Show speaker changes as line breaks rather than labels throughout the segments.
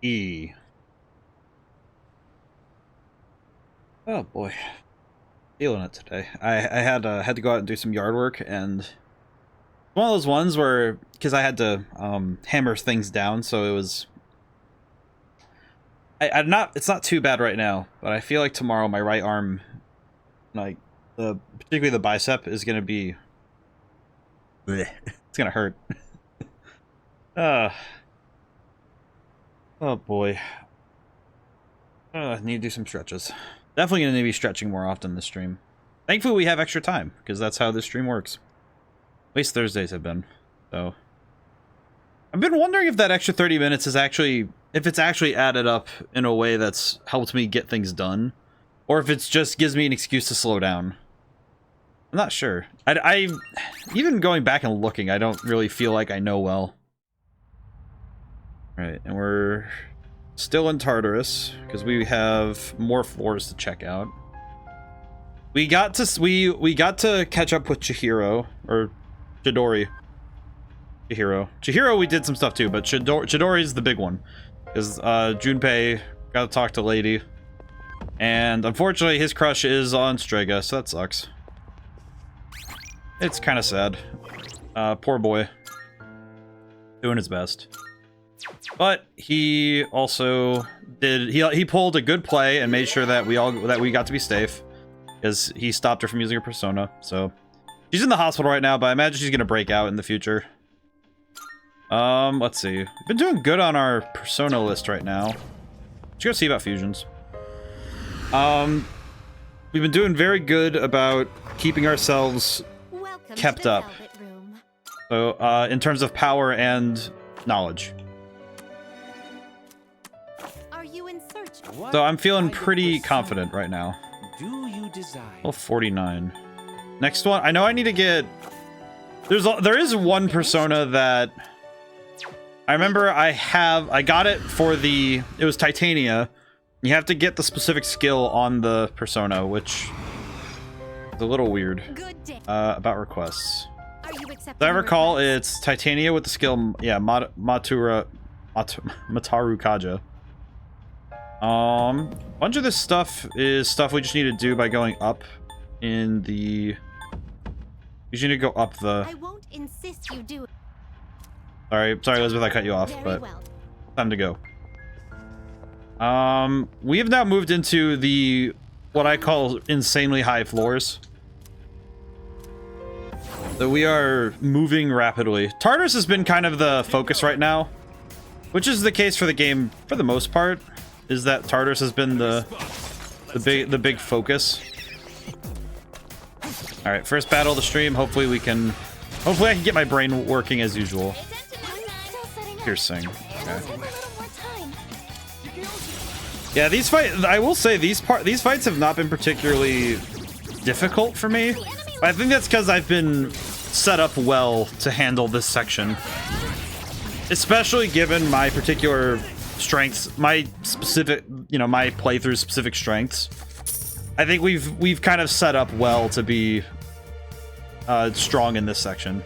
E. Oh boy, feeling it today. I had to go out and do some yard work, and one of those ones where, because I had to hammer things down, so it was. It's not too bad right now, but I feel like tomorrow my right arm, like particularly the bicep, is gonna be. Bleh, it's gonna hurt. Oh boy. Need to do some stretches. Definitely gonna need to be stretching more often this stream. Thankfully we have extra time, because that's how this stream works. At least Thursdays have been. So I've been wondering if that extra 30 minutes is actually, if it's actually added up in a way that's helped me get things done, or if it just gives me an excuse to slow down. I'm not sure. I even going back and looking, I don't really feel like I know well. Right, and we're still in Tartarus because we have more floors to check out. We got to catch up with Chihiro, or Chidori. Chihiro we did some stuff too, but Chidori's the big one. Because Junpei got to talk to Lady. And unfortunately his crush is on Strega, so that sucks. It's kind of sad. Poor boy. Doing his best. But he also did, he pulled a good play and made sure that we got to be safe, because he stopped her from using her persona. So she's in the hospital right now, but I imagine she's gonna break out in the future. Let's see. We've been doing good on our persona list right now. Let's go see about fusions. We've been doing very good about keeping ourselves kept up. So in terms of power and knowledge. So I'm feeling pretty confident right now.
Do you desire?
Well, 49. Next one. I know I need to get. There is one persona that I remember I got it for the. It was Titania. You have to get the specific skill on the persona, which is a little weird. About requests. As I recall, it's Titania with the skill. Yeah, Mataru Kaja. Bunch of this stuff is stuff we just need to do by going up in the. You just need to go up the.
I won't insist you do.
Sorry, Elizabeth, I cut you off, but time to go. We have now moved into the what I call insanely high floors. So we are moving rapidly. Tartarus has been kind of the focus right now, which is the case for the game for the most part. Is that Tartarus has been the big focus. All right, first battle of the stream. Hopefully I can get my brain working as usual. Piercing. Okay. Yeah, these fights. I will say these fights have not been particularly difficult for me. But I think that's because I've been set up well to handle this section, especially given my particular strengths, my specific, my playthrough specific strengths. I think we've kind of set up well to be strong in this section.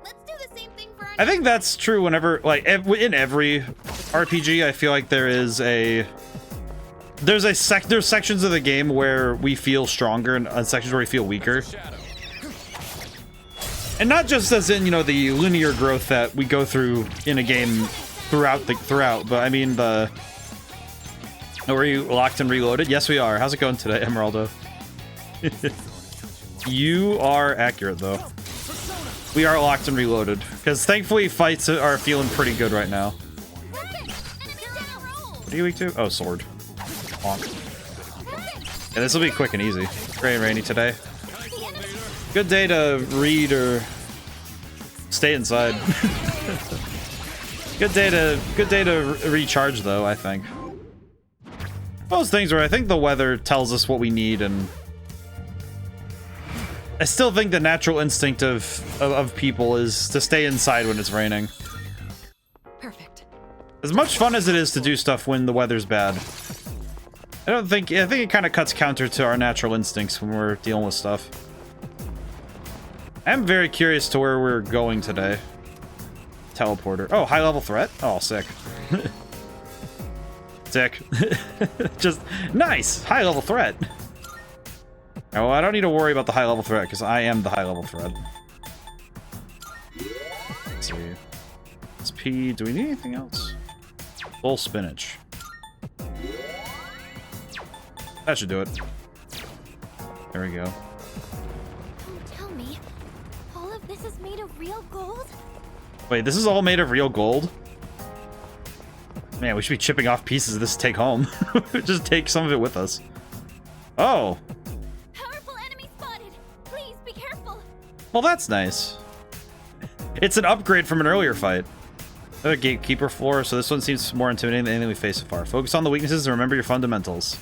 Let's do the same thing for
I think that's true whenever, like, in every RPG. I feel like there's sections of the game where we feel stronger and sections where we feel weaker. And not just as in, the linear growth that we go through in a game throughout, but I mean the. Are you locked and reloaded? Yes, we are. How's it going today, Emeraldo? You are accurate, though. We are locked and reloaded, because thankfully fights are feeling pretty good right now. What are you weak to? Oh, sword. Bonk. Yeah, this will be quick and easy. Gray and rainy today. Good day to read or stay inside. Good day to recharge, though, I think. Those things where I think the weather tells us what we need, and I still think the natural instinct of people is to stay inside when it's raining.
Perfect.
As much fun as it is to do stuff when the weather's bad, I think it kind of cuts counter to our natural instincts when we're dealing with stuff. I'm very curious to where we're going today. Teleporter. Oh, high level threat? Oh, sick. Sick. Just nice. High level threat. Oh, I don't need to worry about the high level threat because I am the high level threat. Let's see. SP. Do we need anything else? Full spinach. That should do it. There we go.
Don't tell me. All of this is made of real gold?
Wait, this is all made of real gold? Man, we should be chipping off pieces of this to take home. Just take some of it with us. Oh.
Powerful enemy spotted. Please be careful.
Well, that's nice. It's an upgrade from an earlier fight. Another gatekeeper floor, so this one seems more intimidating than anything we faced so far. Focus on the weaknesses and remember your fundamentals.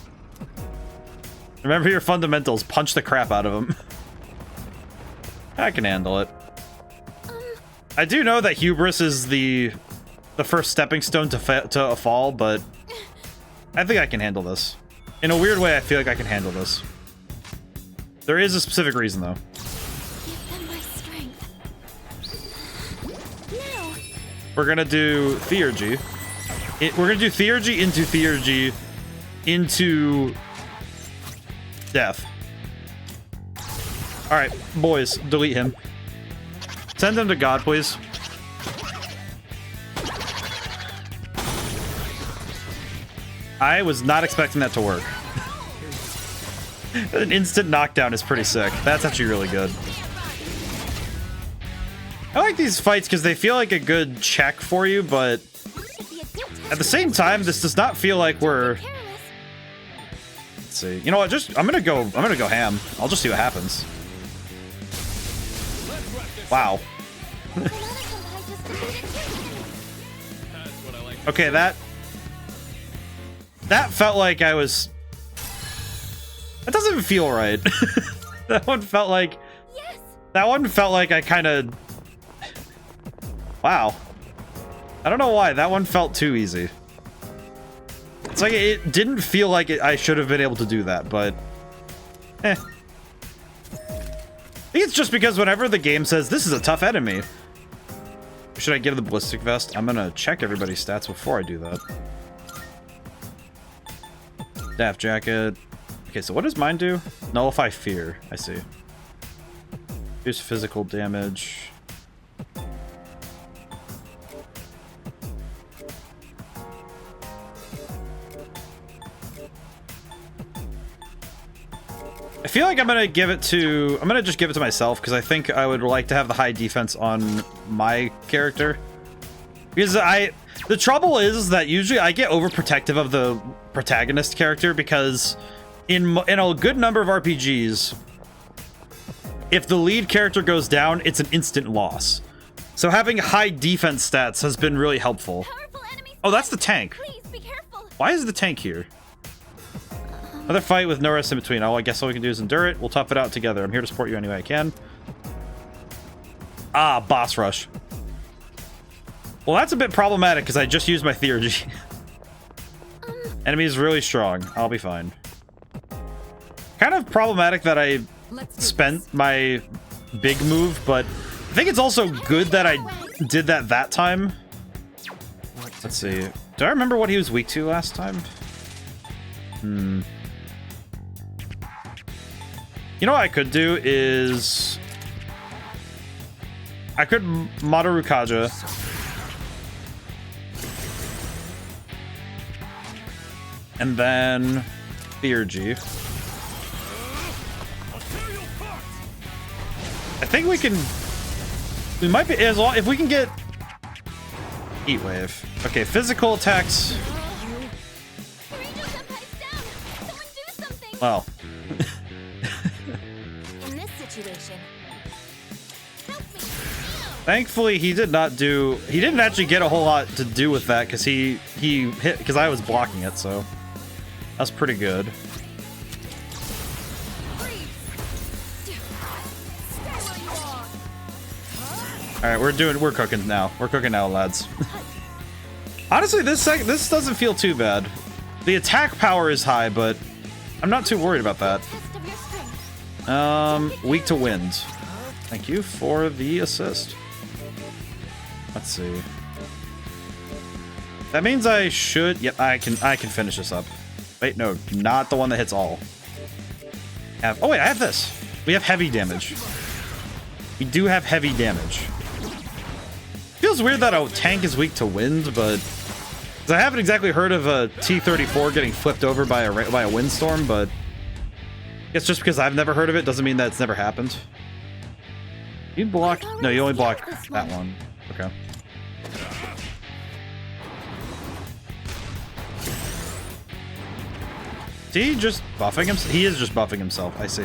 Remember your fundamentals. Punch the crap out of them. I can handle it. I do know that hubris is the first stepping stone to a fall, but I think I can handle this. In a weird way, I feel like I can handle this. There is a specific reason, though.
Give them my strength. Now.
We're gonna do Theurgy. We're gonna do Theurgy into death. All right, boys, delete him. Send him to God, please. I was not expecting that to work. An instant knockdown is pretty sick. That's actually really good. I like these fights because they feel like a good check for you, but at the same time, this does not feel like we're... Let's see. You know what? I'm gonna go ham. I'll just see what happens. Wow. Okay, that felt like I was... That doesn't even feel right. That one felt like...
Yes.
That one felt like I kind of... Wow. I don't know why. That one felt too easy. It's like it didn't feel like I should have been able to do that, but... I think it's just because whenever the game says, this is a tough enemy... Should I give the ballistic vest? I'm gonna check everybody's stats before I do that. Staff jacket. Okay, so what does mine do? Nullify fear. I see. Reduce physical damage. I feel like I'm gonna just give it to myself because I think I would like to have the high defense on my character. Because the trouble is that usually I get overprotective of the protagonist character because in a good number of RPGs, if the lead character goes down, it's an instant loss. So having high defense stats has been really helpful. Oh, that's the tank.
Please be careful.
Why is the tank here? Another fight with no rest in between. Oh, I guess all we can do is endure it. We'll tough it out together. I'm here to support you any way I can. Ah, boss rush. Well, that's a bit problematic because I just used my Theurgy. Enemy is really strong. I'll be fine. Kind of problematic that I spent my big move, but I think it's also good that I did that time. Let's see. Do I remember what he was weak to last time? You know what I could do is... I could Madarukaja. And then... Theurgy. I think we can... We might be... As long, if we can get... Heat Wave. Okay, physical attacks... Well... Thankfully, he didn't actually get a whole lot to do with that because he hit because I was blocking it, so that's pretty good. All right, we're cooking now. We're cooking now, lads. Honestly, this doesn't feel too bad. The attack power is high, but I'm not too worried about that. Weak to wind. Thank you for the assist. Let's see. That means I should... Yep, I can finish this up. Wait, no, not the one that hits all. Oh, wait, I have this. We have heavy damage. We do have heavy damage. Feels weird that a tank is weak to wind, but... 'cause I haven't exactly heard of a T-34 getting flipped over by a windstorm, but... it's just because I've never heard of it doesn't mean that it's never happened. You block... no, you only block that one. Okay. Is he just buffing himself? He is just buffing himself. I see.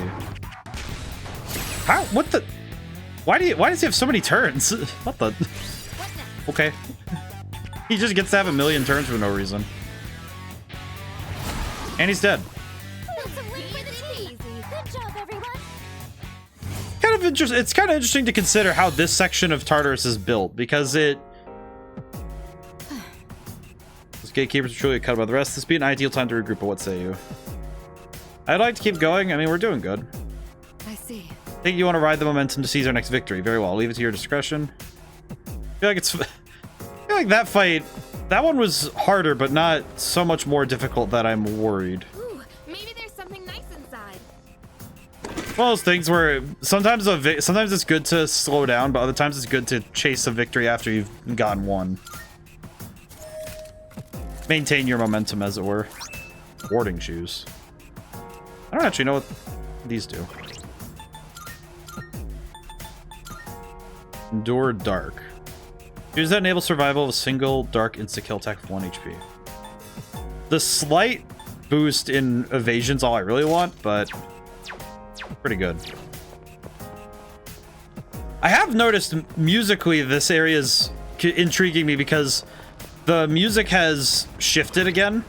How? What the? Why does he have so many turns? What the? Okay. He just gets to have a million turns for no reason. And he's dead. Kind of interesting. It's kind of interesting to consider how this section of Tartarus is built because it. Those gatekeepers are truly cut by the rest. This be an ideal time to regroup. But what say you? I'd like to keep going. I mean, we're doing good.
I see.
I think you want to ride the momentum to seize our next victory. Very well. I'll leave it to your discretion. I feel like that fight, that one was harder, but not so much more difficult that I'm worried.
Ooh, maybe there's something nice inside.
One of those things where sometimes it's good to slow down, but other times it's good to chase a victory after you've gotten one. Maintain your momentum, as it were. Warding shoes. I don't actually know what these do. Endure Dark. Use that enable survival of a single dark insta-kill attack for 1 HP. The slight boost in evasion's all I really want, but pretty good. I have noticed musically this area is intriguing me because the music has shifted again.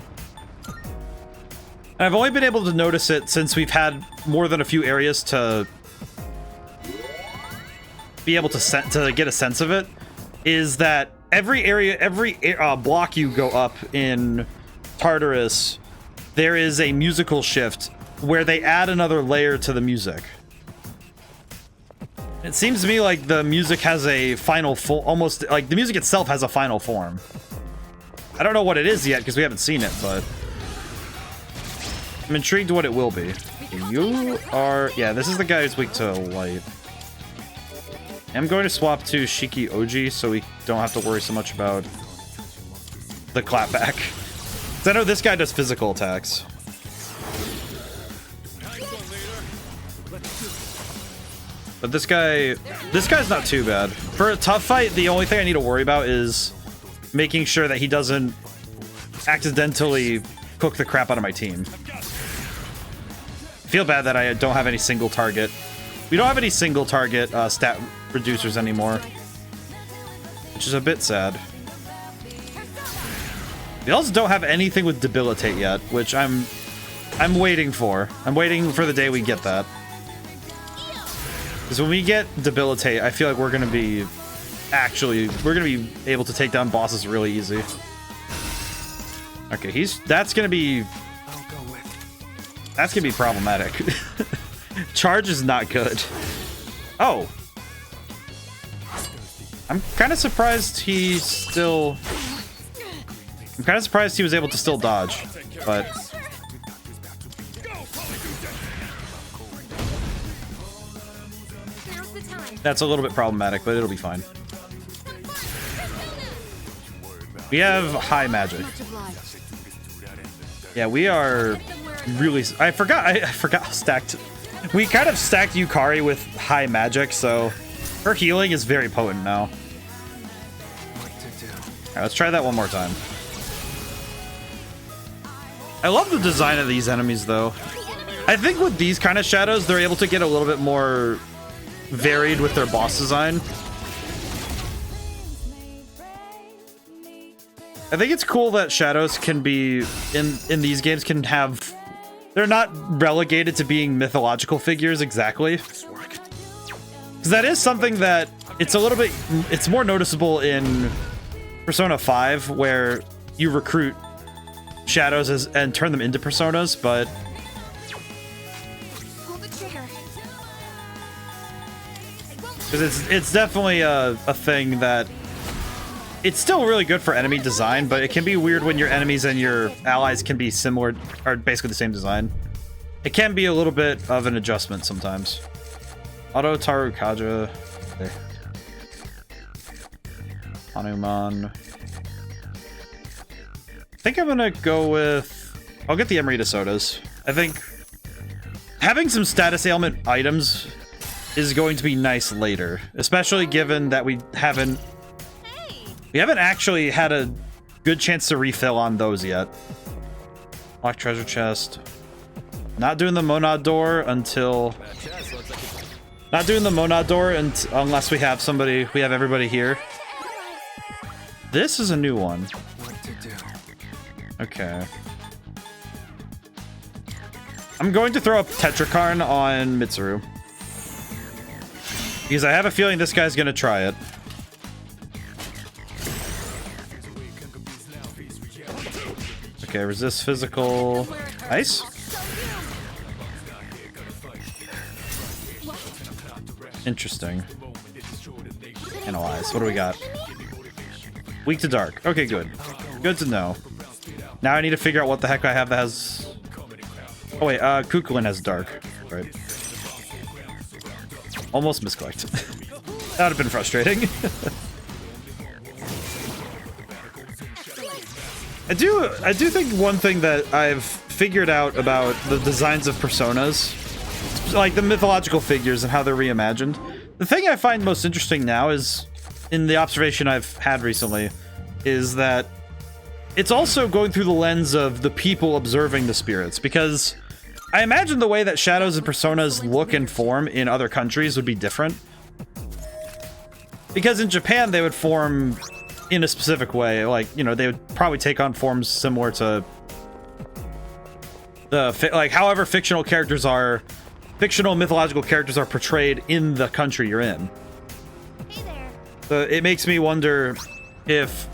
And I've only been able to notice it since we've had more than a few areas to be able to get a sense of it. Is that every area, every block you go up in Tartarus, there is a musical shift where they add another layer to the music. It seems to me like the music has a final almost like the music itself has a final form. I don't know what it is yet because we haven't seen it, but I'm intrigued what it will be. You are... yeah, this is the guy who's weak to light. I'm going to swap to Shiki Oji so we don't have to worry so much about the clapback. Because I know this guy does physical attacks. But this guy's not too bad. For a tough fight, the only thing I need to worry about is making sure that he doesn't accidentally cook the crap out of my team. I feel bad that I don't have any single target. We don't have any single target stat reducers anymore, which is a bit sad. We also don't have anything with debilitate yet, which I'm waiting for. I'm waiting for the day we get that. Because when we get debilitate, I feel like we're gonna be able to take down bosses really easy. Okay, that's gonna be problematic. Charge is not good. Oh. I'm kind of surprised he was able to still dodge, but that's a little bit problematic, but it'll be fine. We have high magic. Yeah, we are really... I forgot how stacked... We kind of stacked Yukari with high magic, so her healing is very potent now. Alright, let's try that one more time. I love the design of these enemies, though. I think with these kind of shadows, they're able to get a little bit more varied with their boss design. I think it's cool that shadows can be in these games can have... They're not relegated to being mythological figures exactly. Because that is something that it's more noticeable in Persona 5, where you recruit shadows and turn them into personas, but because it's definitely a thing that It's still really good for enemy design, but it can be weird when your enemies and your allies can be similar, or basically the same design. It can be a little bit of an adjustment sometimes. Auto Taru Kaja. Okay. Hanuman. I think I'm gonna go with... I'll get the Emerita sodas. I think having some status ailment items is going to be nice later, especially given that we haven't actually had a good chance to refill on those yet. Lock treasure chest. Not doing the Monad door until... Not doing the Monad door unless we have somebody... We have everybody here. This is a new one. Okay. I'm going to throw up Tetrakarn on Mitsuru. Because I have a feeling this guy's going to try it. Okay, resist physical. Nice. Interesting. Analyze. What do we got? Weak to dark. Okay, good. Good to know. Now I need to figure out what the heck I have that has... Oh wait, Kukulin has dark. Right. Almost misclicked. That would have been frustrating. I do think one thing that I've figured out about the designs of personas, like the mythological figures and how they're reimagined, the thing I find most interesting now is, in the observation I've had recently, is that it's also going through the lens of the people observing the spirits, because I imagine the way that shadows and personas look and form in other countries would be different. Because in Japan, they would form in a specific way. Like, you know, they would probably take on forms similar to the, like, however fictional characters are, fictional mythological characters are portrayed in the country you're in.
Hey there.
So it makes me wonder if,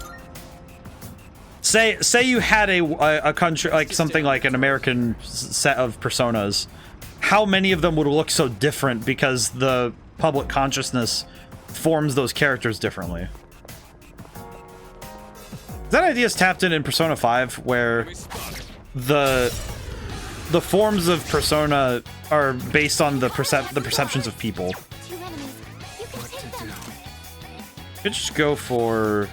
say you had a country, like something like an American set of personas, how many of them would look so different because the public consciousness forms those characters differently. That idea is tapped in Persona 5, where the forms of Persona are based on the perceptions of people.
Two enemies. You can take them.
Could just go for...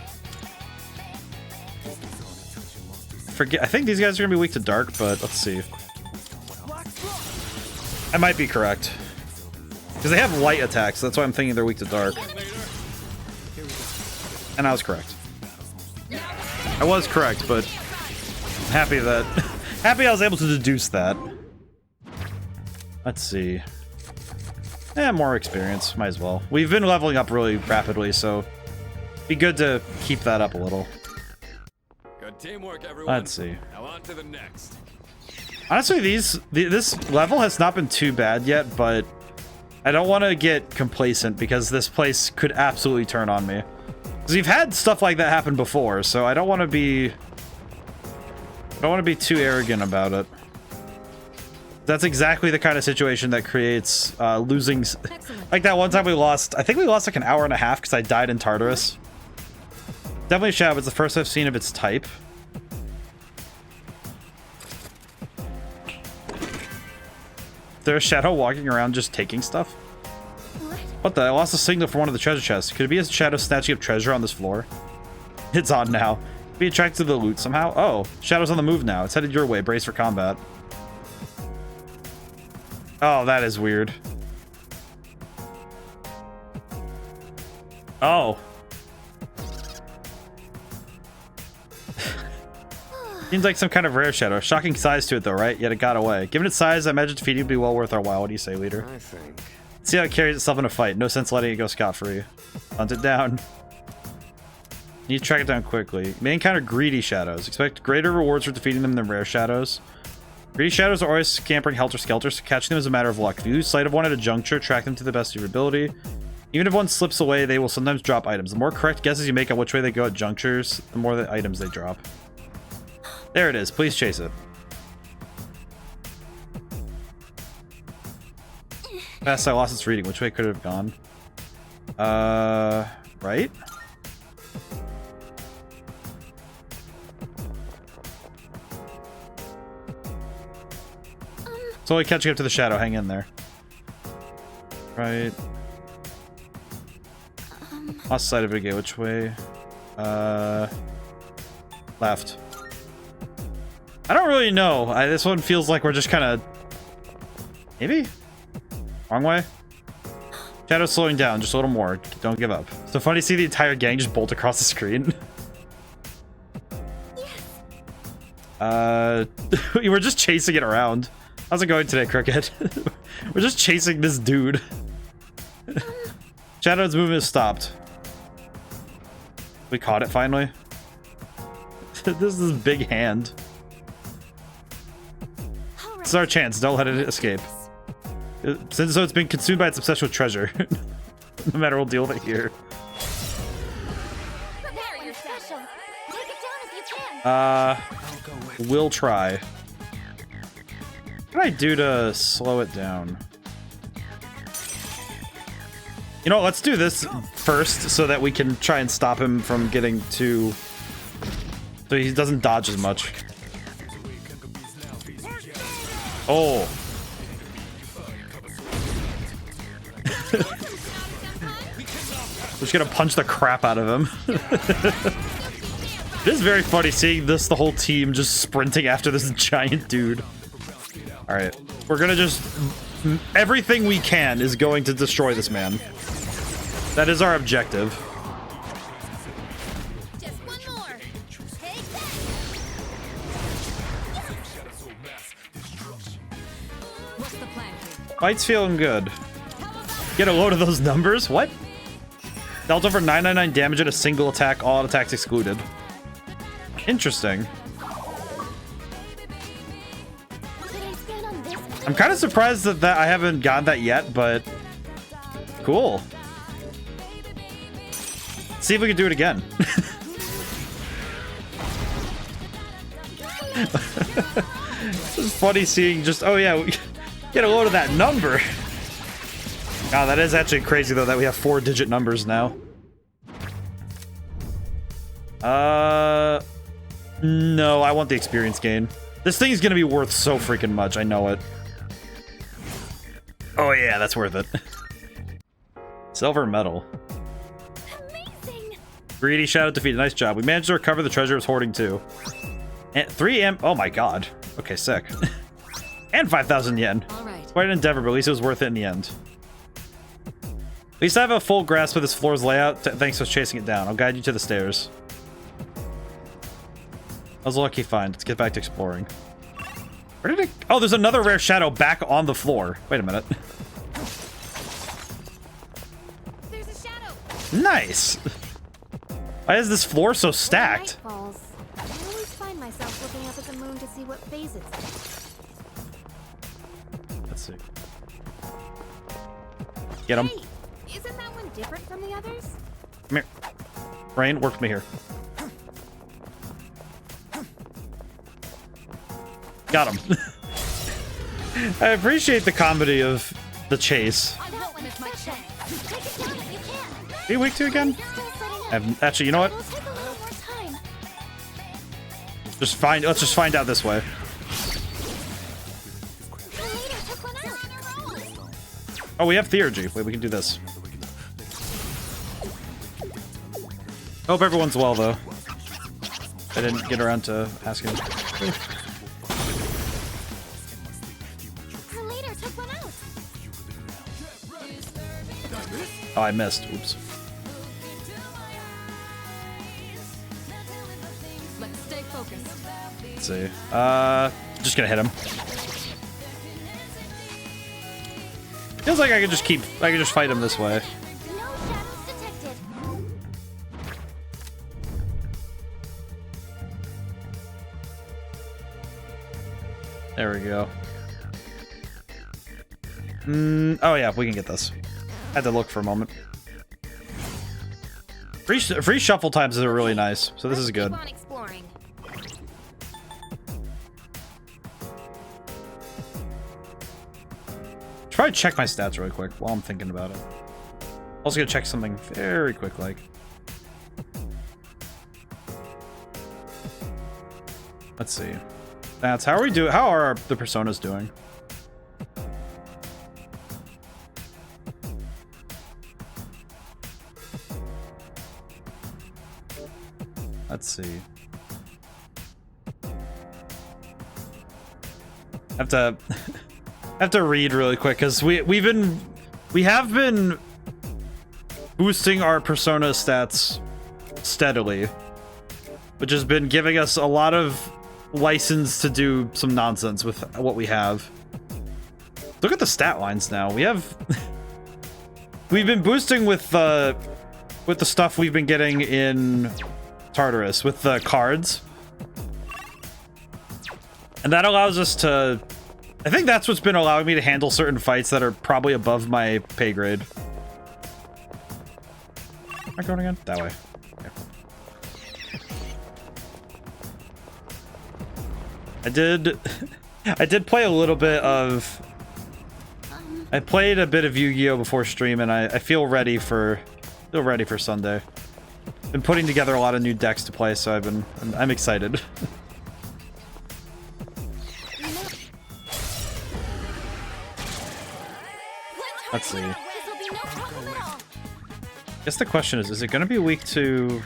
I think these guys are gonna be weak to dark, but let's see. I might be correct. Because they have light attacks, that's why I'm thinking they're weak to dark. And I was correct. I was correct, but I'm happy that happy I was able to deduce that. Let's see. More experience, might as well. We've been leveling up really rapidly, so be good to keep that up a little.
Good teamwork, everyone.
Let's see.
Now on to the next.
Honestly, this level has not been too bad yet, but I don't want to get complacent because this place could absolutely turn on me. Because we've had stuff like that happen before, so I don't want to be too arrogant about it. That's exactly the kind of situation that creates losing.
Excellent.
Like that one time we lost, I think we lost like an hour and a half because I died in Tartarus. Definitely Shadow, it's the first I've seen of its type. There's a Shadow walking around just taking stuff? What the? I lost a signal from one of the treasure chests. Could it be a Shadow snatching up treasure on this floor? It's on now. Be attracted to the loot somehow? Oh, Shadow's on the move now. It's headed your way. Brace for combat. Oh, that is weird. Oh. Seems like some kind of rare shadow. Shocking size to it though, right? Yet it got away. Given its size, I imagine defeating would be well worth our while. What do you say, leader?
I think.
See how it carries itself in a fight. No sense letting it go scot-free. Hunt it down. Need to track it down quickly. You may encounter greedy shadows. Expect greater rewards for defeating them than rare shadows. Greedy shadows are always scampering helter-skelter, so catching them is a matter of luck. If you lose sight of one at a juncture, track them to the best of your ability. Even if one slips away, they will sometimes drop items. The more correct guesses you make on which way they go at junctures, the more the items they drop. There it is. Please chase it. Fast I lost its reading. Which way could it have gone? Right? Slowly catching up to the shadow. Hang in there. Right. Lost sight of it again. Which way? Left. I don't really know. This one feels like we're just kind of... Maybe? Wrong way? Shadow's slowing down. Just a little more. Don't give up. So funny to see the entire gang just bolt across the screen. We were just chasing it around. How's it going today, Crooked? We're just chasing this dude. Shadow's movement is stopped. We caught it finally. This is big hand. This is our chance. Don't let it escape. So it's been consumed by its obsession with treasure. No matter, we'll deal with it here. We'll try. What can I do to slow it down? You know what, let's do this first so that we can try and stop him from getting too... So he doesn't dodge as much. Oh. Just gonna punch the crap out of him. It is very funny seeing this, the whole team just sprinting after this giant dude. Alright, we're gonna just... Everything we can is going to destroy this man. That is our objective.
Just one more. Take that.
What's the plan here?
Fight's feeling good. Get a load of those numbers? What? Dealt over 999 damage in a single attack, all attacks excluded. Interesting. I'm kind of surprised that I haven't gotten that yet, but cool. See if we can do it again. It's funny seeing just, oh yeah, we get a load of that number. God, that is actually crazy though that we have 4-digit numbers now. No, I want the experience gain. This thing's gonna be worth so freaking much, I know it. Oh yeah, that's worth it. Silver medal.
Amazing.
Greedy shadow defeated. Nice job. We managed to recover the treasure it was hoarding too. And 3M. Oh my god. Okay, sick. And 5,000 yen.
All right.
Quite an endeavor, but at least it was worth it in the end. At least I have a full grasp of this floor's layout. Thanks for chasing it down. I'll guide you to the stairs. That was a lucky find. Let's get back to exploring. Where did it... Oh, there's another rare shadow back on the floor. Wait a minute.
There's a shadow.
Nice. Why is this floor so stacked?
Night falls. I always find myself looking up at the moon to see what phase it's in.
Let's see. Get him.
Hey, isn't that one different from the others?
Come here. Rain, work with me here. Got him. I appreciate the comedy of the chase.
I won't miss my chance. Take it down if you can.
Are you weak to again? Actually, you know what?
It'll take a little more time.
Let's just find out this way.
The leader took one out.
Oh, we have theurgy. Wait, we can do this. Hope everyone's well, though. I didn't get around to asking.
The leader took one out.
Oh, I missed. Oops.
Let's stay focused.
Let's see. Just gonna hit him. Feels like I could just fight him this way.
No shadows detected.
There we go. Oh yeah, we can get this. Had to look for a moment. Free shuffle times are really nice, so this is good.
Keep on exploring.
Should probably check my stats really quick while I'm thinking about it. Also gonna check something very quick, like. Let's see. That's how are we doing? How are the personas doing? Let's see. I have to read really quick because we have been boosting our persona stats steadily, which has been giving us a lot of license to do some nonsense with what we have. Look at the stat lines now. We've been boosting with the stuff we've been getting in Tartarus with the cards. And that allows us to... I think that's what's been allowing me to handle certain fights that are probably above my pay grade. Am I going again? That way. Okay. I did play a little bit of... I played a bit of Yu-Gi-Oh! Before stream, and I feel ready for Sunday. Been putting together a lot of new decks to play, so I'm excited. Let's see. I guess the question is it going to be weak to...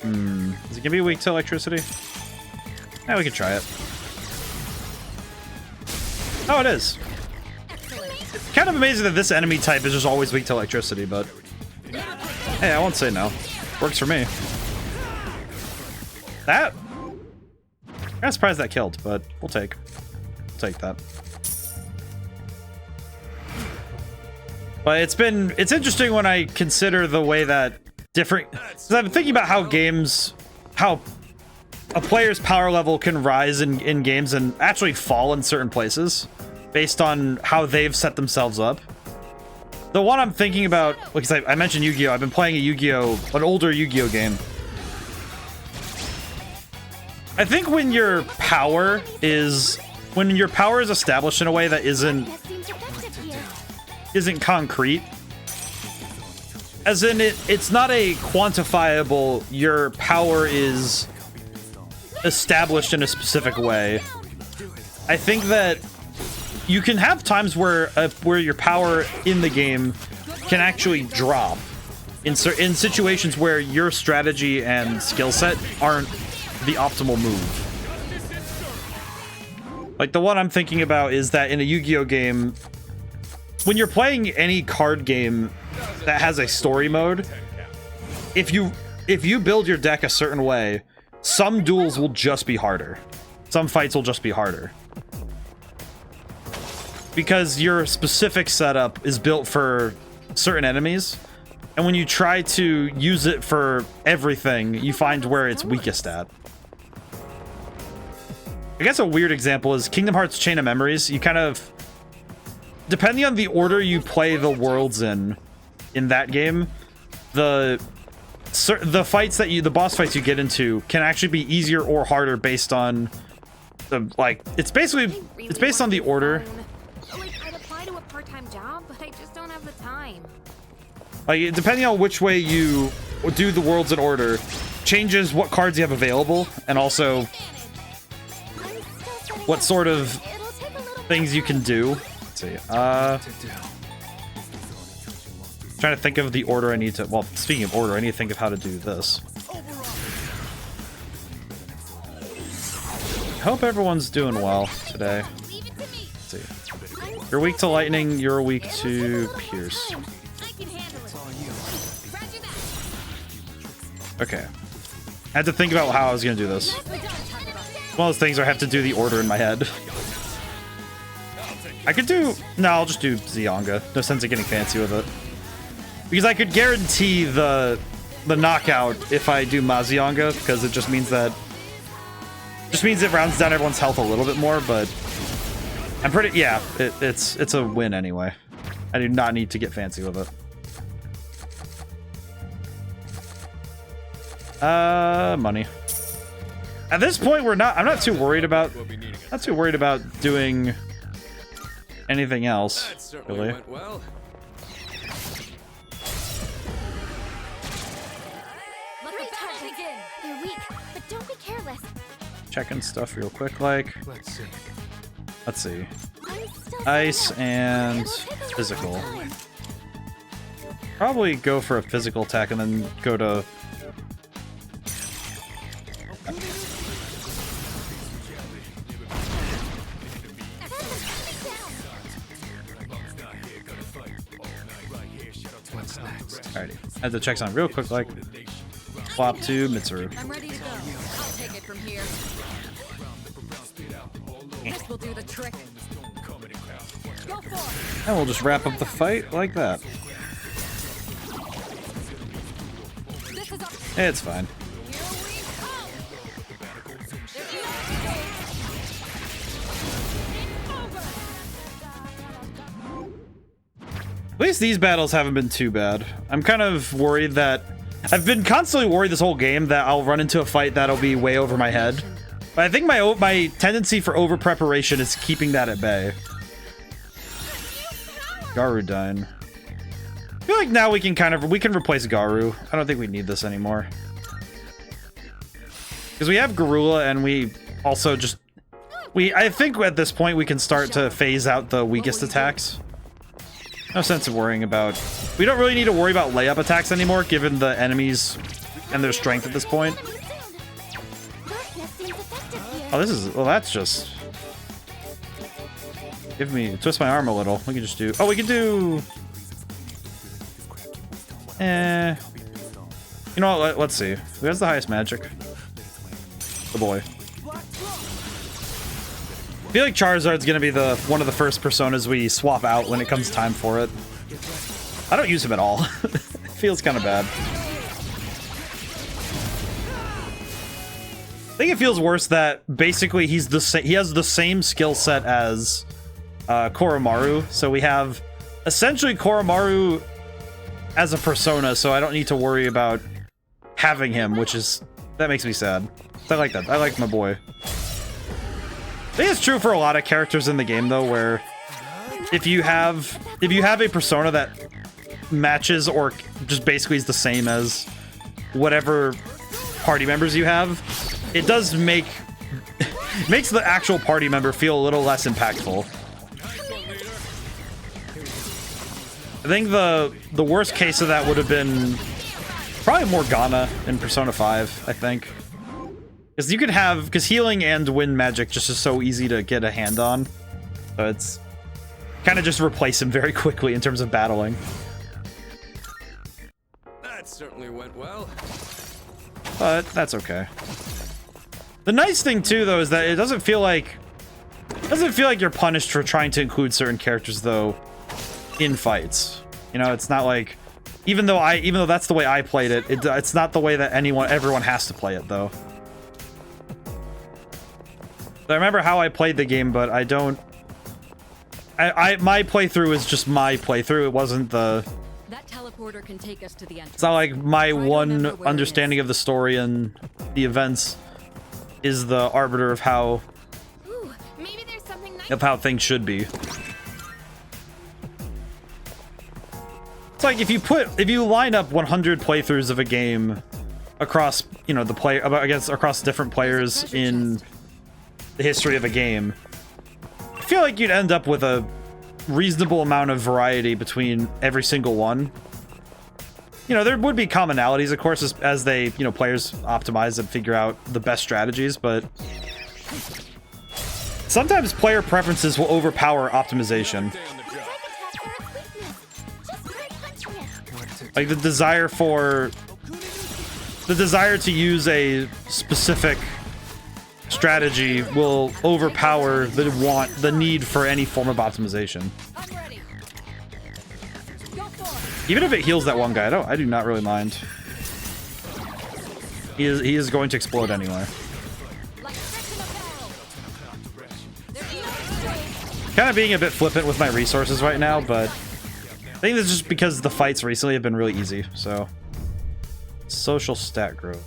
Is it going to be weak to electricity? Yeah, we could try it. Oh, it is. It's kind of amazing that this enemy type is just always weak to electricity, but... Hey, I won't say no. Works for me. That... I'm kind of surprised that killed, but we'll take that. But it's interesting when I consider the way that different... Because I've been thinking about how a player's power level can rise in games and actually fall in certain places based on how they've set themselves up. The one I'm thinking about, because I mentioned Yu-Gi-Oh! I've been playing an older Yu-Gi-Oh! Game. I think when your power is established in a way that isn't concrete, as in it's not a quantifiable, your power is established in a specific way. I think that you can have times where your power in the game can actually drop in situations where your strategy and skill set aren't the optimal move. Like the one I'm thinking about is that in a Yu-Gi-Oh! Game, when you're playing any card game that has a story mode, if you build your deck a certain way, some duels will just be harder. Some fights will just be harder. Because your specific setup is built for certain enemies, and when you try to use it for everything, you find where it's weakest at. I guess a weird example is Kingdom Hearts Chain of Memories. You kind of... Depending on the order you play the worlds in that game, the fights the boss fights you get into can actually be easier or harder based on the, like, it's based on the order.
Like, I'd apply to a part-time job, but I just don't have the time.
Like, depending on which way you do the worlds in order, changes what cards you have available, and also what sort of things you can do. Let's see. Trying to think of the order I need to... Well, speaking of order, I need to think of how to do this. I hope everyone's doing well today. Let's see. You're weak to lightning, you're weak to pierce. Okay. I had to think about how I was going to do this. One of those things where I have to do the order in my head. I could do... No, I'll just do Zionga. No sense in getting fancy with it. Because I could guarantee the knockout if I do Mazionga, because it just means that... Just means it rounds down everyone's health a little bit more, but... I'm pretty... Yeah, it's a win anyway. I do not need to get fancy with it. Money. At this point, I'm not too worried about doing anything else, really.
Went well.
Let the test begin. They're weak, but don't be careless.
Checking stuff real quick, like... Let's see.
I'm still
Ice
setting up.
and
It'll take a little
physical.
time.
Probably go for a physical attack and then go to... Alrighty. I had to check something real quick, like swap to Mitsuru.
I'm ready to go. I'll take it from here. This will do the trick. Go for it.
And we'll just wrap up the fight like that.
This is a
It's fine. At least these battles haven't been too bad. I'm kind of worried that... I've been constantly worried this whole game that I'll run into a fight that'll be way over my head. But I think my tendency for over-preparation is keeping that at bay. Garudine. I feel like now we can replace Garu. I don't think we need this anymore. Because we have Garula and we also just... I think at this point we can start to phase out the weakest attacks. No sense of worrying about... We don't really need to worry about layup attacks anymore, given the enemies and their strength at this point. Oh, this is... Well, that's just... Give me... Twist my arm a little. We can just do... Oh, we can do... You know what? Let's see. Who has the highest magic? The boy. I feel like Charizard's gonna be one of the first personas we swap out when it comes time for it. I don't use him at all. It feels kind of bad. I think it feels worse that basically he has the same skill set as Koromaru. So we have essentially Koromaru as a persona, so I don't need to worry about having him, that makes me sad. I like that. I like my boy. I think it's true for a lot of characters in the game though, where if you have a persona that matches or just basically is the same as whatever party members you have, it does makes the actual party member feel a little less impactful. I think the worst case of that would have been probably Morgana in Persona 5, I think. Because healing and wind magic just is so easy to get a hand on. So it's kind of just replace him very quickly in terms of battling.
That certainly went well.
But that's okay. The nice thing too, though, is that it doesn't feel like you're punished for trying to include certain characters, though, in fights. You know, it's not like even though that's the way I played it, it's not the way that everyone has to play it, though. I remember how I played the game, but I don't... my playthrough is just my playthrough. It wasn't the...
That teleporter can take us to the entrance.
It's not like my one understanding of the story and the events is the arbiter of how...
Ooh, maybe there's something nice.
Of how things should be. It's like if you line up 100 playthroughs of a game across, you know, across different players in the history of a game, I feel like you'd end up with a reasonable amount of variety between every single one. You know, there would be commonalities, of course, as they, you know, players optimize and figure out the best strategies, but sometimes player preferences will overpower optimization. Like the desire to use a specific strategy will overpower the need for any form of optimization.
I'm ready. Go for it.
Even if it heals that one guy, I do not really mind. He is going to explode anyway.
Like fish in a barrel. There's no escape.
Kind of being a bit flippant with my resources right now, but I think it's just because the fights recently have been really easy, so. Social stat growth.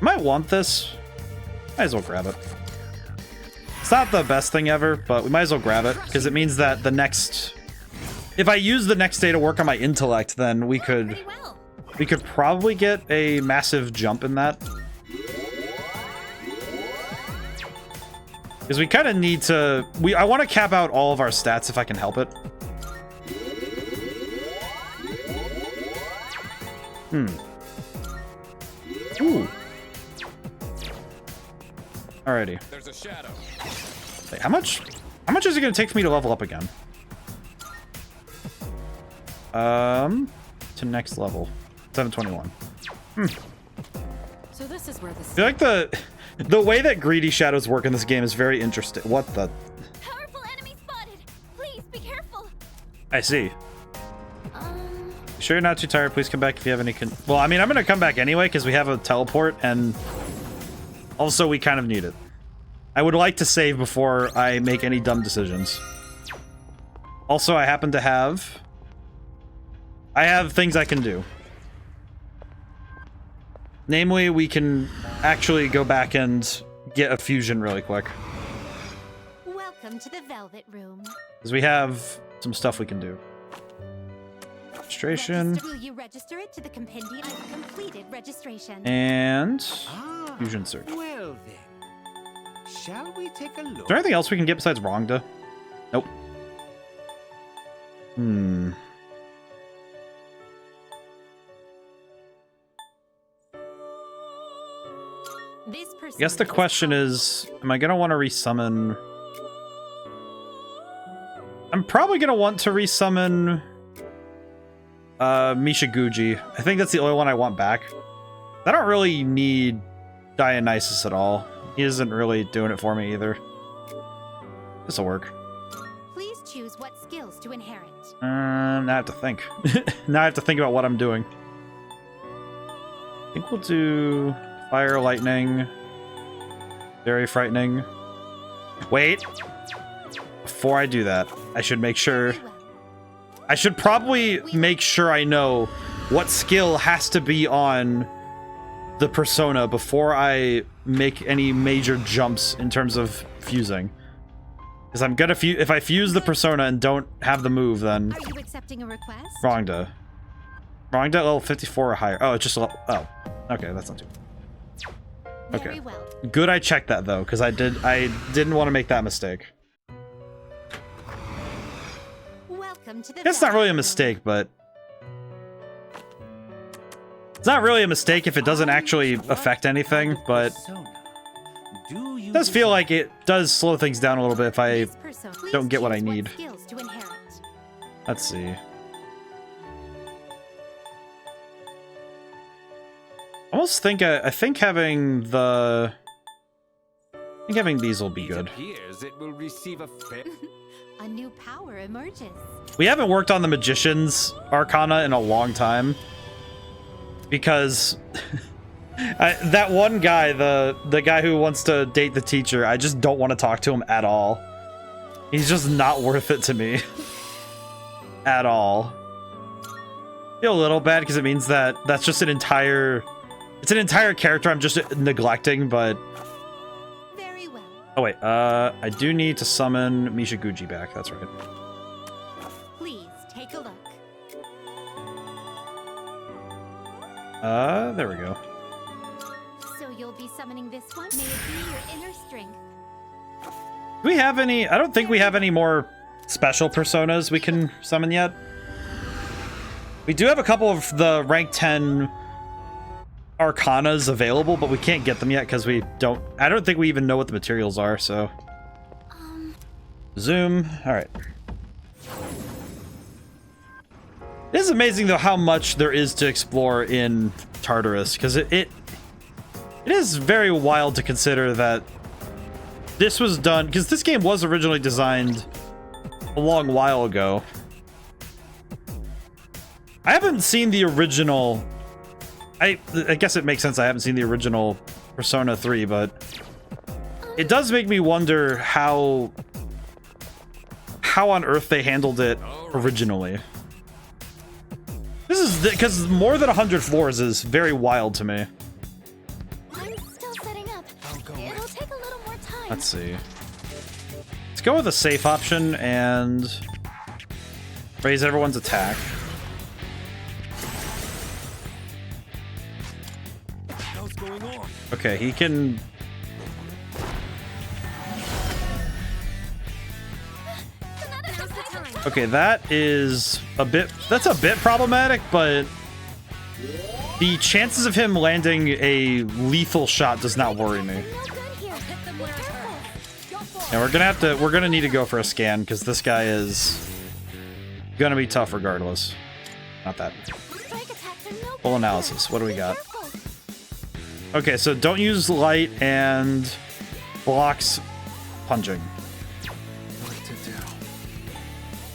Might want this. Might as well grab it. It's not the best thing ever, but we might as well grab it, because it means that the next... If I use the next day to work on my intellect, then we could probably get a massive jump in that. Because we kind of need to... I want to cap out all of our stats if I can help it. Ooh. Alrighty.
There's a shadow.
Wait, how much is it gonna take for me to level up again? To next level. 721.
So this is where
I feel like the way that greedy shadows work in this game is very interesting. What the?
Powerful enemy spotted. Please be careful.
I see. Sure you're not too tired? Please come back if you have any well, I mean, I'm gonna come back anyway because we have a teleport and also we kind of need it. I would like to save before I make any dumb decisions. Also, I happen to have... I have things I can do. Namely, we can actually go back and get a fusion really quick.
Welcome to the Velvet Room.
Because we have some stuff we can do. Registration.
Will you register it to the compendium? I've completed registration.
And... fusion search.
Well then, shall we take a look?
Is there anything else we can get besides Rongda? Nope. I guess the question is, am I going to want to resummon... I'm probably going to want to resummon... Mishaguji. I think that's the only one I want back. I don't really need Dionysus at all. He isn't really doing it for me either. This'll work.
Please choose what skills to inherit.
Now I have to think. Now I have to think about what I'm doing. I think we'll do fire, lightning, very frightening. Wait. Before I do that, I should make sure... I should probably make sure I know what skill has to be on the persona before I make any major jumps in terms of fusing. Because I'm gonna if I fuse the persona and don't have the move, then...
Are you accepting a request?
Rongda. Rongda level 54 or higher. Oh, it's just level... Oh. Okay, that's not too... Okay.
Very well.
Good I checked that, though, because I didn't want to make that mistake.
Welcome to the
That's not
Velvet
really a
Room.
mistake, but... It's not really a mistake if it doesn't actually affect anything, but... It does feel like it does slow things down a little bit if I
This person- Please
don't get what I
choose
need.
skills to inherit.
Let's see. Almost think I think having the... I think having these will be good.
Appears it will receive a
A new power emerges.
We haven't worked on the Magician's Arcana in a long time. Because... that one guy, the guy who wants to date the teacher, I just don't want to talk to him at all. He's just not worth it to me. At all. I feel a little bad because it means that that's just an entire... It's an entire character I'm just neglecting, but...
Very well.
Oh wait, I do need to summon Mishaguji back, that's right.
Please take a look.
There we go.
So you'll be summoning this one? May it be your inner strength.
Do we have any... I don't think we have any more special personas we can summon yet. We do have a couple of the rank 10 Arcanas available, but we can't get them yet because we don't... I don't think we even know what the materials are, so... Zoom. Alright. It is amazing, though, how much there is to explore in Tartarus, because it is very wild to consider that this was done... Because this game was originally designed a long while ago. I haven't seen the original... I guess it makes sense I haven't seen the original Persona 3, but it does make me wonder how on earth they handled it originally. This is because more than 100 floors is very wild to me.
I'm still setting up. It'll take a little more time.
Let's see. Let's go with a safe option and raise everyone's attack.
What's going on?
Okay, he can...
Now's the time.
Okay, that is a bit... That's a bit problematic, but... The chances of him landing a lethal shot does not worry me.
No good here.
Hit them where it hurts. Go for it.
And we're gonna need to go for a scan because this guy is gonna be tough regardless. Not that.
Strike attacks are no
Full
good
analysis.
here.
What do we
Be
got?
careful.
Okay, so don't use light and blocks punching.
What to do?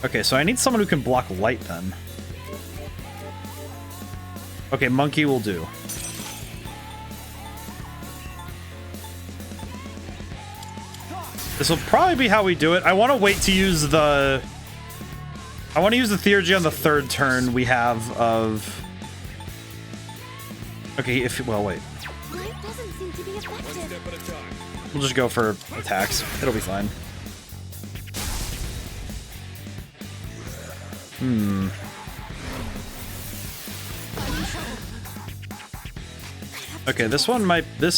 Okay, so I need someone who can block light then. Okay, monkey will do. This will probably be how we do it. I want to wait to use the... I want to use the theurgy on the third turn we have of... Okay, if... Well, wait.
Light doesn't seem to be effective.
Step at a time.
We'll just go for attacks. It'll be fine. Okay, this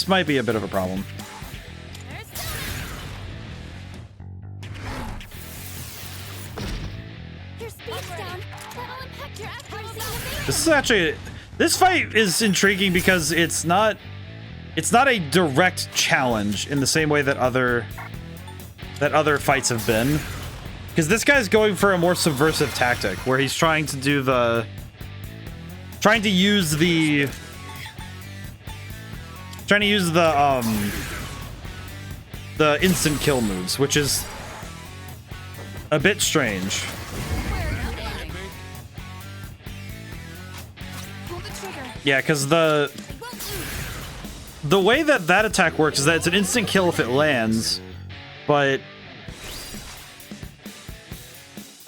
might be a bit of a problem.
Your speed's down. That'll impact your accuracy and evasion.
This is actually... This fight is intriguing because it's not a direct challenge in the same way that other fights have been. Because this guy's going for a more subversive tactic where he's trying to use the instant kill moves, which is a bit strange.
Pull the trigger.
Yeah, because the way that attack works is that it's an instant kill if it lands, but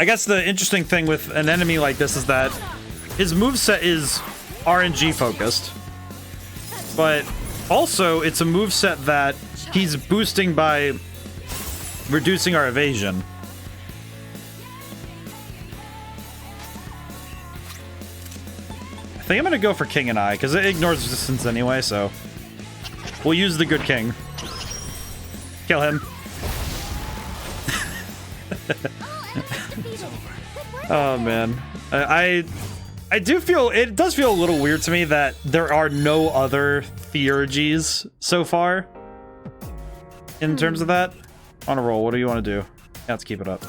I guess the interesting thing with an enemy like this is that his moveset is RNG focused, but also it's a moveset that he's boosting by reducing our evasion. I think I'm gonna go for King and I because it ignores resistance anyway, so we'll use the good king. Kill him. Oh man, I do feel it does feel a little weird to me that there are no other theurgies so far. In terms of that, on a roll. What do you want to do? Yeah, let's keep it up.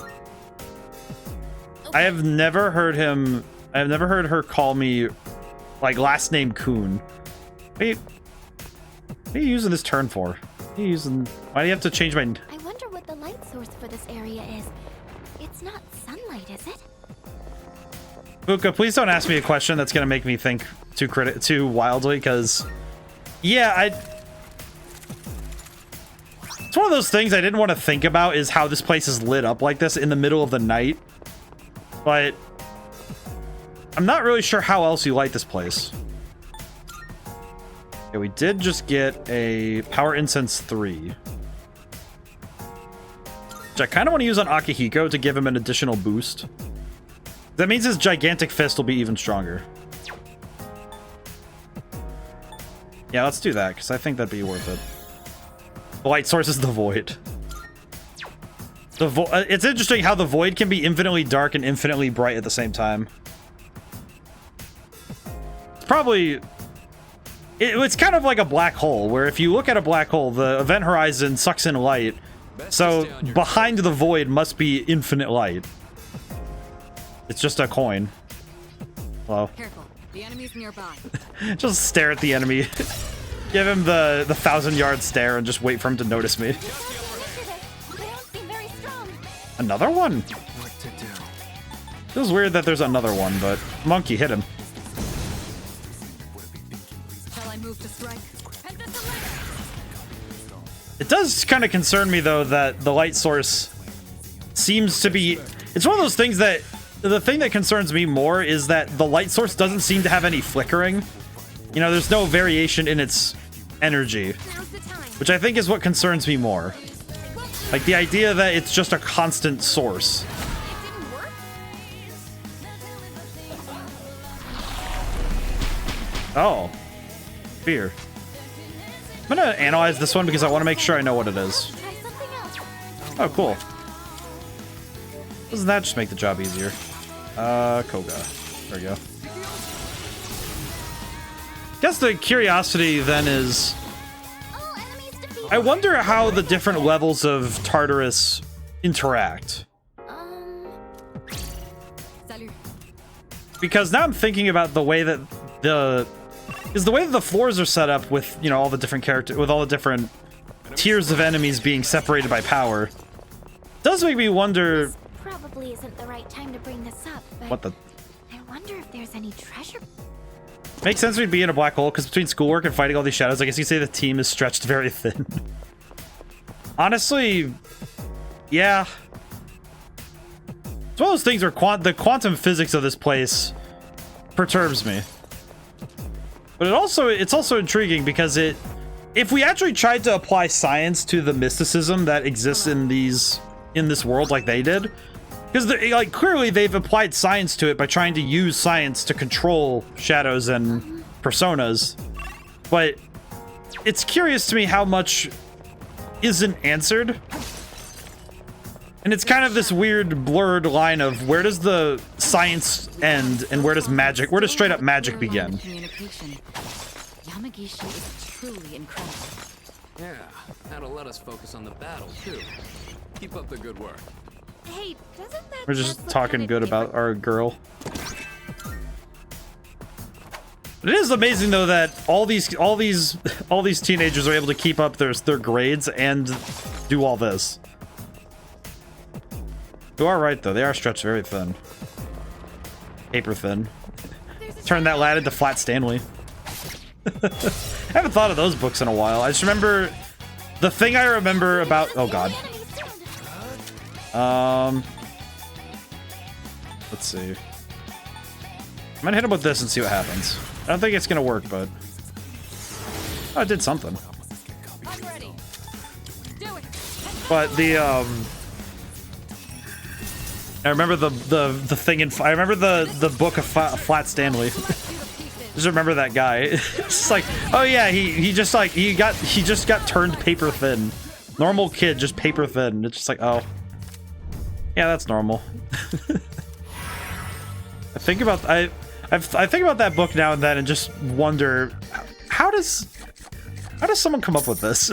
I have never heard him. I have never heard her call me like last name Kuhn. What are you using this turn for? What are you using? Why do you have to change my?
I wonder what the light source for this area is. It's not sunlight, is it?
Buka, please don't ask me a question that's gonna make me think too wildly, because yeah, it's one of those things I didn't want to think about, is how this place is lit up like this in the middle of the night. But I'm not really sure how else you light this place. Okay, we did just get a Power Incense 3. Which I kind of want to use on Akihiko to give him an additional boost. That means his Gigantic Fist will be even stronger. Yeah, let's do that, because I think that'd be worth it. The light source is the void. It's interesting how the void can be infinitely dark and infinitely bright at the same time. It's probably... It's kind of like a black hole, where if you look at a black hole, the event horizon sucks in light. So behind the void must be infinite light. It's just a coin. Hello.
Careful. The enemy's nearby.
Just stare at the enemy. Give him the 1,000-yard stare and just wait for him to notice me.
They don't seem very strong.
Another one?
What to do?
Feels weird that there's another one, but monkey, hit him.
Shall I move to strike?
It does kind of concern me, though, that the light source seems to be... It's one of those things that... The thing that concerns me more is that the light source doesn't seem to have any flickering. You know, there's no variation in its energy,
Now's the time.
which I think is what concerns me more. Like the idea that it's just a constant source.
It didn't work?
Oh. Fear. I'm gonna analyze this one because I want to make sure I know what it is.
Try something else.
Oh, cool. Doesn't that just make the job easier? Koga. There we go. guess the curiosity then is,
All enemies defeated.
I wonder how the different levels of Tartarus interact.
Salut.
Because now I'm thinking about the way that the way that the floors are set up with, you know, all the different with all the different tiers of enemies being separated by power. Does make me wonder
This probably isn't the right time to bring this up, but
what the
I wonder if there's any treasure.
makes sense we'd be in a black hole because between schoolwork and fighting all these shadows, I guess you could say the team is stretched very thin. Honestly, yeah. It's one of those things where the quantum physics of this place perturbs me. But it's also intriguing because if we actually tried to apply science to the mysticism that exists in this world like they did, because like clearly they've applied science to it by trying to use science to control shadows and personas, but it's curious to me how much isn't answered. And it's kind of this weird blurred line of where does the science end and where does straight up magic begin?
Communication. Yamagishi is truly incredible.
Yeah, that'll let us focus on the battle, too. Keep up the good work.
Hey, doesn't that
We're just talking good about our girl. It is amazing though that all these teenagers are able to keep up their grades and do all this. You are right though, they are stretched very thin. Paper thin. Turn that lad into Flat Stanley. I haven't thought of those books in a while. I just remember the thing I remember about, oh god. Let's see. I'm gonna hit him with this and see what happens. I don't think it's gonna work, but oh, it did something.
I'm ready. Do it.
But the I remember the thing in I remember the book of Flat Stanley. Just remember that guy. It's like, oh yeah, he just got turned paper thin. Normal kid, just paper thin. It's just like, oh. Yeah, that's normal. I think about that book now and then and just wonder how does someone come up with this?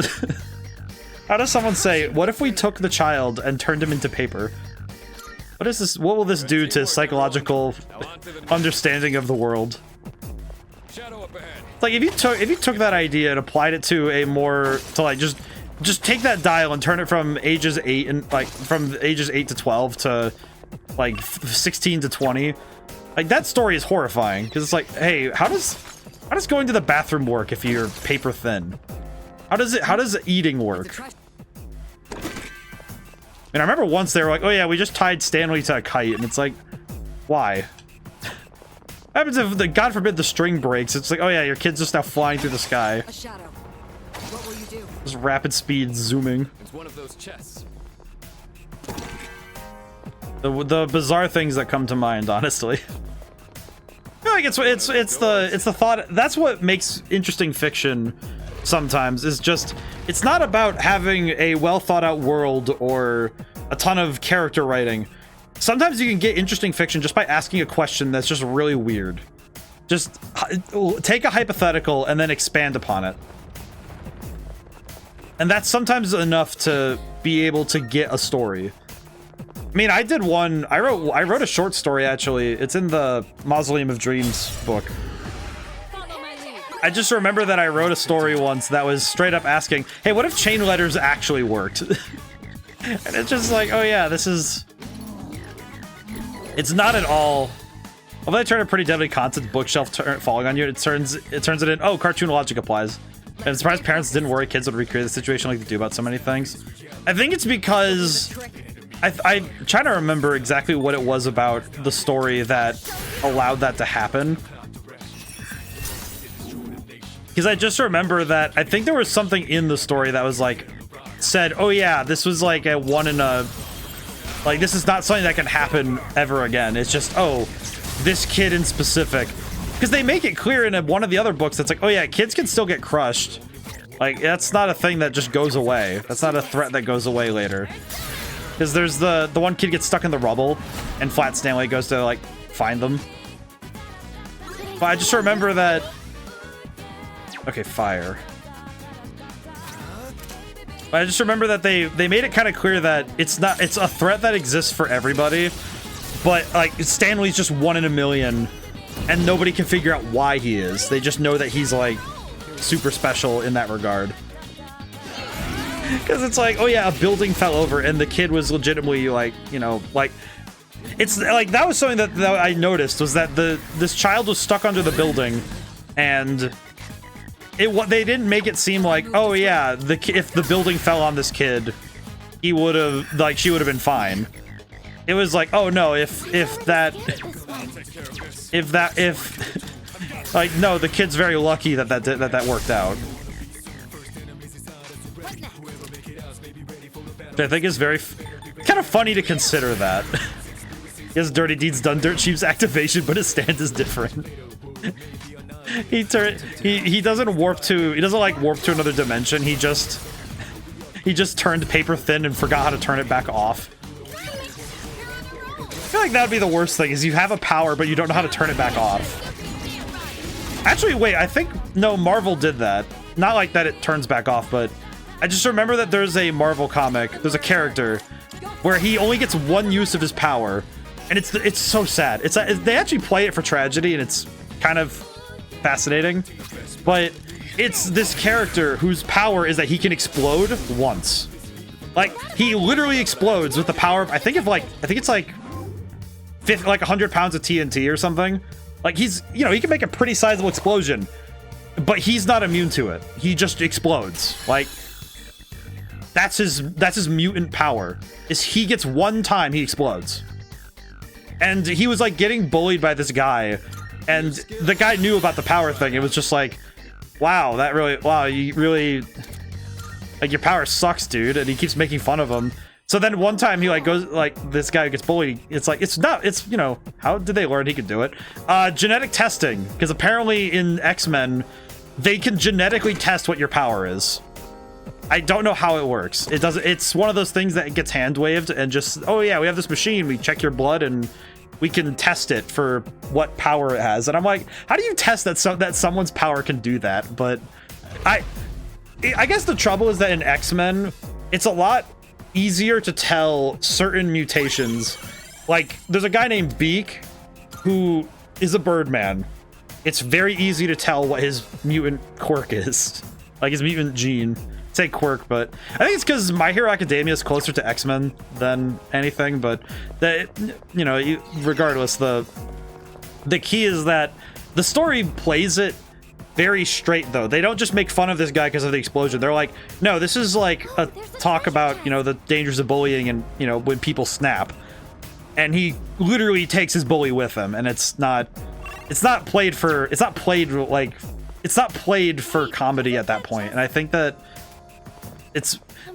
How does someone say, what if we took the child and turned him into paper? What is this? What will this do to psychological understanding of the world? It's like if you took that idea and applied it to a more just take that dial and turn it from ages 8 and from ages 8 to 12 to like 16 to 20. Like that story is horrifying because it's like, hey, how does going to the bathroom work if you're paper thin? How does eating work? And I remember once they were like, oh yeah, we just tied Stanley to a kite, and it's like, why? What happens if God forbid the string breaks? It's like, oh yeah, your kid's just now flying through the sky.
A shadow. What will you do?
Just rapid speed zooming.
It's one of those chests.
The bizarre things that come to mind, honestly. I feel like it's the thought. That's what makes interesting fiction sometimes, is just it's not about having a well thought out world or a ton of character writing. Sometimes you can get interesting fiction just by asking a question that's just really weird. Just take a hypothetical and then expand upon it. And that's sometimes enough to be able to get a story. I mean, I did one. I wrote a short story, actually. It's in the Mausoleum of Dreams book.
Follow my lead.
I just remember that I wrote a story once that was straight up asking, hey, what if chain letters actually worked? And it's just like, oh yeah, this is... It's not at all... Although I turn a pretty deadly content bookshelf falling on you, it turns it in, oh, cartoon logic applies. And I'm surprised parents didn't worry kids would recreate the situation like they do about so many things. I think it's because... I'm trying to remember exactly what it was about the story that allowed that to happen. Because I just remember that I think there was something in the story that was like, said, oh yeah, this was like a one in a... Like, this is not something that can happen ever again. It's just, oh, this kid in specific. Because they make it clear in one of the other books that's like, oh yeah, kids can still get crushed. Like, that's not a thing that just goes away. That's not a threat that goes away later. Because there's the one kid gets stuck in the rubble, and Flat Stanley goes to, like, find them. But I just remember that Okay, fire. But I just remember that they made it kind of clear that it's a threat that exists for everybody, but like Stanley's just 1 in a million, and nobody can figure out why he is. They just know that he's like super special in that regard. Because it's like, oh yeah, a building fell over and the kid was legitimately like, you know, like, it's like, that was something that I noticed, was that this child was stuck under the building, and they didn't make it seem like, oh yeah, if the building fell on this kid, she would have been fine. It was like, oh no, if like, no, the kid's very lucky that worked out. Which I think is very kind of funny to consider that. He has Dirty Deeds Done Dirt Sheep's activation, but his stand is different. he doesn't warp to, he doesn't like warp to another dimension. He just turned paper thin and forgot how to turn it back off. I feel like that would be the worst thing, is you have a power but you don't know how to turn it back off. Actually, wait, I think no, Marvel did that. Not like that it turns back off, but I just remember that there's a Marvel comic, there's a character where he only gets one use of his power, and it's so sad. They actually play it for tragedy, and it's kind of fascinating. But it's this character whose power is that he can explode once. Like, he literally explodes with the power of, I think it's like 100 pounds of TNT or something. Like, he's, you know, he can make a pretty sizable explosion, but he's not immune to it. He just explodes. Like, that's his mutant power. Is he gets one time, he explodes. And he was like getting bullied by this guy, and the guy knew about the power thing. It was just like, wow, you really, like, your power sucks, dude. And he keeps making fun of him. So then one time he like goes, like, this guy gets bullied. It's like, it's, you know, how did they learn he could do it? Genetic testing, because apparently in X-Men, they can genetically test what your power is. I don't know how it works. It's one of those things that gets hand waved and just, oh yeah, we have this machine, we check your blood and we can test it for what power it has. And I'm like, how do you test that someone's power can do that? But I guess the trouble is that in X-Men, it's a lot easier to tell certain mutations. Like, there's a guy named Beak who is a Birdman. It's very easy to tell what his mutant quirk is, like his mutant gene. Say quirk, but I think it's because My Hero Academia is closer to X-Men than anything. But that, you know, regardless, the key is that the story plays it very straight, though. They don't just make fun of this guy because of the explosion. They're like, no, this is like a talk about, you know, the dangers of bullying and, you know, when people snap. And he literally takes his bully with him, and it's not played for comedy at that point. And I think that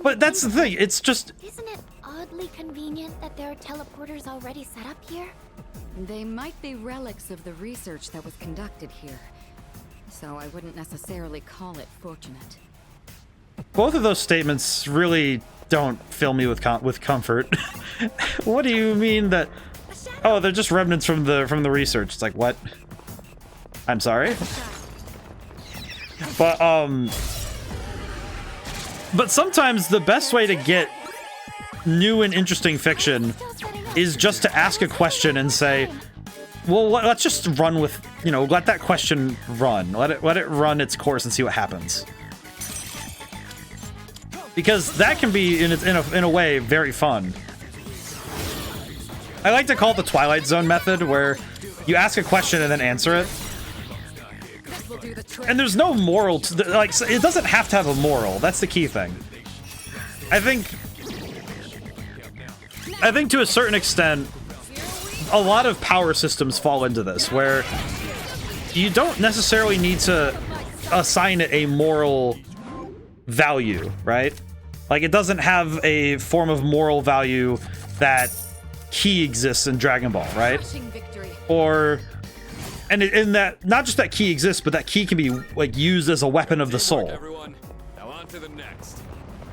but that's the thing, it's just...
Isn't it oddly convenient that there are teleporters already set up here?
They might be relics of the research that was conducted here, so I wouldn't necessarily call it fortunate.
Both of those statements really don't fill me with comfort. What do you mean that... Oh, they're just remnants from the research. It's like, what? I'm sorry? But sometimes the best way to get new and interesting fiction is just to ask a question and say, well, let's just run with, you know, let that question run. Let it run its course and see what happens. Because that can be, in a way, very fun. I like to call it the Twilight Zone method, where you ask a question and then answer it. And there's no moral to like, it doesn't have to have a moral. That's the key thing. I think to a certain extent, a lot of power systems fall into this, where you don't necessarily need to assign it a moral value, right? Like, it doesn't have a form of moral value that Ki exists in Dragon Ball, right? And in that, not just that Ki exists, but that Ki can be like used as a weapon of the soul.
Now on to the next.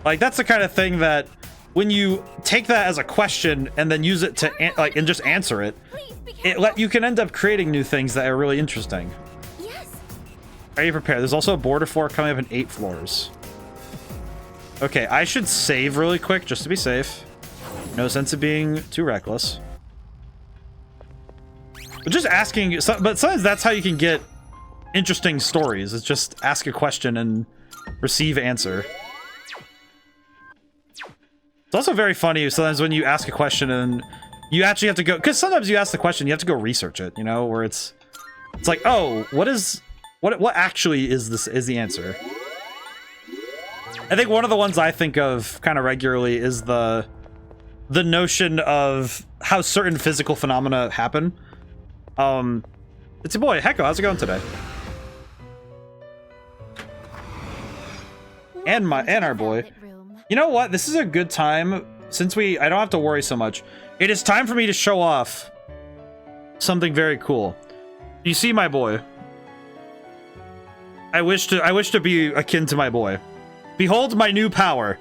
Like, that's the kind of thing that when you take that as a question and then use it to and just answer it, you can end up creating new things that are really interesting.
Yes.
Are you prepared? There's also a border floor coming up in 8 floors. Okay, I should save really quick just to be safe. No sense of being too reckless. But just asking, but sometimes that's how you can get interesting stories. It's just ask a question and receive answer. It's also very funny sometimes when you ask a question and you actually have to go, because sometimes you ask the question, you have to go research it, you know, where it's like, oh, what actually is the answer? I think one of the ones I think of kind of regularly is the notion of how certain physical phenomena happen. It's your boy, Hecko. How's it going today? And our boy. You know what? This is a good time since I don't have to worry so much. It is time for me to show off something very cool. You see my boy. I wish to be akin to my boy. Behold my new power.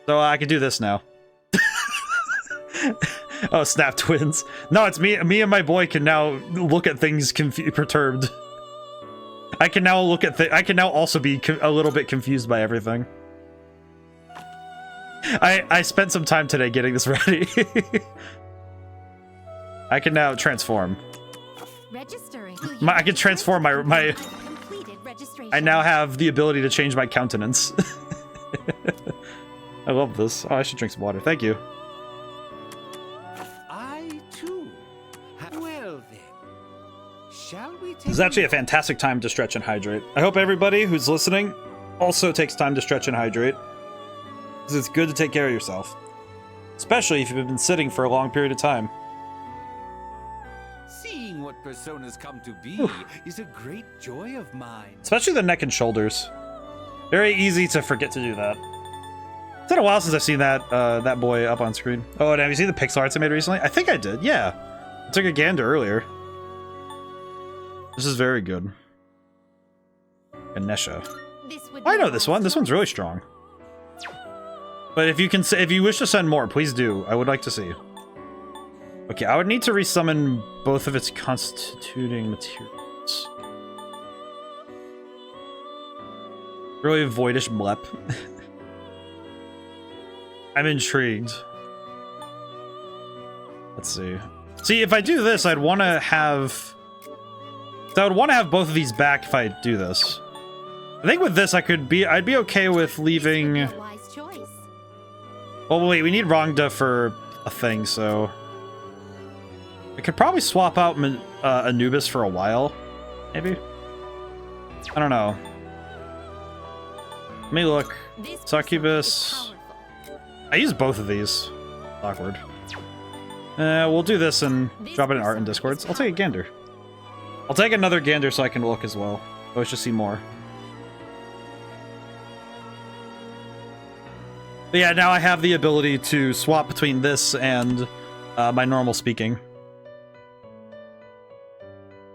So I can do this now. Oh, snap twins. No, it's me. Me and my boy can now look at things perturbed. I can now look at I can now also be a little bit confused by everything. I spent some time today getting this ready. I can now transform.
Registering.
I can transform my. I now have the ability to change my countenance. I love this. Oh, I should drink some water. Thank you.
I too. Well then, shall we take?
This is actually a fantastic time to stretch and hydrate. I hope everybody who's listening also takes time to stretch and hydrate, because it's good to take care of yourself, especially if you've been sitting for a long period of time.
Seeing what personas come to be is a great joy of mine.
Especially the neck and shoulders. Very easy to forget to do that. It's been a while since I've seen that boy up on screen. Oh, and have you seen the pixel arts I made recently? I think I did, yeah. I took a gander earlier. This is very good. Ganesha. I know this one. This one's really strong. But if you wish to send more, please do. I would like to see. Okay, I would need to resummon both of its constituting materials. Really voidish blep. I'm intrigued. Let's see. See, if I do this, I'd want to have... I would want to have both of these back if I do this. I think with this, I'd be okay with leaving... Well, wait, we need Rongda for a thing, so... I could probably swap out Anubis for a while, maybe? I don't know. Let me look. Succubus... I use both of these. Awkward. We'll do this and drop it in art and discords. I'll take a gander. I'll take another gander so I can look as well. I wish to see more. But yeah, now I have the ability to swap between this and my normal speaking.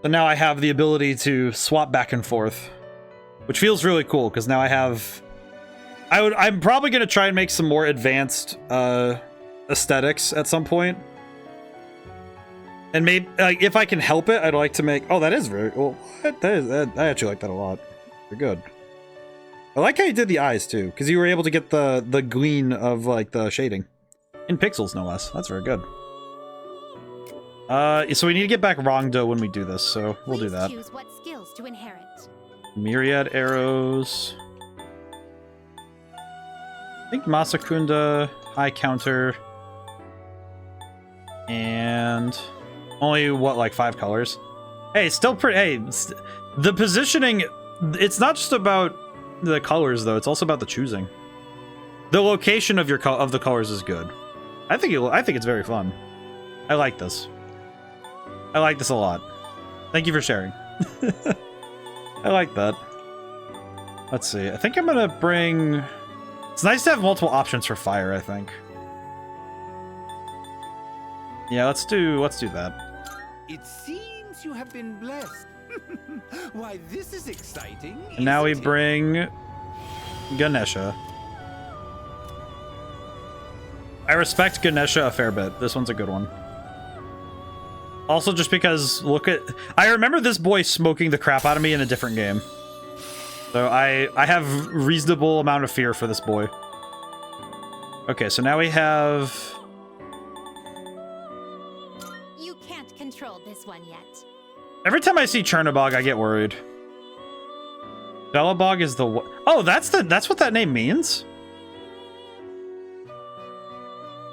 So now I have the ability to swap back and forth, which feels really cool because now I have... I'm probably going to try and make some more advanced aesthetics at some point. And maybe, like, if I can help it, I'd like to make... Oh, that is very... Well, I actually like that a lot. Very good. I like how you did the eyes, too, because you were able to get the gleam of, like, the shading. In pixels, no less. That's very good. So we need to get back Rongda when we do this, so we'll do that.
Choose what skills to inherit.
Myriad arrows... I think Masakunda, high counter, and only, what, like 5 colors? Hey, it's still pretty... Hey, the positioning, it's not just about the colors, though. It's also about the choosing. The location of the colors is good. I think it's very fun. I like this. I like this a lot. Thank you for sharing. I like that. Let's see. I think I'm gonna bring... It's nice to have multiple options for fire, I think. Yeah, let's do that.
It seems you have been blessed. Why, this is exciting.
And now we bring Ganesha. I respect Ganesha a fair bit. This one's a good one. Also, just because, look at... I remember this boy smoking the crap out of me in a different game. So I have reasonable amount of fear for this boy. Okay, so now we have...
You can't control this one yet.
Every time I see Chernobog, I get worried. Belobog is the... Oh, that's what that name means?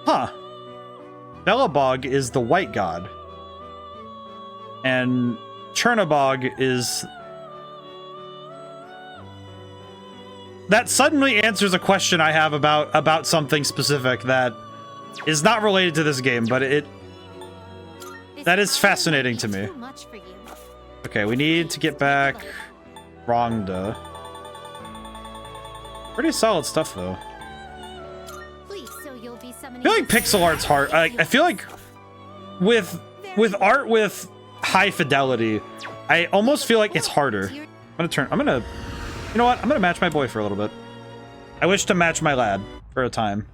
Huh. Belobog is the white god. And Chernobog is... That suddenly answers a question I have about something specific that is not related to this game, but that is fascinating to me. Okay, we need to get back Rhonda. Pretty solid stuff, though. I feel like pixel art's hard. I feel like with art with high fidelity, I almost feel like it's harder. You know what? I'm gonna match my boy for a little bit. I wish to match my lad for a time.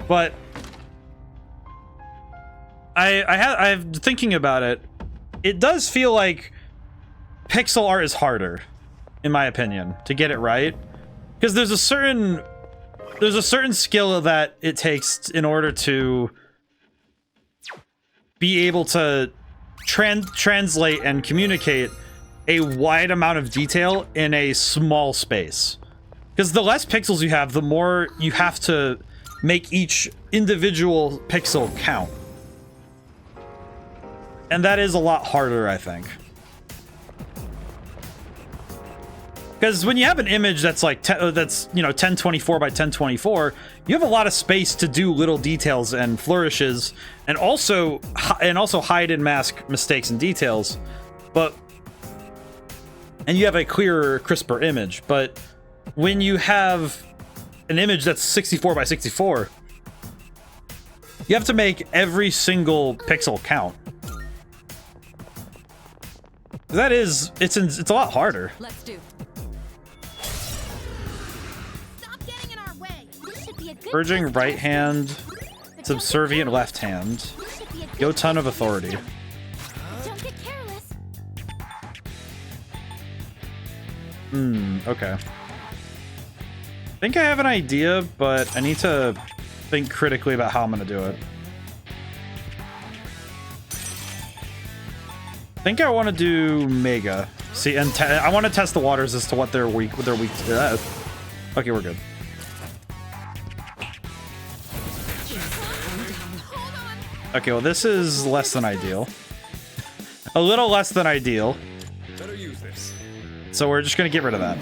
But I'm thinking about it. It does feel like pixel art is harder, in my opinion, to get it right. Because there's a certain skill that it takes in order to be able to translate and communicate a wide amount of detail in a small space. Because the less pixels you have, the more you have to make each individual pixel count. And that is a lot harder, I think. Because when you have an image that's like that's 1024 by 1024, you have a lot of space to do little details and flourishes, and also hide and mask mistakes and details. And you have a clearer, crisper image. But when you have an image that's 64 by 64, you have to make every single pixel count. It's a lot harder.
Let's do.
Urging right hand, subservient left hand. Yo ton of authority.
Don't get careless.
Okay. I think I have an idea, but I need to think critically about how I'm gonna do it. I think I want to do Mega. See, and I want to test the waters as to what they're weak to. Okay, we're good. Okay, well, this is less than ideal. A little less than ideal.
Better use this.
So we're just gonna get rid of that.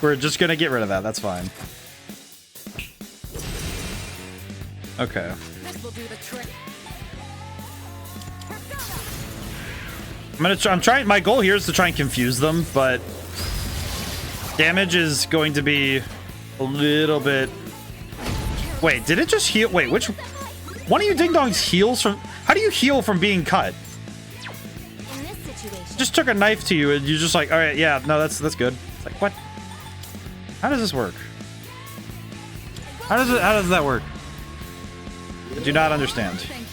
We're just gonna get rid of that. That's fine. Okay.
This will do the trick.
I'm trying. My goal here is to try and confuse them, but damage is going to be a little bit. Wait, did it just heal? Wait, which one of you ding dongs heals from? How do you heal from being cut?
In this situation,
Just took a knife to you, and you're just like, all right, yeah, no, that's good. It's like, what? How does this work? How does that work? I do not understand.
Thank you.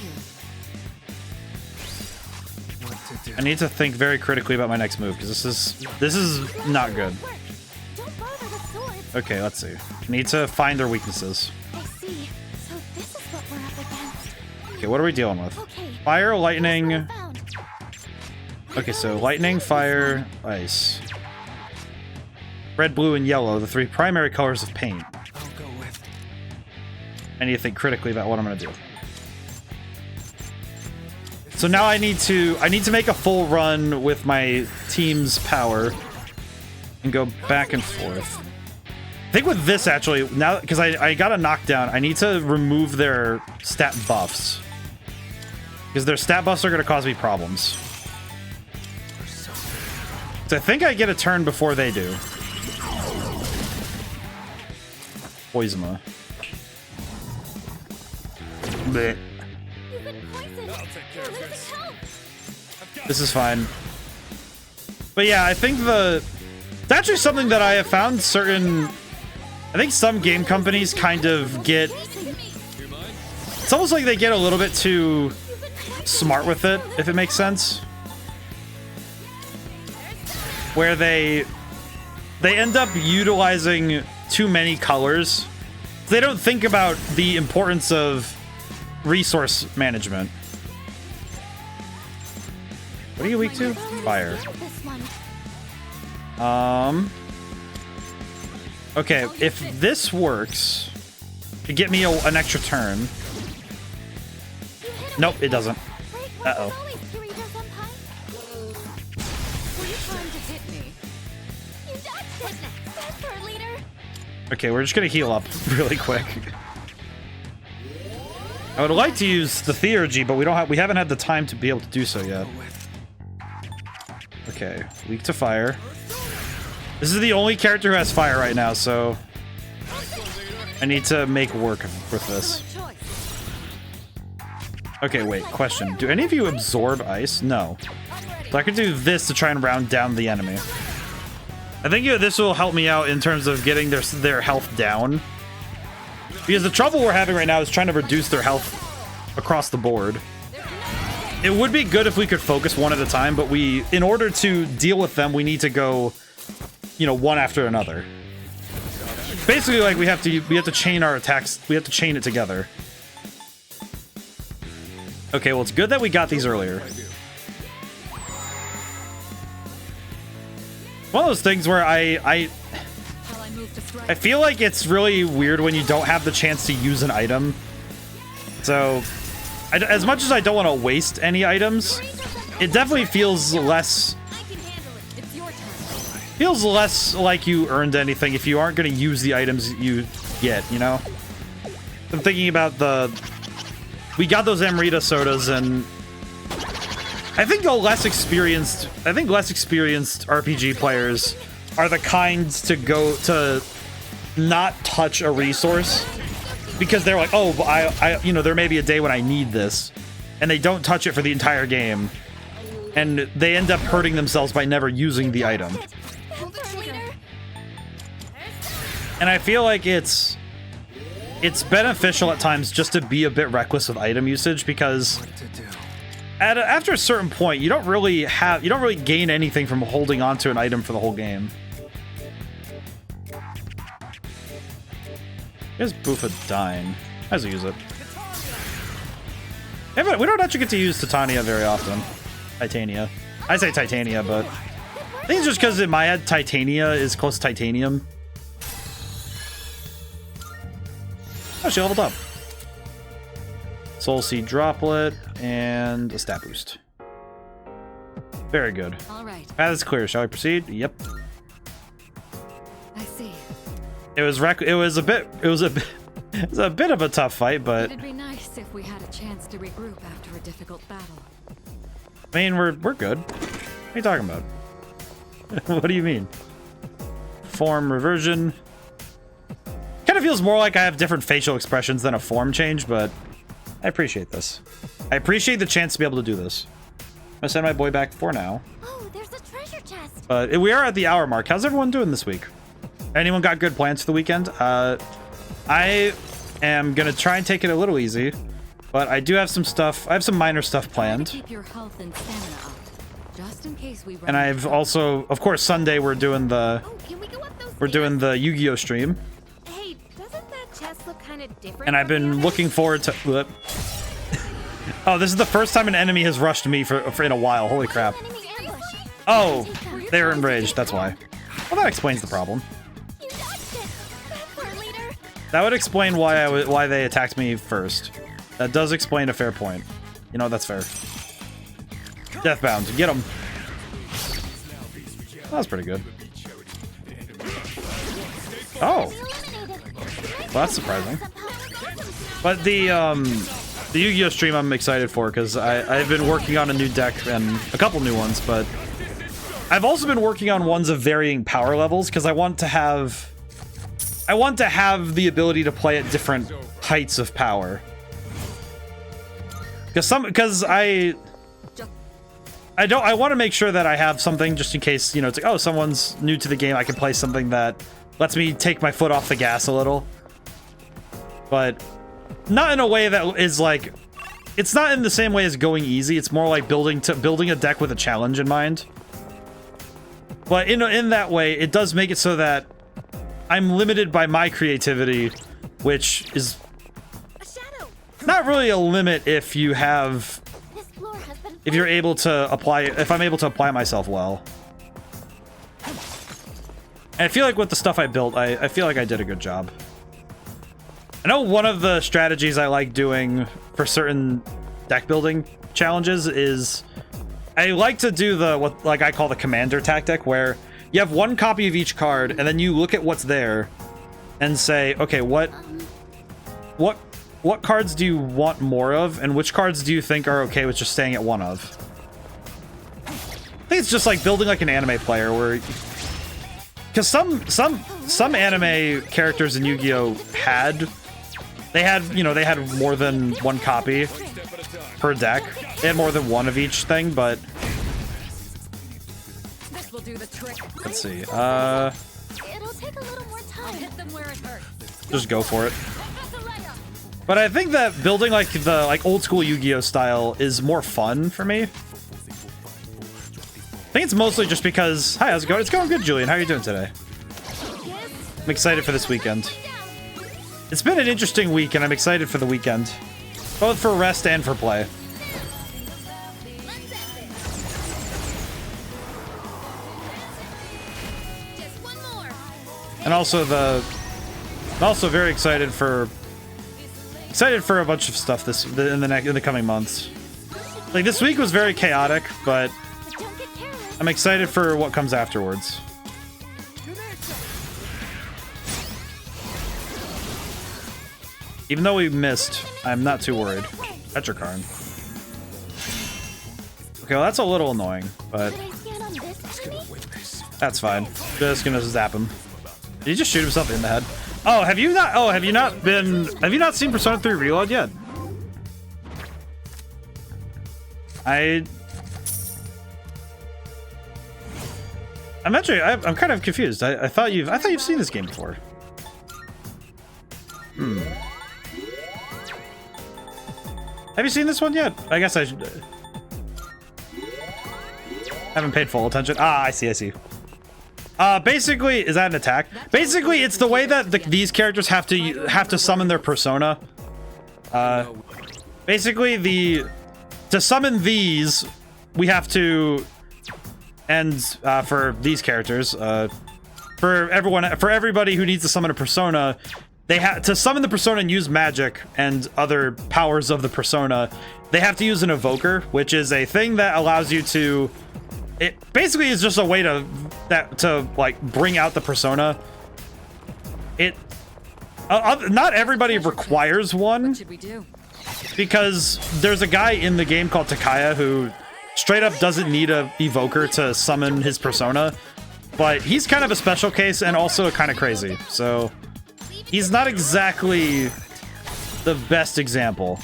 I need to think very critically about my next move, because this is not good.
don't bother the swords.
Okay, let's see. I need to find their weaknesses.
I see. So this is what we're up against.
Okay, what are we dealing with?
Okay.
Fire, lightning.
Here's what I found.
Okay, so lightning, fire, ice. Red, blue, and yellow, the three primary colors of paint.
I'll go with.
I need to think critically about what I'm gonna do. So now I need to make a full run with my team's power and go back and forth. I think with this actually, now because I got a knockdown, I need to remove their stat buffs. Because their stat buffs are gonna cause me problems. So I think I get a turn before they do. Poisma. Blech.
You've been poisoned. You're losing health.
This is fine. But yeah, I think it's actually something that I have found I think some game companies kind of get, it's almost like they get a little bit too smart with it, if it makes sense. Where they end up utilizing too many colors. They don't think about the importance of resource management. What are you weak to? Fire. Okay, if this works to get me an extra turn. Nope, it doesn't. Uh-oh. Okay, we're just gonna heal up really quick. I would like to use the Theurgy, but we haven't had the time to be able to do so yet. Okay, weak to fire. This is the only character who has fire right now, so I need to make work with this. Okay, wait, question. Do any of you absorb ice? No. So I could do this to try and round down the enemy. I think this will help me out in terms of getting their health down. Because the trouble we're having right now is trying to reduce their health across the board. It would be good if we could focus one at a time, but in order to deal with them, we need to go, you know, one after another. Basically, like, we have to chain our attacks. We have to chain it together. Okay, well, it's good that we got these earlier. One of those things where I feel like it's really weird when you don't have the chance to use an item. So, as much as I don't want to waste any items, it definitely feels less like you earned anything if you aren't going to use the items you get, you know? I'm thinking about we got those Amrita sodas, and I think less experienced RPG players are the kinds to go to not touch a resource because they're like, oh, you know, there may be a day when I need this, and they don't touch it for the entire game, and they end up hurting themselves by never using the item. And I feel like it's beneficial at times just to be a bit reckless with item usage, because after a certain point, you don't really gain anything from holding onto an item for the whole game. Here's Buffa dying. I just use it. Yeah, but we don't actually get to use Titania very often. Titania. I say Titania, but I think it's just because in my head, Titania is close to Titanium. Oh, she leveled up. Soul Seed Droplet and a stat boost. Very good.
All right.
Path is clear. Shall we proceed? Yep.
I see.
It was a bit of a tough fight, but
It'd be nice if we had a chance to regroup after a difficult battle.
I mean, we're good. What are you talking about? What do you mean? Form reversion. Kind of feels more like I have different facial expressions than a form change, but I appreciate this. I appreciate the chance to be able to do this. I'm gonna send my boy back for now.
Oh, there's a treasure chest.
But we are at the hour mark. How's everyone doing this week? Anyone got good plans for the weekend? I am gonna try and take it a little easy, but I do have some stuff. I have some minor stuff planned.
Keep your health and stamina up, just in case we run
And I've also, of course, Sunday we're doing the Yu-Gi-Oh stream.
Hey, doesn't that chest look kind of different?
And I've been looking forward to... Oh, this is the first time an enemy has rushed me for in a while. Holy crap. Oh, they were enraged. That's why. Well, that explains the problem. That would explain why they attacked me first. That does explain a fair point. You know, that's fair. Deathbound. Get him. That was pretty good. Oh. Well, that's surprising. But the Yu-Gi-Oh stream I'm excited for, because I've been working on a new deck and a couple new ones, but I've also been working on ones of varying power levels because I want to have the ability to play at different heights of power. Because I want to make sure that I have something just in case, you know, it's like, oh, someone's new to the game, I can play something that lets me take my foot off the gas a little. But not in a way that is like it's not in the same way as going easy. It's more like building a deck with a challenge in mind. But in that way, it does make it so that I'm limited by my creativity, which is not really a limit if you have, if you're able to apply, if I'm able to apply myself well. And I feel like with the stuff I built, I feel like I did a good job. I know one of the strategies I like doing for certain deck building challenges is I like to do the what like I call the commander tactic, where you have one copy of each card and then you look at what's there and say, okay, what cards do you want more of, and which cards do you think are okay with just staying at one of? I think it's just like building like an anime player, where because some anime characters in Yu-Gi-Oh had more than one copy per deck. They had more than one of each thing, but
This will do the trick.
let's see.
It'll take a little more time.
Hit them where it hurts.
Just go for it. But I think that building like the old school Yu-Gi-Oh style is more fun for me. I think it's mostly just because, hi, how's it going? It's going good, Julian. How are you doing today? I'm excited for this weekend. It's been an interesting week, and I'm excited for the weekend. Both for rest and for play. And also I'm also very excited for a bunch of stuff in the coming months. Like this week was very chaotic, but I'm excited for what comes afterwards. Even though we missed, I'm not too worried. Petricarn. Okay, well that's a little annoying, but that's fine. Just gonna zap him. Did he just shoot himself in the head? Oh, have you not seen Persona 3 Reload yet? I'm kind of confused. I thought you've seen this game before. Have you seen this one yet? I guess I should. Haven't paid full attention. Ah, I see. Basically, is that an attack? Basically, it's the way that these characters have to summon their persona. Basically, to summon these, we have to, and for these characters, for everybody who needs to summon a persona, they have to summon the persona and use magic and other powers of the persona. They have to use an evoker, which is a thing that allows you to. It basically is just a way to like bring out the persona. Not everybody requires one.
What should we do?
Because there's a guy in the game called Takaya who straight up doesn't need a evoker to summon his persona, but he's kind of a special case and also kind of crazy. So he's not exactly the best example.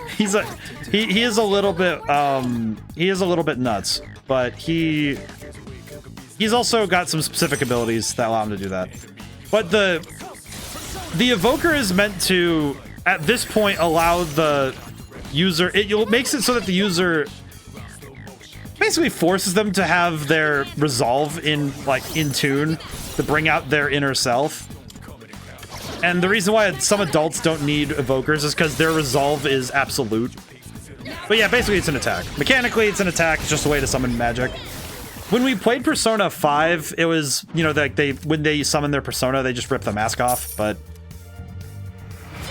he is a little bit nuts, but he's also got some specific abilities that allow him to do that. But the evoker is meant to, at this point, allow the user, it makes it so that the user basically forces them to have their resolve in tune to bring out their inner self. And the reason why some adults don't need evokers is because their resolve is absolute. But yeah, basically it's an attack. Mechanically, it's an attack. It's just a way to summon magic. When we played Persona 5, it was, when they summon their persona, they just rip the mask off. But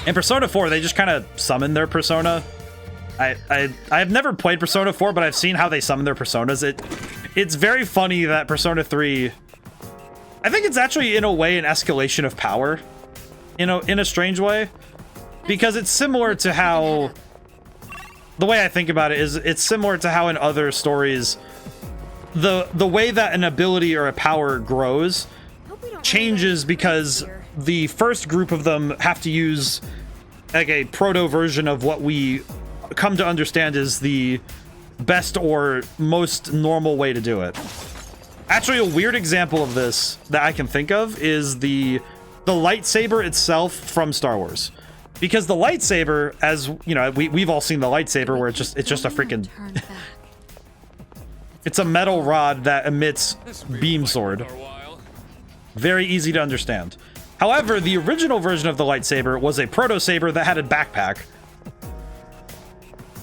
in Persona 4, they just kind of summon their persona. I've never played Persona 4, but I've seen how they summon their personas. It's very funny that Persona 3, I think it's actually in a way an escalation of power. In a strange way, because it's similar to how, the way I think about it is it's similar to how in other stories the way that an ability or a power grows changes because the first group of them have to use like a proto version of what we come to understand is the best or most normal way to do it. Actually, a weird example of this that I can think of is the lightsaber itself from Star Wars. Because the lightsaber, as you know, we've all seen the lightsaber where it's just a freaking
Turn back.
it's a metal rod that emits beam sword. Very easy to understand. However, the original version of the lightsaber was a proto saber that had a backpack.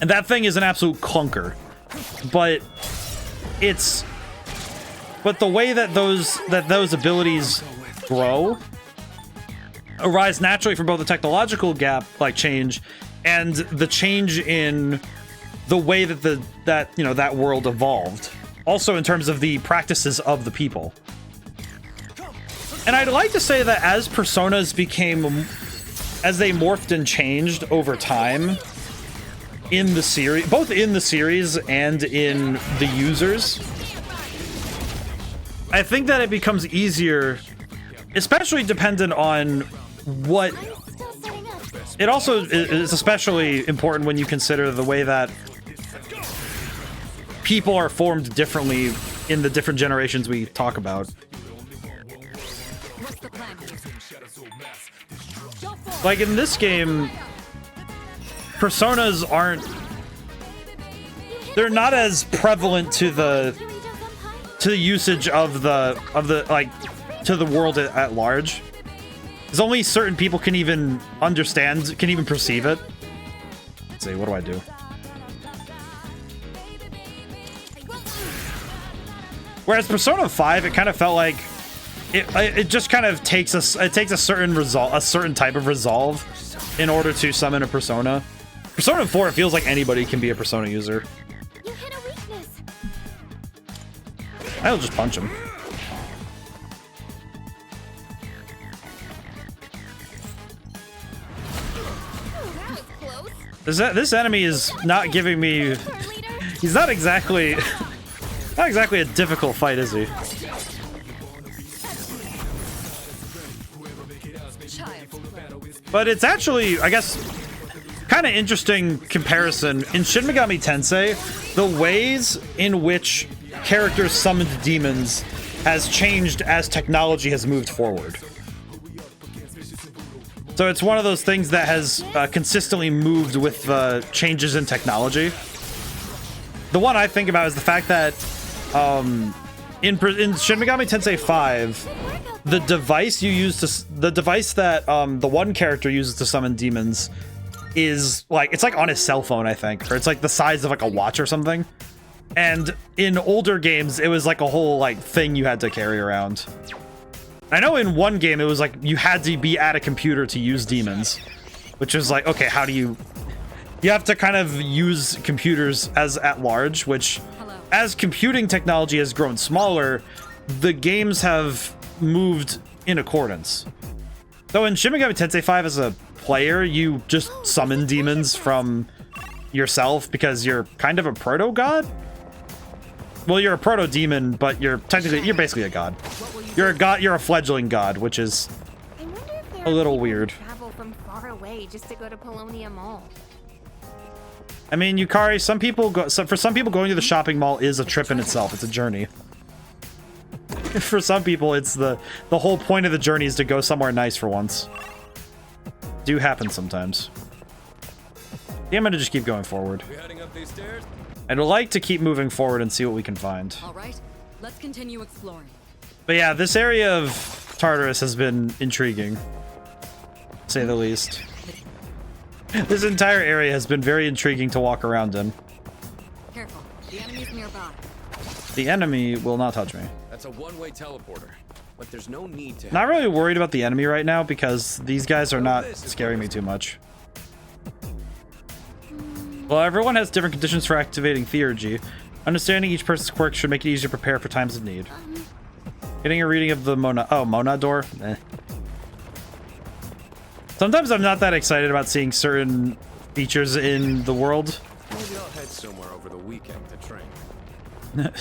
And that thing is an absolute clunker. But the way that those abilities grow arise naturally from both the technological gap, like change, and the change in the way that that world evolved. Also in terms of the practices of the people. And I'd like to say that as personas as they morphed and changed over time in the series, both in the series and in the users, I think that it becomes easier, especially dependent on what...
Still setting up.
It also is especially important when you consider the way that people are formed differently in the different generations we talk about.
What's the plan?
Like in this game, personas they're not as prevalent to the usage of the like to the world at large. There's only certain people can even understand, can even perceive it. Let's see, what do I do? Whereas Persona 5, it kind of felt like it just kind of takes a certain type of resolve in order to summon a persona. Persona 4, it feels like anybody can be a persona user.
You hit a weakness.
I'll just punch him.
That was close.
This enemy is not giving me... He's not exactly... Not exactly a difficult fight, is he? But it's actually, I guess, kind of interesting comparison. In Shin Megami Tensei, the ways in which characters summoned demons has changed as technology has moved forward. So it's one of those things that has consistently moved with the changes in technology. The one I think about is the fact that in Shin Megami Tensei 5, the device that the one character uses to summon demons is like, it's like on his cell phone, I think, or it's like the size of like a watch or something. And in older games, it was like a whole like thing you had to carry around. I know in one game it was like you had to be at a computer to use demons, which was like, okay, how do you have to kind of use computers as at large, which as computing technology has grown smaller, the games have moved in accordance. So in Shin Megami Tensei 5 as a player, you just summon demons from yourself because you're kind of a proto-god? Well, you're a proto-demon, but you're basically a god. You're a god, you're a fledgling god, which is
I wonder if there
a little
are people who
weird.
travel from far away just to go to Polonia Mall.
I mean, Yukari, for some people going to the shopping mall is a trip in itself. It's a journey. For some people, it's the whole point of the journey is to go somewhere nice for once. Do happen sometimes. Yeah, I'm gonna just keep going forward.
We heading up these stairs?
I'd like to keep moving forward and see what we can find.
All right, let's continue exploring.
But yeah, this area of Tartarus has been intriguing, to say the least. This entire area has been very intriguing to walk around in.
Careful, the enemy's nearby.
The enemy will not touch me.
That's a one-way teleporter, but there's no need to.
Not really worried about the enemy right now because these guys are not scaring me too much. Well, everyone has different conditions for activating theurgy. Understanding each person's quirk should make it easier to prepare for times of need. Getting a reading of the Mona door? Eh. Sometimes I'm not that excited about seeing certain features in the world.
Maybe I'll head somewhere over the weekend to train.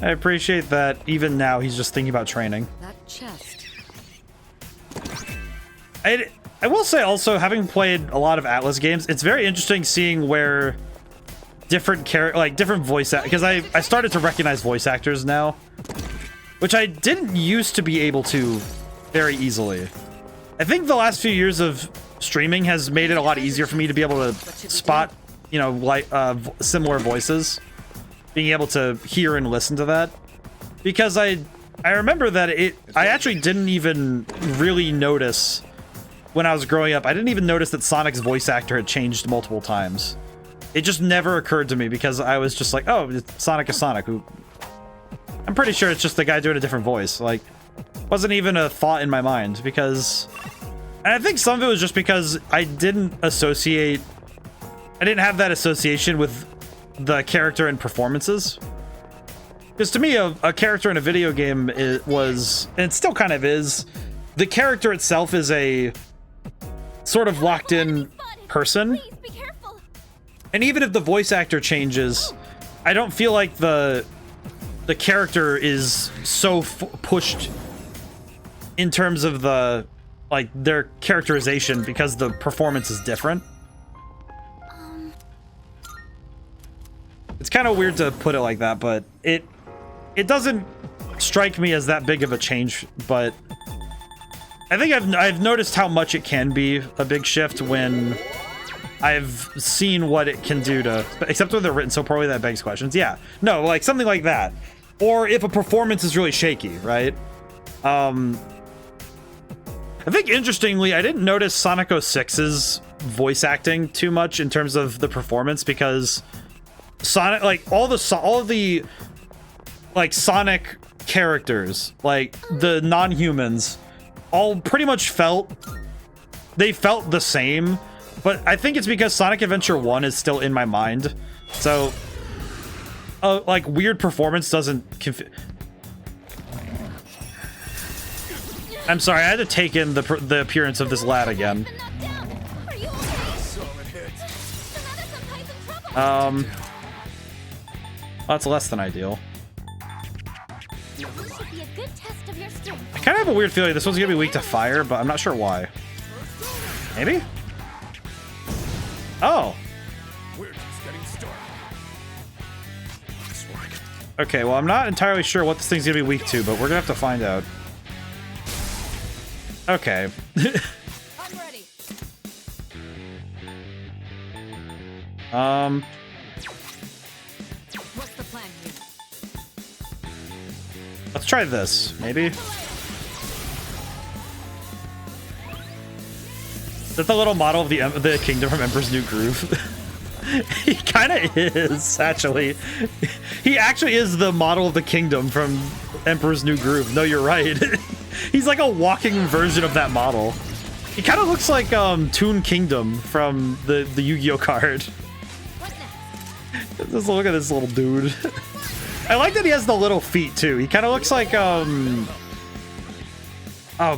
I appreciate that even now he's just thinking about training.
That chest.
I will say also, having played a lot of Atlas games, it's very interesting seeing where different voice actors, because I started to recognize voice actors now, which I didn't used to be able to very easily. I think the last few years of streaming has made it a lot easier for me to be able to spot, you know, like similar voices, being able to hear and listen to that, because I remember that I actually didn't even really notice when I was growing up. I didn't even notice that Sonic's voice actor had changed multiple times. It just never occurred to me because I was just like, oh, Sonic is Sonic. I'm pretty sure it's just the guy doing a different voice. Like, wasn't even a thought in my mind because, and I think some of it was just because I didn't have that association with the character and performances. Because to me, a character in a video game was, and it still kind of is, the character itself is a sort of locked in person.
Please be careful.
And even if the voice actor changes, I don't feel like the character is so pushed in terms of their characterization because the performance is different. It's kind of weird to put it like that, but it doesn't strike me as that big of a change. But I think I've noticed how much it can be a big shift when I've seen what it can do to, except when they're written so poorly that begs questions. Yeah, no, like something like that. Or if a performance is really shaky, right? I think interestingly, I didn't notice Sonic 06's voice acting too much in terms of the performance, because Sonic, like all of the like Sonic characters, like the non-humans, all pretty much felt the same. But I think it's because Sonic Adventure 1 is still in my mind, so like weird performance doesn't I'm sorry, I had to take in the appearance of this lad again. That's less than ideal. I kind of have a weird feeling this one's gonna be weak to fire, but I'm not sure why. Maybe? Oh.
We're just getting started.
Okay, well, I'm not entirely sure what this thing's gonna be weak to, but we're gonna have to find out. Okay.
I'm ready. What's the plan here?
Let's try this, maybe. Is that the little model of the kingdom from Emperor's New Groove? He kind of is, actually. He actually is the model of the kingdom from Emperor's New Groove. No, you're right. He's like a walking version of that model. He kind of looks like Toon Kingdom from the Yu-Gi-Oh card. Just look at this little dude. I like that he has the little feet too. He kind of looks like oh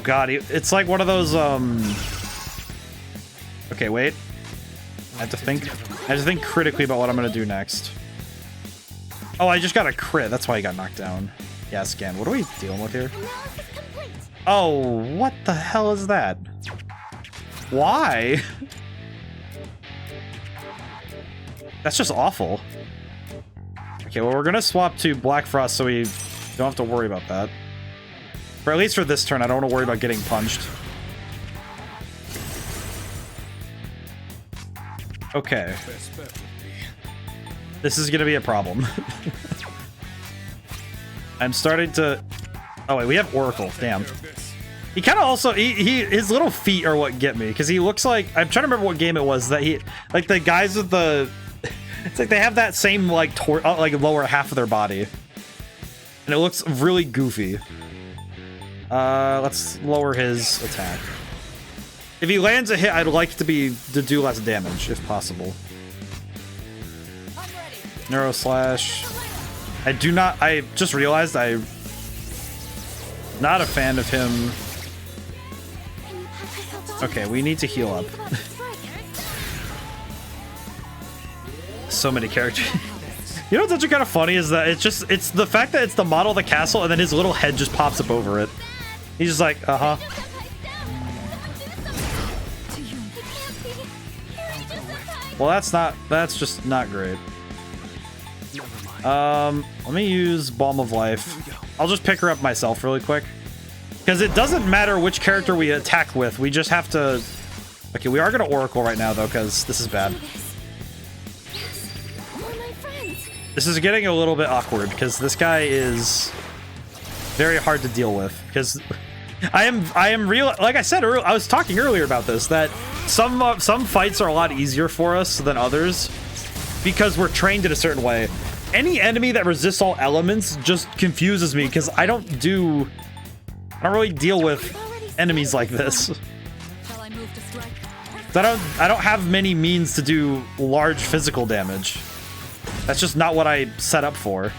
god, it's like one of those okay, wait. I have to think critically about what I'm gonna do next. Oh, I just got a crit. That's why he got knocked down. Yeah, scan. What are we dealing with here? Oh, what the hell is that? Why? That's just awful. Okay, well, we're gonna swap to Black Frost so we don't have to worry about that. Or at least for this turn, I don't want to worry about getting punched. Okay. This is gonna be a problem. I'm starting to... Oh wait, we have Oracle. Damn. He kind of also... his little feet are what get me, because he looks like... I'm trying to remember what game it was that he... Like, the guys with the... It's like they have that same, like, lower half of their body. And it looks really goofy. Let's lower his attack. If he lands a hit, I'd like to do less damage, if possible. Neuro Slash. I just realized I'm not a fan of him. Okay, we need to heal up. So many characters. You know what's actually kind of funny is that it's the fact that it's the model of the castle and then his little head just pops up over it. He's just like, uh-huh. Well, that's just not great. Let me use Balm of Life. I'll just pick her up myself really quick. Because it doesn't matter which character we attack with, we just have to Okay, we are gonna Oracle right now though, because this is bad.
Yes, all my friends.
This is getting a little bit awkward because this guy is very hard to deal with. Because I am real. Like I said earlier, I was talking earlier about this, that some fights are a lot easier for us than others because we're trained in a certain way. Any enemy that resists all elements just confuses me because I don't really deal with enemies like this.
Shall I move to strike?
I don't have many means to do large physical damage. That's just not what I set up for.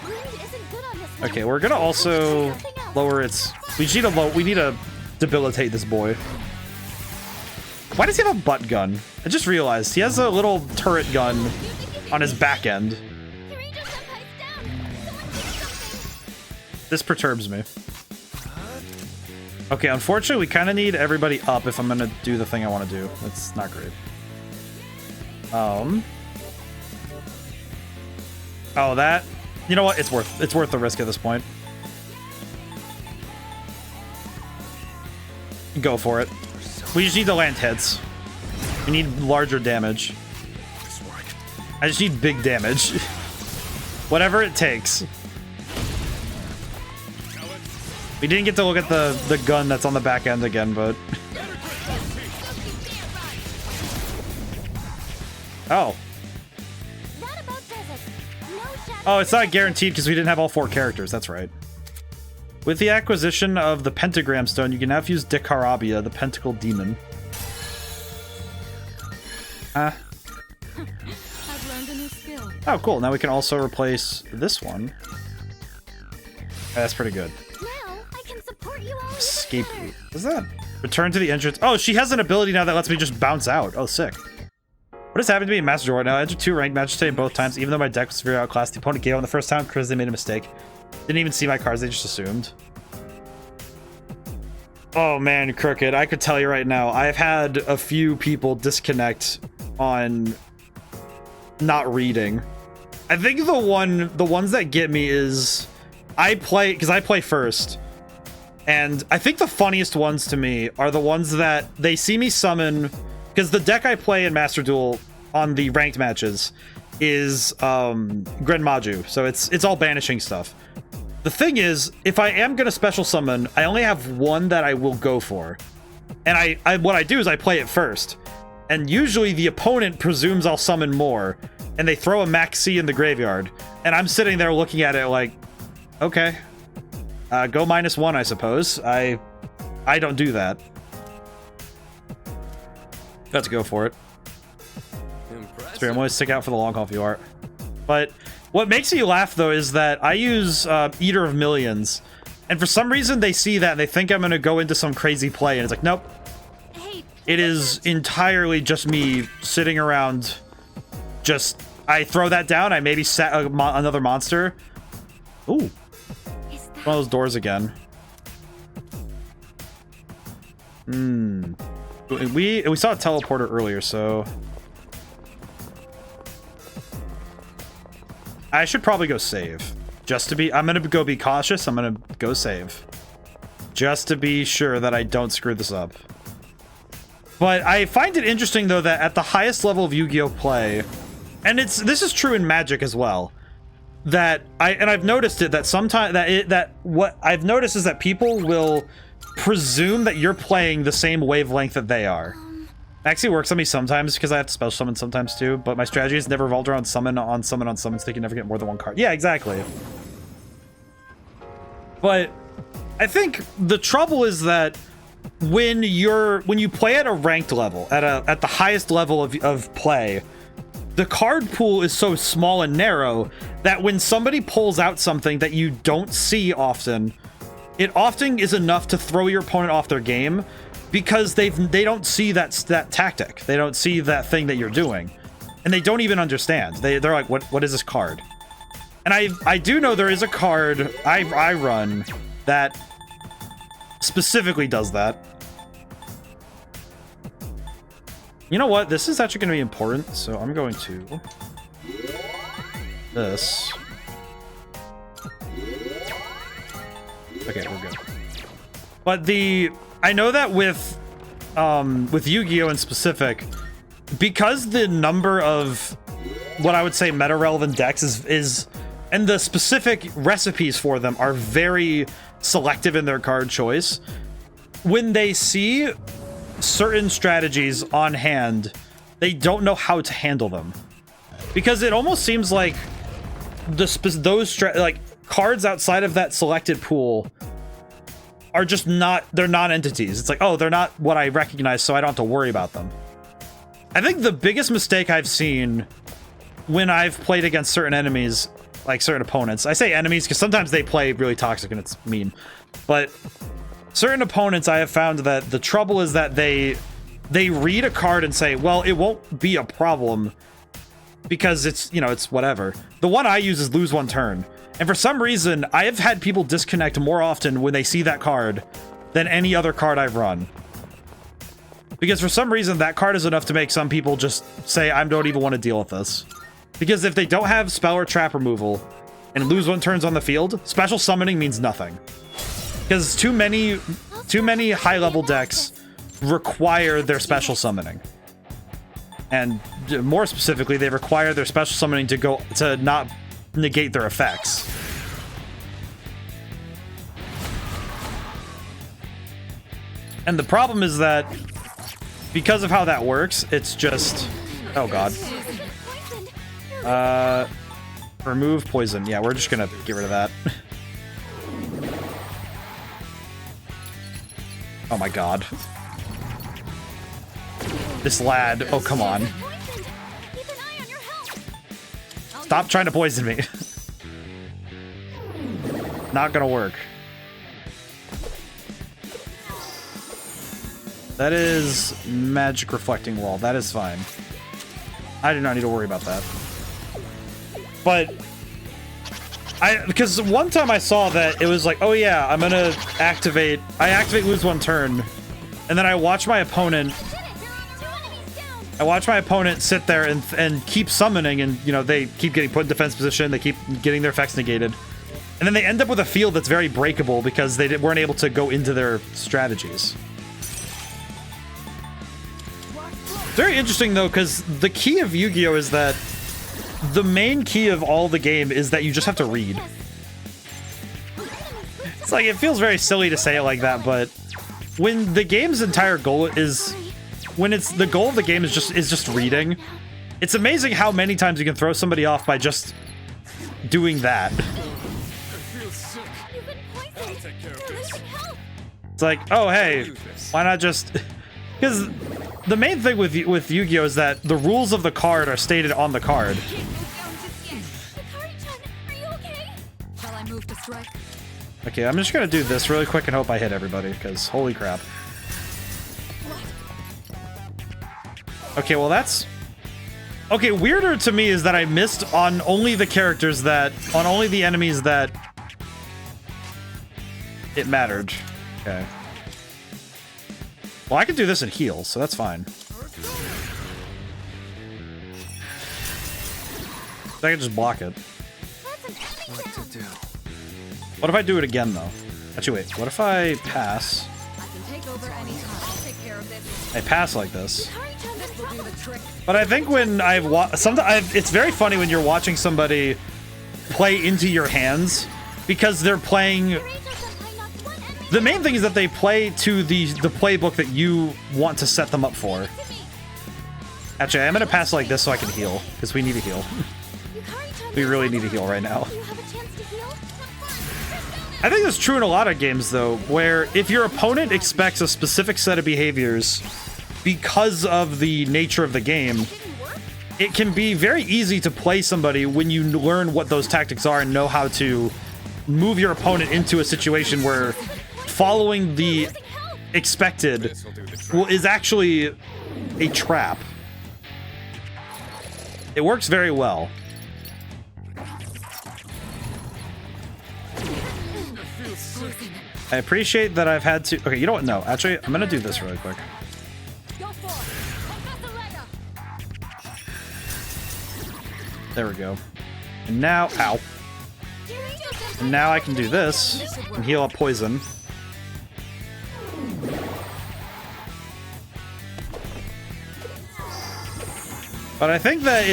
Wind isn't good on this one.
Okay, we're gonna also lower its. We need to debilitate this boy. Why does he have a butt gun? I just realized he has a little turret gun on his back end.
Your Angel Senpai's down. Someone do something.
This perturbs me. Okay, unfortunately, we kind of need everybody up if I'm gonna do the thing I want to do. That's not great. Oh, that. You know what? It's worth the risk at this point. Go for it. We just need to land hits. We need larger damage. I just need big damage. Whatever it takes. We didn't get to look at the gun that's on the back end again, but... Oh.
That about does it. No shadow.
Oh, it's not guaranteed because we didn't have all 4 characters. That's right. With the acquisition of the Pentagram Stone, you can now use Dikarabia, the Pentacle Demon.
I've learned a new skill.
Oh, cool. Now we can also replace this one. That's pretty good.
Now I can support you all.
Escape route. What's that? Return to the entrance. Oh, she has an ability now that lets me just bounce out. Oh, sick. What has happened to me in Master Duel right now? I entered 2 ranked matches today both times, even though my deck was severely outclassed. The opponent gave on the first time because they made a mistake. Didn't even see my cards, they just assumed. Oh man, Crooked, I could tell you right now, I've had a few people disconnect on not reading. I think the ones that get me is I play first. And I think the funniest ones to me are the ones that they see me summon, because the deck I play in Master Duel on the ranked matches is Grenmaju, so it's all banishing stuff. The thing is, if I am gonna special summon, I only have one that I will go for, and what I do is I play it first, and usually the opponent presumes I'll summon more, and they throw a Maxi in the graveyard, and I'm sitting there looking at it like, okay, go -1, I suppose. I don't do that. Let's go for it.
Impressive.
I'm always stick out for the long haul if you are. But what makes me laugh though is that I use Eater of Millions, and for some reason they see that and they think I'm gonna go into some crazy play, and it's like, nope.
Hey,
It is entirely just me sitting around. I throw that down. I maybe set another monster. Ooh,
is that
one of those doors again. We saw a teleporter earlier, so I should probably go save. I'm gonna go be cautious. I'm gonna go save. Just to be sure that I don't screw this up. But I find it interesting though that at the highest level of Yu-Gi-Oh play, and this is true in Magic as well, that I've noticed it that sometimes what I've noticed is that people will presume that you're playing the same wavelength that they are. Actually works on me sometimes because I have to special summon sometimes too, but my strategy has never revolved around summon on summon on summon, so they can never get more than 1 card. Yeah, exactly. But I think the trouble is that when you play at a ranked level, at the highest level of play, the card pool is so small and narrow that when somebody pulls out something that you don't see often, it often is enough to throw your opponent off their game, because they don't see that tactic. They don't see that thing that you're doing, and they don't even understand. They're like, what is this card? And I do know there is a card I run that specifically does that. You know what? This is actually going to be important, so I'm going to this. Okay, we're good. But I know that with with Yu-Gi-Oh in specific, because the number of what I would say meta relevant decks is and the specific recipes for them are very selective in their card choice. When they see certain strategies on hand, they don't know how to handle them, because it almost seems like those cards outside of that selected pool are just they're non-entities. It's like, oh, they're not what I recognize, so I don't have to worry about them. I think the biggest mistake I've seen when I've played against certain enemies, like certain opponents, I say enemies because sometimes they play really toxic and it's mean, but certain opponents, I have found that the trouble is that they read a card and say, well, it won't be a problem because it's, it's whatever. The one I use is lose one turn. And for some reason, I have had people disconnect more often when they see that card than any other card I've run. Because for some reason, that card is enough to make some people just say, I don't even want to deal with this. Because if they don't have spell or trap removal and lose one turns on the field, special summoning means nothing. Because too many high-level decks require their special summoning. And more specifically, they require their special summoning to not negate their effects. And the problem is that because of how that works, it's just, oh god. Remove poison. Yeah, we're just gonna get rid of that. Oh my god. This lad, oh come on. Stop trying to poison me. Not gonna work. That is magic reflecting wall. That is fine. I do not need to worry about that. But because one time I saw that it was like, oh yeah, I'm gonna activate lose one turn, and then I watch my opponent sit there and keep summoning, and they keep getting put in defense position, they keep getting their effects negated, and then they end up with a field that's very breakable because they weren't able to go into their strategies. Very interesting though, because the key of Yu-Gi-Oh is that the main key of all the game is that you just have to read. It's like, it feels very silly to say it like that, but when the game's entire goal is, the goal of the game is just reading, it's amazing how many times you can throw somebody off by just doing that. It's like, oh hey, why not just, because the main thing with Yu-Gi-Oh is that the rules of the card are stated on the card. Okay, I'm just gonna do this really quick and hope I hit everybody, because holy crap. Okay, well that's... Okay, weirder to me is that I missed on only the characters that... on only the enemies that... it mattered. Okay. Well, I can do this and heal, so that's fine. I can just block it.
What to do?
What if I do it again, though? Actually, wait. What if I pass? I pass like this. But I think when it's very funny when you're watching somebody play into your hands, because they're playing... The main thing is that they play to the playbook that you want to set them up for. Actually, I'm gonna pass like this so I can heal, because we need to heal. We really need to heal right now. I think that's true in a lot of games, though, where if your opponent expects a specific set of behaviors because of the nature of the game, it can be very easy to play somebody when you learn what those tactics are and know how to move your opponent into a situation where following the expected is actually a trap. It works very well. I appreciate that I've had to... Okay, you know what? No, actually, I'm gonna do this really quick. There we go. And now... Ow. And now I can do this and heal up poison. But I think that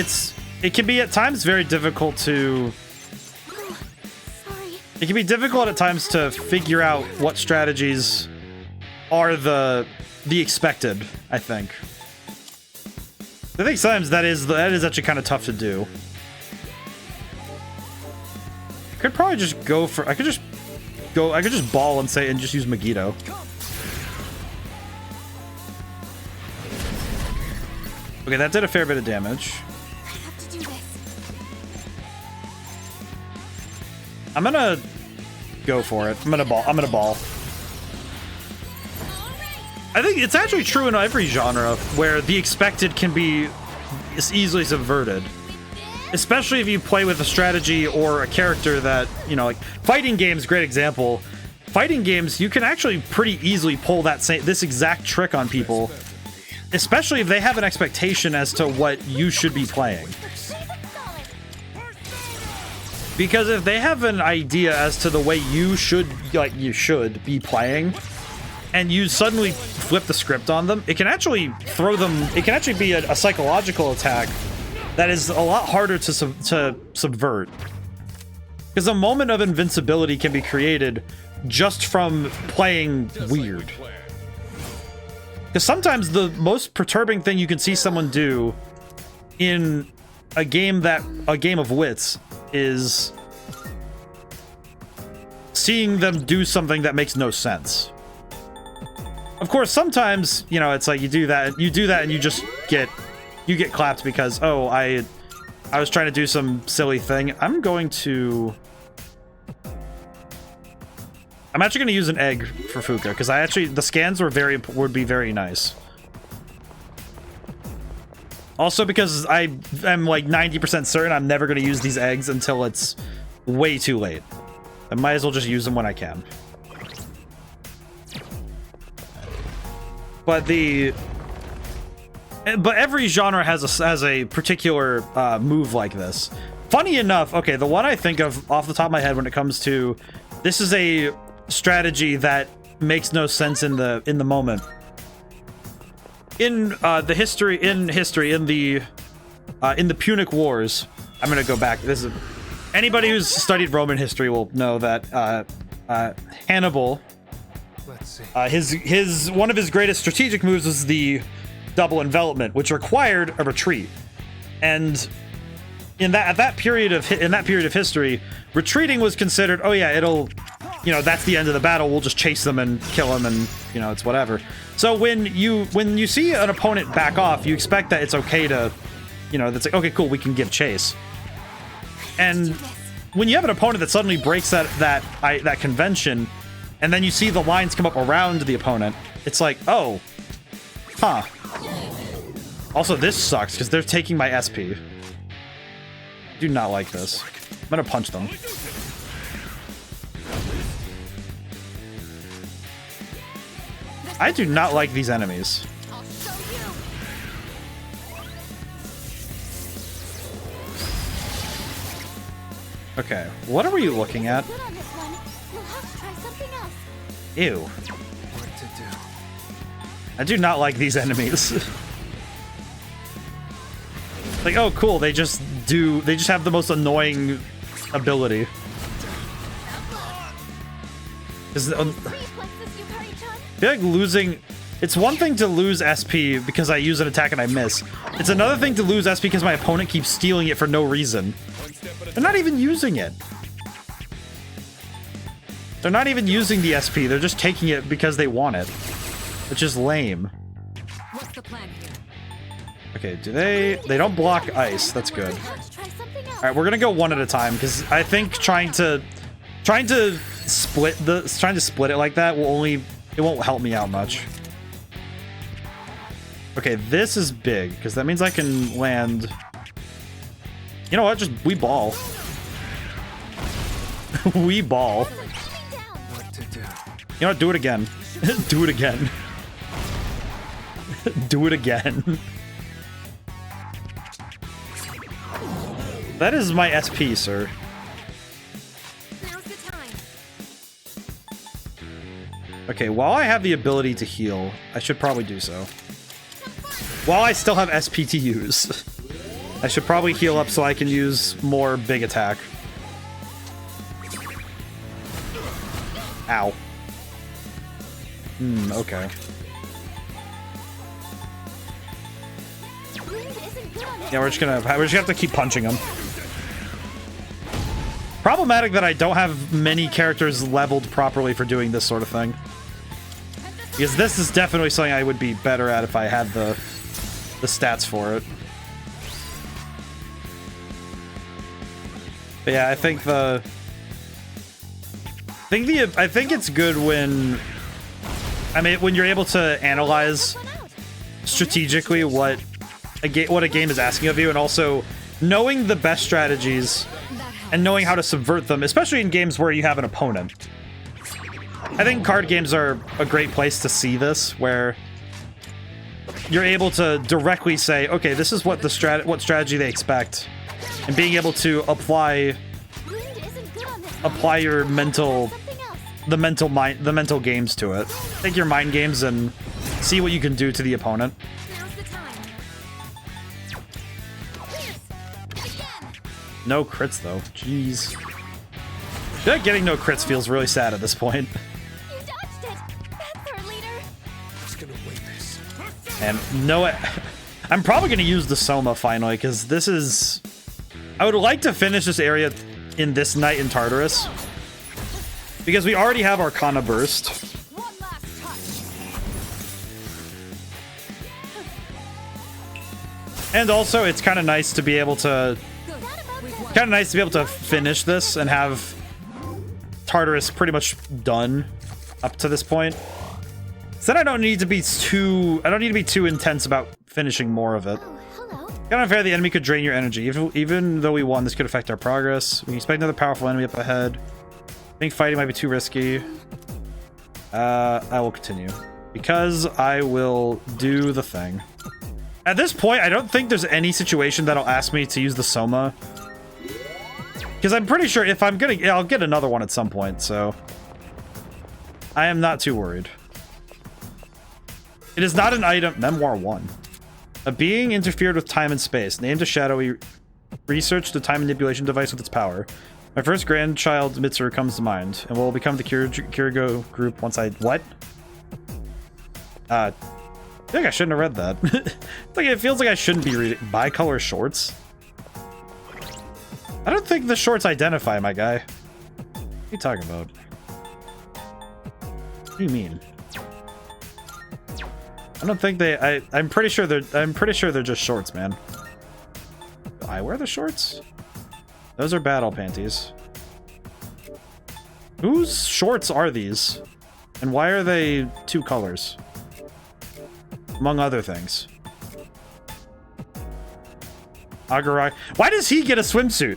it can be at times very difficult to...
Sorry.
It can be difficult at times to figure out what strategies are the expected, I think. I think sometimes that is actually kind of tough to do. I could probably just go for... I could just ball and say and just use Megiddo. Okay, that did a fair bit of damage.
I have to do this.
I'm gonna go for it. I'm gonna ball. I think it's actually true in every genre where the expected can be easily subverted. Especially if you play with a strategy or a character that, you know, like fighting games, great example. Fighting games, you can actually pretty easily pull this exact trick on people, especially if they have an expectation as to what you should be playing. Because if they have an idea as to the way you should be playing, and you suddenly flip the script on them, it can actually be a psychological attack that is a lot harder to subvert. Because a moment of invincibility can be created just from playing weird. Because sometimes the most perturbing thing you can see someone do in a game of wits is seeing them do something that makes no sense. Of course, sometimes, you know, it's like you do that and you just get clapped because, oh, I was trying to do some silly thing. I'm actually going to use an egg for Fuka because the scans would be very nice. Also because I am like 90% certain I'm never going to use these eggs until it's way too late. I might as well just use them when I can. But every genre has a particular move like this. Funny enough, okay, the one I think of off the top of my head when it comes to this is a strategy that makes no sense in the moment. In the Punic Wars, I'm gonna go back. Anybody who's studied Roman history will know that Hannibal. Let's see. One of his greatest strategic moves was the double envelopment, which required a retreat. And in that period of history, retreating was considered, oh yeah, that's the end of the battle. We'll just chase them and kill them, and it's whatever. So when you see an opponent back off, you expect that it's okay to, that's like, okay, cool, we can give chase. And when you have an opponent that suddenly breaks that convention, and then you see the lines come up around the opponent, it's like, oh, huh. Also, this sucks because they're taking my SP. Do not like this. I'm gonna punch them. I do not like these enemies. Okay, what are we looking at? Ew. I do not like these enemies. Like, oh cool, they just have the most annoying ability. I feel like losing... It's one thing to lose SP because I use an attack and I miss. It's another thing to lose SP because my opponent keeps stealing it for no reason. They're not even using it. They're not even using the SP. They're just taking it because they want it. Which is lame.
What's the plan here?
Okay, they don't block ice. That's good. All right, we're gonna go one at a time because I think trying to split it like that it won't help me out much. Okay, this is big because that means I can land. You know what? We ball. We ball. You know what? Do it again. Do it again. Do it again. That is my SP, sir.
Now's the time.
Okay, while I have the ability to heal, I should probably do so. While I still have SP to use. I should probably heal up so I can use more big attack. Ow. Okay. Yeah, we're just gonna have to keep punching him. Problematic that I don't have many characters leveled properly for doing this sort of thing. Because this is definitely something I would be better at if I had the stats for it. But yeah, I think it's good when when you're able to analyze strategically what a game is asking of you, and also knowing the best strategies and knowing how to subvert them, especially in games where you have an opponent. I think card games are a great place to see this, where you're able to directly say, okay, this is what what strategy they expect, and being able to apply your mental games to it. Take your mind games and see what you can do to the opponent. No crits though. Jeez. I feel like getting no crits feels really sad at this point.
You dodged it. That's our leader.
Just gonna wait this.
And no, I'm probably gonna use the Soma finally, because this is. I would like to finish this area in this night in Tartarus, because we already have Arcana Burst.
One last touch.
And also, it's kind of nice to be able to. Finish this and have Tartarus pretty much done up to this point. So then I don't need to be too intense about finishing more of it.
Oh, hello.
Kind of unfair, the enemy could drain your energy. Even though we won, this could affect our progress. We expect another powerful enemy up ahead. I think fighting might be too risky. I will continue, because I will do the thing. At this point, I don't think there's any situation that'll ask me to use the Soma. Because I'm pretty sure if I'll get another one at some point, so I am not too worried. It is not an item. Memoir 1. A being interfered with time and space. Named a shadowy. Research the time manipulation device with its power. My first grandchild, Mitsuru, comes to mind, and will become the Kirigo group once I... What? I think I shouldn't have read that. It feels like I shouldn't be reading. Bicolor shorts? I don't think the shorts identify, my guy. What are you talking about? What do you mean? I don't think they. I'm pretty sure they're just shorts, man. Do I wear the shorts? Those are battle panties. Whose shorts are these? And why are they 2 colors? Among other things. Agarai. Why does he get a swimsuit?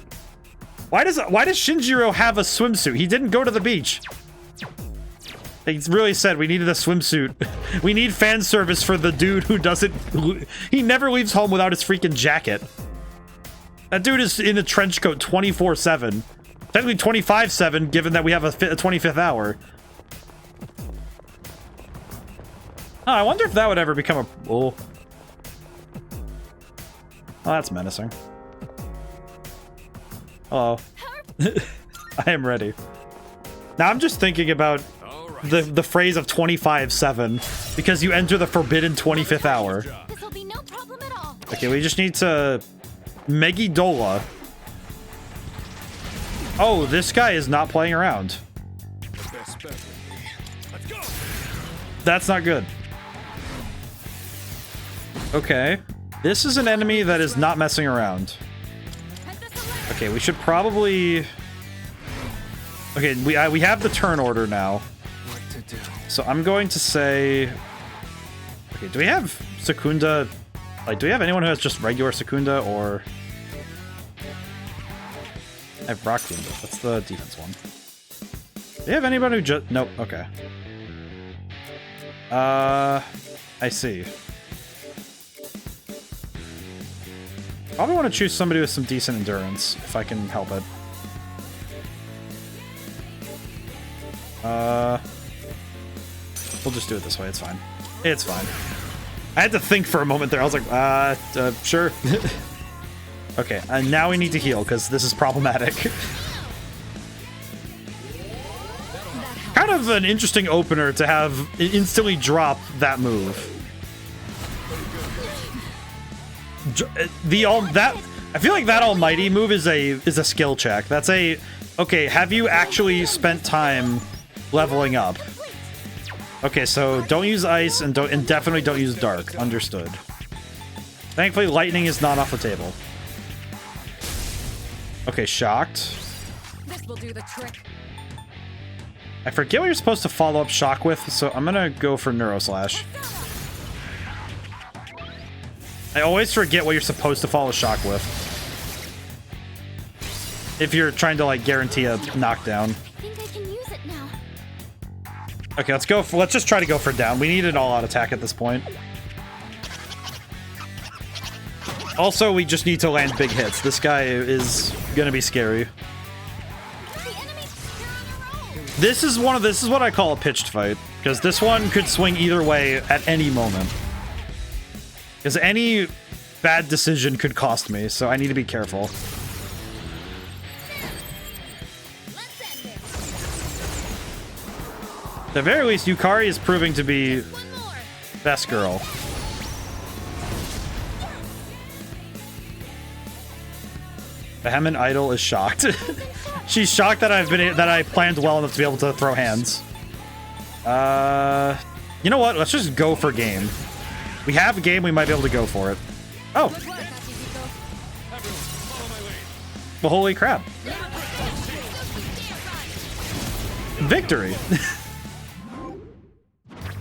Why does Shinjiro have a swimsuit? He didn't go to the beach. They really said we needed a swimsuit. We need fan service for the dude who doesn't. He never leaves home without his freaking jacket. That dude is in a trench coat 24/7. Technically 25/7, given that we have a 25th hour. Oh, I wonder if that would ever become a. Oh, that's menacing. Hello. I am ready. Now I'm just thinking about the phrase of 25/7, because you enter the forbidden 25th hour.
This'll be no problem at all.
Okay, we just need to Eidola. Oh, this guy is not playing around. That's not good. Okay. This is an enemy that is not messing around. Okay, we should probably... Okay, we have the turn order now. So I'm going to say... Okay, do we have Secunda? Like, do we have anyone who has just regular Secunda, or... I have Rockunda. That's the defense one. Do you have anybody who just... Nope, okay. I see. Probably want to choose somebody with some decent endurance, if I can help it. We'll just do it this way, it's fine. It's fine. I had to think for a moment there. I was like, sure. Okay, and now we need to heal because this is problematic. Kind of an interesting opener to have instantly drop that move. I feel like that almighty move is a skill check. That's a okay. Have you actually spent time leveling up? Okay, so don't use ice and definitely don't use dark. Understood. Thankfully, lightning is not off the table. Okay, shocked.
This will do the trick.
I forget what you're supposed to follow up shock with, so I'm gonna go for Neuro Slash. I always forget what you're supposed to follow shock with. If you're trying to like guarantee a knockdown.
I think I can use it now.
Okay, let's go. Let's just try to go for down. We need an all-out attack at this point. Also, we just need to land big hits. This guy is gonna be scary. This is what I call a pitched fight, because this one could swing either way at any moment. Because any bad decision could cost me, so I need to be careful. At the very least, Yukari is proving to be best girl. Behemoth Idol is shocked. She's shocked that I planned well enough to be able to throw hands. You know what? Let's just go for game. We have a game, we might be able to go for it. Oh. Well, holy crap. Victory.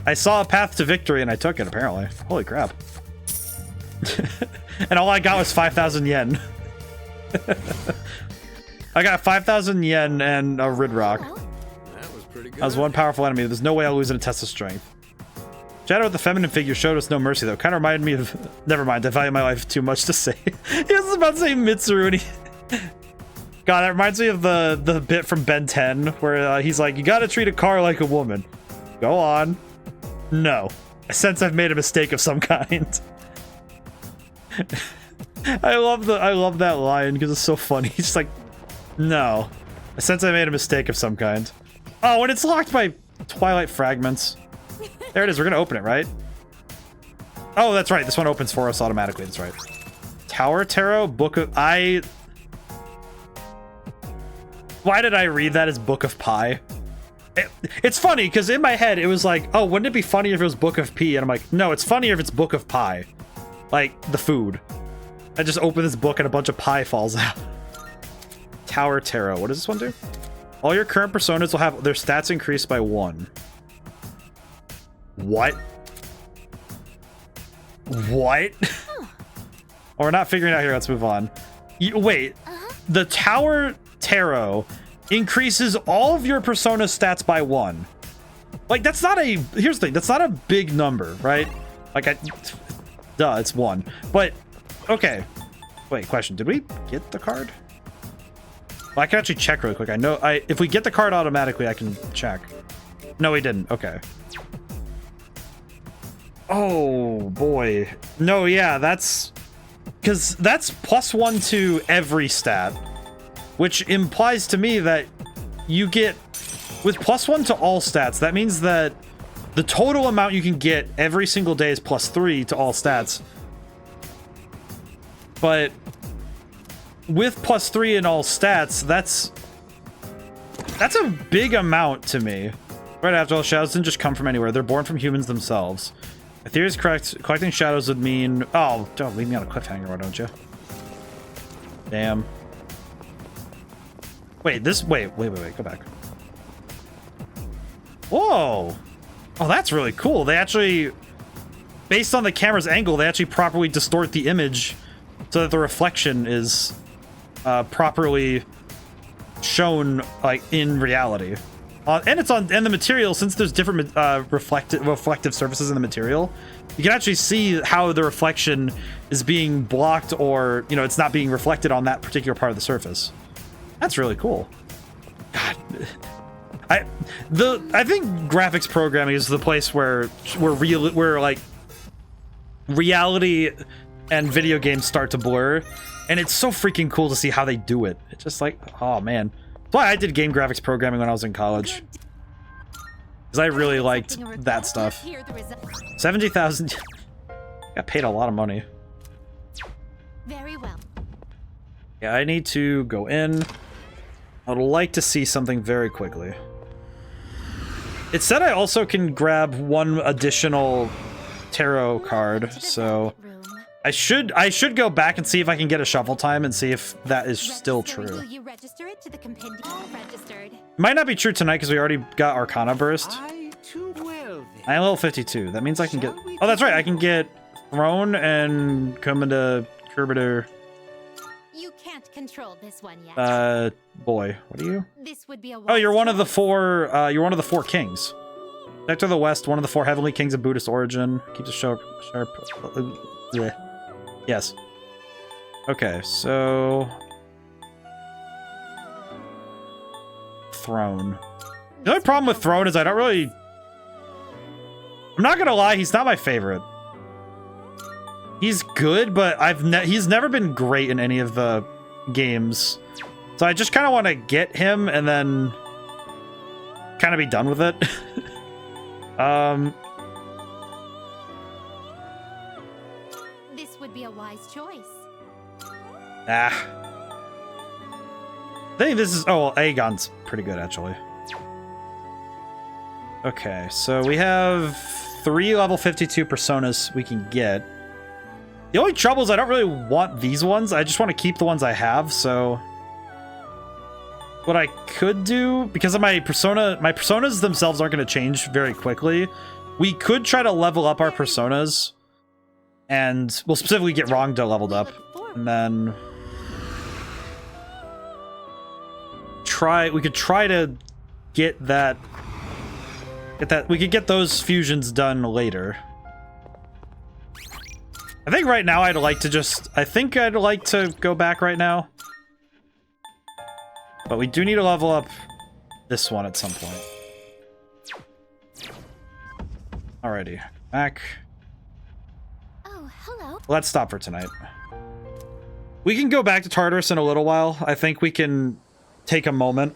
I saw a path to victory and I took it, apparently. Holy crap. And all I got was 5,000 yen. I got 5,000 yen and a Ridrock.
That was pretty good.
I was one powerful enemy. There's no way I'll lose in a test of strength. Shadow with the feminine figure showed us no mercy, though. Kind of reminded me of... Never mind, I value my life too much to say. He was about to say Mitsuru, and he... God, that reminds me of the bit from Ben 10, where he's like, you gotta treat a car like a woman. Go on. No. I sense I've made a mistake of some kind. I love that line, because it's so funny. He's just like, no. I sense I made a mistake of some kind. Oh, and it's locked by Twilight Fragments. There it is. We're going to open it, right? Oh, that's right. This one opens for us automatically. That's right. Tower Tarot, Book of... Why did I read that as Book of Pie? It's funny, because in my head, it was like, oh, wouldn't it be funny if it was Book of Pea? And I'm like, no, it's funnier if it's Book of Pie. Like, the food. I just open this book and a bunch of pie falls out. Tower Tarot. What does this one do? All your current personas will have their stats increased by 1. What? What? Oh, we're not figuring it out here. Let's move on. Wait. The Tower Tarot increases all of your persona stats by 1. Like, that's not a... Here's the thing. That's not a big number, right? Like, duh, it's 1. But... Okay. Wait, question. Did we get the card? Well, I can actually check really quick. I know if we get the card automatically, I can check. No, we didn't. Okay. Oh, boy. No, yeah, that's... Because that's +1 to every stat. Which implies to me that you get... With +1 to all stats, that means that the total amount you can get every single day is +3 to all stats. But with +3 in all stats, that's a big amount to me. Right after all, shadows didn't just come from anywhere. They're born from humans themselves. If theory is correct, collecting shadows would mean... Oh, don't leave me on a cliffhanger, why don't you? Damn. Wait, this... Wait, go back. Whoa! Oh, that's really cool. They actually... Based on the camera's angle, they actually properly distort the image so that the reflection is properly shown, like, in reality. And it's on, and the material, since there's different reflective surfaces in the material, you can actually see how the reflection is being blocked, or, you know, it's not being reflected on that particular part of the surface. That's really cool. God, I think graphics programming is the place where like reality and video games start to blur, And it's so freaking cool to see how they do it. It's just like, oh man. That's why I did game graphics programming when I was in college. Because I really liked that stuff. 70,000. Got paid a lot of money.
Very well.
Yeah, I need to go in. I would like to see something very quickly. It said I also can grab one additional tarot card, so I should go back and see if I can get a shuffle time and see if that is still true.
Will you register it to the compendium? All registered.
Might not be true tonight because we already got Arcana Burst.
I too well then.
I am level 52. That means I can get...
Shall we
Oh, that's right. I
take
can get Throne and come into Curbiter.
You can't control this one yet.
Boy, what are you?
This would be a
Oh, you're
wise
one of the
choice.
four. You're one of the 4 kings. Sector of the West, one of the 4 heavenly kings of Buddhist origin. Keeps a sharp. Bleh. Yes. Okay, so Throne. The only problem with Throne is I don't really. I'm not gonna lie, he's not my favorite. He's good, but he's never been great in any of the games. So I just kind of want to get him and then kind of be done with it.
This would be a wise choice.
I think this is... Oh, well, Aegon's pretty good, actually. Okay, so we have 3 level 52 personas we can get. The only trouble is I don't really want these ones. I just want to keep the ones I have, so... What I could do, because of my personas themselves aren't going to change very quickly, we could try to level up our personas, and we'll specifically get Rongda leveled up, and then... We could try to get that... We could get those fusions done later. I think right now I'd like to just... I think I'd like to go back right now. But we do need to level up this one at some point. Alrighty. Back.
Oh, hello.
Let's stop for tonight. We can go back to Tartarus in a little while. I think we can take a moment.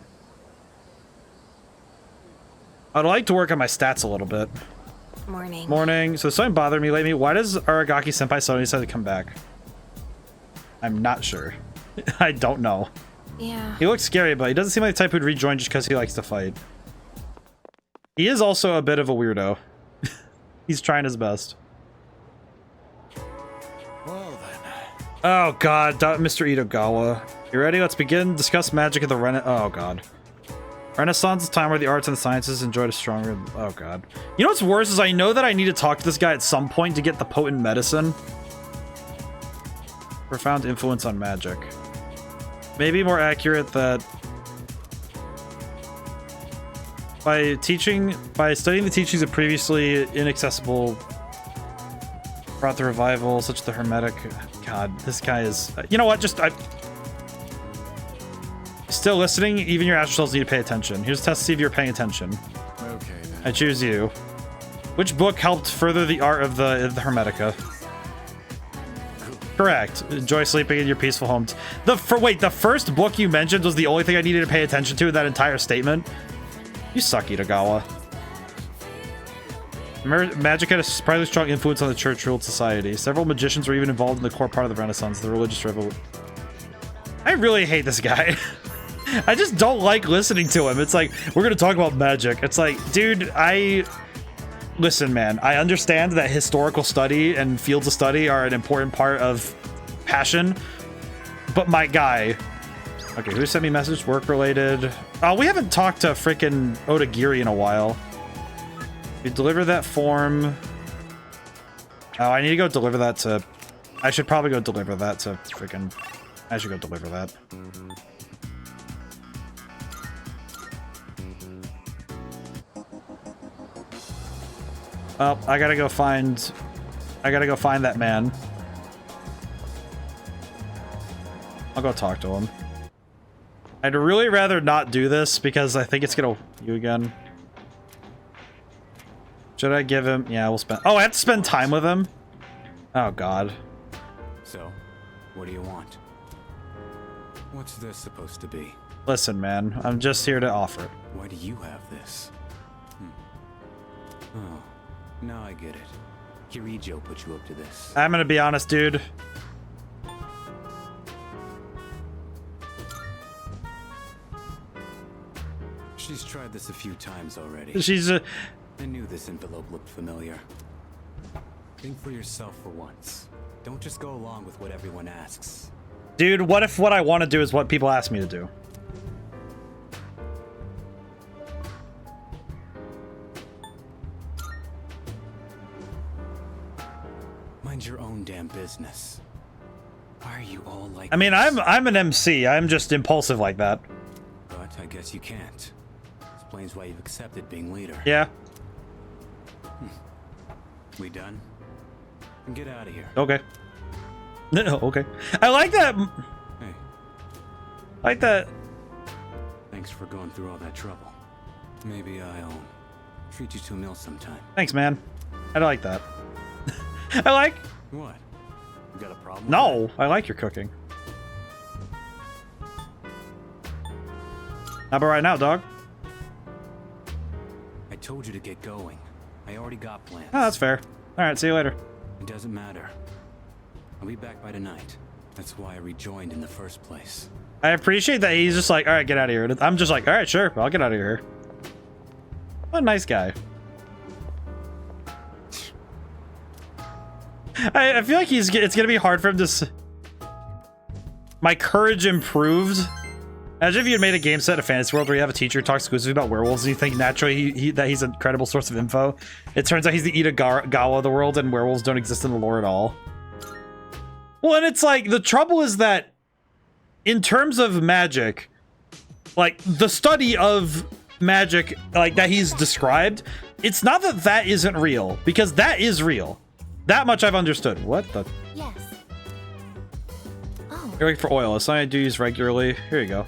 I'd like to work on my stats a little bit.
Morning.
Morning. So something bothered me lately. Why does Aragaki Senpai suddenly decide to come back? I'm not sure. I don't know.
Yeah.
He looks scary, but he doesn't seem like the type who'd rejoin just because he likes to fight. He is also a bit of a weirdo. He's trying his best.
Well then.
Oh god, Mr. Itogawa. You ready? Let's begin. Discuss magic of the Oh god. Renaissance is a time where the arts and the sciences enjoyed a stronger... Oh god. You know what's worse is I know that I need to talk to this guy at some point to get the potent medicine. Profound influence on magic. Maybe more accurate that... By studying the teachings of previously inaccessible brought the revival, such the hermetic... God, this guy is... You know what? Still listening? Even your astral cells need to pay attention. Here's a test to see if you're paying attention.
Okay then.
I choose you. Which book helped further the art of the Hermetica? Correct. Enjoy sleeping in your peaceful home. Wait, the first book you mentioned was the only thing I needed to pay attention to in that entire statement? You suck, Itogawa. Magic had a surprisingly strong influence on the church-ruled society. Several magicians were even involved in the core part of the Renaissance, the religious revolution. I really hate this guy. I just don't like listening to him. It's like, we're going to talk about magic. It's like, dude, Listen, man, I understand that historical study and fields of study are an important part of passion, but my guy... Okay, who sent me a message? Work-related. Oh, we haven't talked to frickin' Odagiri in a while. You deliver that form... Oh, I need to go deliver that to... I should probably go deliver that to frickin'... I should go deliver that. Oh, I gotta go find that man. I'll go talk to him. I'd really rather not do this because I think it's gonna... You again. Should I give him... Yeah, we'll spend... Oh, I have to spend time with him? Oh, God.
So, what do you want?
What's this supposed to be?
Listen, man, I'm just here to offer.
Why do you have this? Oh, now I get it. Kirijo put you up to this.
I'm gonna be honest, dude.
She's tried this a few times already.
She's
I knew this envelope looked familiar. Think for yourself for once. Don't just go along with what everyone asks.
dude, what if what I want to do is what people ask me to do?
Mind your own damn business. Why are you all like
I mean,
this?
I'm an MC. I'm just impulsive like that.
But I guess you can't. Explains why you've accepted being leader.
Yeah.
We done? And get out of here.
Okay. Okay. I like that.
Hey,
Like that.
thanks for going through all that trouble. Maybe I'll treat you to a meal sometime.
Thanks, man. I like that. I like.
What? You got a problem?
No, I like your cooking. How about right now, dog?
I told you to get going. I already got plans.
Oh, that's fair. All right, see you later.
It doesn't matter. I'll be back by tonight. That's why I rejoined in the first place.
I appreciate that he's just like, all right, get out of here. I'm just like, all right, sure, I'll get out of here. What a nice guy. I feel like it's gonna be hard for him to. My courage improved. Imagine if you had made a game set in a fantasy world where you have a teacher who talks exclusively about werewolves and you think naturally that he's a credible source of info. It turns out he's the Eidola of the world and werewolves don't exist in the lore at all. Well, and it's like, the trouble is that in terms of magic, like the study of magic like that he's described, it's not that that isn't real, because that is real. That much I've understood. What the?
Yes. Oh.
You're looking for oil. It's something I do use regularly. Here you go.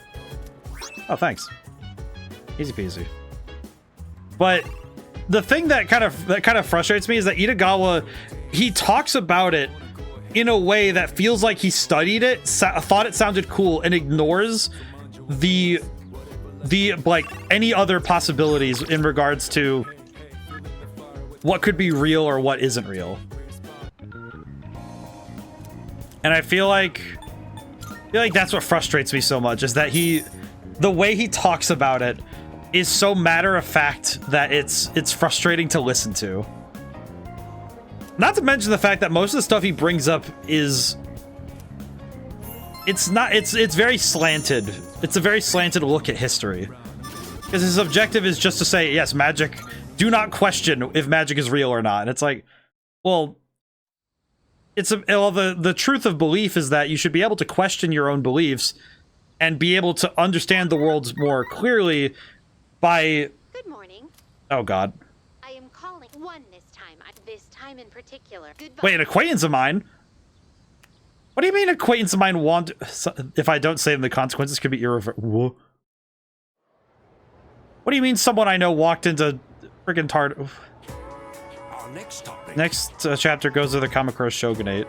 Oh, thanks. Easy peasy. But the thing that kind of frustrates me is that Itagawa, he talks about it in a way that feels like he studied it, thought it sounded cool, and ignores the like any other possibilities in regards to what could be real or what isn't real. And I feel like that's what frustrates me so much, is that the way he talks about it is so matter of fact that it's frustrating to listen to. Not to mention the fact that most of the stuff he brings up is it's very slanted. It's a very slanted look at history. Because his objective is just to say, yes, magic, do not question if magic is real or not. And it's like, well, the truth of belief is that you should be able to question your own beliefs and be able to understand the world more clearly by...
Good morning.
Oh, God.
I am calling one this time in particular. Goodbye.
Wait, an acquaintance of mine? What do you mean acquaintance of mine want... If I don't say them, the consequences could be irreversible. What do you mean someone I know walked into friggin' Tartarus?
Our next topic.
Next chapter goes to the Kamakura Shogunate.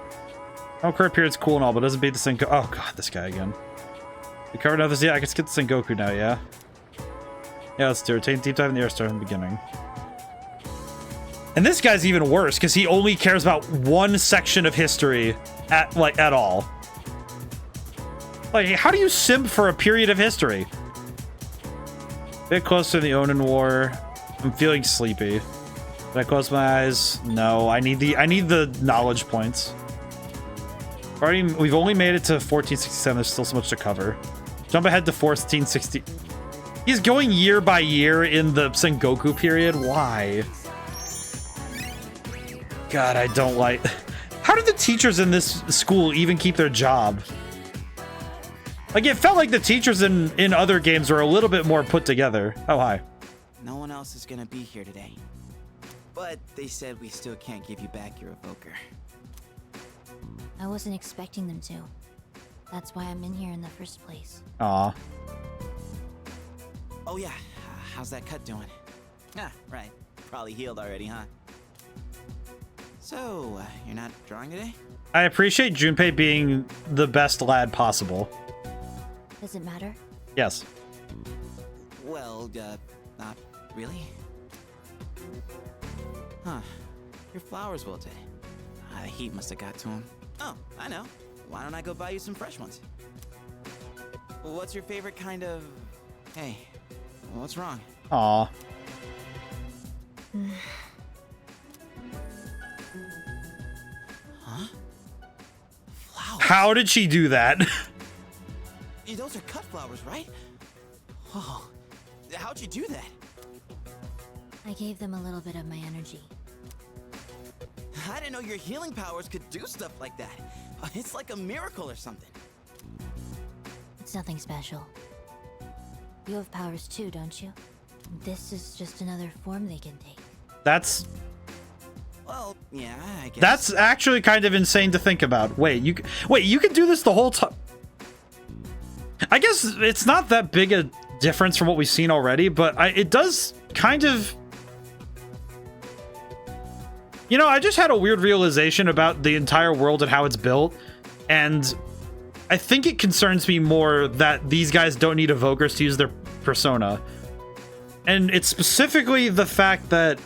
Kamakura appears cool and all, but doesn't beat the Sengoku. Oh, God, this guy again. We covered others. Yeah, I can skip the Sengoku now, yeah? Yeah, let's do it. Take a deep dive in the air, start in the beginning. And this guy's even worse, because he only cares about one section of history at all. Like, how do you simp for a period of history? Bit close to the Onin War. I'm feeling sleepy. Did I close my eyes? No, I need the knowledge points. We've only made it to 1467. There's still so much to cover. Jump ahead to 1460. He's going year by year in the Sengoku period. Why? God, I don't like... How did the teachers in this school even keep their job? Like, it felt like the teachers in other games were a little bit more put together. Oh, hi.
No one else is gonna be here today. But they said we still can't give you back your evoker.
I wasn't expecting them to. That's why I'm in here in the first place.
Aw.
Oh yeah, how's that cut doing? Ah, right. Probably healed already, huh? So, you're not drawing today?
I appreciate Junpei being the best lad possible.
Does it matter?
Yes.
Well, not really. Huh. Your flowers wilted. The heat must have got to them. Oh, I know. Why don't I go buy you some fresh ones? What's your favorite kind of... Hey, what's wrong?
Aw.
Huh? Flowers?
How did she do that?
Those are cut flowers, right? Oh, how'd you do that?
I gave them a little bit of my energy.
I didn't know your healing powers could do stuff like that. It's like a miracle or something.
It's nothing special. You have powers too, don't you? This is just another form they can take.
That's
Yeah, I guess.
That's actually kind of insane to think about. Wait, you can do this the whole time. I guess it's not that big a difference from what we've seen already, but it does kind of... You know, I just had a weird realization about the entire world and how it's built, and I think it concerns me more that these guys don't need evokers to use their persona. And it's specifically the fact that...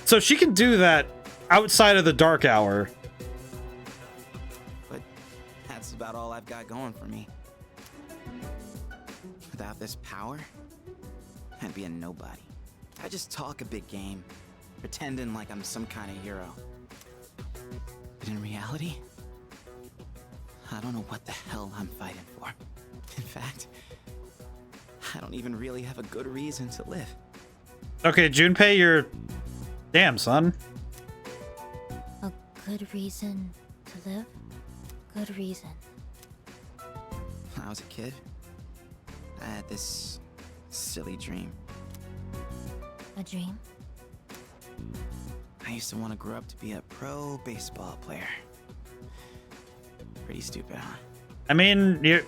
So she can do that outside of the dark hour.
But that's about all I've got going for me. Without this power, I'd be a nobody. I just talk a big game, pretending like I'm some kind of hero. But in reality, I don't know what the hell I'm fighting for. In fact, I don't even really have a good reason to live.
Okay, Junpei, you're... Damn, son.
A good reason to live? Good reason.
When I was a kid, I had this silly dream.
A dream?
I used to want to grow up to be a pro baseball player. Pretty stupid, huh?
I mean, do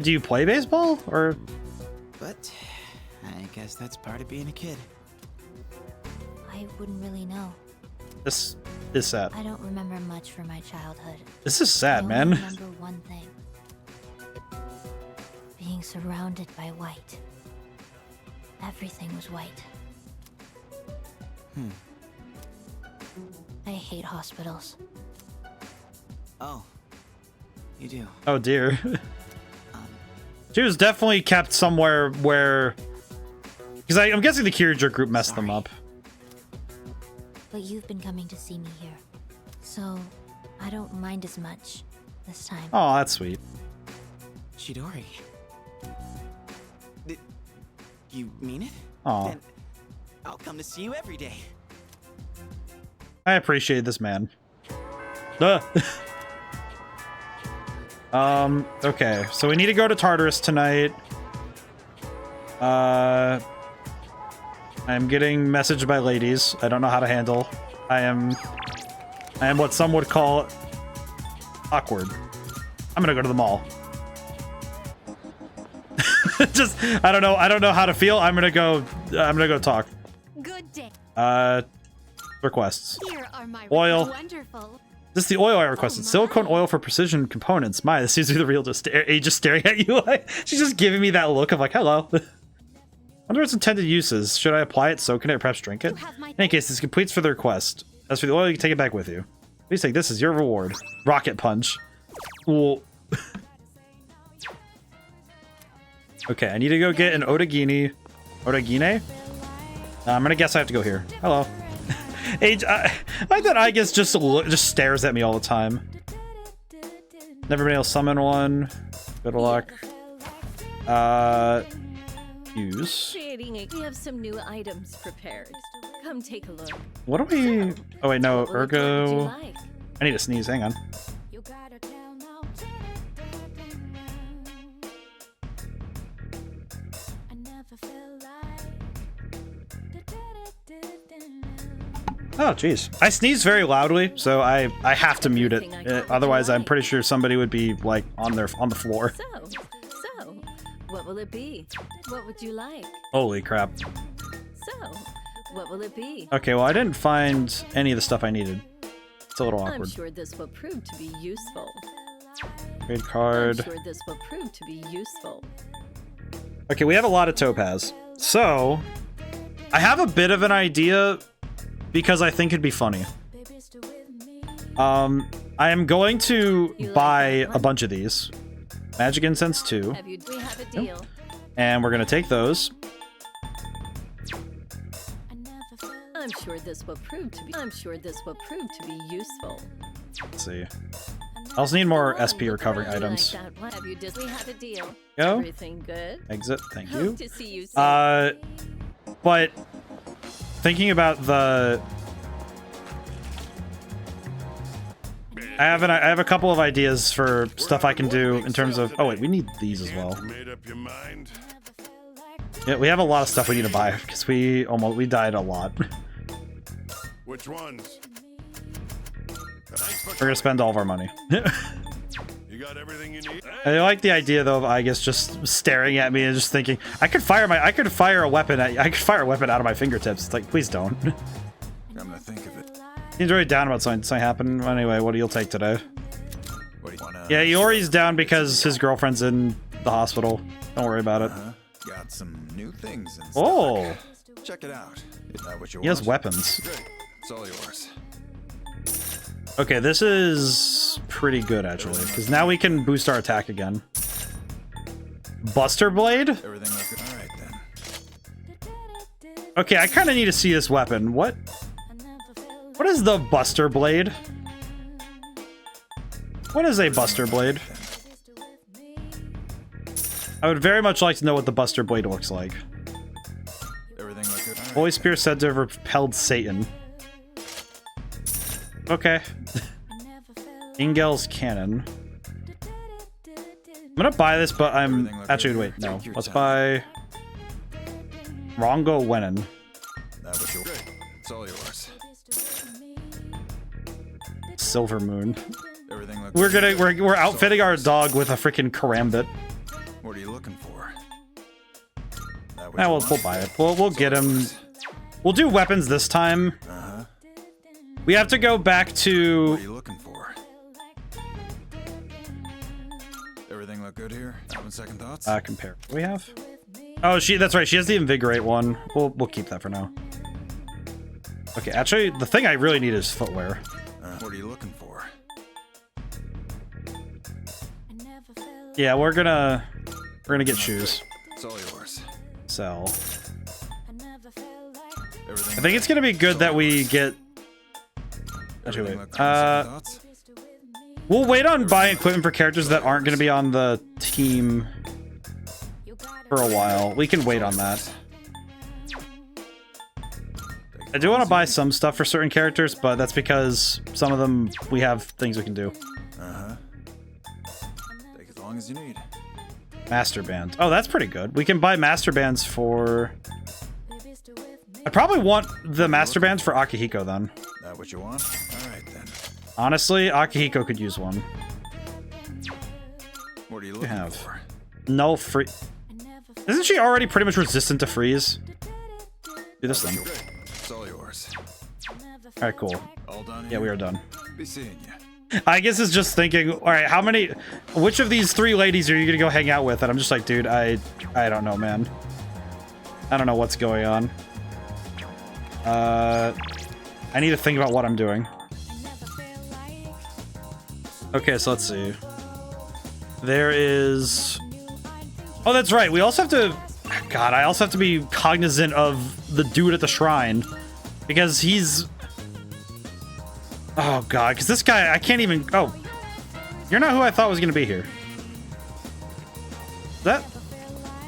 you play baseball or?
But I guess that's part of being a kid.
I wouldn't really know.
This is sad.
I don't remember much from my childhood.
This is sad,
I
man.
only remember one thing. Being surrounded by white. Everything was white. I hate hospitals.
Oh, you do?
Oh dear. She was definitely kept somewhere where, because I'm guessing the Kirager group messed them up.
But you've been coming to see me here, so I don't mind as much this time.
Oh, that's sweet.
Chidori. Did you mean it?
Aw.
Then I'll come to see you every day.
I appreciate this man. Okay, so we need to go to Tartarus tonight. I'm getting messaged by ladies. I don't know how to handle. I am what some would call awkward. I'm gonna go to the mall. Just I don't know how to feel. I'm gonna go talk.
Good day.
Requests.
Here are my
Oil.
wonderful.
This is the oil I requested. Silicone oil for precision components. My, this seems to be the real age just staring at you. She's just giving me that look of like, hello. Under its intended uses, should I apply it, soak in it, or perhaps drink it? In any case, this completes for the request. As for the oil, you can take it back with you. Please take this as your reward. Rocket punch. Cool. Okay, I need to go get an Genie. Genie? I'm gonna guess I have to go here. Hello. Age, I like that I guess just stares at me all the time. Never been able to summon one. Good luck. Use.
We have some new items prepared. Come take a look.
What do we... Oh wait, no,
What would you
Ergo...
like?
I need to sneeze, hang on. Oh, jeez. I sneeze very loudly, so I have to mute it. Otherwise, I'm pretty sure somebody would be, like, on the floor.
So, what will it be? What would you like?
Holy crap.
So, what will it be?
Okay, well, I didn't find any of the stuff I needed. It's a little
I'm
awkward.
sure this will prove to be useful.
Trade
I'm
card.
sure this will prove to be useful.
Okay, we have a lot of topaz. So, I have a bit of an idea because I think it'd be funny. I am going to buy a bunch of these. Magic Incense 2.
We have a deal.
And we're going to take those.
I'm sure this will prove to be useful.
Let's see. I also need more SP recovering items.
We have a deal.
Go.
Everything good?
Exit. Thank you.
Hope to see you soon.
But thinking about the... I have a couple of ideas for stuff I can do in terms of... Oh, wait, we need these as well. Yeah, we have a lot of stuff we need to buy because we died a lot.
Which ones?
We're gonna spend all of our money.
You got everything you need?
I like the idea though of Aegis just staring at me and just thinking, I could fire a weapon out of my fingertips. It's like, please don't.
I'm gonna think of it.
He's already down about something happened. Anyway, what do you take today?
What do you wanna...
Yeah, Iori's down because his girlfriend's in the hospital. Don't worry about it.
Got some new things in stock.
Oh,
Check it out. Is that what you
he has
want?
weapons.
Great. It's all yours.
Okay, this is pretty good actually, because now we can boost our attack again. Buster Blade?
Everything looks all right then.
Okay, I kind of need to see this weapon. What is the Buster Blade? What is a Buster Blade? I would very much like to know what the Buster Blade looks like.
Everything looks good. All right.
Holy Spear said to have repelled Satan. Okay. Ingel's Cannon. I'm gonna buy this, but I'm... Actually, wait, no. Let's buy... Rongo Wenin.
That was your... It's all yours.
Silver Moon.
Everything looks
We're outfitting our dog with a freaking karambit.
What are you looking for?
Yeah, we'll buy it. We'll get him... We'll do weapons this time. We have to go back to...
What are you looking for? Everything look good here? Having second thoughts?
Compare. What do we have? Oh, that's right. She has the Invigorate one. We'll keep that for now. Okay, actually, the thing I really need is footwear.
What are you looking for?
Yeah, we're gonna get shoes.
It's all yours.
Sell.
Everything
I think it's gonna be good that we get... Actually, wait. We'll wait on buying equipment for characters that aren't gonna be on the team for a while. We can wait on that. I do want to buy some stuff for certain characters, but that's because some of them we have things we can do.
Take as long as you need.
Master Band. Oh, that's pretty good. We can buy Master Bands for... I probably want the Master Bands for Akihiko then.
That what you want? All right then.
Honestly, Akihiko could use one.
What are you looking for?
No free... Isn't she already pretty much resistant to freeze? Do this then.
It's all yours.
Alright, cool.
All done.
Yeah, we are done.
Be seeing you.
I guess it's just thinking, alright, which of these three ladies are you gonna go hang out with? And I'm just like, dude, I don't know, man. I don't know what's going on. I need to think about what I'm doing. Okay, so let's see. There is... Oh, that's right. We also have to... God, I also have to be cognizant of the dude at the shrine. Because he's... Oh, God. Because this guy, I can't even... Oh. You're not who I thought was going to be here.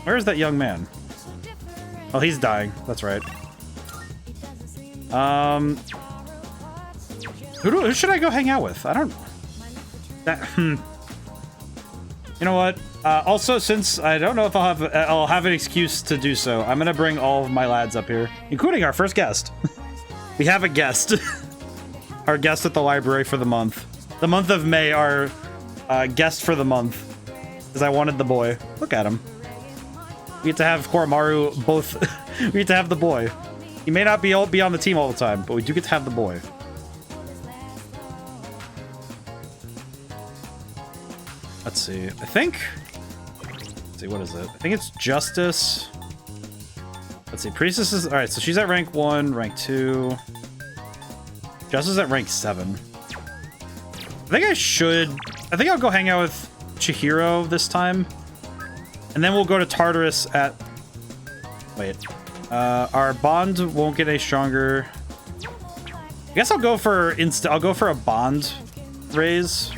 Where is that young man? Oh, he's dying. That's right. Who should I go hang out with? I don't... You know what? Also, since I don't know if I'll have an excuse to do so, I'm gonna bring all of my lads up here, including our first guest. We have a guest. Our guest at the library for the month. The month of May, our guest for the month. Because I wanted the boy. Look at him. We get to have Koromaru both... We get to have the boy. He may not be on the team all the time, but we do get to have the boy. Let's let's see. I think... Let's see, what is it? I think it's Justice. Let's see, Priestess is... Alright, so she's at rank 1, rank 2. Justice is at rank 7. I think I should... I think I'll go hang out with Chihiro this time. And then we'll go to Tartarus at... Wait. Our bond won't get any stronger. I guess I'll go for I'll go for a bond raise.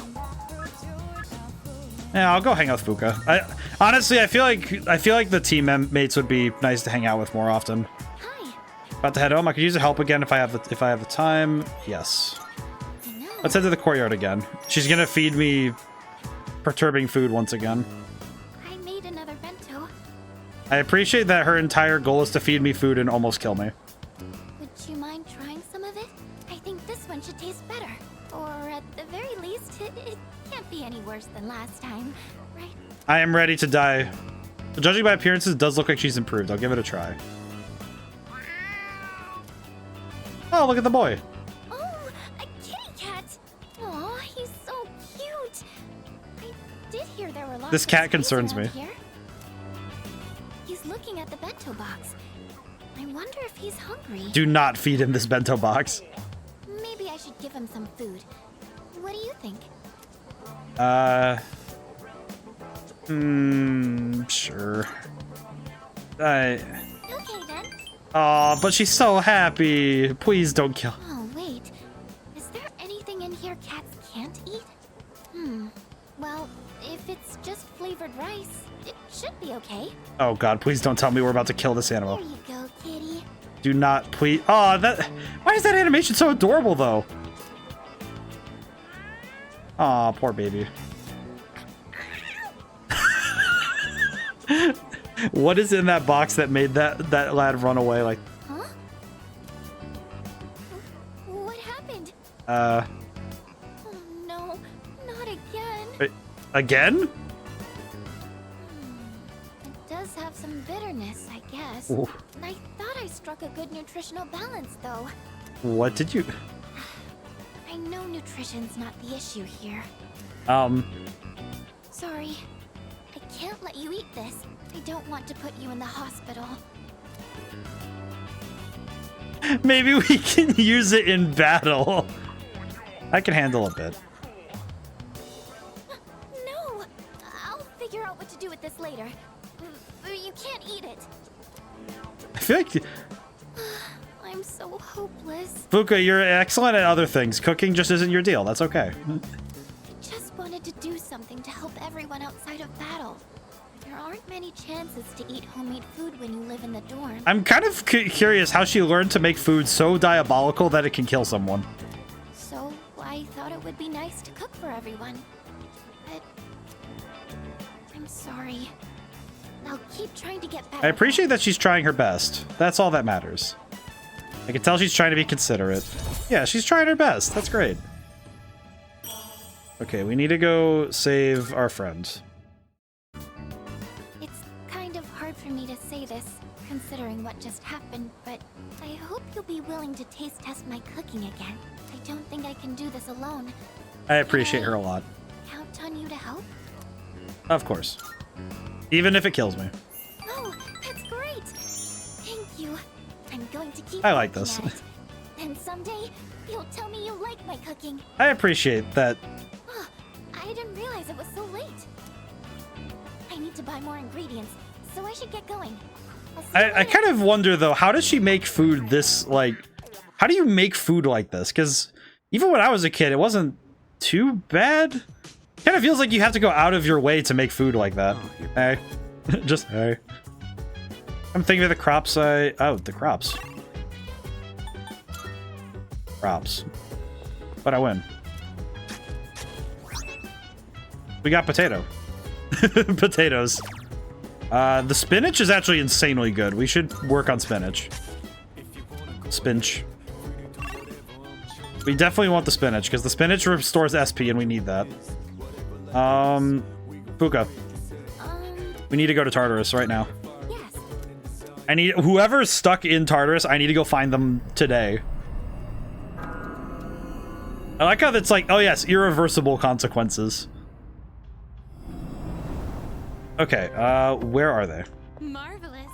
Yeah, I'll go hang out with Fuka. Honestly, I feel like the teammates would be nice to hang out with more often.
Hi.
About to head home. I could use the help again if I have the time. Yes. Let's head to the courtyard again. She's gonna feed me perturbing food once again.
I made another bento.
I appreciate that her entire goal is to feed me food and almost kill me.
Would you mind trying some of it? I think this one should taste better. Or at the very least, it can't be any worse than last time, right?
I am ready to die. Judging by appearances, it does look like she's improved. I'll give it a try. Oh, look at the boy.
Oh, a kitty cat! Aw, he's so cute! I did hear there were lots
This
of
cat
space
concerns
around
me.
here. He's looking at the bento box. I wonder if he's hungry.
Do not feed him this bento box.
Maybe I should give him some food. What do you think?
Sure.
Okay then.
Aw, but she's so happy. Please don't kill.
Oh, wait. Is there anything in here cats can't eat? Well, if it's just flavored rice, it should be okay.
Oh god, please don't tell me we're about to kill this animal.
There you go, kitty.
Do not, please. Oh, that. Why is that animation so adorable, though? Aw, poor baby. What is in that box that made that lad run away? Like,
Huh? What happened?
uh,
Oh no, not again.
again?
It does have some bitterness, I guess.
Ooh.
I thought I struck a good nutritional balance, though.
What did you?
I know nutrition's not the issue here. Sorry. I can't let you eat this. I don't want to put you in the hospital.
Maybe we can use it in battle. I can handle a bit.
No! I'll figure out what to do with this later. You can't eat it.
I feel like
I'm so hopeless.
Fuka, you're excellent at other things. Cooking just isn't your deal. That's okay.
I just wanted to do something to help everyone outside of battle. There aren't many chances to eat homemade food when you live in the dorm.
I'm kind of curious how she learned to make food so diabolical that it can kill someone.
So I thought it would be nice to cook for everyone. But I'm sorry. I'll keep trying to get better.
I appreciate that she's trying her best. That's all that matters. I can tell she's trying to be considerate. Yeah, she's trying her best. That's great. Okay, we need to go save our friend.
It's kind of hard for me to say this, considering what just happened, but I hope you'll be willing to taste test my cooking again. I don't think I can do this alone.
I appreciate her a lot.
Count on you to help?
Of course. Even if it kills me.
Oh, that's great! Thank you. I'm going to keep
I like
working
this.
at it. And someday, you'll tell me you like my cooking.
I appreciate that.
Oh, I didn't realize it was so late. I need to buy more ingredients, so I should get going. I'll see you
I
later.
kind of wonder, though, how does she make food this, like... How do you make food like this? Because even when I was a kid, it wasn't too bad. Kind of feels like you have to go out of your way to make food like that. Hey. Just hey. I'm thinking of the crops oh, the crops. Crops. But I win. We got potato. Potatoes. The spinach is actually insanely good. We should work on spinach. Spinach. We definitely want the spinach, because the spinach restores SP and we need that. Fuka. We need to go to Tartarus right now.
Yes.
I need whoever's stuck in Tartarus, I need to go find them today. I like how that's like, oh yes, irreversible consequences. Okay, where are they?
Marvelous.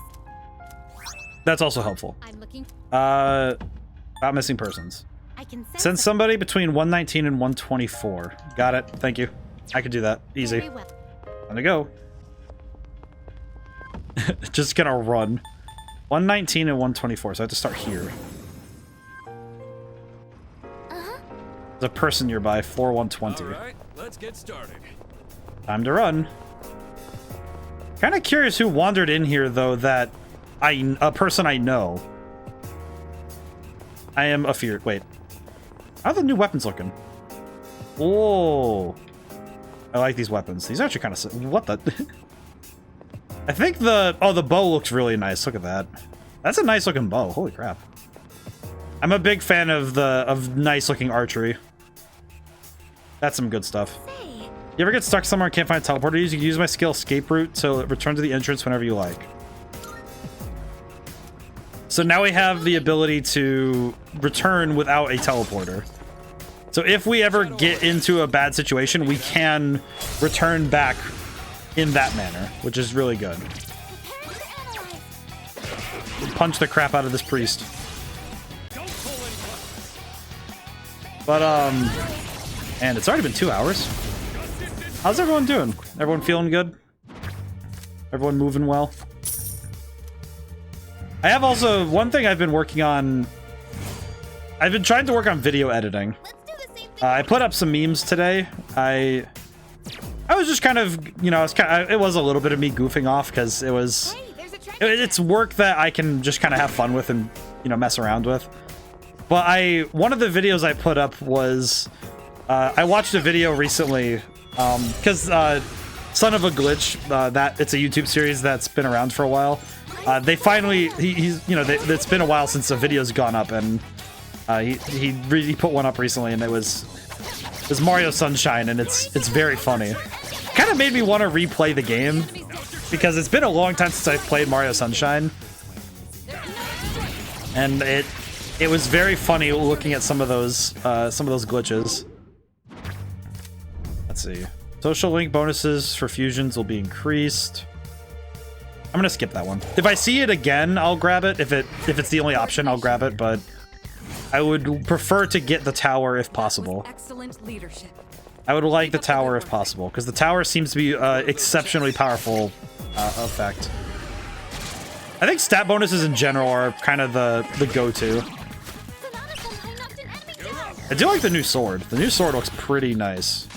That's also helpful.
I'm looking.
About missing persons.
I can
Send somebody between 119 and 124. Got it. Thank you. I could do that. Easy.
Very well.
Time to go. Just gonna run. 119 and 124, so I have to start here. There's a person nearby, 4120.
Alright, let's get started.
Time to run. Kind of curious who wandered in here, though, that a person I know. I am afeared. Wait. How are the new weapons looking? Oh. I like these weapons. These are actually kind of... What the... I think the... Oh, the bow looks really nice. Look at that. That's a nice looking bow. Holy crap. I'm a big fan of nice looking archery. That's some good stuff. You ever get stuck somewhere and can't find a teleporter? You can use my skill escape route to return to the entrance whenever you like. So now we have the ability to return without a teleporter. So if we ever get into a bad situation, we can return back in that manner, which is really good. Punch the crap out of this priest. But, and it's already been 2 hours. How's everyone doing? Everyone feeling good? Everyone moving well? I have also, one thing I've been working on, I've been trying to work on video editing. I put up some memes today. I was just kind of, you know, it was a little bit of me goofing off because it's work that I can just kind of have fun with and, you know, mess around with. But one of the videos I put up was, I watched a video recently, because Son of a Glitch, that it's a YouTube series that's been around for a while. They finally, he's, you know, it's been a while since the video's gone up, and he really put one up recently, and it was Mario Sunshine, and it's very funny. Kind of made me want to replay the game because it's been a long time since I've played Mario Sunshine, and it was very funny looking at some of those glitches. Let's see. Social link bonuses for fusions will be increased. I'm gonna skip that one. If I see it again, I'll grab it. If it's the only option, I'll grab it, but I would prefer to get the tower if possible.
Excellent leadership.
I would like the tower if possible, because the tower seems to be exceptionally powerful effect. I think stat bonuses in general are kind of the go-to. I do like the new sword. The new sword looks pretty nice.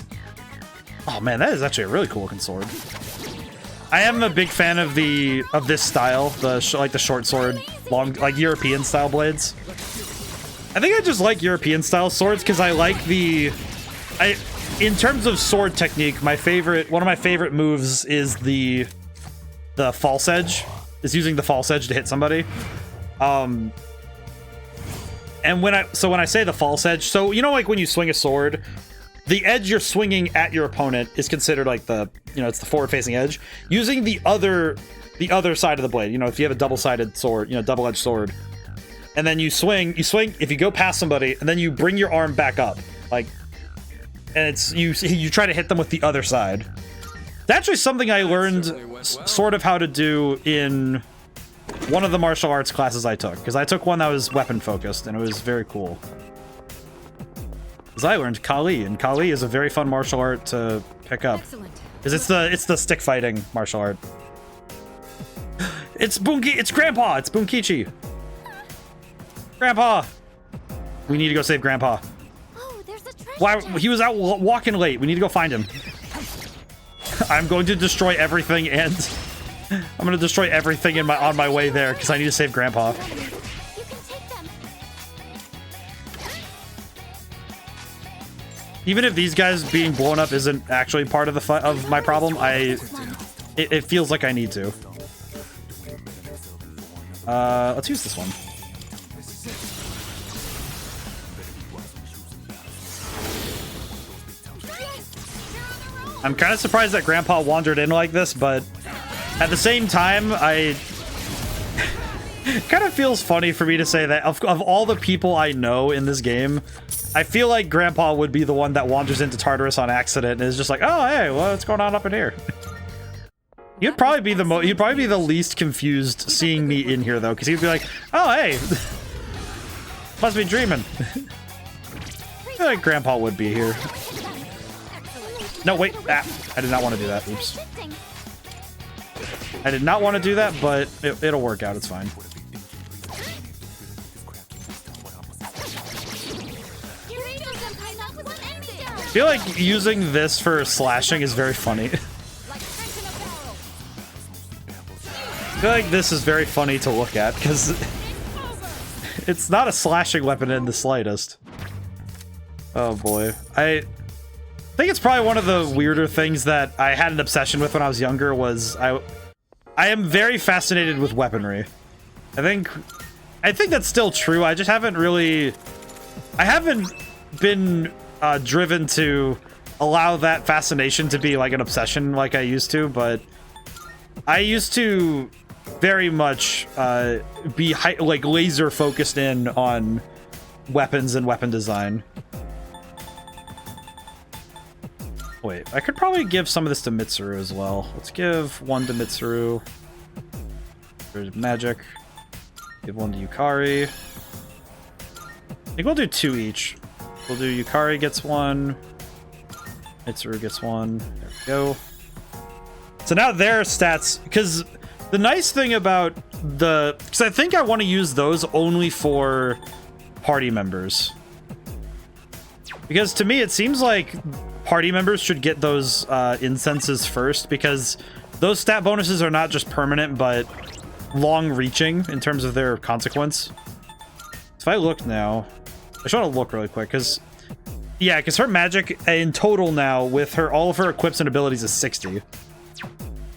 Oh man, that is actually a really cool looking sword. I am a big fan of this style, like the short sword, long, like European style blades. I think I just like European style swords because I like in terms of sword technique, one of my favorite moves is the false edge. Is using the false edge to hit somebody. And when I say the false edge, so you know, like when you swing a sword, the edge you're swinging at your opponent is considered like it's the forward-facing edge. Using the other side of the blade, you know, if you have a double-sided sword, you know, double-edged sword, and then you swing. If you go past somebody, and then you bring your arm back up, like, and you try to hit them with the other side. That's actually something I learned sort of how to do in one of the martial arts classes I took, because I took one that was weapon focused, and it was very cool. Because I learned Kali, and Kali is a very fun martial art to pick up. Because it's the stick fighting martial art. It's Grandpa! It's Bunkichi! Grandpa! We need to go save Grandpa.
Oh, there's a treasure.
Why? He was out walking late. We need to go find him. I'm going to destroy everything, and I'm going to destroy everything on my way there because I need to save Grandpa.
You can take them.
Even if these guys being blown up isn't actually part of of my problem, it feels like I need to. Let's use this one. I'm kind of surprised that Grandpa wandered in like this, but at the same time, it kind of feels funny for me to say that of all the people I know in this game, I feel like Grandpa would be the one that wanders into Tartarus on accident and is just like, oh, hey, what's going on up in here? You'd probably be the least confused seeing me in here though, because he'd be like, "Oh hey, must be dreaming." I feel like Grandpa would be here. No, wait, I did not want to do that. Oops. I did not want to do that, but it'll work out. It's fine. I feel like using this for slashing is very funny. I feel like this is very funny to look at because it's not a slashing weapon in the slightest. Oh boy. I think it's probably one of the weirder things that I had an obsession with when I was younger was I am very fascinated with weaponry. I think that's still true. I just haven't been driven to allow that fascination to be like an obsession like I used to, but I used to very much be like laser focused in on weapons and weapon design. Wait, I could probably give some of this to Mitsuru as well. Let's give one to Mitsuru. There's magic. Give one to Yukari. I think we'll do 2 each. We'll do Yukari gets 1. Mitsuru gets 1. There we go. So now their stats, because the nice thing about because I think I want to use those only for party members. Because to me, it seems like party members should get those incenses first, because those stat bonuses are not just permanent, but long-reaching in terms of their consequence. If I look now, I just want to look really quick, because yeah, because her magic in total now with all of her equips and abilities is 60.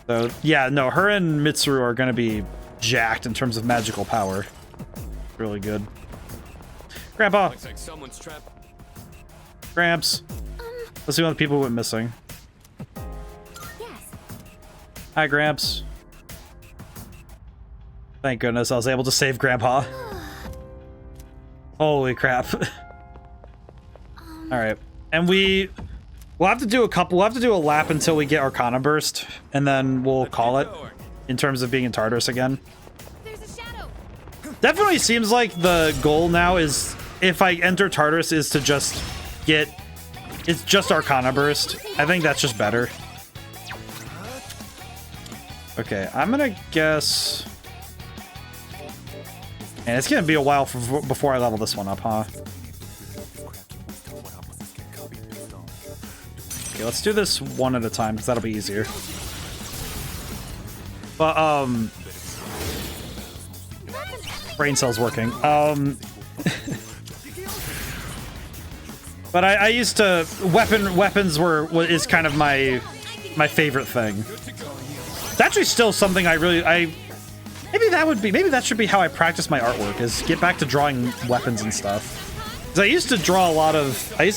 So yeah, no, her and Mitsuru are going to be jacked in terms of magical power. Really good. Grandpa.
Looks like someone's trapped.
Gramps. Let's see what the people went missing.
Yes.
Hi, Gramps. Thank goodness I was able to save Grandpa. Holy crap. Alright. And we'll have to do a lap until we get Arcana Burst, and then we'll call it in terms of being in Tartarus again.
There's a shadow.
Definitely seems like the goal now is, if I enter Tartarus, is to just get... It's just Arcana Burst. I think that's just better. Okay, I'm gonna guess... And it's gonna be a while before I level this one up, huh? Okay, let's do this one at a time, because that'll be easier. But, brain cells working. But I used to... Weapons is kind of my favorite thing. It's actually still something maybe that should be how I practice my artwork, is get back to drawing weapons and stuff. Because I used to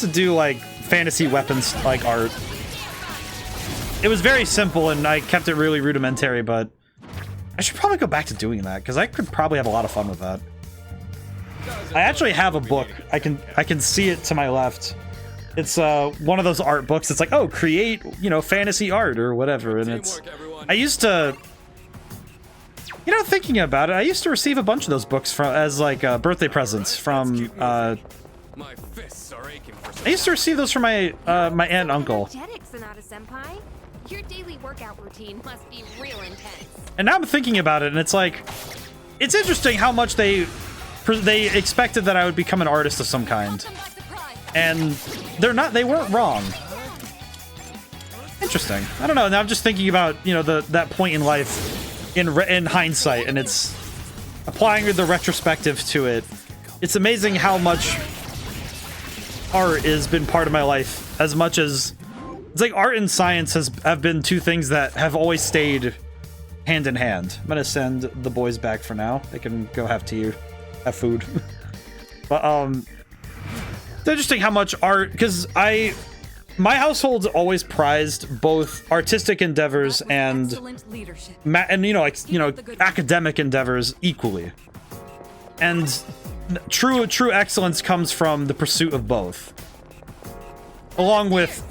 do like fantasy weapons like art. It was very simple and I kept it really rudimentary, but I should probably go back to doing that, because I could probably have a lot of fun with that. I actually have a book. I can see it to my left. It's one of those art books. It's like, oh, create, fantasy art or whatever. And I used to, thinking about it, I used to receive a bunch of those books as birthday presents from, I used to receive those from my my aunt and uncle.
Sonata-senpai. Your daily workout routine must be real intense.
And now I'm thinking about it, and it's like, it's interesting how much they expected that I would become an artist of some kind. And they weren't wrong. Interesting. I don't know, now I'm just thinking about, that point in life in hindsight, and it's applying the retrospective to it. It's amazing how much art has been part of my life, as much as it's like art and science have been two things that have always stayed hand in hand. I'm gonna send the boys back for now. They can go have tea, have food. But it's interesting how much art, because my household's always prized both artistic endeavors and academic endeavors equally. And true excellence comes from the pursuit of both, along with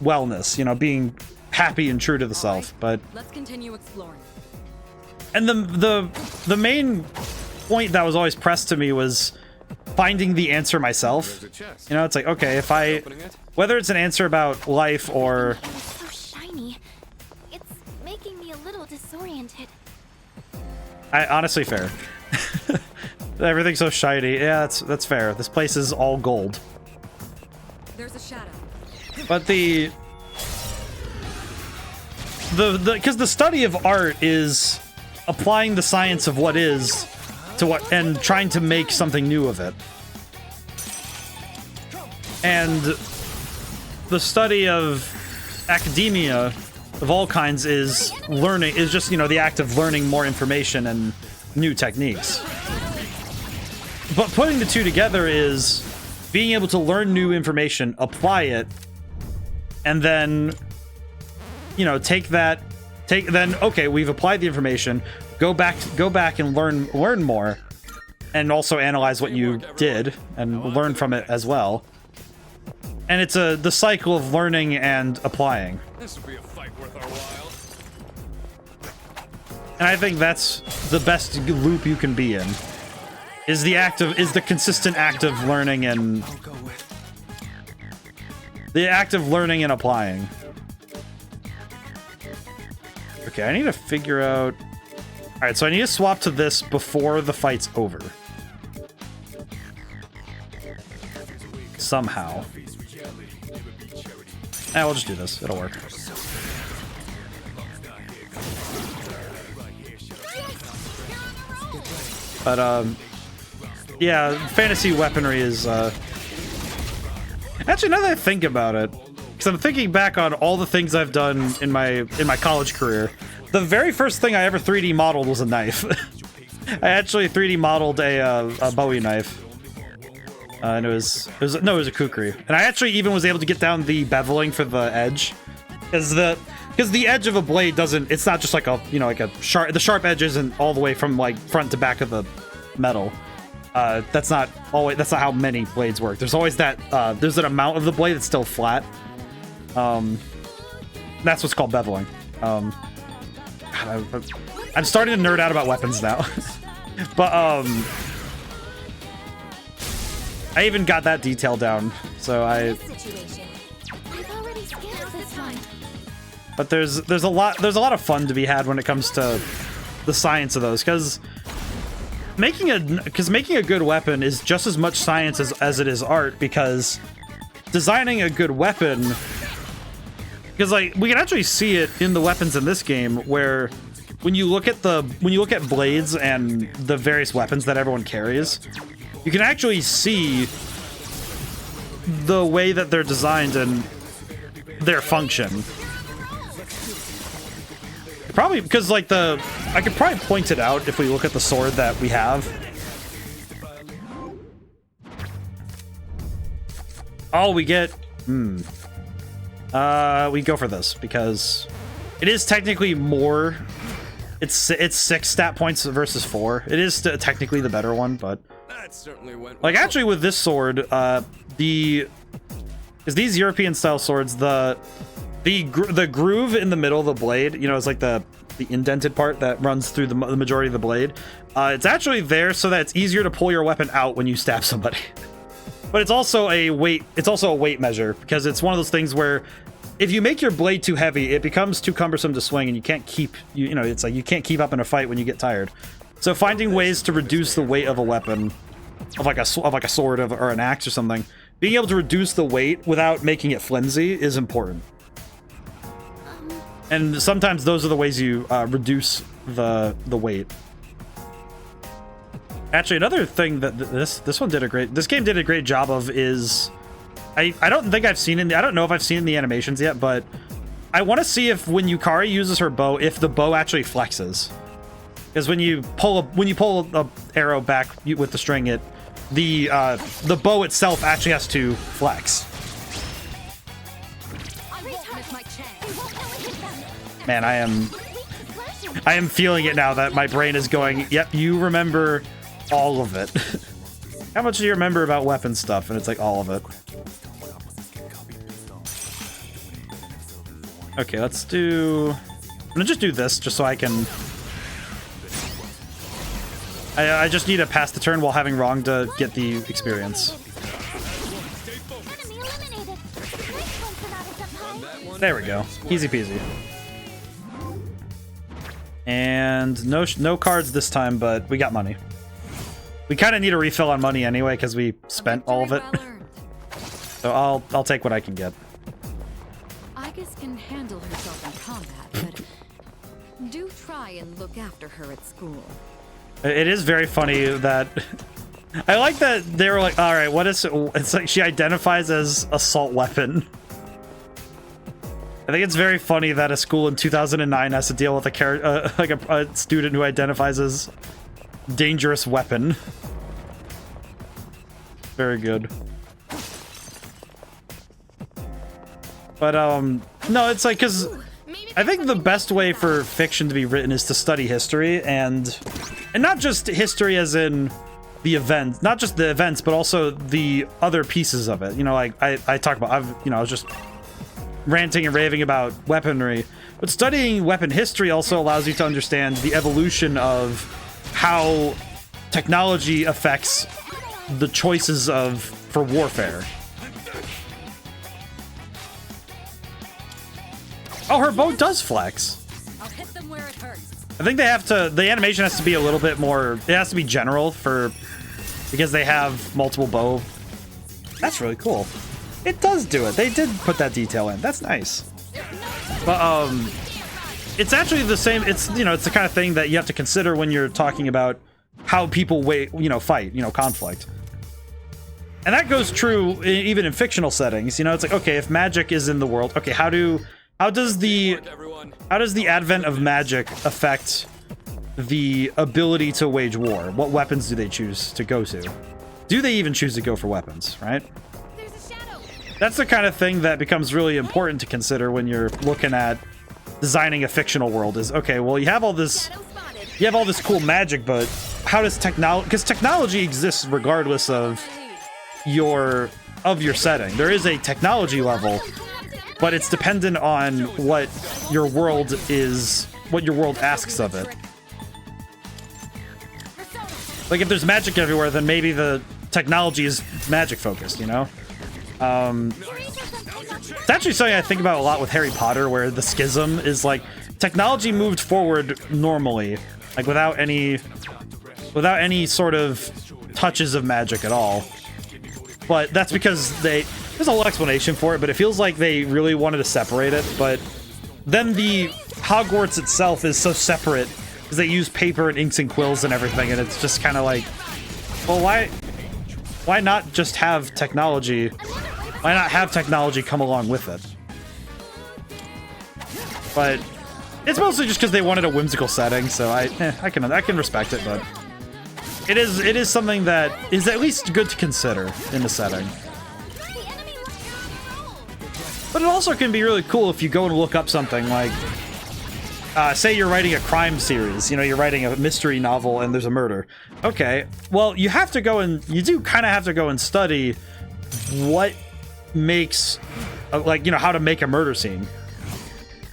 wellness, being happy and true to the self. But
Let's continue exploring.
and the main point that was always pressed to me was finding the answer myself. You know, it's like, okay, if I, whether it's an answer about life or
It's so shiny. It's making me a little disoriented.
honestly fair. Everything's so shiny. Yeah, that's fair. This place is all gold.
There's a shadow.
But because the study of art is applying the science of what is to what and trying to make something new of it. And the study of academia of all kinds is learning, is just, you know, the act of learning more information and new techniques. But putting the two together is being able to learn new information, apply it, and then, you know, okay, we've applied the information, go back and learn more, and also analyze what you did and learn from it as well. And it's the cycle of learning and applying.
This will be a fight worth our while.
And I think that's the best loop you can be in. Is the consistent act of learning and applying. Okay, I need to figure out. All right, so I need to swap to this before the fight's over. Somehow. We'll just do this. It'll work. But yeah, fantasy weaponry is actually, now that I think about it, because I'm thinking back on all the things I've done in my college career, the very first thing I ever 3D modeled was a knife. I actually 3D modeled a Bowie knife. And it was a kukri. And I actually even was able to get down the beveling for the edge, because the edge of a blade doesn't, it's not just like a, you know, like a sharp, the sharp edge isn't all the way from like front to back of the metal. That's not how many blades work. There's always that there's an amount of the blade that's still flat. That's what's called beveling. I'm starting to nerd out about weapons now. But I even got that detail down, so but there's a lot of fun to be had when it comes to the science of those, because making a good weapon is just as much science as it is art, because designing a good weapon, because like we can actually see it in the weapons in this game, where when you look at blades and the various weapons that everyone carries, you can actually see the way that they're designed and their function. Probably because like I could probably point it out if we look at the sword that we have. Oh, we get we go for this because it is technically more. It's 6 stat points versus 4. It is technically the better one, but
That certainly went
like
well.
actually with this sword, these European style swords, the groove in the middle of the blade, you know, it's like the indented part that runs through the majority of the blade. It's actually there so that it's easier to pull your weapon out when you stab somebody. But it's also a weight. It's also a weight measure, because it's one of those things where if you make your blade too heavy, it becomes too cumbersome to swing, and you can't keep. You know, it's like you can't keep up in a fight when you get tired. So finding ways to reduce the weight of a weapon, of like a sword or an axe or something, being able to reduce the weight without making it flimsy is important. And sometimes those are the ways you reduce the weight. Actually, another thing that this game did a great job of is, I don't think I've seen I don't know if I've seen the animations yet, but I want to see if when Yukari uses her bow, if the bow actually flexes. Because when you pull a arrow back with the string, the bow itself actually has to flex. Man, I am feeling it now that my brain is going, yep, you remember all of it. How much do you remember about weapon stuff? And it's like all of it. Okay, let's do... I'm gonna just do this, just so I can... I just need to pass the turn while having wrong to get the experience.
Enemy eliminated. Nice one, Sonata-senpai.
There we go. Easy peasy. And no cards this time, but we got money. We kind of need a refill on money anyway, because we spent all of it. So I'll take what I can get.
Agus can handle herself in combat, but do try and look after her at school.
It is very funny that I like that they were like, all right, what is it? It's like she identifies as assault weapon. I think it's very funny that a school in 2009 has to deal with a student who identifies as dangerous weapon. Very good. But no, it's like, because I think the best way for fiction to be written is to study history, and not just history as in the event, not just the events, but also the other pieces of it. You know, like I talk about, I was just ranting and raving about weaponry, but studying weapon history also allows you to understand the evolution of how technology affects the choices for warfare. Oh, her bow does flex.
I'll hit them where it hurts.
I think the animation has to be a little bit more, it has to be general because they have multiple bow. That's really cool. It does do it. They did put that detail in. That's nice. But it's actually the same. It's, it's the kind of thing that you have to consider when you're talking about how people fight, conflict. And that goes true even in fictional settings. It's like, okay, if magic is in the world, okay, how does the advent of magic affect the ability to wage war? What weapons do they choose to go to? Do they even choose to go for weapons, right? That's the kind of thing that becomes really important to consider when you're looking at designing a fictional world. Is, okay, well, you have all this cool magic, but how does technology, because technology exists regardless of your setting. There is a technology level, but it's dependent on what your world asks of it. Like, if there's magic everywhere, then maybe the technology is magic focused, It's actually something I think about a lot with Harry Potter, where the schism is like technology moved forward normally, like without any sort of touches of magic at all. But that's because there's a whole explanation for it, but it feels like they really wanted to separate it. But then the Hogwarts itself is so separate because they use paper and inks and quills and everything, and it's just kind of like, well, why not just have technology? Why not have technology come along with it? But it's mostly just because they wanted a whimsical setting, so I can respect it, but it is something that is at least good to consider in the setting. But it also can be really cool if you go and look up something like, say you're writing a crime series, you're writing a mystery novel and there's a murder. Okay, well, you do kind of have to go and study what makes, how to make a murder scene.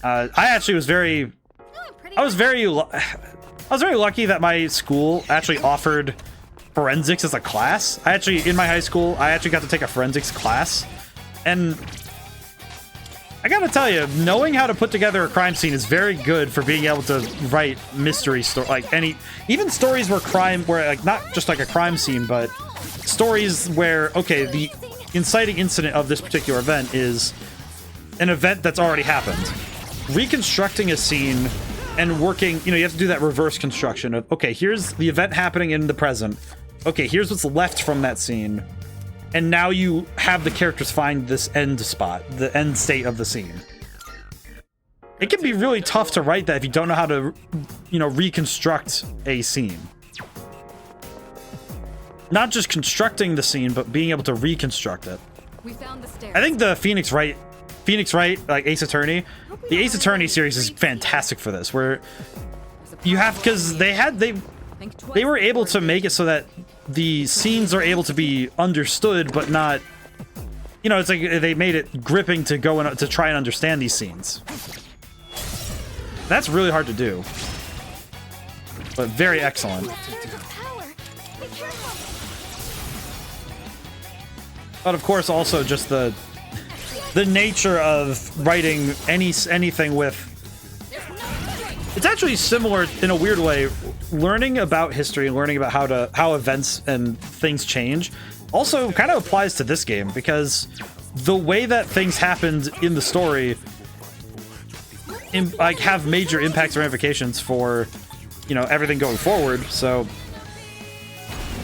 I actually was very lucky that my school actually offered forensics as a class. In my high school, I actually got to take a forensics class, and I gotta tell you, knowing how to put together a crime scene is very good for being able to write mystery story, even stories where not just like a crime scene, but stories where, okay, the inciting incident of this particular event is an event that's already happened. Reconstructing a scene and working, you have to do that reverse construction of, okay, here's the event happening in the present. Okay, here's what's left from that scene. And now you have the characters find this end spot, the end state of the scene. It can be really tough to write that if you don't know how to, reconstruct a scene. Not just constructing the scene, but being able to reconstruct it.
We found the stairs.
I think the Phoenix Wright, like Ace Attorney, the Ace Attorney series is fantastic for this, where you have, because they were able to make it so that the scenes are able to be understood, but not, it's like they made it gripping to go in to try and understand these scenes. That's really hard to do. But very excellent. But of course, also just the nature of writing anything with... It's actually similar in a weird way. Learning about history, learning about how events and things change, also kind of applies to this game, because the way that things happened in the story like have major impacts and ramifications for, you know, everything going forward. So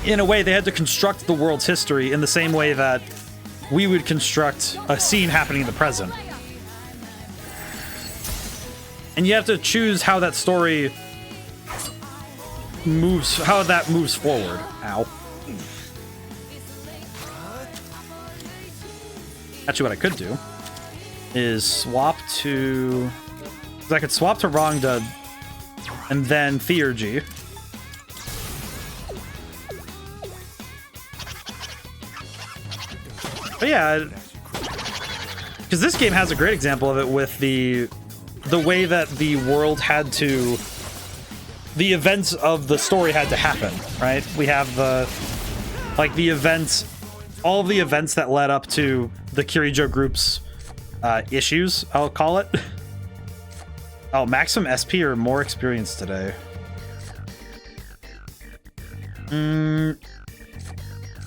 in a way, they had to construct the world's history in the same way that we would construct a scene happening in the present. And you have to choose how that story moves, how that moves forward. Ow. Actually, what I could do is swap to... I could swap to Rongda and then Theurgy. But yeah, because this game has a great example of it with the way that the world had to... The events of the story had to happen, right? We have the events... All of the events that led up to the Kirijo group's issues, I'll call it. Oh, maximum SP or more experience today? I'm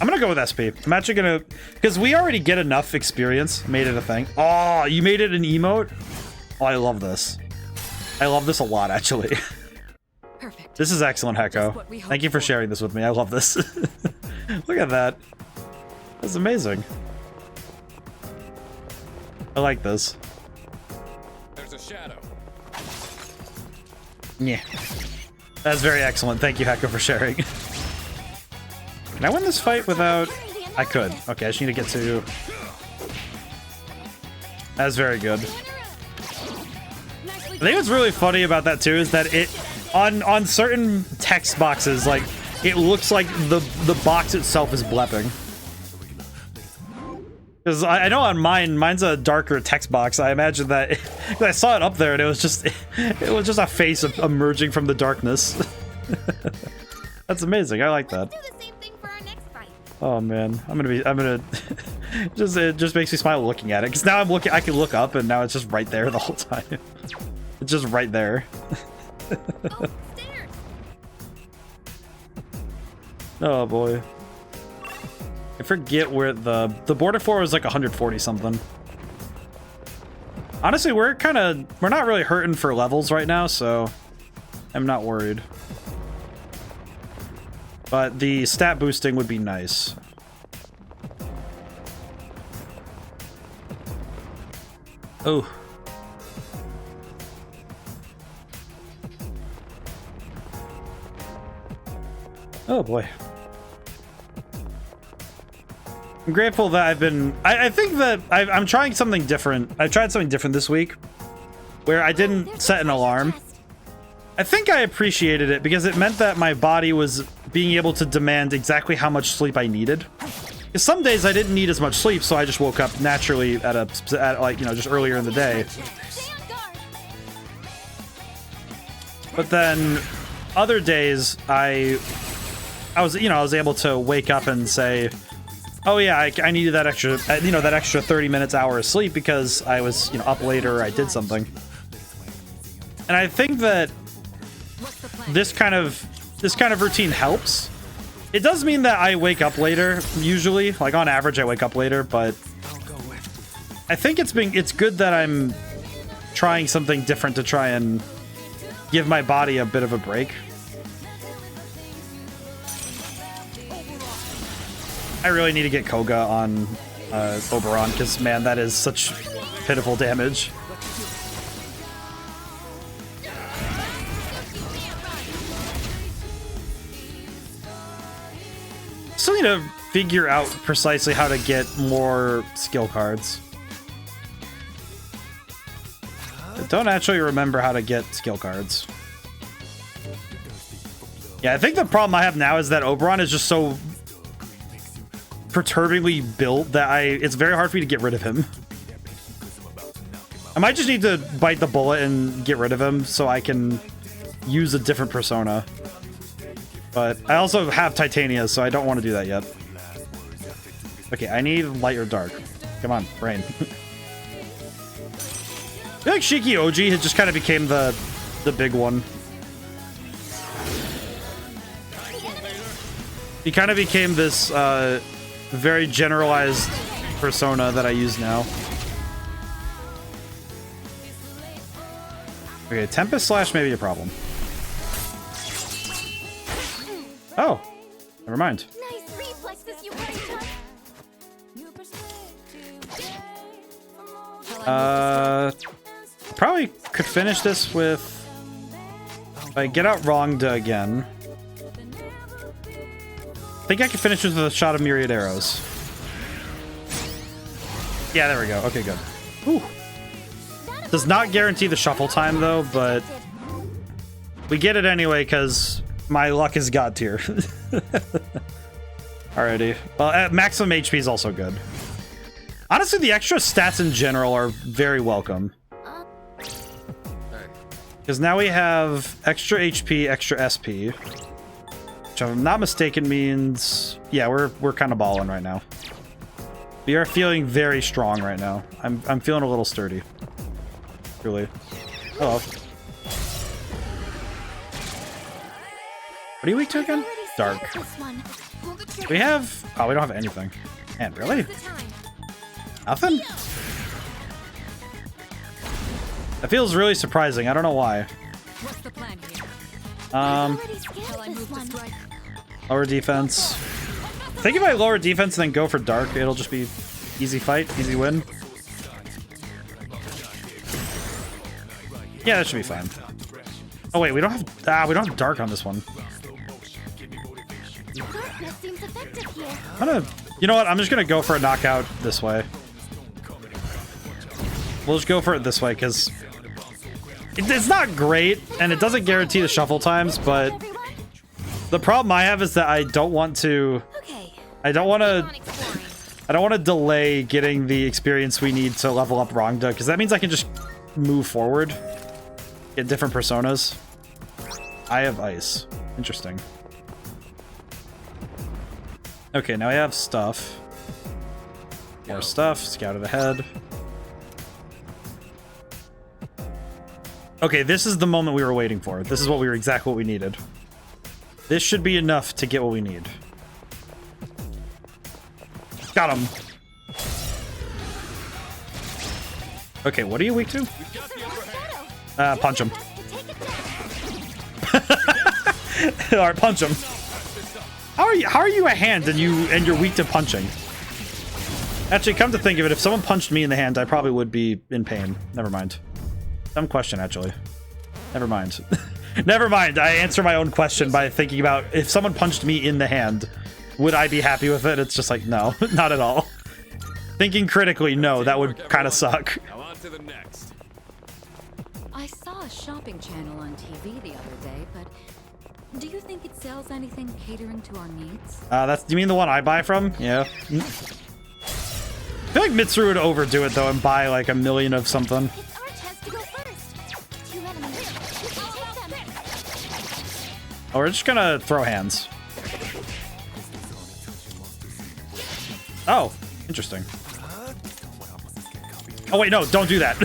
gonna go with SP. I'm actually gonna... Because we already get enough experience. Made it a thing. Oh, you made it an emote? Oh, I love this. I love this a lot, actually.
Perfect.
This is excellent, Hecko. Thank you for sharing this with me. I love this. Look at that. That's amazing. I like this.
There's a shadow.
Yeah. That's very excellent. Thank you, Hecko, for sharing. Can I win this fight without... I could. Okay, I just need to get to... That's very good. I think what's really funny about that, too, is that it... On certain text boxes, like, it looks like the box itself is blepping. Because I know on mine's a darker text box. I imagine that I saw it up there and it was just a face emerging from the darkness. That's amazing. I like that. Oh man, I'm gonna just it just makes me smile looking at it, because now I can look up and now it's just right there the whole time. It's just right there. Oh boy. I forget where the border for was like 140 something. Honestly, we're not really hurting for levels right now, so I'm not worried. But the stat boosting would be nice. Oh. Oh boy. I'm grateful that I think that I'm trying something different. I tried something different this week where I didn't set an alarm. I think I appreciated it because it meant that my body was being able to demand exactly how much sleep I needed. Because some days I didn't need as much sleep, so I just woke up naturally at like, you know, just earlier in the day. But then other days I was able to wake up and say, oh yeah, I needed that extra, that extra 30 minutes, hour of sleep because I was, up later or I did something. And I think that this kind of routine helps. It does mean that I wake up later, usually. Like on average, I wake up later, but I think it's good that I'm trying something different to try and give my body a bit of a break. I really need to get Koga on Oberon, because, man, that is such pitiful damage. Still need to figure out precisely how to get more skill cards. I don't actually remember how to get skill cards. Yeah, I think the problem I have now is that Oberon is just so perturbingly built that it's very hard for me to get rid of him. I might just need to bite the bullet and get rid of him so I can use a different persona. But I also have Titania, so I don't want to do that yet. Okay, I need light or dark. Come on, brain. I feel like Shiki OG has just kind of became the big one. He kind of became this very generalized persona that I use now. Okay, Tempest Slash may be a problem. Oh, never mind.
Nice reflexes, you Chuck.
Probably could finish this with... If I get out Wrongda again. I think I can finish with a shot of Myriad Arrows. Yeah, there we go. Okay, good. Whew. Does not guarantee the shuffle time, though, but... We get it anyway, because my luck is God tier. Alrighty. Well, maximum HP is also good. Honestly, the extra stats in general are very welcome. Because now we have extra HP, extra SP. Which, if I'm not mistaken, means... Yeah, we're kind of balling right now. We are feeling very strong right now. I'm feeling a little sturdy. Really. Hello. What are you weak to again? Dark. We have... Oh, we don't have anything. Man, really? Nothing? That feels really surprising. I don't know why.
What's the plan here?
Lower defense. I think if I lower defense and then go for dark, it'll just be easy fight, easy win. Yeah, that should be fine. Oh wait, we don't have dark on this one. You know what? I'm just gonna go for a knockout this way. We'll just go for it this way because it's not great and it doesn't guarantee the shuffle times, but the problem I have is that I don't want to delay getting the experience we need to level up Wrongda, because that means I can just move forward, get different personas. Eye of Ice. Interesting. Okay, now we have stuff. More stuff. Scouted ahead. Okay, this is the moment we were waiting for. This is exactly what we needed. This should be enough to get what we need. Got him. Okay, what are you weak to? Punch him. Alright, punch him. How are you a hand and you're weak to punching? Actually, come to think of it, if someone punched me in the hand, I probably would be in pain. Never mind. Dumb question, actually. Never mind. Never mind. I answer my own question by thinking about if someone punched me in the hand, would I be happy with it? It's just like, no, not at all. Thinking critically, no, that would kind of suck.
On to the next.
I saw a shopping channel on TV the other day, but do you think it sells anything catering to our needs?
You mean the one I buy from? Yeah. I feel like Mitsuru would overdo it though and buy like 1 million of something. Oh, we're just gonna throw hands. Oh, interesting. Oh wait, no, don't do that.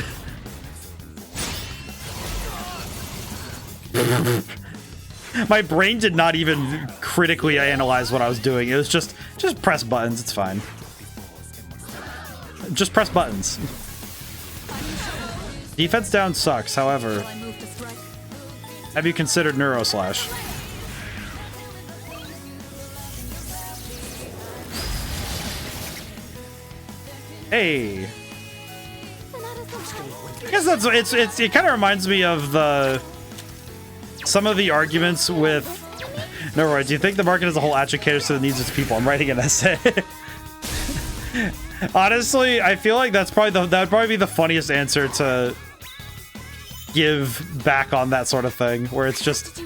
My brain did not even critically analyze what I was doing. It was just press buttons, it's fine. Just press buttons. Defense down sucks, however. Have you considered Neuro Slash? Hey. I guess it kind of reminds me of some of the arguments with no right. Do you think the market as a whole caters to the needs of its people? I'm writing an essay. Honestly, I feel like that would probably be the funniest answer to give back on that sort of thing, where it's just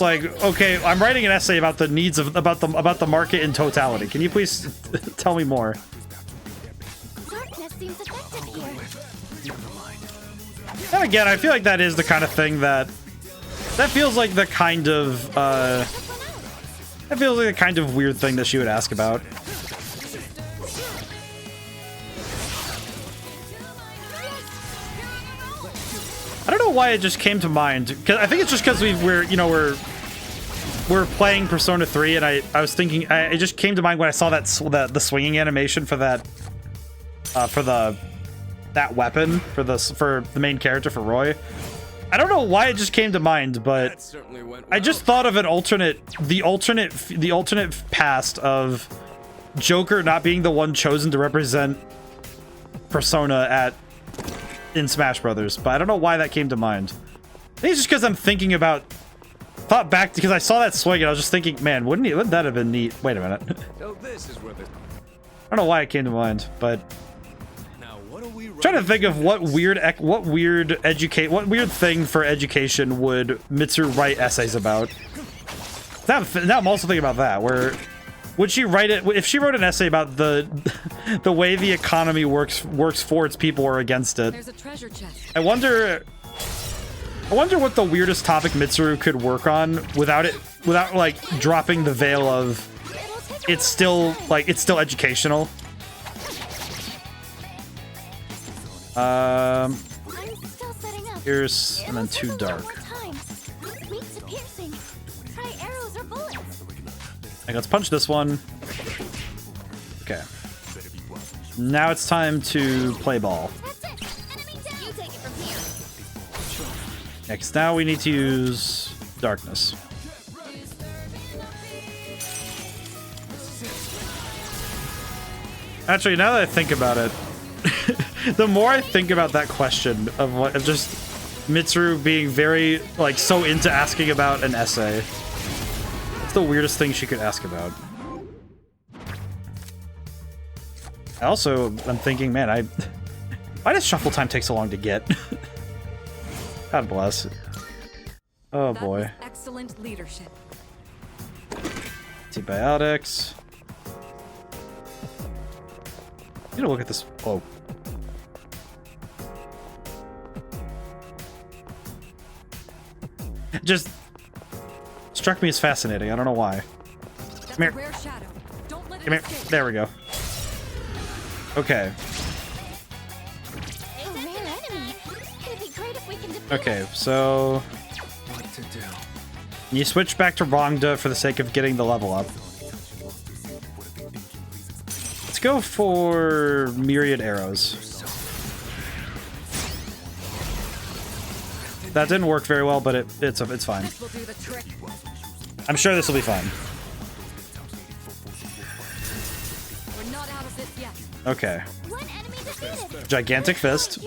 like, okay, I'm writing an essay about the needs of about the market in totality. Can you please tell me more?
seems effective here.
And again, I feel like that is the kind of thing that feels like the kind of that feels like the kind of weird thing that she would ask about. I don't know why it just came to mind. Cause I think it's just because we're playing Persona 3, and I was thinking it just came to mind when I saw the swinging animation for that that weapon for the main character, for Roy. I don't know why it just came to mind, but I just thought of the alternate past of Joker not being the one chosen to represent Persona in Smash Brothers, but I don't know why that came to mind. I think it's just because I'm thinking about, thought back because I saw that swing and I was just thinking, man, wouldn't that have been neat? Wait a minute.
So this is where the...
I don't know why it came to mind, but I'm trying to think of what weird thing for education would Mitsuru write essays about. Now I'm also thinking about that. Where would she write it if she wrote an essay about the way the economy works for its people or against it?
There's a treasure chest.
I wonder what the weirdest topic Mitsuru could work on without like dropping the veil of it's still educational. Here's and then too dark. Okay, let's punch this one. Okay. Now it's time to play ball. Next, now we need to use darkness. Actually, now that I think about it, the more I think about that question of just Mitsuru being very, like, so into asking about an essay. It's the weirdest thing she could ask about. I'm thinking, man, why does shuffle time take so long to get? God bless. Oh boy.
Excellent leadership.
Antibiotics. I need to look at this. Oh. Just struck me as fascinating. I don't know why. Come here. Come here. There we go. Okay. Okay, so
What to do?
you switch back to Rongda for the sake of getting the level up. Let's go for myriad arrows. That didn't work very well, but it's fine. I'm sure this will be fine. Okay. Gigantic fist.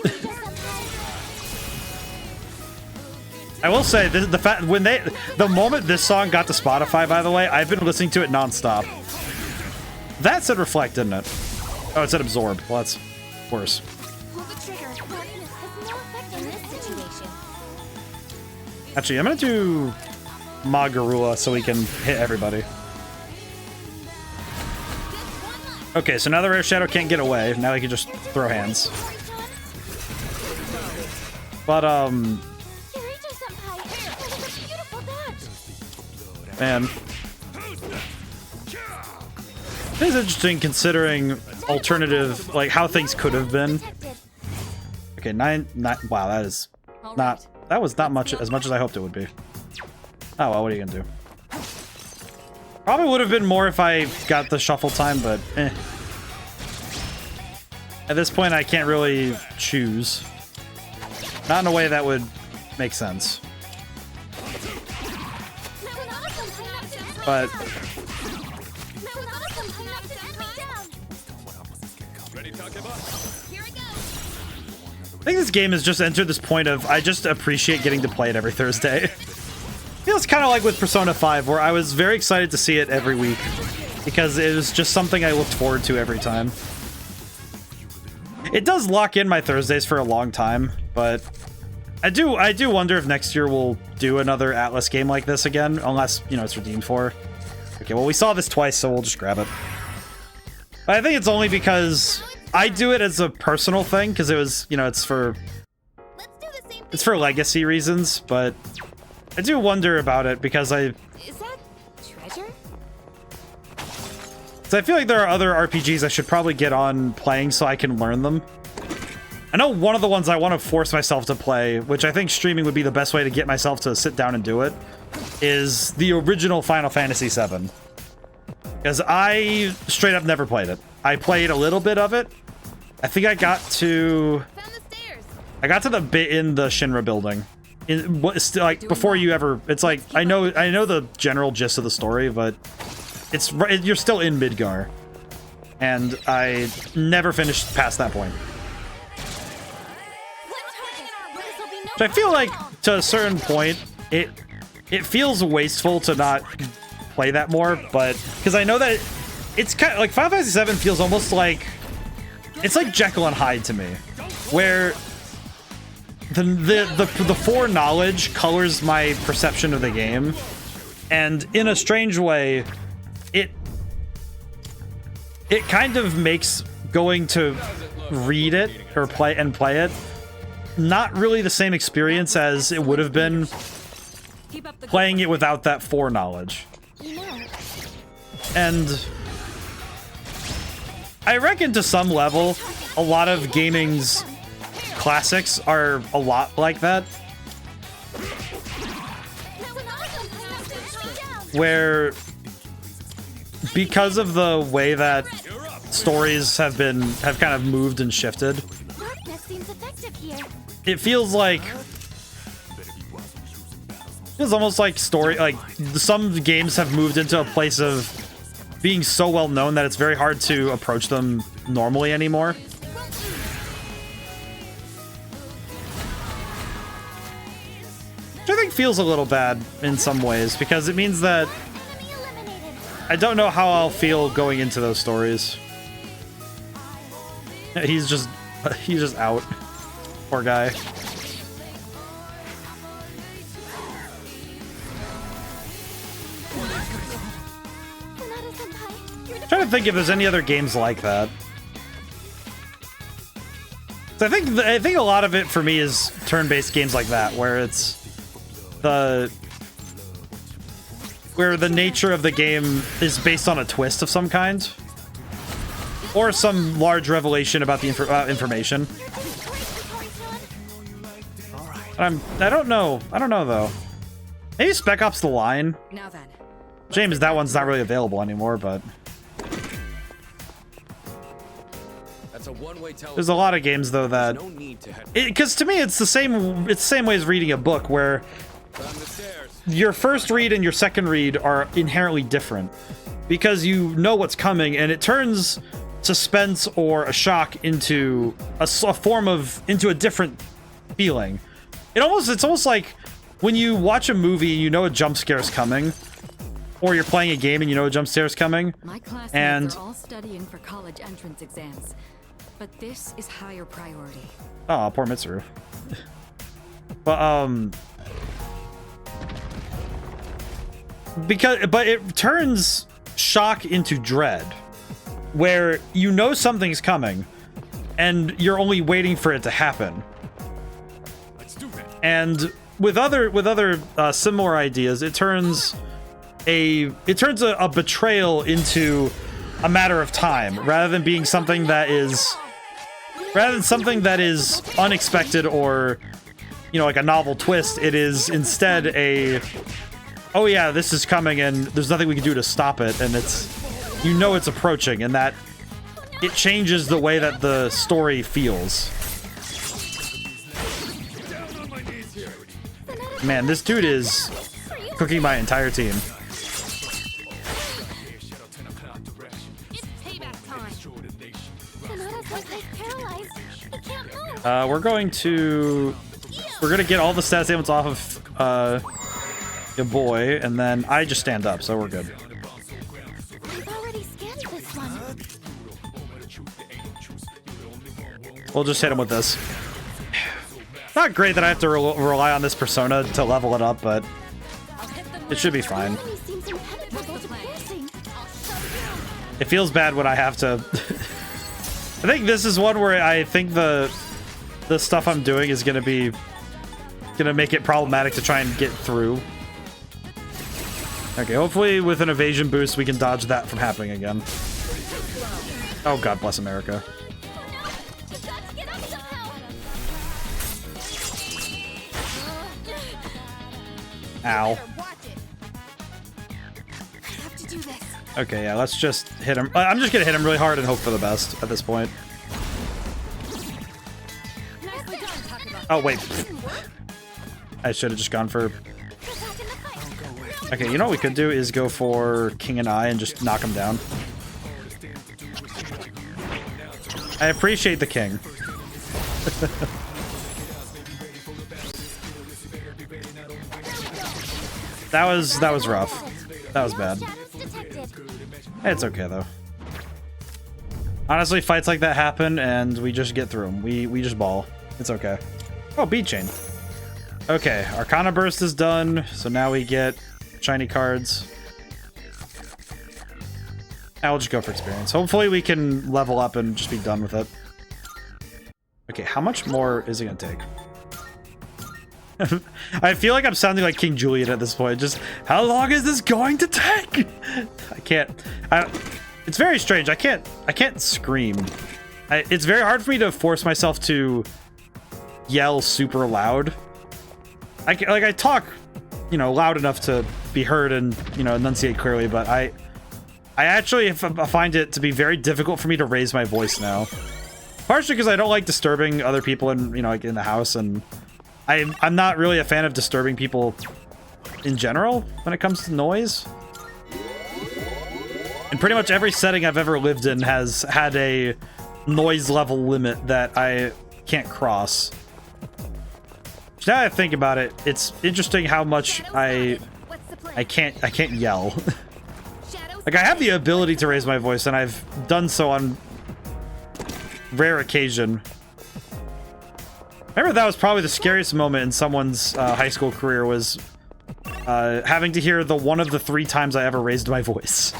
I will say the moment this song got to Spotify, by the way, I've been listening to it nonstop. That said reflect, didn't it? Oh, it said absorb. Well, that's worse. Actually, I'm gonna do Magarula so we can hit everybody. Okay, so now the Rare Shadow can't get away. Now he can just throw hands. But, man. It is interesting considering alternative, like, how things could have been. Okay, nine, wow, that is not... That was not much, as much as I hoped it would be. Oh, well, what are you gonna do? Probably would have been more if I got the shuffle time, but eh. At this point, I can't really choose. Not in a way that would make sense. But... I think this game has just entered this point of I just appreciate getting to play it every Thursday. Feels kind of like with Persona 5, where I was very excited to see it every week because it was just something I looked forward to every time. It does lock in my Thursdays for a long time, but I do wonder if next year we'll do another Atlas game like this again, unless, you know, it's redeemed for. Okay, well, we saw this twice, so we'll just grab it. But I think it's only because I do it as a personal thing because it was, you know, it's for legacy reasons, but I do wonder about it because
Is that treasure?
I feel like there are other RPGs I should probably get on playing so I can learn them. I know one of the ones I want to force myself to play, which I think streaming would be the best way to get myself to sit down and do it, is the original Final Fantasy VII. Because I straight up never played it. I played a little bit of it. I think I got to the bit in the Shinra building. In what, like before you ever, it's like I know the general gist of the story, but you're still in Midgar, and I never finished past that point. So I feel like to a certain point, it feels wasteful to not play that more, but because I know that it's kind of like Final Fantasy VII feels almost like it's like Jekyll and Hyde to me, where the foreknowledge colors my perception of the game, and in a strange way, it kind of makes going to read it or play it not really the same experience as it would have been playing it without that foreknowledge. And I reckon to some level, a lot of gaming's classics are a lot like that. Where, because of the way that stories have kind of moved and shifted, it feels almost like some games have moved into a place of being so well known that it's very hard to approach them normally anymore. Which I think feels a little bad in some ways, because it means that I don't know how I'll feel going into those stories. He's just out. Poor guy. I'm trying to think if there's any other games like that. So I think a lot of it for me is turn-based games like that, where it's where the nature of the game is based on a twist of some kind, or some large revelation about the information. I don't know though. Maybe Spec Ops: The Line.
Now then.
James, that one's not really available anymore, but
That's a one-way telephone.
there's a lot of games though that, because to me it's the same way as reading a book, where your first read and your second read are inherently different because you know what's coming, and it turns suspense or a shock into a different feeling. It's almost like when you watch a movie and you know a jump scare is coming, or you're playing a game and you know a jump scare is coming.
My classmates are all studying for college entrance exams, but this is higher priority.
Oh, poor Mitsuru. But but it turns shock into dread, where you know something's coming and you're only waiting for it to happen. And with other similar ideas, it turns a betrayal into a matter of time, rather than being something that is unexpected, or, you know, like a novel twist. It is instead oh yeah, this is coming and there's nothing we can do to stop it, and it's approaching, and that it changes the way that the story feels. Man, this dude is cooking my entire team. We're gonna get all the stats ailments off of your boy, and then I just stand up, so we're good.
I've already scanned this one.
We'll just hit him with this. Not great that I have to rely on this persona to level it up, but it should be fine. It feels bad when I have to I think this is one where I think the stuff I'm doing is gonna make it problematic to try and get through. Okay, hopefully with an evasion boost we can dodge that from happening again. Oh God bless America. Ow. Okay, yeah, let's just hit him. I'm just gonna hit him really hard and hope for the best at this point. Oh, wait. I should have just gone for... Okay, you know what we could do is go for King and I and just knock him down. I appreciate the king. That was rough. That was bad. It's okay though. Honestly, fights like that happen and we just get through them. We just ball. It's okay. Oh, bead chain. Okay, Arcana Burst is done, so now we get shiny cards. Now we'll just go for experience. Hopefully we can level up and just be done with it. Okay, how much more is it gonna take? I feel like I'm sounding like King Julian at this point. Just, how long is this going to take? I can't. It's very strange. I can't scream. It's very hard for me to force myself to yell super loud. I talk, you know, loud enough to be heard and, you know, enunciate clearly, but I actually find it to be very difficult for me to raise my voice now. Partially because I don't like disturbing other people in, you know, like in the house, and I'm not really a fan of disturbing people in general when it comes to noise. And pretty much every setting I've ever lived in has had a noise level limit that I can't cross. Now that I think about it, it's interesting how much I can't yell. Like, I have the ability to raise my voice, and I've done so on rare occasion. Remember, that was probably the scariest moment in someone's high school career, was having to hear the one of the 3 times I ever raised my voice.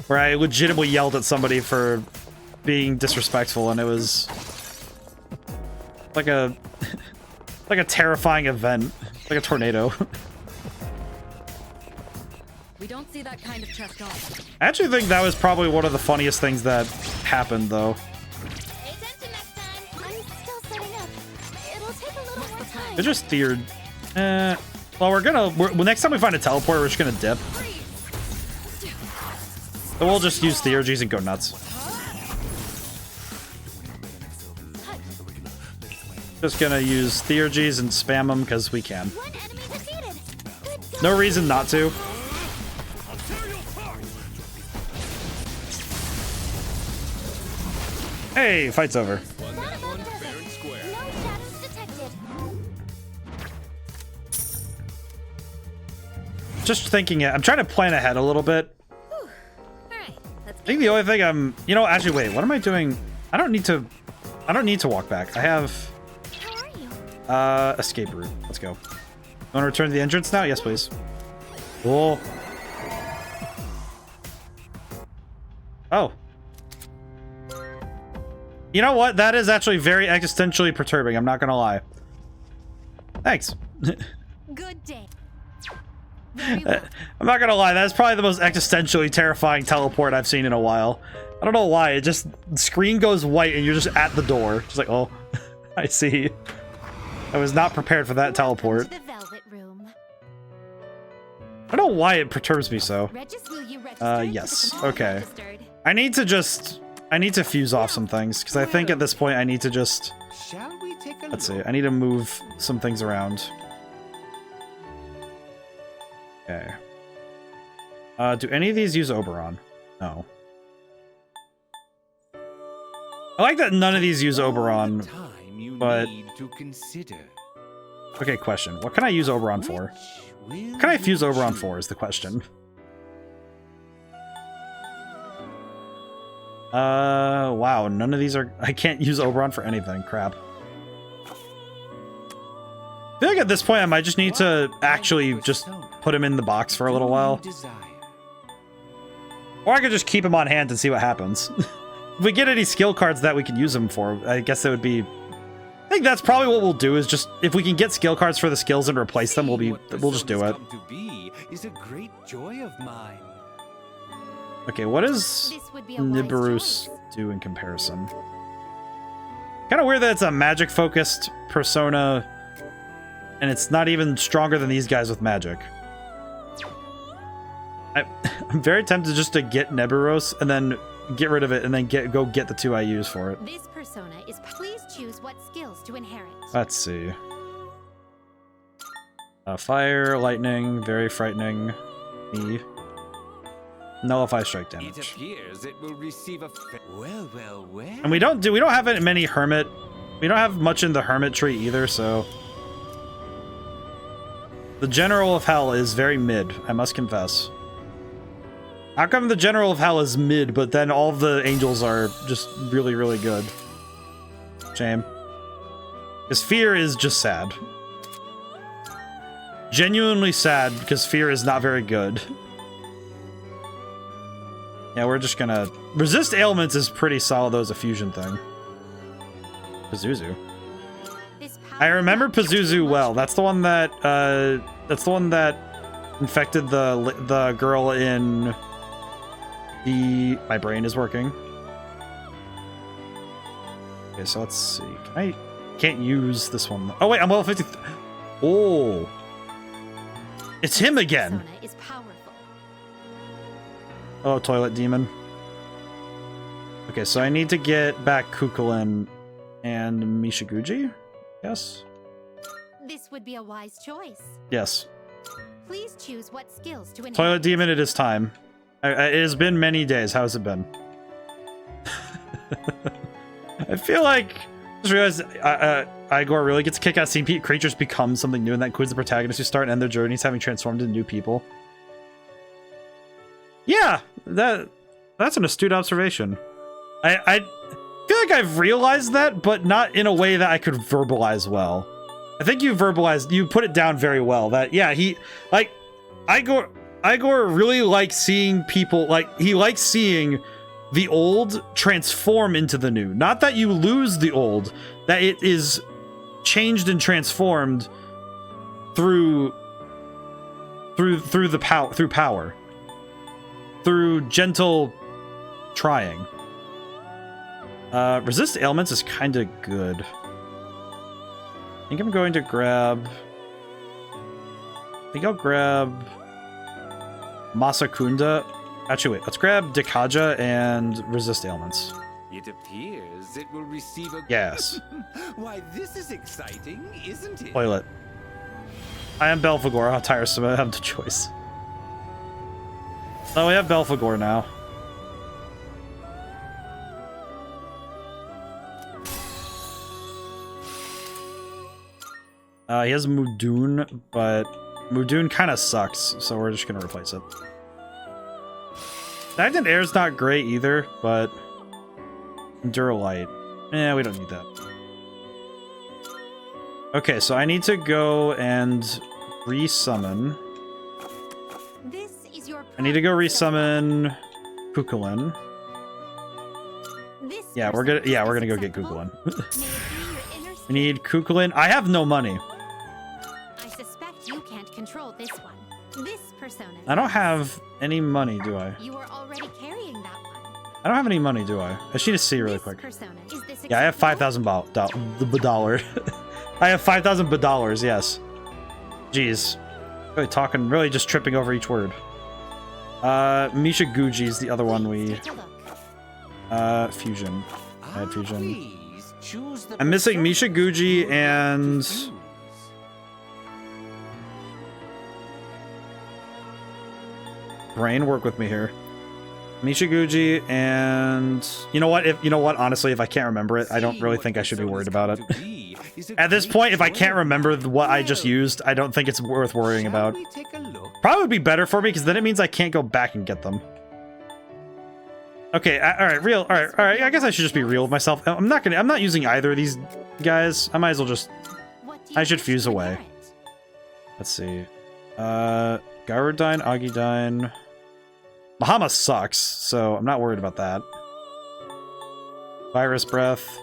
Where I legitimately yelled at somebody for being disrespectful, and it was like a like a terrifying event, like a tornado.
We don't see that kind of chest off.
I actually think that was probably one of the funniest things that happened, though.
Pay attention next time. I'm still setting up. It'll take a little more time.
It just theored. Well, next time we find a teleporter, we're just gonna dip. So we'll just use theurgies and go nuts. Just gonna use theurgies and spam them because we can. No reason not to. Hey, fight's over. Just thinking it. I'm trying to plan ahead a little bit. I think the only thing I'm... You know, actually, wait. What am I doing? I don't need to walk back. I have... escape route. Let's go. Want to return to the entrance now? Yes, please. Cool. Oh. You know what? That is actually very existentially perturbing. I'm not gonna lie. Thanks.
Good day.
I'm not gonna lie. That's probably the most existentially terrifying teleport I've seen in a while. I don't know why. It just... The screen goes white and you're just at the door. Just like, oh, I see. I was not prepared for that teleport.
The velvet room.
I don't know why it perturbs me so. Yes. Okay. I need to fuse off some things, because I think at this point I need to just... Let's see. I need to move some things around. Okay. Do any of these use Oberon? No. I like that none of these use Oberon, but... Okay, question. What can I use Oberon for? What can I fuse Oberon for is the question. Wow, none of these are... I can't use Oberon for anything. Crap. I feel like at this point I might just need to actually just put him in the box for a little while. Or I could just keep him on hand and see what happens. if we get any skill cards that we can use them for, I guess it would be. I think that's probably what we'll do. Is just if we can get skill cards for the skills and replace them, we'll just do it.
To be is a great joy of mine.
Okay, what does Nibiru's do in comparison? Kind of weird that it's a magic-focused persona, and it's not even stronger than these guys with magic. I'm very tempted just to get Nibiru's and then get rid of it, and then go get the 2 I use for it.
This persona is. Please choose what skills to inherit.
Let's see. Fire, lightning, very frightening. Me. Nullify strike damage.
It appears it will receive a well.
And we don't have many hermit. We don't have much in the hermit tree either, so the General of Hell is very mid, I must confess. How come the General of Hell is mid, but then all of the angels are just really, really good? Shame. Because Fear is just sad. Genuinely sad, because Fear is not very good. Yeah, we're just gonna... Resist ailments is pretty solid, though, as a fusion thing. Pazuzu. I remember Pazuzu well. That's the one that, infected the girl in the... My brain is working. Okay, so let's see. Can't use this one. Oh, wait, I'm level 50. Oh. It's him again. Oh, Toilet Demon. Okay, so I need to get back Kukulin and Mishiguji? Yes?
This would be a wise choice.
Yes.
Please choose what skills to inherit.
Toilet Demon, it is time. It has been many days. How has it been? I feel like... I just realized Igor really gets a kick out of seeing creatures become something new, and that includes the protagonists who start and end their journeys having transformed into new people. Yeah, that's an astute observation. I feel like I've realized that, but not in a way that I could verbalize well. I think you put it down very well. That, yeah, Igor really likes seeing people, he likes seeing the old transform into the new. Not that you lose the old, that it is changed and transformed through power. Through gentle trying. Resist ailments is kind of good. I think I'm going to grab... I think I'll grab Masakunda. Actually, wait. Let's grab Dikaja and resist ailments.
It appears it will receive a...
Yes.
Why, this is exciting, isn't it?
Toilet. I am Belphegor. How tiresome. I have the choice. Oh, we have Belphegor now. He has Mudun, but Mudun kind of sucks, so we're just gonna replace it. Stagnant Air's not great either, but Duralite. Eh, we don't need that. Okay, so I need to go and resummon. I need to go resummon Kukulin. Yeah, we're gonna go get Kukulin. We need Kukulin. I have no money.
I suspect you can't control this one. This persona.
I don't have any money, do I?
You are already carrying that one.
I don't have any money, do I? I just need to see really quick. Yeah, I have $5,000. I have $5,000, yes. Jeez. Really just tripping over each word. Mishiguji is the other one we... Fusion. I had Fusion. I'm missing Mishiguji and... Brain, work with me here. Mishiguji and... You know what? Honestly, if I can't remember it, I don't really think I should be worried about it. At this point, if I can't remember what I just used, I don't think it's worth worrying about. Probably would be better for me, because then it means I can't go back and get them. Okay, alright, alright, I guess I should just be real with myself. I'm not using either of these guys. I might as well just... I should fuse away. Let's see. Gyrodyne, Agidyne... Bahama sucks, so I'm not worried about that. Virus breath.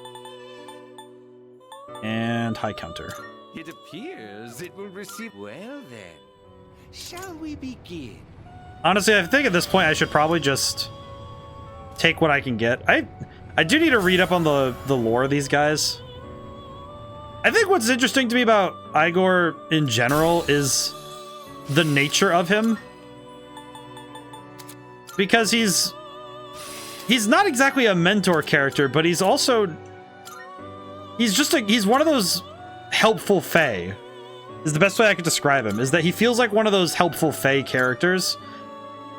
And high counter.
It appears it will receive... Well then, shall we begin?
Honestly, I think at this point I should probably just take what I can get. I do need to read up on the lore of these guys. I think what's interesting to me about Igor in general is the nature of him. Because he's not exactly a mentor character, but he's also... He's one of those helpful fae. Is the best way I could describe him. Is that he feels like one of those helpful fae characters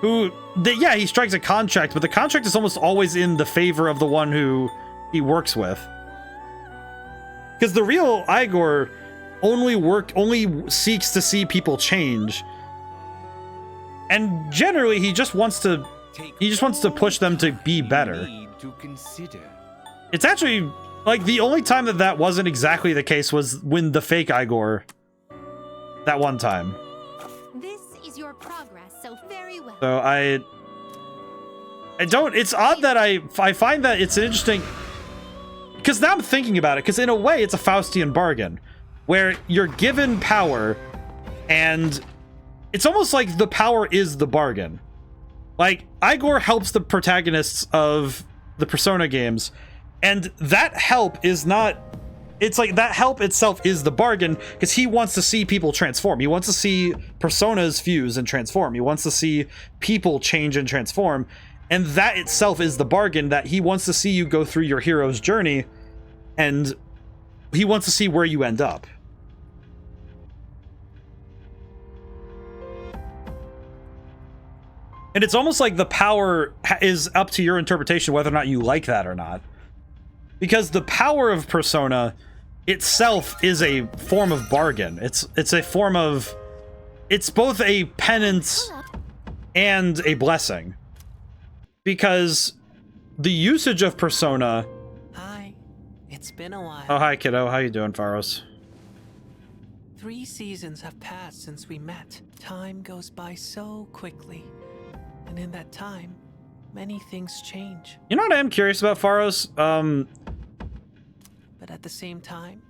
who, yeah, he strikes a contract, but the contract is almost always in the favor of the one who he works with. Because the real Igor only seeks to see people change. And generally he just wants to push them to be better. It's actually like the only time that wasn't exactly the case was when the fake Igor, that one time.
This is your progress, so very well.
So I don't, it's odd that I find that it's an interesting, because now I'm thinking about it, because in a way it's a Faustian bargain where you're given power and it's almost like the power is the bargain. Like Igor helps the protagonists of the Persona games, and that help is not, it's like that help itself is the bargain, because he wants to see people transform. He wants to see personas fuse and transform. He wants to see people change and transform. And that itself is the bargain, that he wants to see you go through your hero's journey, and he wants to see where you end up. And it's almost like the power is up to your interpretation whether or not you like that or not. Because the power of Persona itself is a form of bargain. It's a form of... It's both a penance and a blessing. Because the usage of Persona...
Hi. It's been a while.
Oh, hi, kiddo. How you doing, Pharos?
3 seasons have passed since we met. Time goes by so quickly. And in that time, many things change.
You know what I am curious about, Pharos?
But at the same time,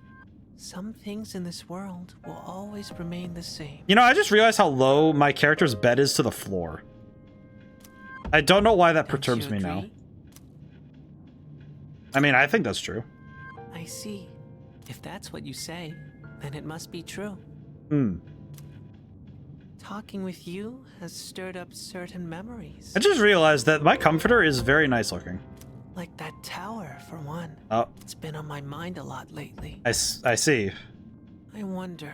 some things in this world will always remain the same.
You know, I just realized how low my character's bed is to the floor. I don't know why that perturbs me now. I mean, I think that's true.
I see. If that's what you say, then it must be true. Talking with you has stirred up certain memories.
I just realized that my comforter is very nice looking.
Like that tower, for one.
Oh.
It's been on my mind a lot lately.
I see.
I wonder,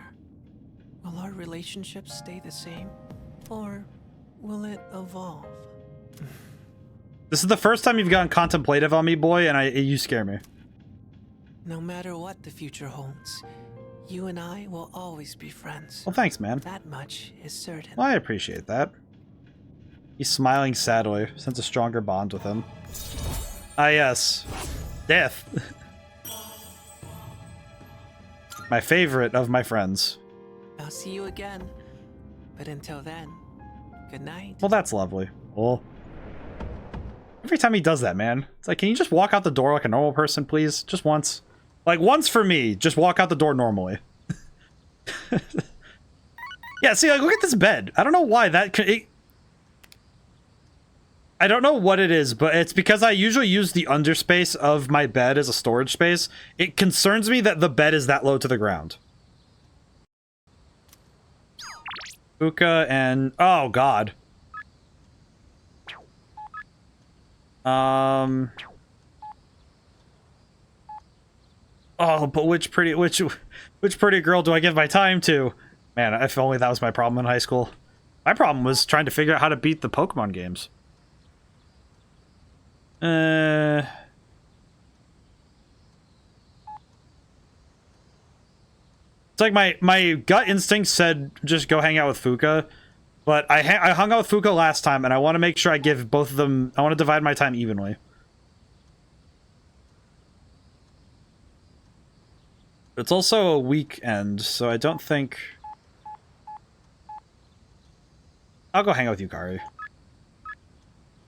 will our relationship stay the same? Or will it evolve?
This is the first time you've gotten contemplative on me, boy, and you scare me.
No matter what the future holds, you and I will always be friends.
Well, thanks, man.
That much is certain.
Well, I appreciate that. He's smiling sadly. Sense a stronger bond with him. Ah, yes. Death. My favorite of my friends.
I'll see you again. But until then, good night.
Well, that's lovely. Well, every time he does that, man, it's like, can you just walk out the door like a normal person, please? Just once. Like, once for me, just walk out the door normally. Yeah, see, like, look at this bed. I don't know why that... I don't know what it is, but it's because I usually use the underspace of my bed as a storage space. It concerns me that the bed is that low to the ground. Fuka and... Oh, God. Oh, but which pretty girl do I give my time to? Man, if only that was my problem in high school. My problem was trying to figure out how to beat the Pokemon games. It's like my gut instinct said just go hang out with Fuka, but I hung out with Fuka last time, and I want to make sure I give both of them... I want to divide my time evenly. It's also a weekend, so I don't think... I'll go hang out with you, Kari.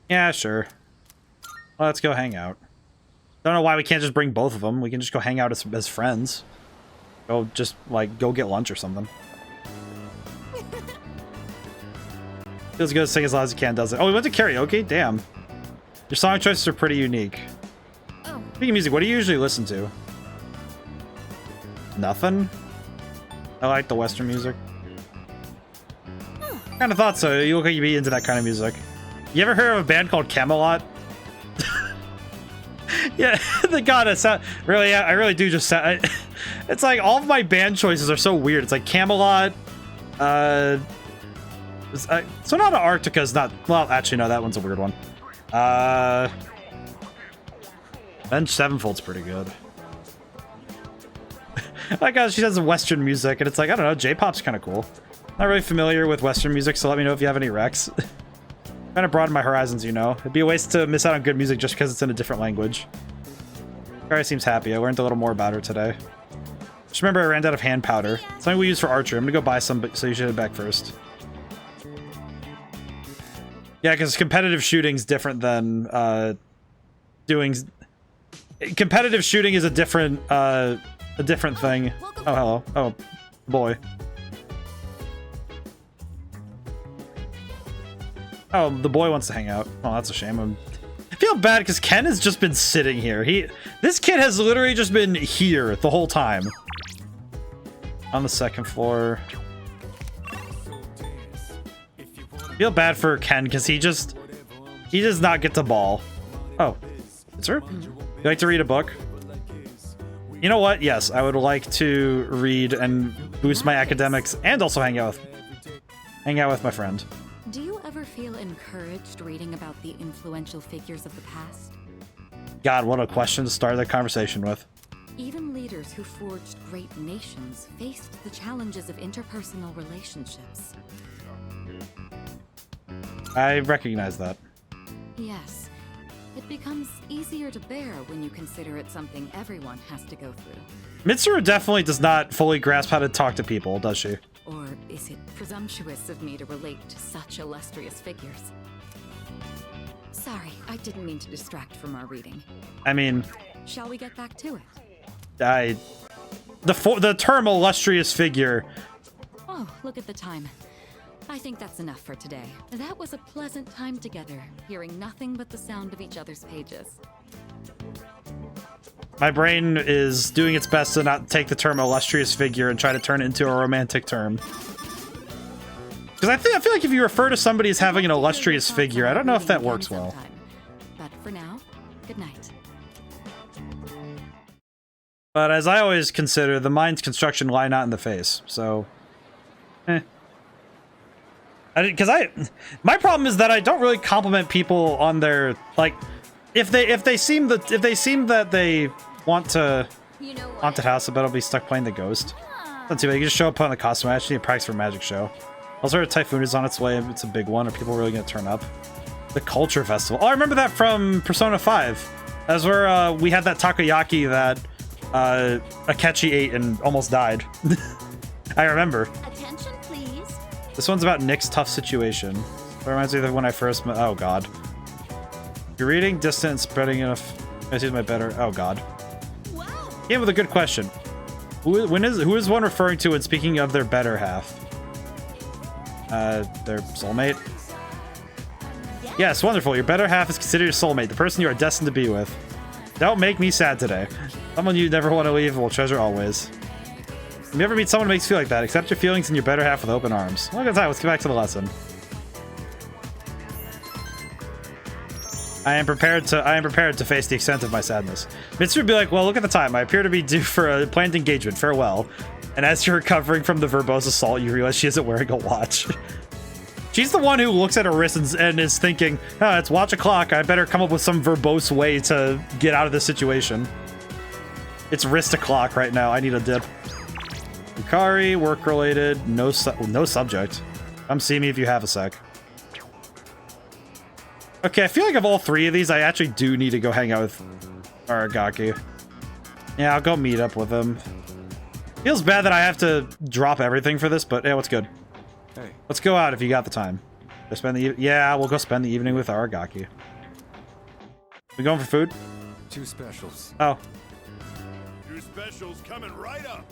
Yeah, sure. Let's go hang out. Don't know why we can't just bring both of them. We can just go hang out as friends. Go just like go get lunch or something. Feels good to sing as loud as you can, does it? Oh, we went to karaoke? Damn. Your song choices are pretty unique.
Oh.
Speaking of music, what do you usually listen to? Nothing? I like the Western music. Kind of thought so. You look like you'd be into that kind of music. You ever heard of a band called Camelot? Yeah, the god, it's really, I really do just sound. It's like all of my band choices are so weird. It's like Camelot. Sonata Arctica is not. Well, actually, no, that one's a weird one. Avenged Sevenfold's pretty good. My gosh, she does Western music, and it's like, I don't know, J-pop's kind of cool. Not really familiar with Western music, so let me know if you have any recs. Kind of broaden my horizons, you know. It'd be a waste to miss out on good music just because it's in a different language. Kari seems happy. I learned a little more about her today. Just remember I ran out of hand powder. Something we use for archery. I'm gonna go buy some, but so you should head back first. Yeah, because competitive shooting's different than doing. Competitive shooting is a different thing. Oh, hello. Oh, boy. Oh, the boy wants to hang out. Oh, that's a shame. I feel bad because Ken has just been sitting here. This kid has literally just been here the whole time. On the second floor. I feel bad for Ken because he does not get the ball. Oh, it's her. You like to read a book? You know what? Yes, I would like to read and boost my academics and also hang out with my friend.
Do you ever feel encouraged reading about the influential figures of the past?
God, what a question to start the conversation with.
Even leaders who forged great nations faced the challenges of interpersonal relationships.
I recognize that.
Yes. It becomes easier to bear when you consider it something everyone has to go through.
Mitsuru definitely does not fully grasp how to talk to people, does she?
Or is it presumptuous of me to relate to such illustrious figures? Sorry, I didn't mean to distract from our reading.
I mean...
Shall we get back to it?
The term illustrious figure...
Oh, look at the time. I think that's enough for today. That was a pleasant time together, hearing nothing but the sound of each other's pages.
My brain is doing its best to not take the term illustrious figure and try to turn it into a romantic term. Because I feel like if you refer to somebody as having an illustrious figure, I don't know if that works well.
But for now, good night.
But as I always consider, the mind's construction lie not in the face. So, my problem is that I don't really compliment people on their like. If they seem that they want to haunted house, I bet I'll be stuck playing the ghost. Let's see, you just show up on the costume. I actually need to practice for a magic show. Also, heard Typhoon is on its way. It's a big one. Are people really gonna turn up? The Culture Festival. Oh, I remember that from Persona 5. That's where we had that takoyaki that Akechi ate and almost died. I remember.
Attention, please.
This one's about Nick's tough situation. It reminds me of when I first met. Oh God. You're reading distant, spreading enough. I see my better. Oh God.
Wow.
Came with a good question. Who is one referring to when speaking of their better half? Their soulmate. Yes, wonderful. Your better half is considered your soulmate, the person you are destined to be with. Don't make me sad today. Someone you never want to leave and will treasure always. If you ever meet someone who makes you feel like that, accept your feelings and your better half with open arms. Look at that. Let's get back to the lesson. I am prepared to face the extent of my sadness. Mitsuru would be like, well, look at the time. I appear to be due for a planned engagement. Farewell. And as you're recovering from the verbose assault, you realize she isn't wearing a watch. She's the one who looks at her wrist and is thinking, oh, it's watch o'clock. I better come up with some verbose way to get out of this situation. It's wrist o'clock right now. I need a dip. Yukari, work-related, no subject. Come see me if you have a sec. Okay, I feel like of all three of these, I actually do need to go hang out with Aragaki. Yeah, I'll go meet up with him. Feels bad that I have to drop everything for this, but yeah, what's good?
Hey.
Let's go out if you got the time. Yeah, we'll go spend the evening with Aragaki. We going for food?
2 specials.
Oh.
2 specials coming right up.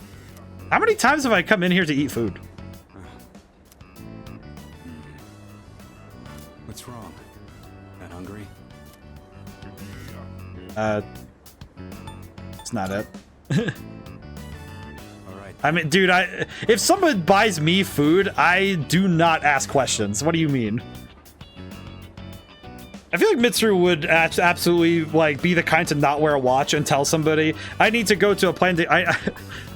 How many times have I come in here to eat food?
What's wrong? Not hungry?
It's not it.
All right.
I mean, dude, if someone buys me food, I do not ask questions. What do you mean? I feel like Mitsuru would absolutely like be the kind to not wear a watch and tell somebody, I need to go to a planned. I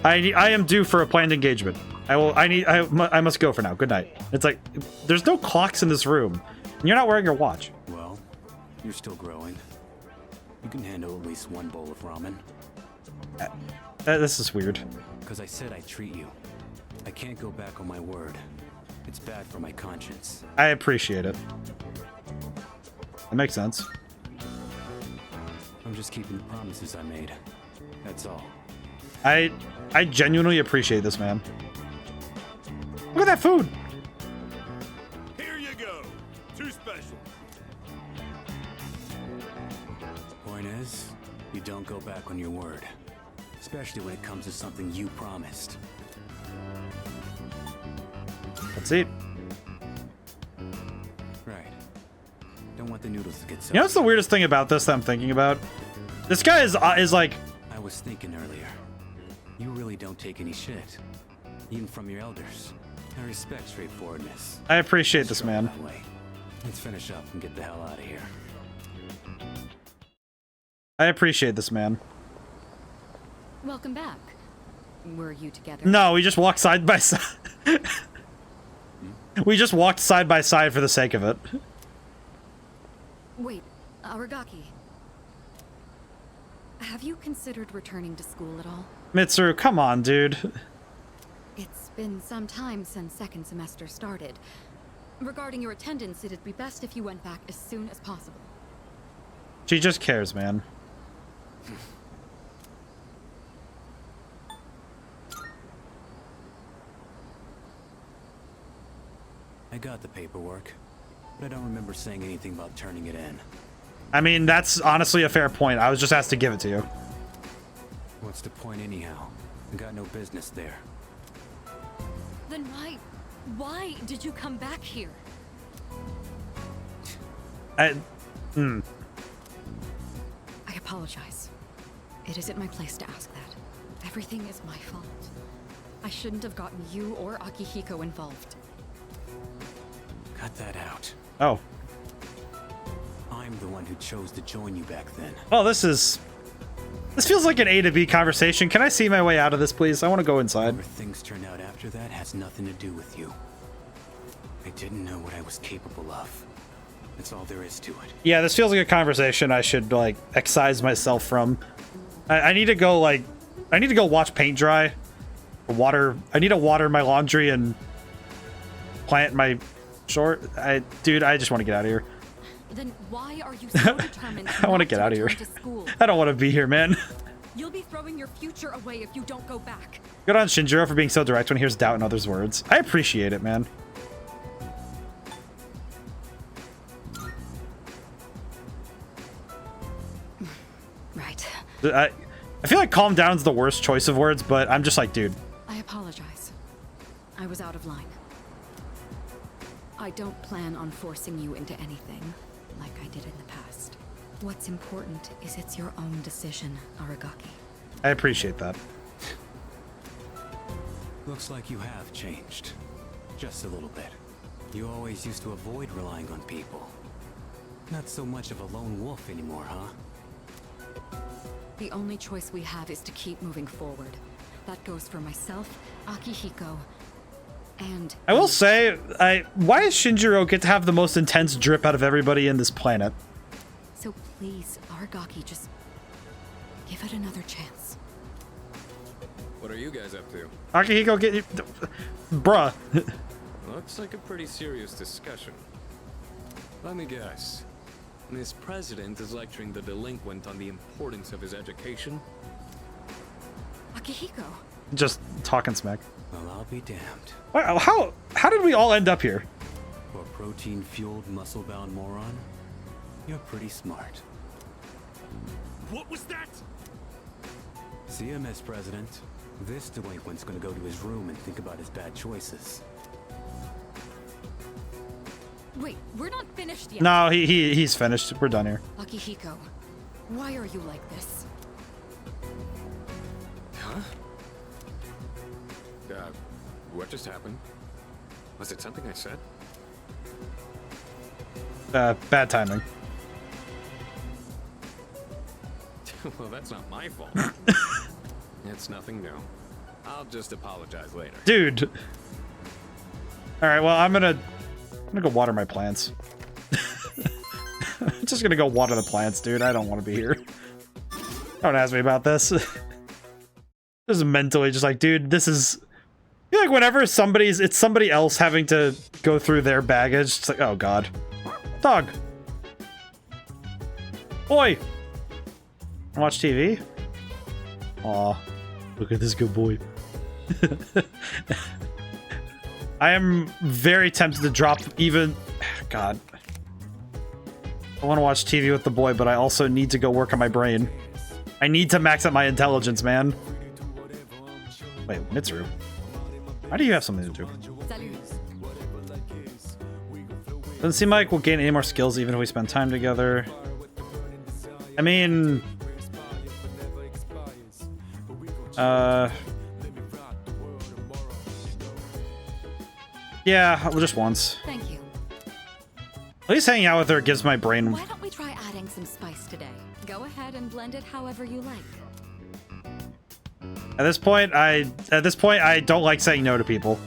am due for a planned engagement. I must go for now. Good night. It's like there's no clocks in this room. And you're not wearing your watch.
Well, you're still growing. You can handle at least 1 bowl of ramen.
This is weird.
Because I said I'd treat you. I can't go back on my word. It's bad for my conscience.
I appreciate it. That makes sense.
I'm just keeping the promises I made. That's all.
I genuinely appreciate this, man. Look at that food.
Here you go. 2 specials.
Point is, you don't go back on your word. Especially when it comes to something you promised.
Let's eat.
Right. Don't want the noodles to get so.
You know what's the weirdest thing about this that I'm thinking about? This guy is like...
I was thinking earlier. You really don't take any shit. Even from your elders. I respect straightforwardness.
I appreciate this, man.
That way. Let's finish up and get the hell out of here.
I
appreciate this, man.
Welcome back. Were you together?
No, we just walked side by side. We just walked side by side for the sake of it.
Wait, Aragaki. Have you considered returning to school at all?
Mitsuru, come on, dude.
It's been some time since second semester started. Regarding your attendance, it'd be best if you went back as soon as possible.
She just cares, man.
I got the paperwork, but I don't remember saying anything about turning it in.
I mean, that's honestly a fair point. I was just asked to give it to you.
What's the point anyhow? I got no business there.
Then why did you come back here?
I
apologize. It isn't my place to ask that. Everything is my fault. I shouldn't have gotten you or Akihiko involved.
Cut that out.
Oh.
I'm the one who chose to join you back then.
Oh, this feels like an A to B conversation. Can I see my way out of this, please? I want to go inside.
Where things turn out after that has nothing to do with you. I didn't know what I was capable of. That's all there is to it.
Yeah, this feels like a conversation I should, like, excise myself from. I need to go, like... I need to go watch paint dry. I need to water my laundry and plant my short... Dude, I just want to get out of here.
Then why are you so determined
I want to get out of here. I don't want to be here, man.
You'll be throwing your future away if you don't go back.
Good on Shinjiro for being so direct when he hears doubt in others' words. I appreciate it, man.
Right.
I feel like calm down is the worst choice of words, but I'm just like, dude.
I apologize. I was out of line. I don't plan on forcing you into anything like I did in the past. What's important is it's your own decision, Aragaki.
I appreciate that.
Looks like you have changed. Just a little bit. You always used to avoid relying on people. Not so much of a lone wolf anymore, huh?
The only choice we have is to keep moving forward. That goes for myself, Akihiko, and...
I will say, why does Shinjiro get to have the most intense drip out of everybody in this planet?
So please, Aragaki, just give it another chance.
What are you guys up to?
Akihiko, get... Bruh.
Looks like a pretty serious discussion. Let me guess. Miss President is lecturing the delinquent on the importance of his education?
Akihiko.
Just talking smack.
Well, I'll be damned.
Wow, how did we all end up here?
For a protein-fueled, muscle-bound moron, you're pretty smart.
What was that?
CMS President. This delinquent's gonna go to his room and think about his bad choices.
Wait, we're not finished yet.
No, he's finished. We're done here.
Akihiko, why are you like this?
Huh? What just happened? Was it something I said?
Bad timing.
Well, that's not my fault. It's nothing new. I'll just apologize later.
Dude. All right, well, I'm gonna go water my plants. I'm just gonna go water the plants, dude. I don't want to be here. Don't ask me about this. Just mentally just like, dude, this is... I feel like whenever it's somebody else having to go through their baggage, it's like, oh god. Dog. Boy. Watch TV? Aw. Look at this good boy. I am very tempted to drop even... God. I want to watch TV with the boy, but I also need to go work on my brain. I need to max out my intelligence, man. Wait, Mitsuru. Why do you have something to do? Doesn't seem like we'll gain any more skills even if we spend time together. I mean... Yeah, just once.
Thank you.
At least hanging out with her gives my brain...
Why don't we try adding some spice today? Go ahead and blend it however you like.
At this point, I don't like saying no to people.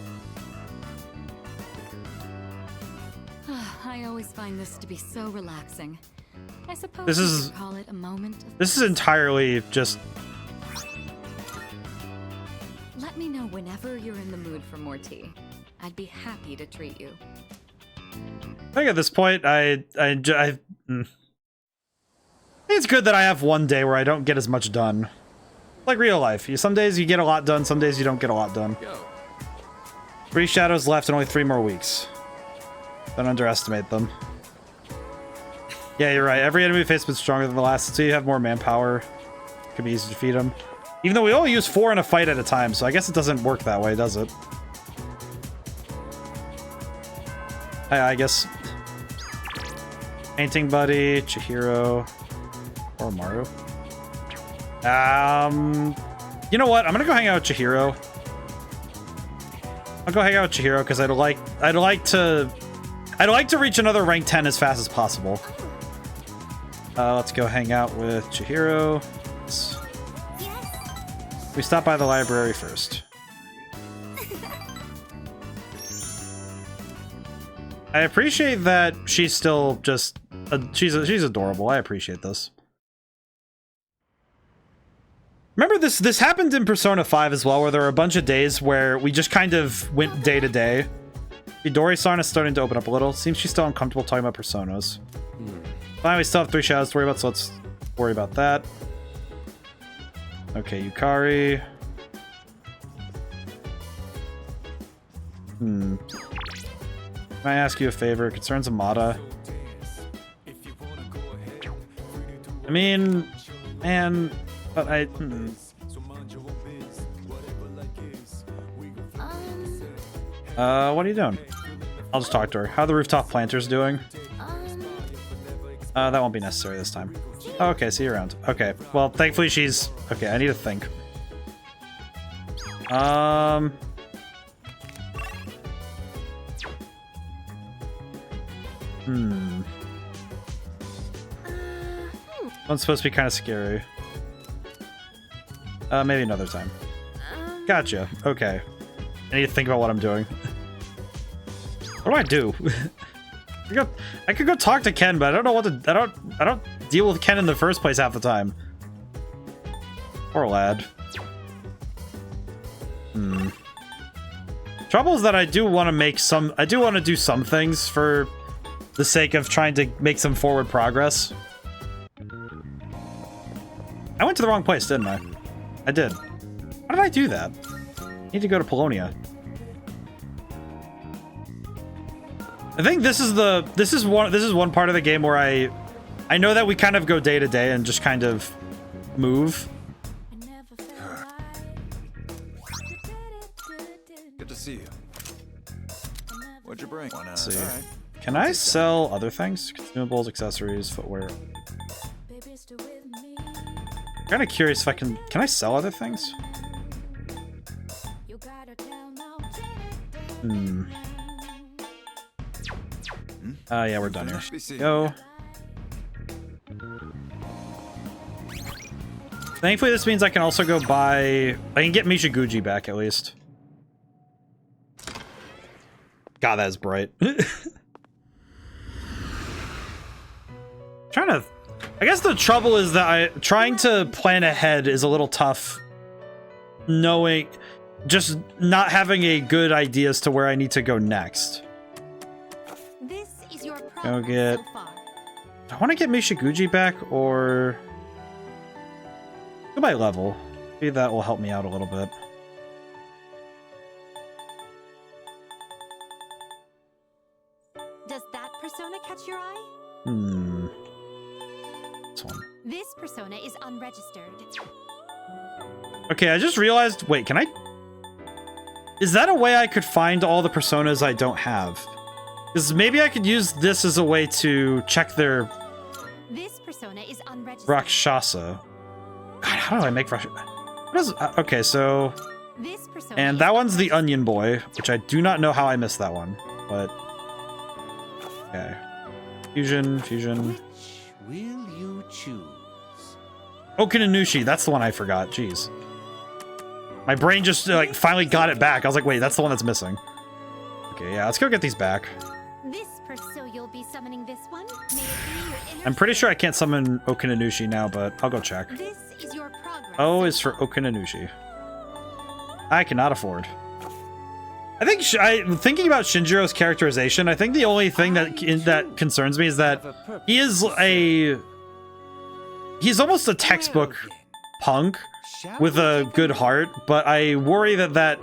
I always find this to be so relaxing. I suppose
This is-
you could call it a moment of...
This is entirely just...
Let me know whenever you're in the mood for more tea. I'd be happy to treat you.
I think at this point, I think it's good that I have one day where I don't get as much done. Like real life. Some days you get a lot done, some days you don't get a lot done. 3 shadows left and only 3 more weeks. Don't underestimate them. Yeah, you're right. Every enemy face been stronger than the last, so you have more manpower. Could be easy to defeat them. Even though we only use 4 in a fight at a time, so I guess it doesn't work that way, does it? I guess... Painting Buddy, Chihiro, or Maru. You know what? I'm gonna go hang out with Chihiro. I'll go hang out with Chihiro because I'd like to reach another rank 10 as fast as possible. Let's go hang out with Chihiro. We stop by the library first. I appreciate that she's still just she's adorable. I appreciate this. Remember this happened in Persona 5 as well, where there were a bunch of days where we just kind of went day to day. Midori-san is starting to open up a little. Seems she's still uncomfortable talking about personas. Fine, we still have 3 shadows to worry about, so let's worry about that. Okay, Yukari. Can I ask you a favor? It concerns Amada. I mean, man, but what are you doing? I'll just talk to her. How are the rooftop planters doing? That won't be necessary this time. Oh, okay, see you around. Okay, well, thankfully she's... Okay, I need to think. One's supposed to be kind of scary. Maybe another time. Gotcha. Okay. I need to think about what I'm doing. What do I do? I could go talk to Ken, but I don't know what to... I don't deal with Ken in the first place half the time. Poor lad. Trouble is that I do want to make some... I do want to do some things for the sake of trying to make some forward progress. I went to the wrong place, didn't I? I did. How did I do that? I need to go to Polonia. I think this is one part of the game where I I know that we kind of go day to day and just kind of move.
Good to see you. What'd you bring?
Let's see. Can I sell other things? Consumables, accessories, footwear. Kind of curious if I can I sell other things? Yeah, we're done here. Go. Thankfully, this means I can also go buy... I can get Mishiguji back, at least. God, that is bright. Trying to... I guess the trouble is that trying to plan ahead is a little tough. Knowing... Just not having a good idea as to where I need to go next.
This is your
Go get...
so far.
Do I want to get Mishiguji back, or... Go by level. Maybe that will help me out a little bit.
Does that persona catch your eye?
This one.
This persona is unregistered.
Okay, I just realized... Wait, can I... Is that a way I could find all the personas I don't have? Because maybe I could use this as a way to check their...
This persona is unregistered.
Rakshasa. God, how do I make Rakshasa? What is... okay, so...
This persona
And that one's the Onion Boy, which I do not know how I missed that one, but... Okay. Fusion.
Which will you choose?
Okinanushi, that's the one I forgot. Jeez. My brain just like finally got it back. I was like, wait, that's the one that's missing. Okay, yeah, let's go get these back.
This so you'll be summoning this one? May it be your inner
I'm pretty sure I can't summon Okinanushi now, but I'll go check.
This is your progress.
O is for Okinanushi. I cannot afford. I think thinking about Shinjiro's characterization, I think the only thing that concerns me is that he's almost a textbook punk with a good heart, but I worry that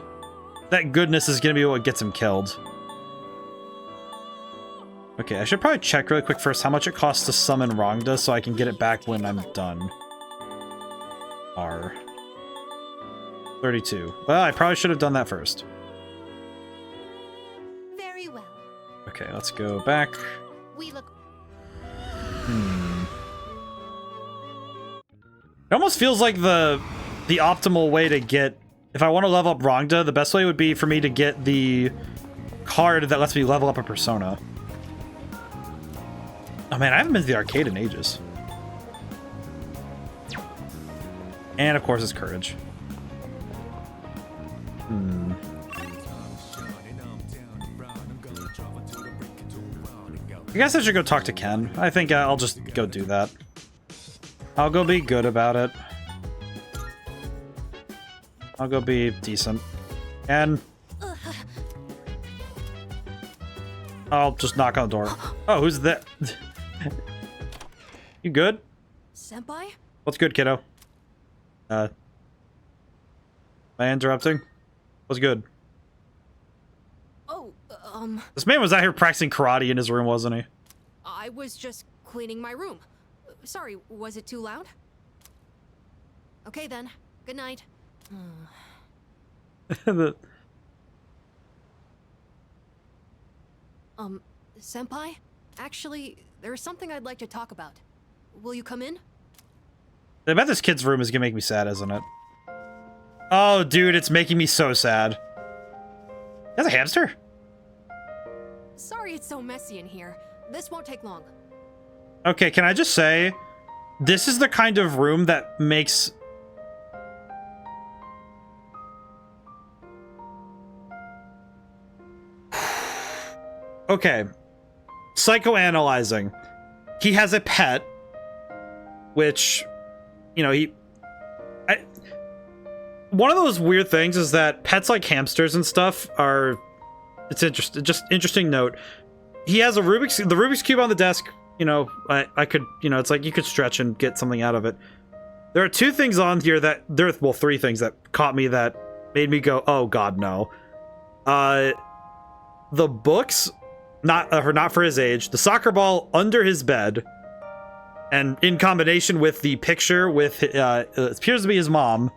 goodness is going to be what gets him killed. Okay, I should probably check really quick first how much it costs to summon Rongda so I can get it back when I'm done. R. 32. Well, I probably should have done that first.
Very well.
Okay, let's go back.
We look
It almost feels like the optimal way to get... If I want to level up Rongda, the best way would be for me to get the card that lets me level up a persona. Oh man, I haven't been to the arcade in ages. And of course it's Courage. I guess I should go talk to Ken. I think I'll just go do that. I'll go be good about it. I'll go be decent. And I'll just knock on the door. Oh, who's that? You good?
Senpai?
What's good, kiddo? Am I interrupting? What's good?
Oh,
This man was out here practicing karate in his room, wasn't he?
I was just cleaning my room. Sorry, was it too loud? Okay then. Good night. Senpai? Actually, there's something I'd like to talk about. Will you come in?
I bet this kid's room is gonna make me sad, isn't it? Oh, dude, it's making me so sad. That's a hamster?
Sorry it's so messy in here. This won't take long.
Okay, can I just say, this is the kind of room that makes... Okay. Psychoanalyzing. He has a pet, which, you know, one of those weird things is that pets like hamsters and stuff are... It's interesting. Just interesting note. He has the Rubik's Cube on the desk. You know, I could, you know, it's like you could stretch and get something out of it. There are two things on here well, three things that caught me that made me go, oh god, no. The books, not for his age, the soccer ball under his bed, And in combination with the picture with, it appears to be his mom,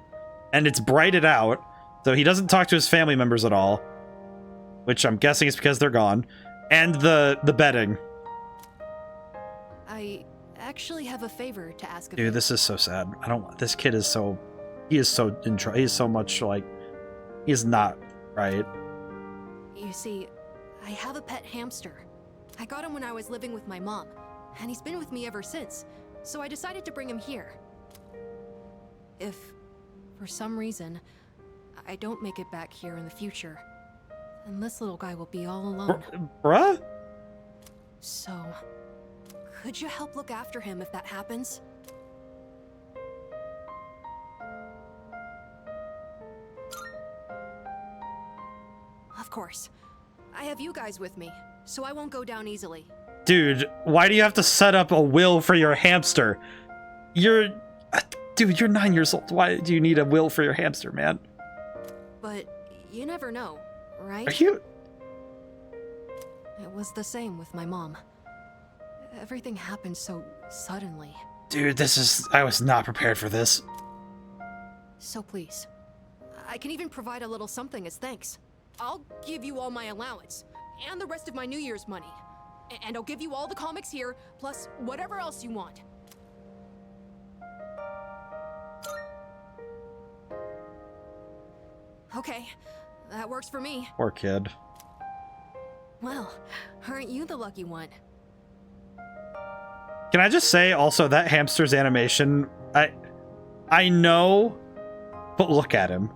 and it's brighted out, so he doesn't talk to his family members at all, which I'm guessing is because they're gone, and the bedding.
I actually have a favor to ask of
Dude,
you.
this is so sad. I don't, this kid is so, he is so much like, he's not right.
You see, I have a pet hamster. I got him when I was living with my mom, and he's been with me ever since, so I decided to bring him here. If, for some reason, I don't make it back here in the future, then this little guy will be all alone.
Bruh?
So, could you help look after him if that happens? Of course. I have you guys with me, so I won't go down easily.
Dude, why do you have to set up a will for your hamster? Dude, you're 9 years old. Why do you need a will for your hamster, man?
But you never know, right?
Are you?
It was the same with my mom. Everything happened so suddenly.
Dude, I was not prepared for this.
So please, I can even provide a little something as thanks. I'll give you all my allowance, and the rest of my New Year's money. And I'll give you all the comics here, plus whatever else you want. Okay, that works for me.
Poor kid.
Well, aren't you the lucky one?
Can I just say also that hamster's animation, I know, but look at him.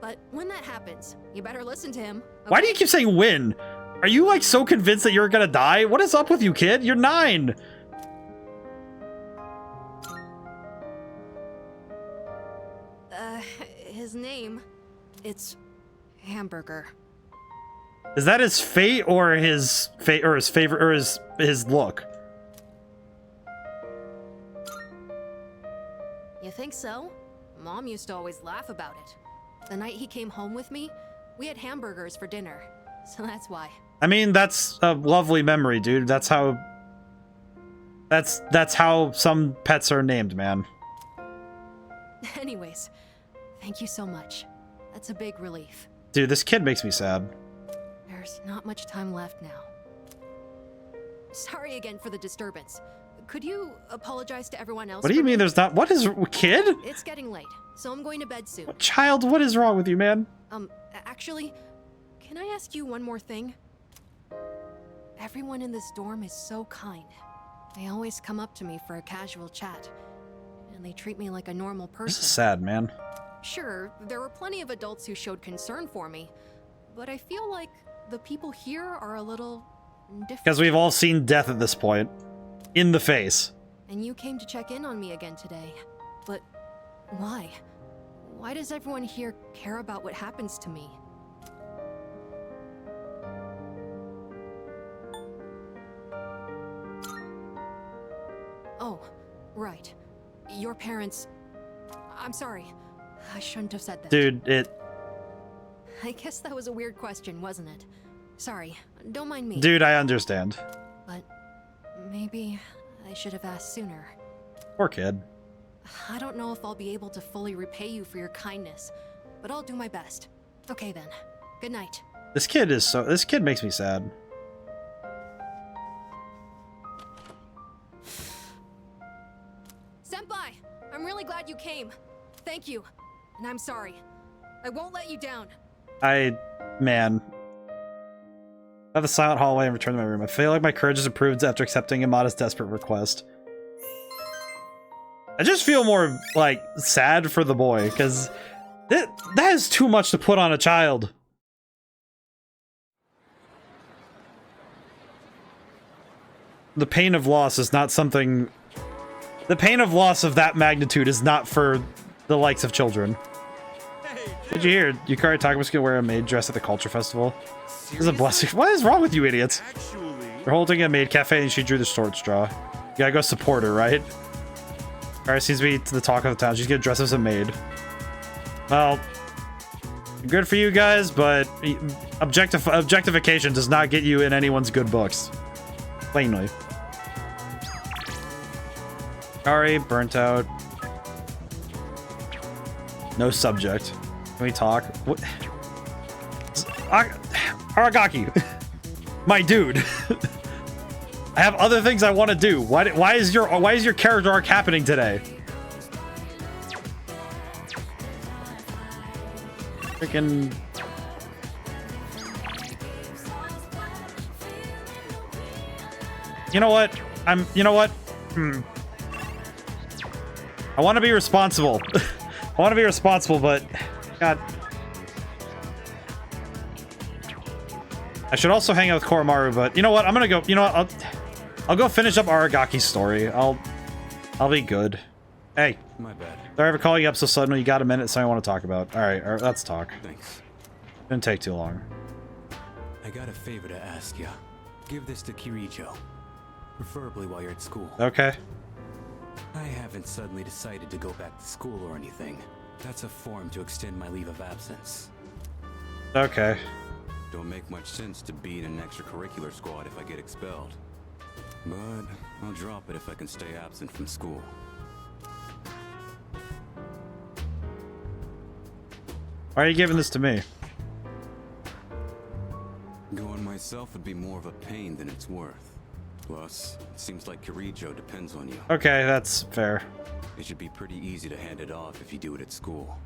But when that happens, you better listen to him. Okay?
Why do you keep saying win? Are you like so convinced that you're gonna die? What is up with you, kid? You're 9.
His name, it's Hamburger.
Is that his fate or his favorite or his look?
You think so? Mom used to always laugh about it. The night he came home with me, we had hamburgers for dinner, so that's why.
I mean, that's a lovely memory, dude. That's how some pets are named, man.
Anyways, thank you so much. That's a big relief.
Dude, this kid makes me sad.
There's not much time left now. Sorry again for the disturbance. Could you apologize to everyone else?
What do you mean there's not? What is, kid?
It's getting late, so I'm going to bed soon.
Child, what is wrong with you, man?
Actually, can I ask you one more thing? Everyone in this dorm is so kind. They always come up to me for a casual chat, and they treat me like a normal person.
This is sad, man.
Sure, there were plenty of adults who showed concern for me, but I feel like the people here are a little different.
Because we've all seen death at this point. In the face.
And you came to check in on me again today. But why? Why does everyone here care about what happens to me? Oh, right. Your parents... I'm sorry. I shouldn't have said that.
Dude,
I guess that was a weird question, wasn't it? Sorry, don't mind me.
Dude, I understand.
But maybe I should have asked sooner.
Poor kid.
I don't know if I'll be able to fully repay you for your kindness, but I'll do my best. Okay then. Good night.
This kid makes me sad.
Senpai, I'm really glad you came. Thank you. And I'm sorry. I won't let you down.
Man. I have a silent hallway and return to my room. I feel like my courage is improved after accepting Amada's desperate request. I just feel more, like, sad for the boy, because that is too much to put on a child. The pain of loss is not something... The pain of loss of that magnitude is not for the likes of children. Did you hear? Yukari Takamu's gonna wear a maid dress at the culture festival. This is a blessing. What is wrong with you idiots? They're holding a maid cafe and she drew the short straw. You gotta go support her, right? Alright, seems to be the talk of the town. She's gonna dress as a maid. Well, good for you guys, but objectification does not get you in anyone's good books. Plainly. Sorry, burnt out. No subject. Can we talk? What? Aragaki, my dude. I have other things I want to do. Why is your character arc happening today? Freaking. You know what? You know what? I want to be responsible. I want to be responsible, but God. I should also hang out with Koromaru, but you know what? I'm gonna go. You know what? I'll go finish up Aragaki's story. I'll be good. Hey.
My bad.
Sorry for calling you up so suddenly. You got a minute, something I want to talk about. All right, let's talk.
Thanks.
Didn't take too long.
I got a favor to ask ya. Give this to Kirijo. Preferably while you're at school.
Okay.
I haven't suddenly decided to go back to school or anything. That's a form to extend my leave of absence.
Okay.
Don't make much sense to be in an extracurricular squad if I get expelled. But I'll drop it if I can stay absent from school.
Why are you giving this to me?
Going myself would be more of a pain than it's worth. Plus, it seems like Kirijo depends on you.
Okay, that's fair.
It should be pretty easy to hand it off if you do it at school.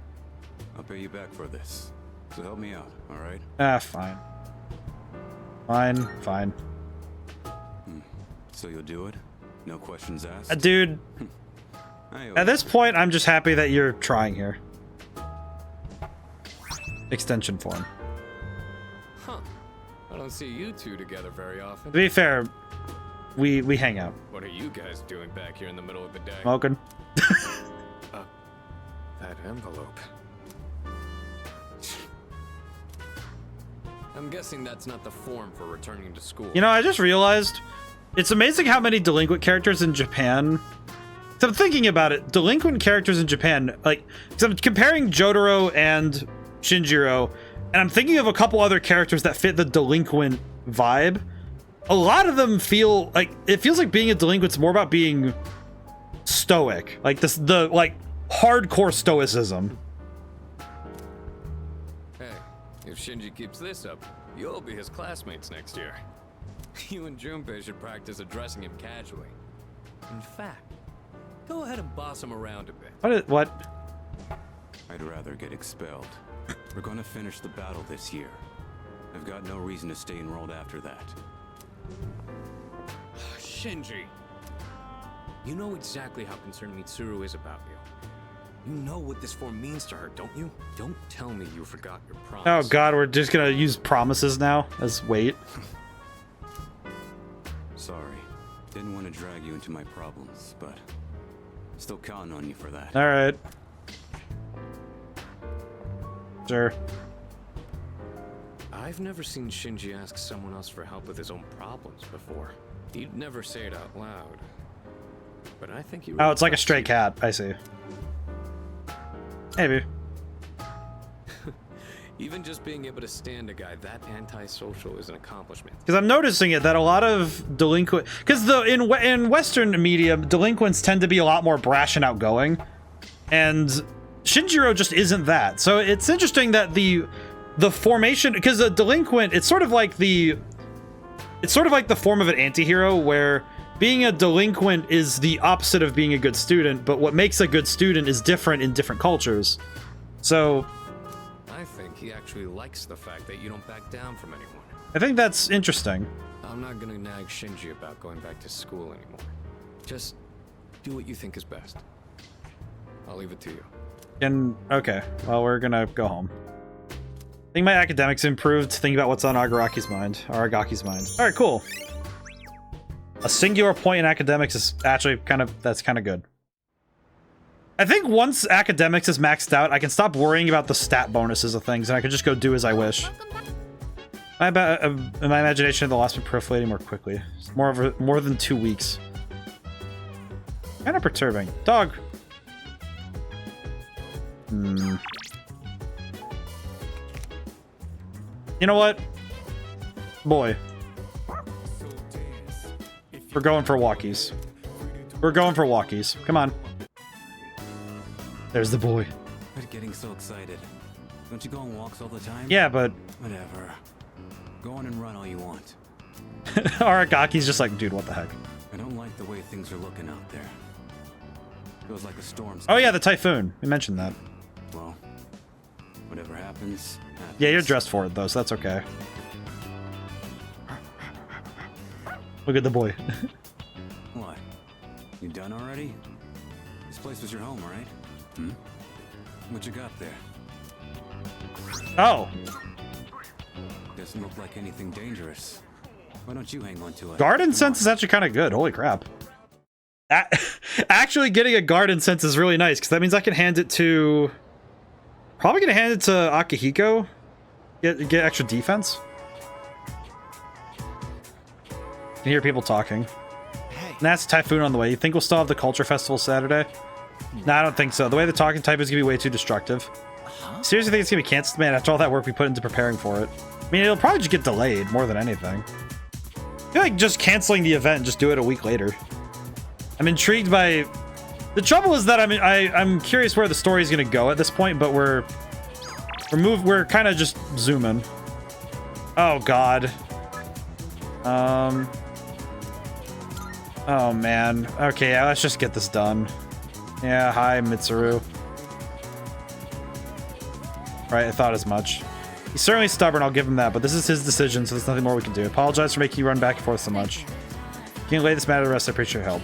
I'll pay you back for this. So help me out, alright?
Ah, fine. Fine.
So you'll do it? No questions asked?
Dude, at this point, I'm just happy that you're trying here. Extension form.
Huh. I don't see you two together very often.
To be fair, we hang out.
What are you guys doing back here in the middle of the day?
Smoking.
That envelope. I'm guessing that's not the form for returning to school.
You know, I just realized it's amazing how many delinquent characters in Japan. So I'm thinking about it. Delinquent characters in Japan, like, because I'm comparing Jotaro and Shinjiro, and I'm thinking of a couple other characters that fit the delinquent vibe. A lot of them feel like it feels like being a delinquent's more about being stoic, like the hardcore stoicism.
Hey, if Shinji keeps this up, you'll be his classmates next year. You and Junpei should practice addressing him casually. In fact, go ahead and boss him around a bit.
What?
I'd rather get expelled. We're gonna finish the battle this year. I've got no reason to stay enrolled after that.
Shinji, you know exactly how concerned Mitsuru is about you. You know what this form means to her, don't you? Don't tell me you forgot your promise.
Oh god, we're just gonna use promises now as weight.
Sorry. Didn't want to drag you into my problems, but still counting on you for that.
All right. Sure.
I've never seen Shinji ask someone else for help with his own problems before. He'd never say it out loud. But I think you.
Oh, it's like a stray cat. I see. Maybe.
Even just being able to stand a guy that antisocial is an accomplishment.
Because I'm noticing it that a lot of delinquent, because in Western media, delinquents tend to be a lot more brash and outgoing, and Shinjiro just isn't that. So it's interesting that the formation, because a delinquent, it's sort of like the form of an anti-hero, where being a delinquent is the opposite of being a good student, but what makes a good student is different in different cultures. So
I think he actually likes the fact that you don't back down from anyone.
I think that's interesting.
I'm not gonna nag Shinji about going back to school anymore. Just do what you think is best. I'll leave it to you.
And okay, well, we're gonna go home. I think my academics improved thinking about what's on Aragaki's mind. All right, cool. A singular point in academics is actually that's kind of good. I think once academics is maxed out, I can stop worrying about the stat bonuses of things, and I can just go do as I wish. My imagination had lost me proliferating more quickly. It's more than 2 weeks. Kind of perturbing. Dog. You know what? Boy. We're going for walkies. We're going for walkies. Come on. There's the boy.
Quit getting so excited. Don't you go on walks all the time?
Yeah, but...
Whatever. Go on and run all you want.
Aragaki's just like, dude, what the heck?
I don't like the way things are looking out there. Feels like a storm's...
Oh yeah, the typhoon. We mentioned that.
Well, whatever happens, happens.
Yeah, you're dressed for it though, so that's okay. Look at the boy.
What? You done already? This place was your home, right? Hmm? What you got there?
Oh!
Doesn't look like anything dangerous. Why don't you hang on to it?
Garden sense is actually kind of good. Holy crap. Actually getting a garden sense is really nice, because that means I can hand it to... Probably gonna hand it to Akihiko. Get extra defense. I can hear people talking.
Hey.
And that's Typhoon on the way. You think we'll still have the Culture Festival Saturday? No, I don't think so. The way the talking type is gonna be way too destructive. Seriously think it's gonna be canceled, man, after all that work we put into preparing for it. I mean, it'll probably just get delayed more than anything. I feel like just canceling the event and just do it a week later. I'm intrigued by... The trouble is that I'm curious where the story is gonna go at this point, but we're kind of just zooming. Oh god. Oh man. Okay, yeah, let's just get this done. Yeah, hi Mitsuru. Right, I thought as much. He's certainly stubborn, I'll give him that, but this is his decision, so there's nothing more we can do. Apologize for making you run back and forth so much. Can you lay this matter to rest? I appreciate your help.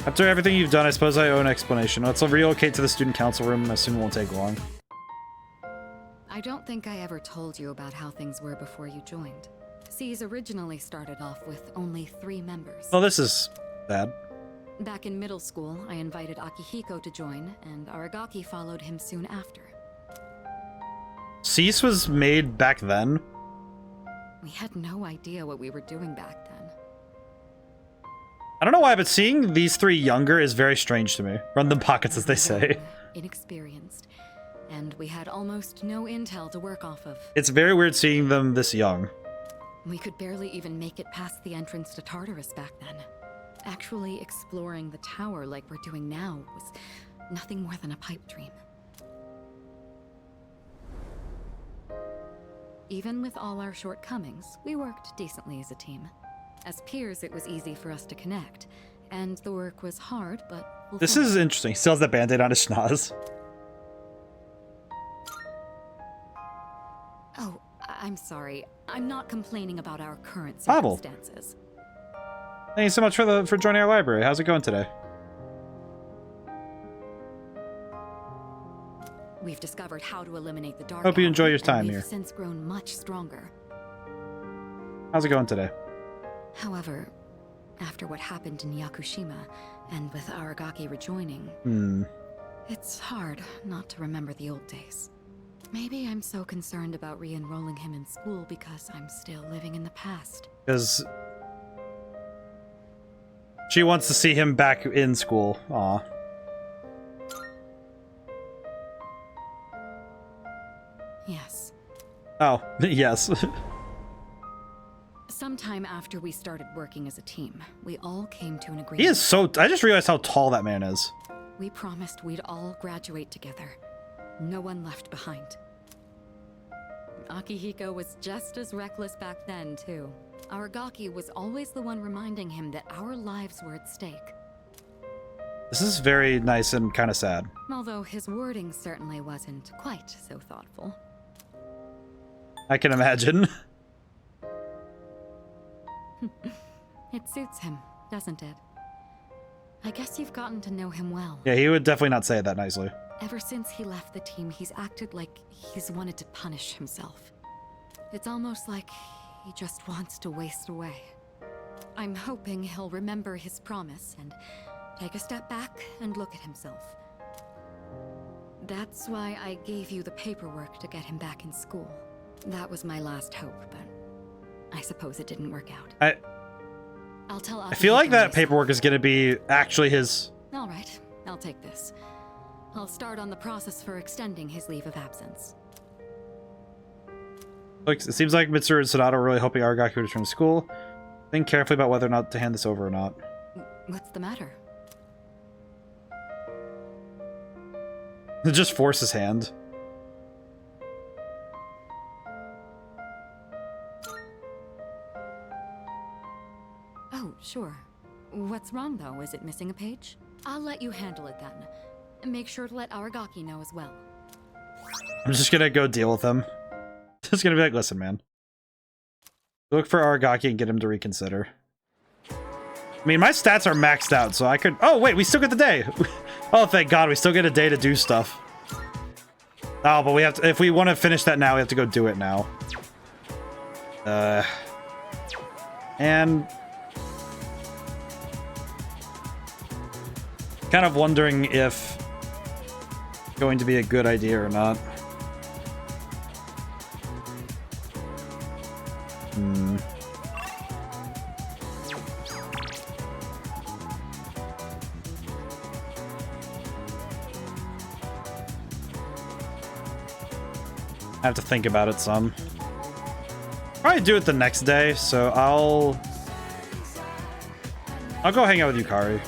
After everything you've done, I suppose I owe an explanation. Let's relocate to the student council room. I assume it won't take long.
I don't think I ever told you about how things were before you joined. C's originally started off with only 3 members.
Well, this is bad.
Back in middle school, I invited Akihiko to join, and Aragaki followed him soon after.
Cease was made back then?
We had no idea what we were doing back then.
I don't know why, but seeing these 3 younger is very strange to me. Run them pockets, as they say.
Inexperienced, and we had almost no intel to work off of.
It's very weird seeing them this young.
We could barely even make it past the entrance to Tartarus back then. Actually exploring the tower like we're doing now was nothing more than a pipe dream. Even with all our shortcomings, we worked decently as a team. As peers, it was easy for us to connect, and the work was hard, but...
This is interesting. He still has that band-aid on his schnoz.
Oh, I'm sorry. I'm not complaining about our current
Pavel.
circumstances.
Thank you so much for joining our library. How's it going today?
We've discovered how to eliminate the dark.
Hope you enjoy your
and
time
we've
here.
Since grown much stronger.
How's it going today?
However, after what happened in Yakushima, and with Aragaki rejoining, it's hard not to remember the old days. Maybe I'm so concerned about re-enrolling him in school because I'm still living in the past.
Because she wants to see him back in school. Aw.
Yes.
Oh, yes.
Sometime after we started working as a team, we all came to an agreement.
He is so... I just realized how tall that man is.
We promised we'd all graduate together. No one left behind. Akihiko was just as reckless back then, too. Aragaki was always the one reminding him that our lives were at stake.
This is very nice and kind of sad.
Although his wording certainly wasn't quite so thoughtful.
I can imagine.
It suits him, doesn't it? I guess you've gotten to know him well.
Yeah, he would definitely not say it that nicely.
Ever since he left the team, he's acted like he's wanted to punish himself. It's almost like he just wants to waste away. I'm hoping he'll remember his promise and take a step back and look at himself. That's why I gave you the paperwork to get him back in school. That was my last hope, but I suppose it didn't work out. I'll tell
I feel like that paperwork is going to be actually his...
All right, I'll take this. I'll start on the process for extending his leave of absence.
Look, it seems like Mitsuru and Sonato are really hoping Aragaki would return to school. Think carefully about whether or not to hand this over or not.
What's the matter?
Just force his hand.
Oh, sure. What's wrong, though? Is it missing a page? I'll let you handle it then. And make sure to let Aragaki know as well.
I'm just gonna go deal with him. Just gonna be like, listen, man. Look for Aragaki and get him to reconsider. I mean, my stats are maxed out, so I could... Oh, wait, we still get the day. Oh, thank God, we still get a day to do stuff. Oh, but we have to... If we want to finish that now, we have to go do it now. And... kind of wondering if... going to be a good idea or not. I have to think about it some. Probably do it the next day, so I'll go hang out with Yukari.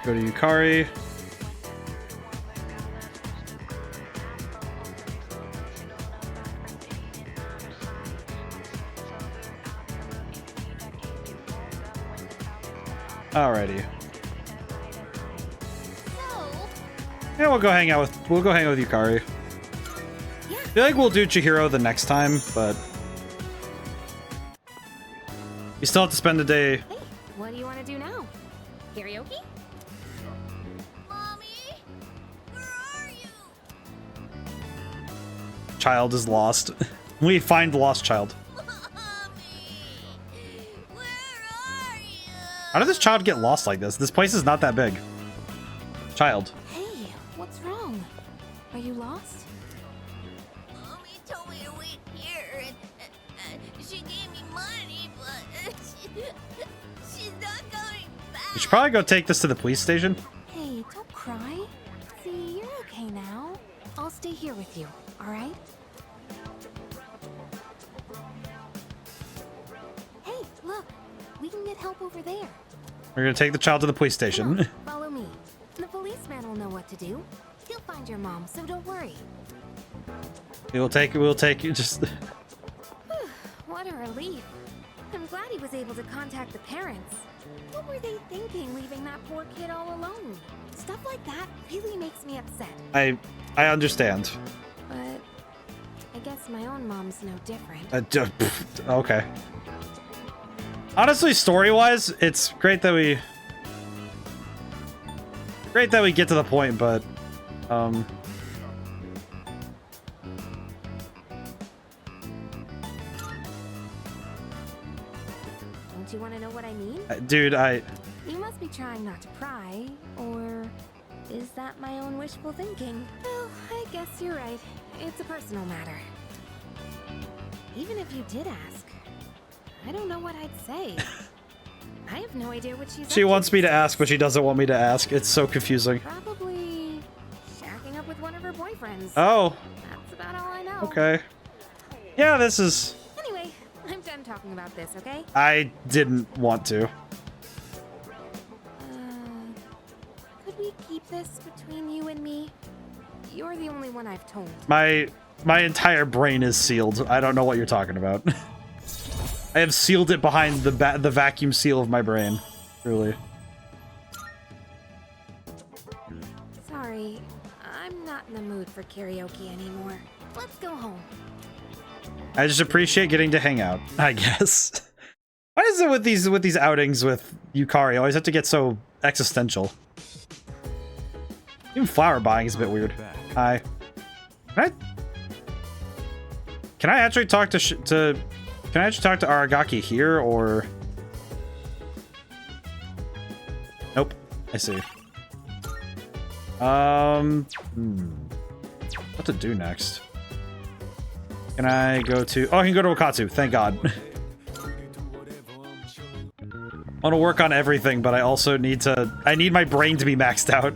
Go to Yukari. Alrighty. Yeah, we'll go hang out with Yukari. I feel like we'll do Chihiro the next time, but we still have to spend the day.
Hey, what do you want to do now? Karaoke? Mommy, where are you?
Child is lost. We find the lost child. How did this child get lost like this? This place is not that big. Child.
Hey, what's wrong? Are you lost? Mommy told me to wait here, and she gave me money, but she's not coming back.
We should probably go take this to the police station.
Hey, don't cry. See, you're okay now. I'll stay here with you, all right? Hey, look. We can get help over there.
We're gonna take the child to the police station.
Come on, follow me. The policeman will know what to do. He'll find your mom, so don't worry.
We'll take you just...
What a relief. I'm glad he was able to contact the parents. What were they thinking, leaving that poor kid all alone? Stuff like that really makes me upset.
I understand.
But I guess my own mom's no different.
Okay. Honestly, story-wise, it's great that we get to the point, but don't
you want to know what I mean?
Dude,
You must be trying not to pry, or is that my own wishful thinking? Well, I guess you're right. It's a personal matter. Even if you did ask, I don't know what I'd say. I have no idea what she's
she wants me to ask, but she doesn't want me to ask. It's so confusing.
Probably shacking up with one of her boyfriends.
Oh.
That's about all I know.
Okay. Yeah, this is...
Anyway, I'm done talking about this, okay?
I didn't want to.
Could we keep this between you and me? You're the only one I've told.
My entire brain is sealed. I don't know what you're talking about. I have sealed it behind the vacuum seal of my brain. Truly.
Sorry, I'm not in the mood for karaoke anymore. Let's go home.
I just appreciate getting to hang out, I guess. Why is it with these outings with Yukari? I always have to get so existential. Even flower buying is a bit weird. Hi. Can I actually talk to Aragaki here, or... Nope. I see. What to do next? Can I go to... Oh, I can go to Wakatsu. Thank God. I want to work on everything, but I also need to... I need my brain to be maxed out.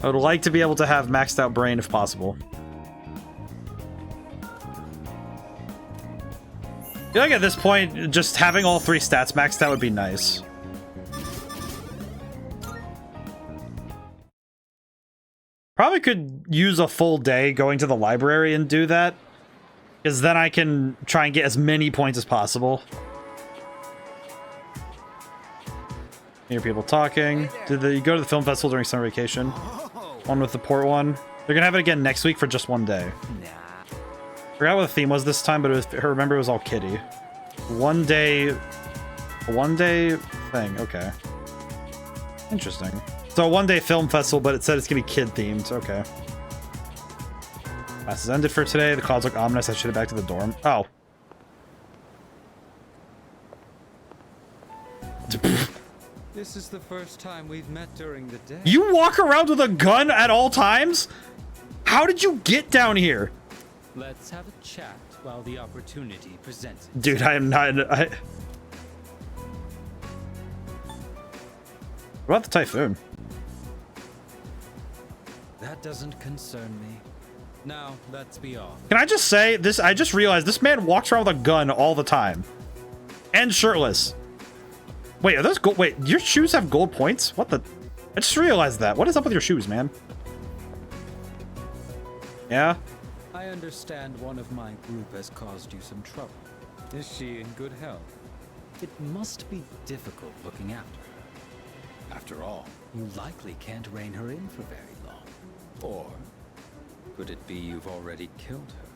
I would like to be able to have maxed out brain if possible. I feel like at this point, just having all 3 stats maxed out would be nice. Probably could use a full day going to the library and do that, because then I can try and get as many points as possible. Hear people talking. Did you go to the film festival during summer vacation? One with the port one. They're gonna have it again next week for just 1 day. Forgot what the theme was this time, but it was, I remember it was all kiddie. 1 day thing. Okay. Interesting. So a 1 day film festival, but it said it's gonna be kid themed. Okay. Classes ended for today. The clouds look ominous. I should head back to the dorm. Oh.
This is the first time we've met during the day.
You walk around with a gun at all times? How did you get down here?
Let's have a chat while the opportunity presents itself.
Dude, I am not... What about the typhoon?
That doesn't concern me. Now, let's be off.
Can I just say this? I just realized this man walks around with a gun all the time. And shirtless. Wait, are those gold? Wait, your shoes have gold points? What the? I just realized that. What is up with your shoes, man? Yeah?
I understand one of my group has caused you some trouble. Is she in good health? It must be difficult looking after her. After all, you likely can't rein her in for very long. Or could it be you've already killed her?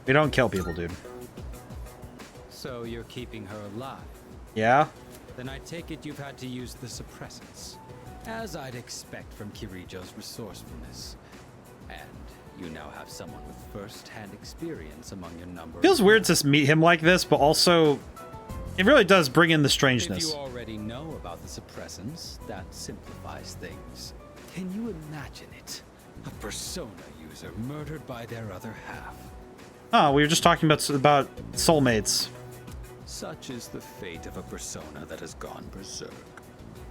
We don't kill people, dude.
So you're keeping her alive?
Yeah?
Then I take it you've had to use the suppressants. As I'd expect from Kirijo's resourcefulness. And you now have someone with first-hand experience among your number.
Feels weird to meet him like this, but also it really does bring in the strangeness.
If you already know about the suppressants, that simplifies things. Can you imagine it? A persona user murdered by their other half.
Oh, we were just talking about soulmates.
Such is the fate of a persona that has gone berserk.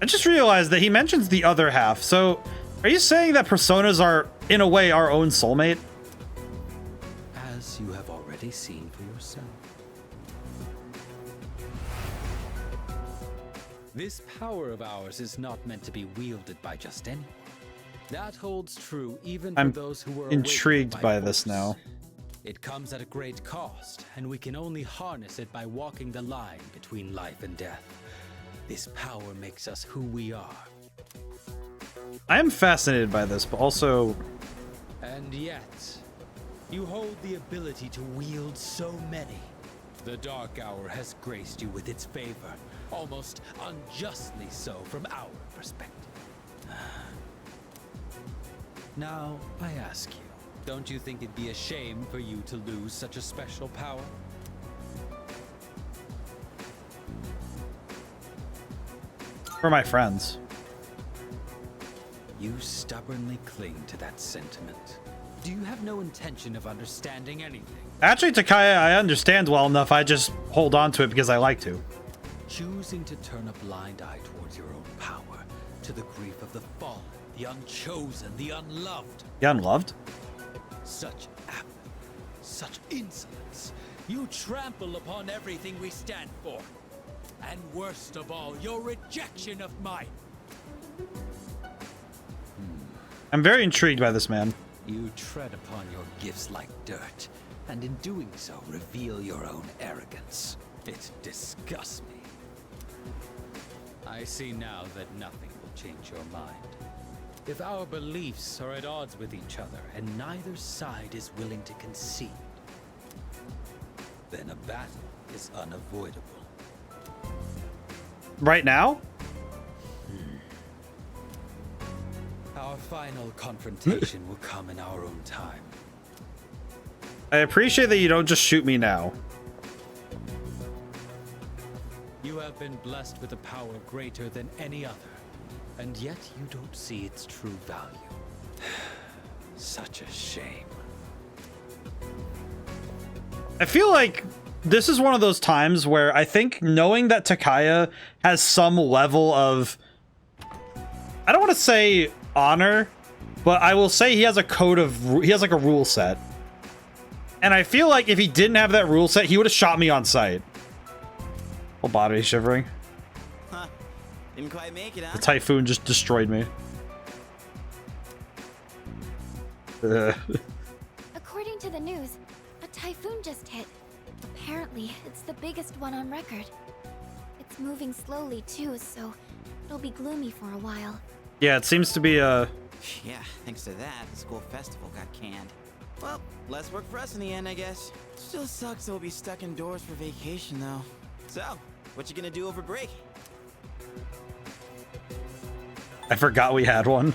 I just realized that he mentions the other half. So, are you saying that personas are, in a way, our own soulmate?
As you have already seen for yourself. This power of ours is not meant to be wielded by just anyone. That holds true even for those who were
intrigued by this now.
It comes at a great cost, and we can only harness it by walking the line between life and death. This power makes us who we are.
I am fascinated by this, but also...
And yet, you hold the ability to wield so many. The Dark Hour has graced you with its favor, almost unjustly so from our perspective. Now, I ask you, don't you think it'd be a shame for you to lose such a special power?
For my friends.
You stubbornly cling to that sentiment. Do you have no intention of understanding anything?
Actually, Takaya, I understand well enough. I just hold on to it because I like to.
Choosing to turn a blind eye towards your own power, to the grief of the fallen, the unchosen, the unloved.
The unloved?
Such apathy, such insolence. You trample upon everything we stand for. And worst of all, your rejection of mine.
I'm very intrigued by this man.
You tread upon your gifts like dirt, and in doing so, reveal your own arrogance. It disgusts me. I see now that nothing will change your mind. If our beliefs are at odds with each other, and neither side is willing to concede, then a battle is unavoidable.
Right now?
Our final confrontation will come in our own time.
I appreciate that you don't just shoot me now.
You have been blessed with a power greater than any other, and yet you don't see its true value. Such a shame.
I feel like this is one of those times where I think knowing that Takaya has some level of, I don't want to say honor, but I will say he has a code of, he has like a rule set. And I feel like if he didn't have that rule set, he would have shot me on sight. Whole body shivering.
Huh. Didn't quite make it, huh?
The typhoon just destroyed me.
According to the news, a typhoon just hit. Apparently, it's the biggest one on record. It's moving slowly too, so it'll be gloomy for a while.
Yeah, it seems to be
Yeah, thanks to that, the school festival got canned. Well, less work for us in the end, I guess. Still sucks that we'll be stuck indoors for vacation, though. So, what you gonna do over break?
I forgot we had one.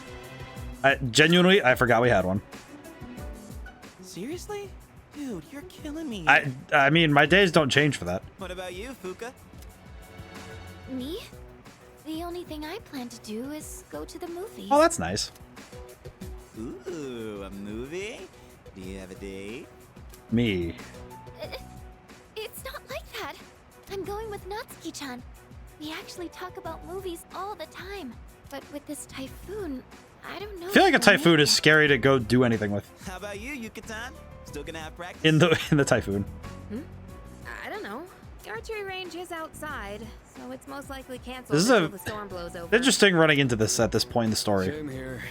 Genuinely, I forgot we had one.
Seriously? Dude, you're killing me.
I mean, my days don't change for that.
What about you, Fuka?
Me? The only thing I plan to do is go to the movies.
Oh, that's nice.
Ooh, a movie? Do you have a date?
Me.
It's not like that. I'm going with Natsuki-chan. We actually talk about movies all the time. But with this typhoon, I don't know.
I feel like a typhoon is scary to go do anything with.
How about you, Yuka-tan? Still gonna have practice?
In the typhoon.
I don't know.
The archery range is outside, so it's most likely canceled
This is
until the storm blows over.
interesting running into this at this point in the story.
Same here.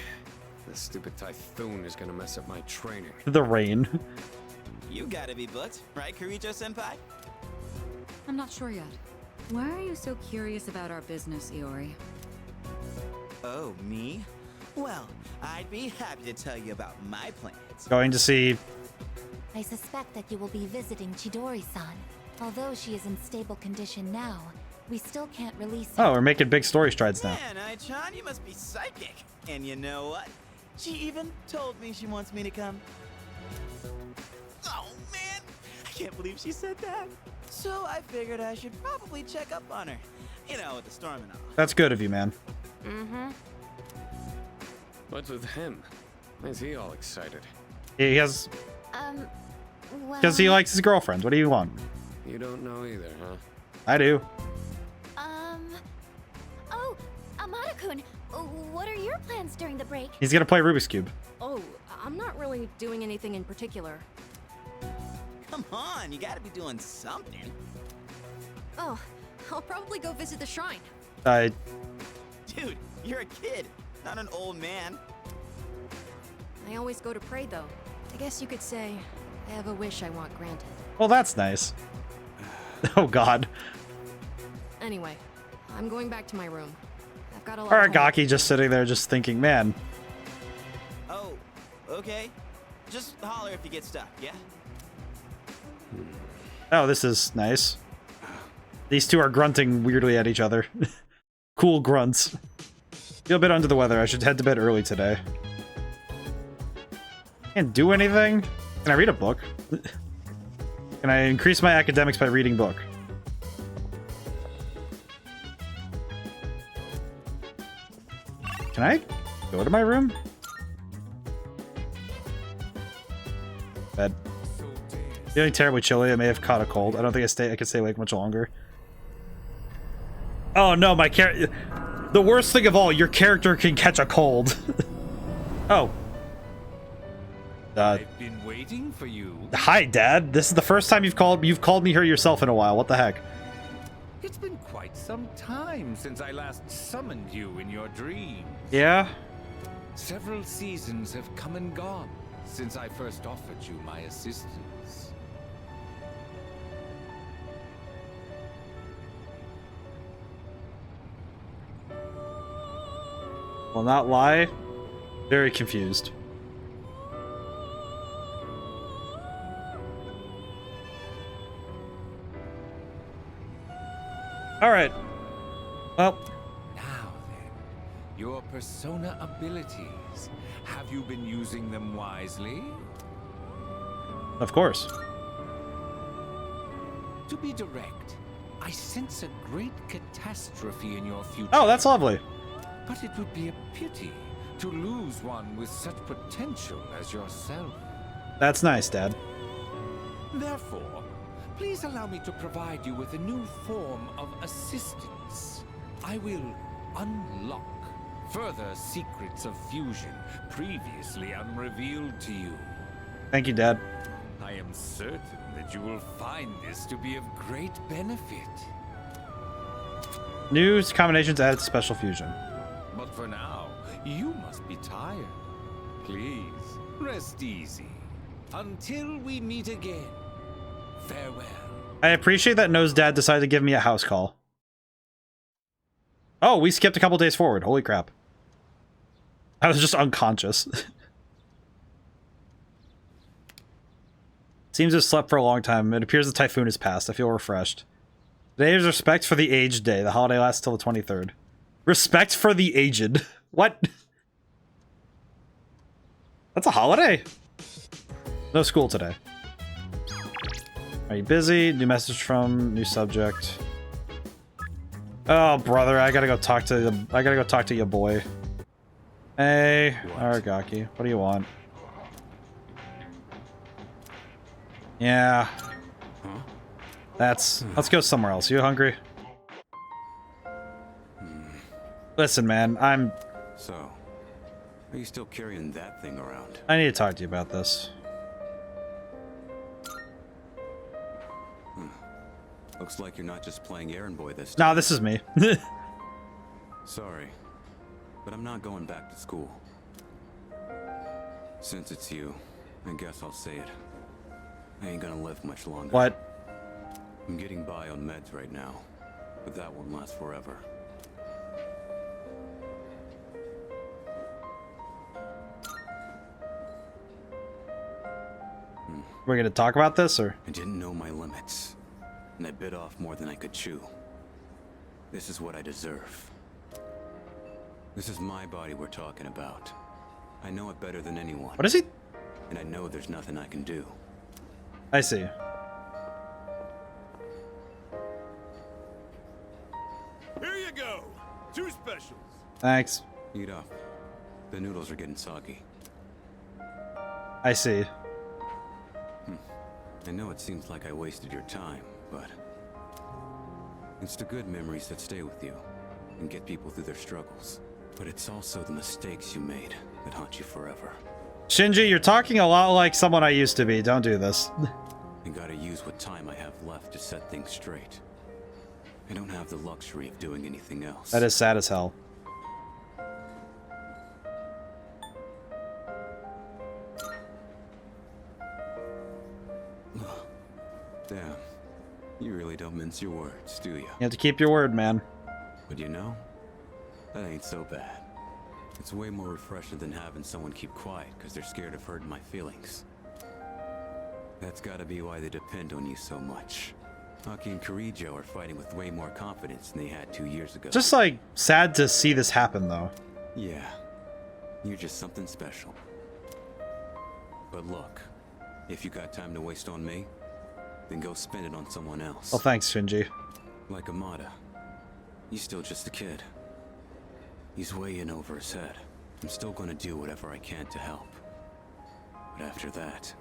This stupid typhoon is gonna mess up my training.
The rain.
You gotta be booked, right, Kiricho-senpai?
I'm not sure yet. Why are you so curious about our business, Iori?
Oh, me? Well, I'd be happy to tell you about my plans.
Going to see.
I suspect that you will be visiting Chidori-san. Although she is in stable condition now, we still can't release her.
Oh, we're making big story strides now.
Man, Ai-chan, you must be psychic. And you know what? She even told me she wants me to come. Oh, man. I can't believe she said that. So I figured I should probably check up on her. You know, with the storm and all.
That's good of you, man.
Mm-hmm.
What's with him? Why is he all excited?
He has,
Well...
because he likes his girlfriends. What do you want?
You don't know either, huh?
I do.
Oh, Amada-kun, what are your plans during the break?
He's gonna play Rubik's Cube.
Oh, I'm not really doing anything in particular.
Come on, you gotta be doing something.
Oh, I'll probably go visit the shrine.
Dude, you're a kid, not an old man.
I always go to pray, though. I guess you could say I have a wish I want granted.
Well, that's nice. Oh, God.
Anyway, I'm going back to my room. I've got a lot of
Aragaki just sitting there just thinking, man.
Oh, okay. Just holler if you get stuck, yeah?
Oh, this is nice. These two are grunting weirdly at each other. Cool grunts. Feel a bit under the weather. I should head to bed early today. Can't do anything? Can I read a book? Can I increase my academics by reading book? Can I go to my room? Bed. Feeling terribly chilly. I may have caught a cold. I don't think I could stay awake much longer. Oh no, my character. The worst thing of all, your character can catch a cold. Oh.
I've been waiting for you.
Hi, Dad. This is the first time you've called me here yourself in a while. What the heck?
It's been quite some time since I last summoned you in your dreams.
Yeah?
Several seasons have come and gone since I first offered you my assistance.
Will not lie. Very confused. Alright. Well.
Now then, your persona abilities. Have you been using them wisely?
Of course.
To be direct, I sense a great catastrophe in your future.
Oh, that's lovely.
But it would be a pity to lose one with such potential as yourself.
That's nice, Dad.
Therefore, please allow me to provide you with a new form of assistance. I will unlock further secrets of fusion previously unrevealed to you.
Thank you, Dad.
I am certain that you will find this to be of great benefit.
New combinations added to Special Fusion.
But for now, you must be tired. Please, rest easy. Until we meet again. Farewell.
I appreciate that No's dad decided to give me a house call. Oh, we skipped a couple days forward. Holy crap. I was just unconscious. Seems to have slept for a long time. It appears the typhoon has passed. I feel refreshed. Today is Respect for the Aged Day. The holiday lasts till the 23rd. Respect for the Aged. What? That's a holiday? No school today. Are you busy? New message from new subject. Oh, brother, I gotta go talk to your boy. Hey, Aragaki, what do you want? Yeah. Let's go somewhere else. You hungry? Listen, man,
So, are you still carrying that thing around?
I need to talk to you about this.
Looks like you're not just playing errand boy this
Nah,
time.
this is me.
Sorry, but I'm not going back to school. Since it's you, I guess I'll say it. I ain't gonna live much longer.
What?
I'm getting by on meds right now, but that won't last forever.
We're gonna talk about this, or?
I didn't know my limits, and I bit off more than I could chew. This is what I deserve. This is my body we're talking about. I know it better than anyone.
What is he?
And I know there's nothing I can do.
I see.
Here you go. 2 specials.
Thanks.
Eat up. The noodles are getting soggy.
I see.
I know it seems like I wasted your time, but it's the good memories that stay with you and get people through their struggles. But it's also the mistakes you made that haunt you forever.
Shinji, you're talking a lot like someone I used to be. Don't do this.
I gotta use what time I have left to set things straight. I don't have the luxury of doing anything else.
That is sad as hell.
Damn. You really don't mince your words, do you?
You have to keep your word, man.
But you know, that ain't so bad. It's way more refreshing than having someone keep quiet because they're scared of hurting my feelings. That's gotta be why they depend on you so much. Aki and Kirijo are fighting with way more confidence than they had 2 years ago.
Just, like, sad to see this happen, though.
Yeah. You're just something special. But look, if you got time to waste on me, then go spend it on someone else.
Well, thanks, Shinji.
Like Amada. He's still just a kid. He's way in over his head. I'm still gonna do whatever I can to help. But after that,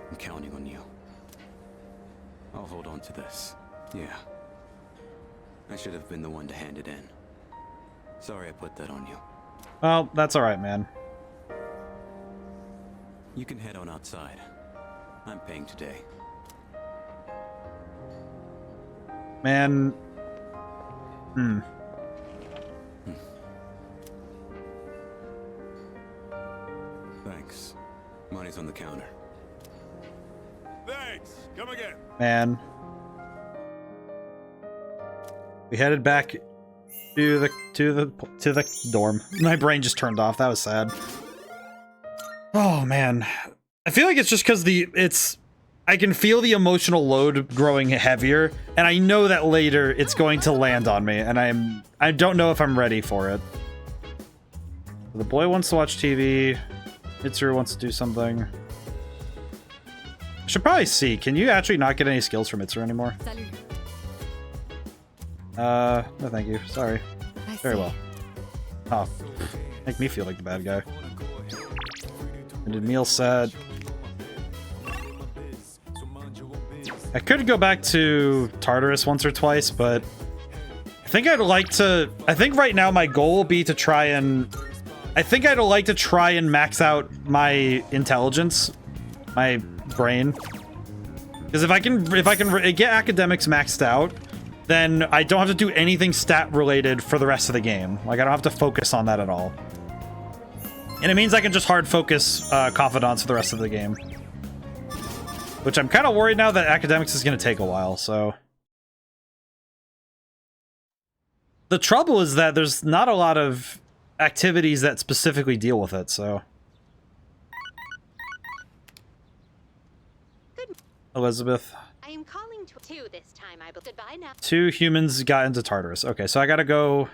I'm counting on you. I'll hold on to this. Yeah. I should have been the one to hand it in. Sorry I put that on you.
Well, that's alright, man.
You can head on outside. I'm paying today.
Man.
Thanks. Money's on the counter.
Thanks. Come again.
Man. We headed back to the dorm. My brain just turned off. That was sad. Oh man. I feel like it's just because I can feel the emotional load growing heavier, and I know that later it's going to land on me, and I don't know if I'm ready for it. The boy wants to watch TV. Mitsuru wants to do something. I should probably see. Can you actually not get any skills from Mitsuru anymore? No thank you. Sorry. Very well. Oh. Make me feel like the bad guy. And did meal set. I could go back to Tartarus once or twice, but I think I'd like to... I think right now my goal will be to try and... I think I'd like to try and max out my intelligence, my brain. Because if I can get academics maxed out, then I don't have to do anything stat related for the rest of the game. Like, I don't have to focus on that at all. And it means I can just hard focus confidants for the rest of the game. Which I'm kind of worried now that academics is going to take a while, so... The trouble is that there's not a lot of activities that specifically deal with it, so... Elizabeth.
I am calling to two this time. I will goodbye now.
2 humans got into Tartarus. Okay, so I gotta go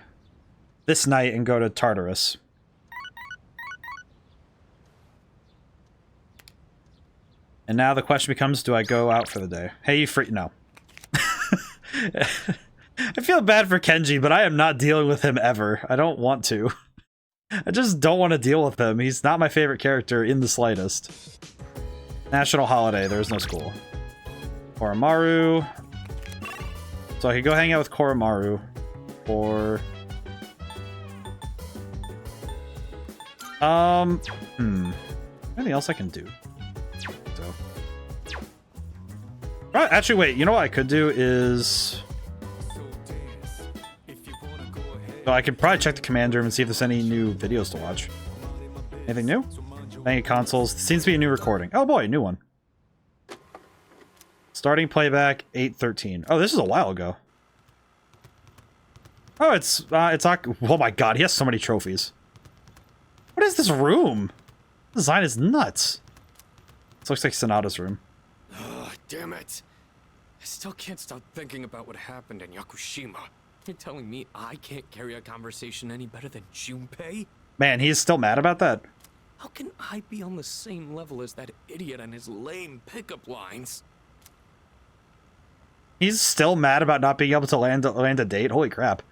this night and go to Tartarus. And now the question becomes, do I go out for the day? Hey, you free? No. I feel bad for Kenji, but I am not dealing with him ever. I don't want to. I just don't want to deal with him. He's not my favorite character in the slightest. National holiday. There's no school. Koromaru. So I could go hang out with Koromaru. Or... anything else I can do? So... Right, actually, wait. You know what I could do is... So I could probably check the command room and see if there's any new videos to watch. Anything new? Thank you, consoles. Seems to be a new recording. Oh boy, new one. Starting playback 8:13. Oh, this is a while ago. Oh, it's oh my god, he has so many trophies. What is this room? The design is nuts. This looks like Sonata's room.
Oh, damn it. I still can't stop thinking about what happened in Yakushima. You're telling me I can't carry a conversation any better than Junpei?
Man, he's still mad about that.
How can I be on the same level as that idiot and his lame pickup lines?
He's still mad about not being able to land a date? Holy crap.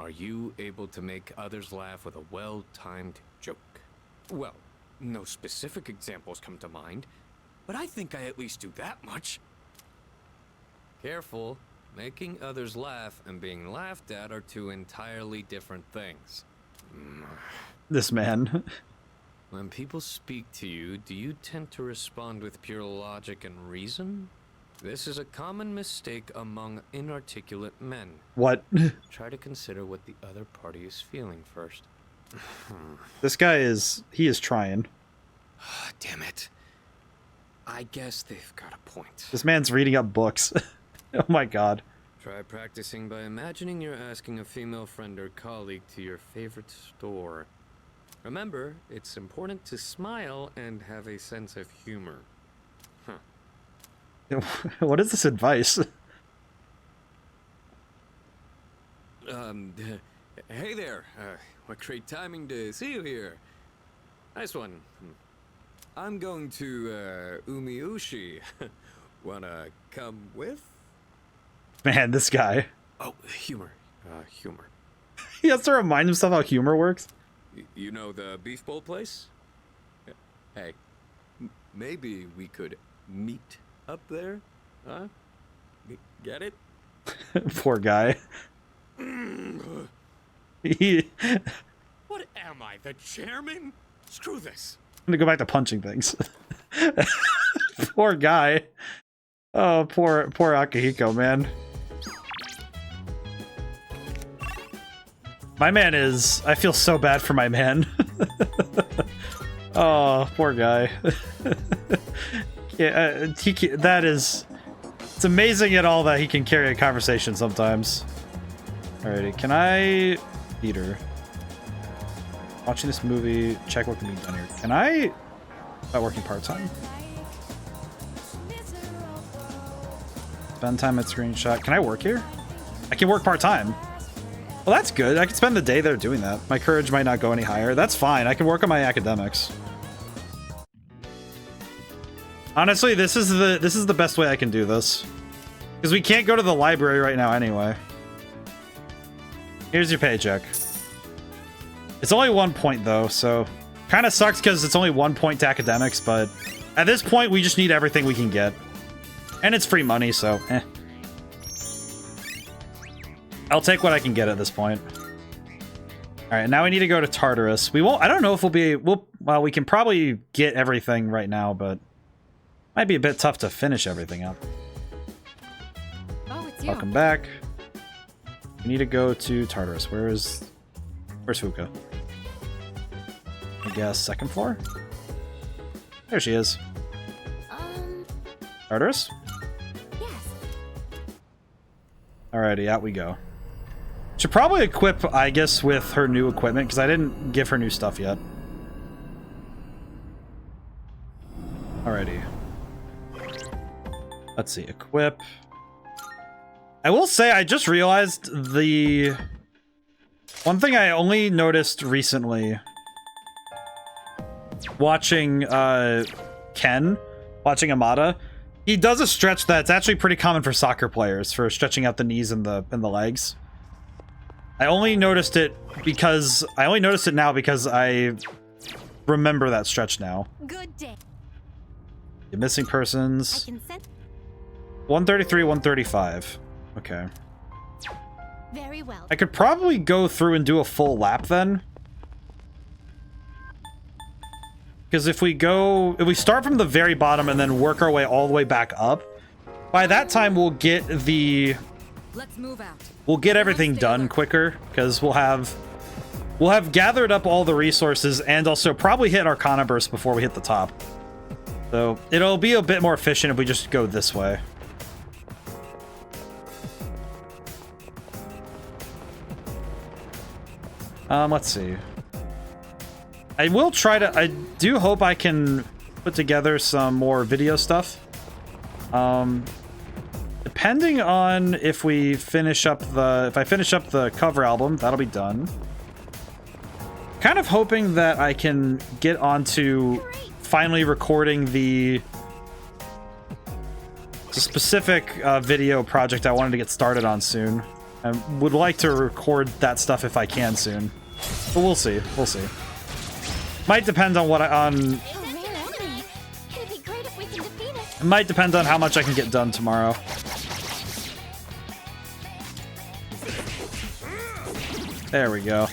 Are you able to make others laugh with a well-timed joke? Well, no specific examples come to mind, but I think I at least do that much. Careful. Making others laugh and being laughed at are two entirely different things.
This man.
When people speak to you, do you tend to respond with pure logic and reason? This is a common mistake among inarticulate men.
What?
Try to consider what the other party is feeling first.
This guy is... he is trying.
Damn it. I guess they've got a point.
This man's reading up books. Oh my god.
Try practicing by imagining you're asking a female friend or colleague to your favorite store. Remember, it's important to smile and have a sense of humor. Huh.
What is this advice?
Hey there. What great timing to see you here. Nice one. I'm going to, Umiushi. Wanna come with?
Man, this guy.
Oh, humor. Humor.
He has to remind himself how humor works.
You know the beef bowl place? Hey, maybe we could meet up there? Huh? Get it?
Poor guy.
What am I, the chairman? Screw this.
I'm gonna go back to punching things. Poor guy. Oh, poor Akihiko, man. My man is... I feel so bad for my man. Oh, poor guy. Yeah, that is... It's amazing at all that he can carry a conversation sometimes. Alrighty, can I... Peter. Watching this movie, check what can be done here. Can I... About working part-time? Spend time at screenshot. Can I work here? I can work part-time. Well, that's good. I can spend the day there doing that. My courage might not go any higher. That's fine. I can work on my academics. Honestly, this is the best way I can do this. Because we can't go to the library right now anyway. Here's your paycheck. It's only 1 point though, so kind of sucks because it's only 1 point to academics, but at this point we just need everything we can get. And it's free money, so eh. I'll take what I can get at this point. Alright, now we need to go to Tartarus. We won't, I don't know if well, we can probably get everything right now, but might be a bit tough to finish everything up.
Oh, it's you.
Welcome back. We need to go to Tartarus. Where's Fuka? I guess second floor? There she is. Tartarus?
Yes.
Alrighty, out we go. Should probably equip, I guess, with her new equipment, because I didn't give her new stuff yet. Alrighty. Let's see, equip. I will say, I just realized the... One thing I only noticed recently, watching Ken, watching Amada, he does a stretch that's actually pretty common for soccer players, for stretching out the knees and the legs. I only noticed it now because I remember that stretch now.
Good day.
The missing persons. 133, 135. Okay.
Very well.
I could probably go through and do a full lap then. Because if we start from the very bottom and then work our way all the way back up, by that time we'll get the...
Let's move out.
We'll get everything done quicker, because we'll have gathered up all the resources and also probably hit Arcana Burst before we hit the top. So it'll be a bit more efficient if we just go this way. Let's see. I will try to... I do hope I can put together some more video stuff. Depending on if we finish up the... If I finish up the cover album, that'll be done. Kind of hoping that I can get onto finally recording the specific video project I wanted to get started on soon. I would like to record that stuff if I can soon. But we'll see. We'll see. Might depend on what it might depend on how much I can get done tomorrow. There we go.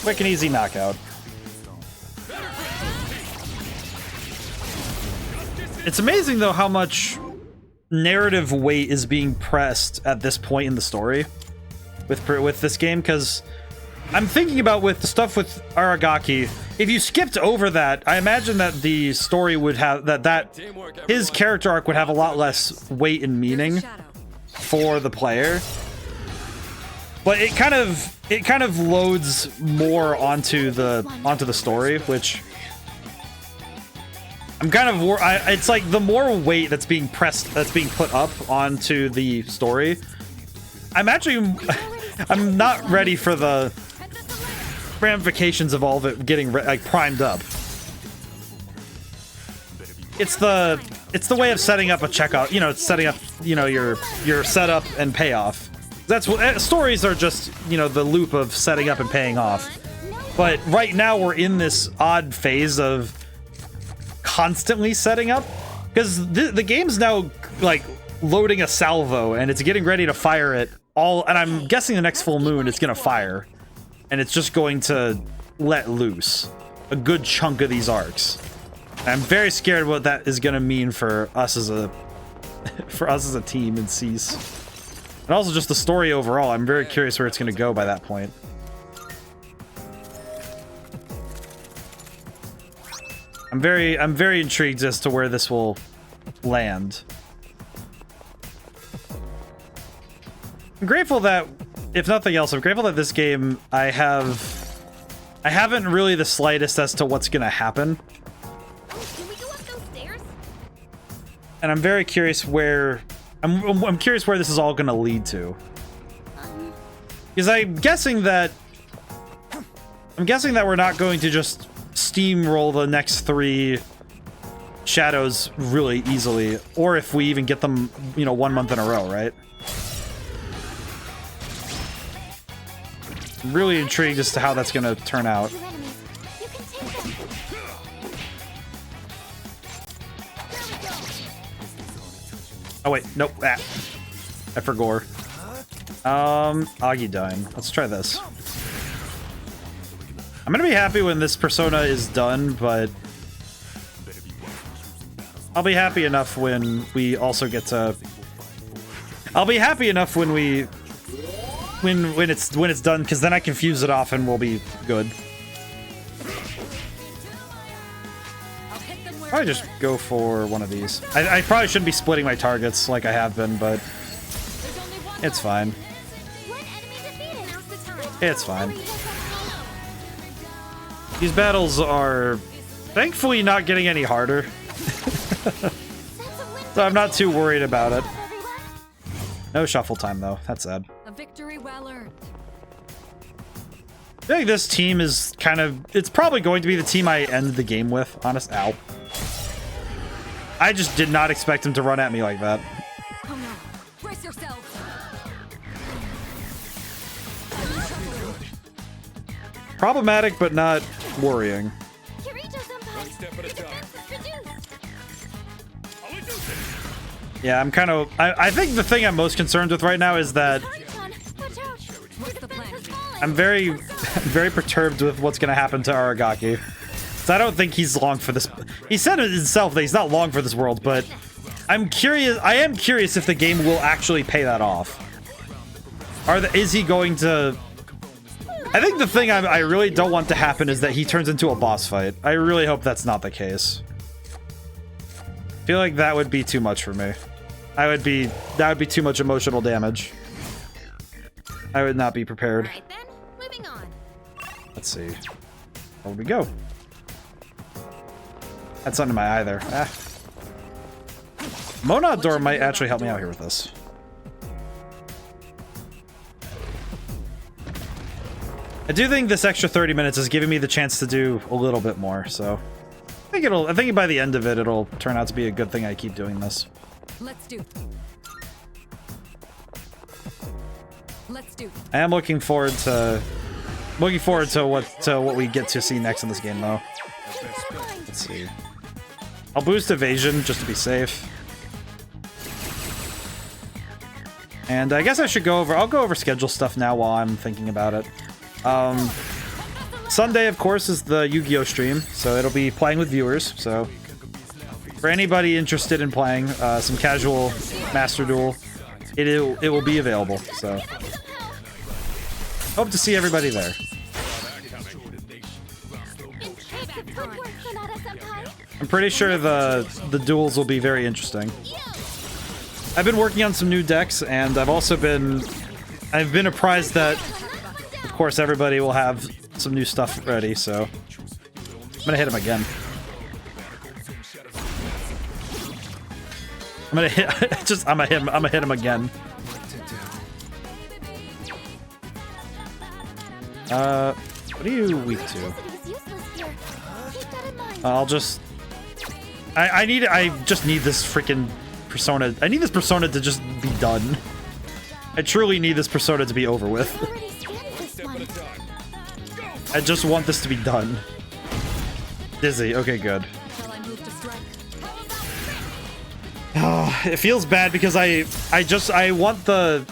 Quick and easy knockout. It's amazing though how much narrative weight is being pressed at this point in the story with this game, because I'm thinking about with the stuff with Aragaki, if you skipped over that, I imagine that the story would have that his character arc would have a lot less weight and meaning for the player. But it kind of loads more onto the story, which I'm kind of it's like the more weight that's being put up onto the story. I'm not ready for the ramifications of all of it getting like primed up. It's the way of setting up a checkout, you know, it's setting up, you know, your setup and payoff. That's what stories are, just, you know, the loop of setting up and paying off. But right now we're in this odd phase of constantly setting up, because the game's now like loading a salvo and it's getting ready to fire it all, and I'm guessing the next full moon it's gonna fire, and it's just going to let loose a good chunk of these arcs. And I'm very scared what that is gonna mean for us as a team in Cease. And also just the story overall. I'm very curious where it's going to go by that point. I'm very intrigued as to where this will land. I'm grateful that, if nothing else, I'm grateful that this game I haven't really the slightest as to what's going to happen.
Can we go up those stairs?
And I'm very curious where... I'm curious where this is all going to lead to. Because I'm guessing that we're not going to just steamroll the next 3 shadows really easily, or if we even get them, you know, 1 month in a row, right? I'm really intrigued as to how that's going to turn out. Oh wait, nope. Ah. I forgot. Agidine. Let's try this. I'm gonna be happy when this persona is done, but I'll be happy enough when we also get to. I'll be happy enough when we when it's done, because then I can fuse it off and we'll be good. Probably just go for one of these. I probably shouldn't be splitting my targets like I have been, but it's fine. It's fine. These battles are thankfully not getting any harder. So I'm not too worried about it. No shuffle time though. That's sad.
A victory well earned.
I think this team is kind of... It's probably going to be the team I end the game with. Honest. Ow. I just did not expect him to run at me like that.
Oh no. Brace yourself.
Problematic, but not worrying. Yeah, I'm kind of... I think the thing I'm most concerned with right now is that I'm very perturbed with what's going to happen to Aragaki. So I don't think he's long for this. He said it himself that he's not long for this world, but I'm curious. I am curious if the game will actually pay that off. Is he going to... I think the thing I really don't want to happen is that he turns into a boss fight. I really hope that's not the case. I feel like that would be too much for me. That would be too much emotional damage. I would not be prepared.
Right then, moving on.
Let's see. Where we go? That's under my eye there. Ah. Monad Door might actually help me out here with this. I do think this extra 30 minutes is giving me the chance to do a little bit more, so I think by the end of it, it'll turn out to be a good thing I keep doing this.
Let's do.
I am looking forward to what we get to see next in this game, though. Let's see. I'll boost evasion just to be safe. And I guess I should I'll go over schedule stuff now while I'm thinking about it. Sunday, of course, is the Yu-Gi-Oh! Stream, so it'll be playing with viewers, so for anybody interested in playing some casual Master Duel, it will be available, so hope to see everybody there. I'm pretty sure the duels will be very interesting. I've been working on some new decks, and I've been apprised that, of course, everybody will have some new stuff ready, so I'm gonna hit him again. I'm gonna hit him again. What are you weak to? I just need this freaking persona. I need this persona to just be done. I truly need this persona to be over with. I just want this to be done. Dizzy. Okay, good. Oh, it feels bad because I want to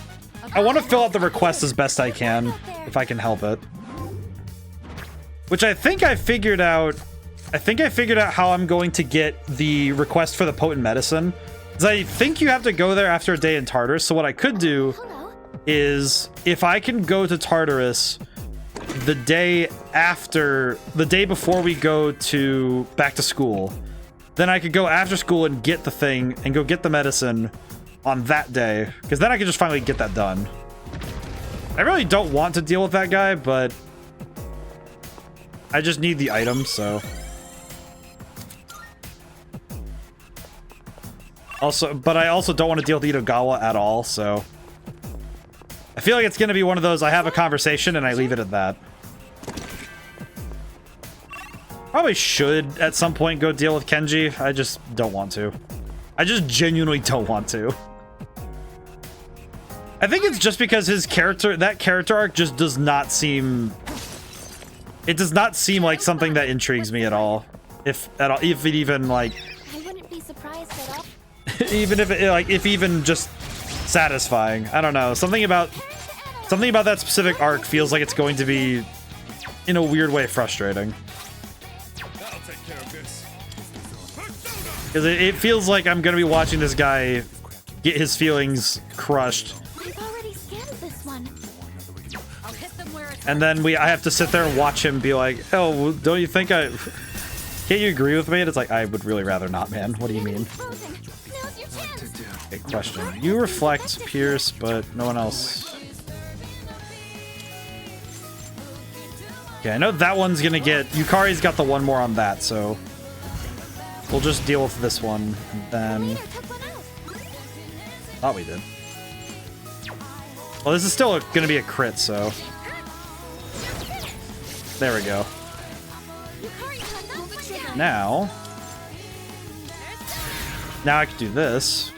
fill out the request as best I can, if I can help it. Which I think I figured out. I think I figured out how I'm going to get the request for the potent medicine. Because I think you have to go there after a day in Tartarus. So what I could do is, if I can go to Tartarus the day before we go back to school, then I could go after school and get the thing and go get the medicine on that day, because then I could just finally get that done. I really don't want to deal with that guy, but I just need the item, so. But I also don't want to deal with Itogawa at all, so. I feel like it's going to be one of those, I have a conversation and I leave it at that. Probably should, at some point, go deal with Kenji. I just don't want to. I just genuinely don't want to. I think it's just because that character arc just does not seem... It does not seem like something that intrigues me at all. If it even, like...
I wouldn't be surprised at all.
even if it, like, if even just satisfying. I don't know. Something about that specific arc feels like it's going to be, in a weird way, frustrating. Because it feels like I'm going to be watching this guy get his feelings crushed.
I've already scanned this one.
I'll hit them where it
And then I have to sit there and watch him be like, oh, don't you think can't you agree with me? And it's like, I would really rather not, man. What do you mean? Okay, question. You reflect, pierce, but no one else. Okay, I know that one's gonna get... Yukari's got the one more on that, so... We'll just deal with this one, and then... Thought we did. Well, this is still gonna be a crit, so... There we go. Now I can do this.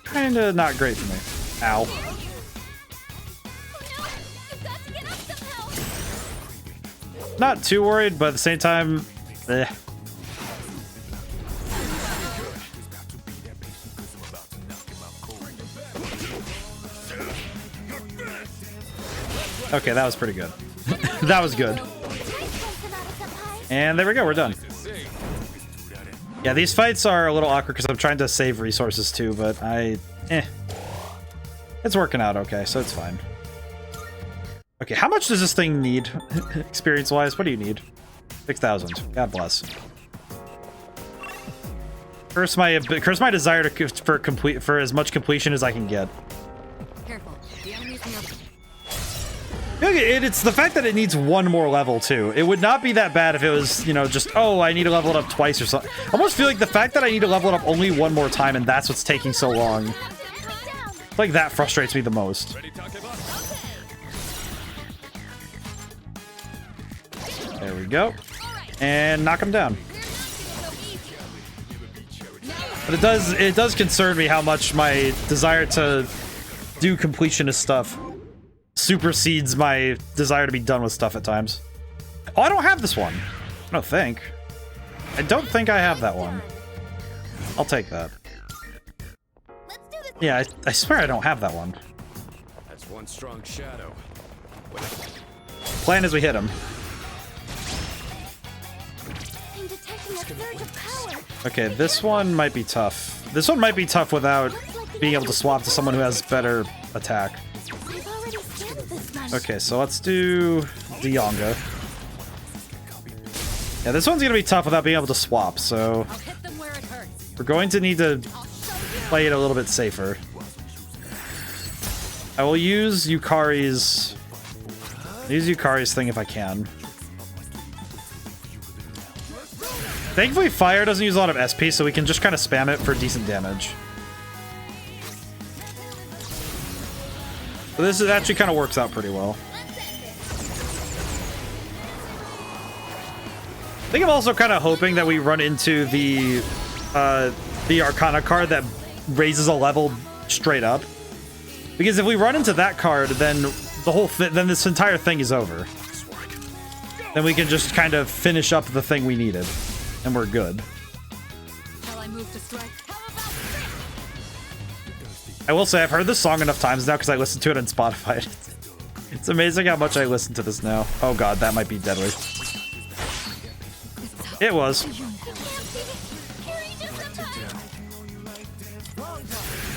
Kinda not great for me. Ow. Not too worried, but at the same time, eh. Okay, that was pretty good. That was good. And there we go, we're done. Yeah, these fights are a little awkward because I'm trying to save resources too, but it's working out okay, so it's fine. Okay, how much does this thing need, experience-wise? What do you need? 6,000. God bless. Curse my desire for as much completion as I can get.
Careful. The enemy's near.
It's the fact that it needs one more level too. It would not be that bad if it was, you know, just, oh, I need to level it up twice or something. I almost feel like the fact that I need to level it up only one more time and that's what's taking so long. Like, that frustrates me the most. There we go. And knock him down. But it does concern me how much my desire to do completionist stuff supersedes my desire to be done with stuff at times. Oh, I don't have this one. I don't think. I don't think I have that one. I'll take that. Yeah, I swear I don't have that one.
That's one strong shadow.
Plan is we hit him. Okay, this one might be tough. This one might be tough without being able to swap to someone who has better attack. Okay, so let's do Dianga. Yeah, this one's gonna be tough without being able to swap, so we're going to need to play it a little bit safer. I will use Yukari's thing if I can. Thankfully, fire doesn't use a lot of SP, so we can just kind of spam it for decent damage. So this actually kind of works out pretty well. I think I'm also kind of hoping that we run into the Arcana card that raises a level straight up. Because if we run into that card, then then this entire thing is over. Then we can just kind of finish up the thing we needed. And we're good. I will say I've heard this song enough times now because I listen to it on Spotify. It's amazing how much I listen to this now. Oh god, that might be deadly. It was.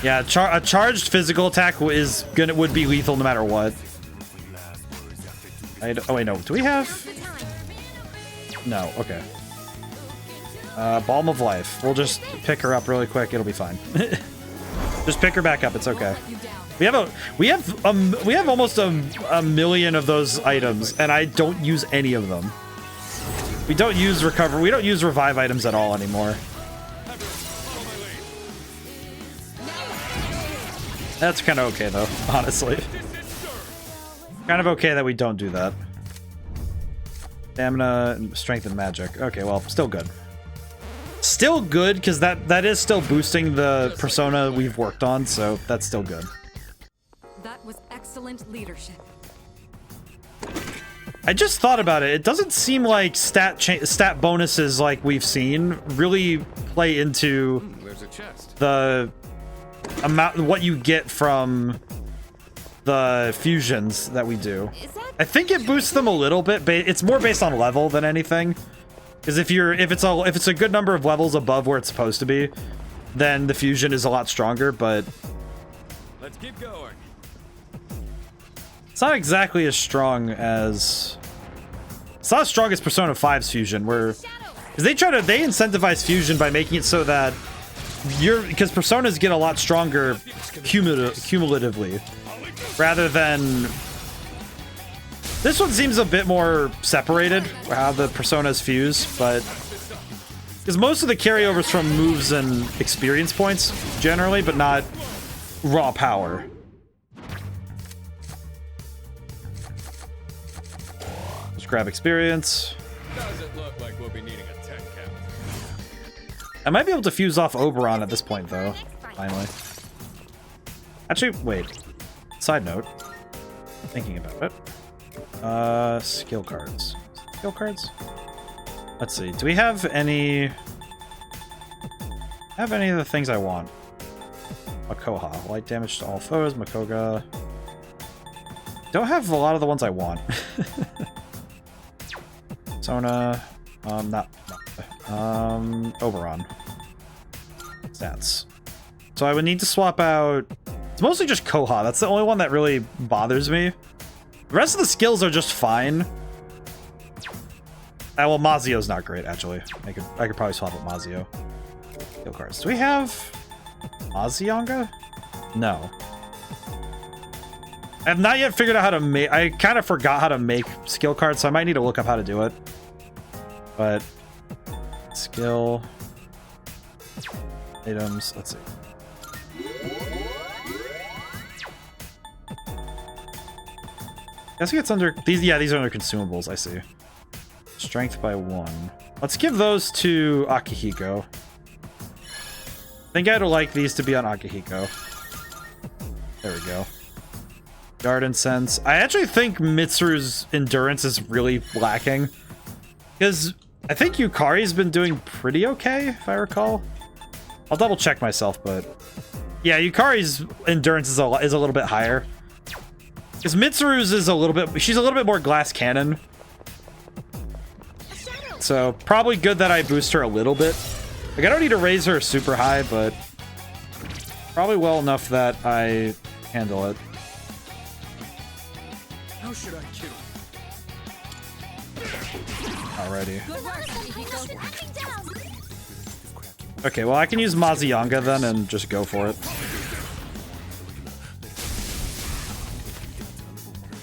Yeah, a charged physical attack would be lethal no matter what. Oh wait, no. Do we have? No. Okay. Balm of Life. We'll just pick her up really quick. It'll be fine. Just pick her back up. It's okay. We have almost a million of those items, and I don't use any of them. We don't use recover. We don't use revive items at all anymore. That's kind of okay though, honestly. Kind of okay that we don't do that. Stamina, strength, and magic. Okay, well, still good. Still good, because that is still boosting the persona we've worked on, so that's still good.
That was excellent leadership.
I just thought about it. It doesn't seem like stat bonuses like we've seen really play into
There's a chest.
the amount, what you get from the fusions that we do. I think it boosts them a little bit, but it's more based on level than anything. Because if it's a good number of levels above where it's supposed to be, then the fusion is a lot stronger. But
Let's keep going.
it's not exactly as strong as Persona 5's fusion, where because they incentivize fusion by making it so that because personas get a lot stronger cumulatively, rather than this one seems a bit more separated how the personas fuse, but because most of the carryovers from moves and experience points generally, but not raw power. Just grab experience.
Does it look like we'll be needing a 10 count?
I might be able to fuse off Oberon at this point, though. Finally. Actually, wait. Side note. Thinking about it. Skill cards. Skill cards? Let's see. Do we have any... of the things I want? Makoha. Light damage to all foes. Makoga. Don't have a lot of the ones I want. Sona. Oberon. Stats. So I would need to swap out... It's mostly just Koha. That's the only one that really bothers me. The rest of the skills are just fine. Well, Mazio's not great, actually. I could probably swap out Mazio. Skill cards. Do we have Mazionga? No. I have not yet figured out how to make... I kind of forgot how to make skill cards, so I might need to look up how to do it. But... Skill... Items... Let's see. I guess it's under... These are under consumables, I see. Strength by 1. Let's give those to Akihiko. I think I'd like these to be on Akihiko. There we go. Garden Sense. I actually think Mitsuru's endurance is really lacking. Because I think Yukari's been doing pretty okay, if I recall. I'll double check myself, but... Yeah, Yukari's endurance is a little bit higher. Because Mitsuru's is a little bit... She's a little bit more glass cannon. So, probably good that I boost her a little bit. Like, I don't need to raise her super high, but... Probably well enough that I handle it.
How should I kill?
Alrighty. Okay, well, I can use Mazionga then and just go for it.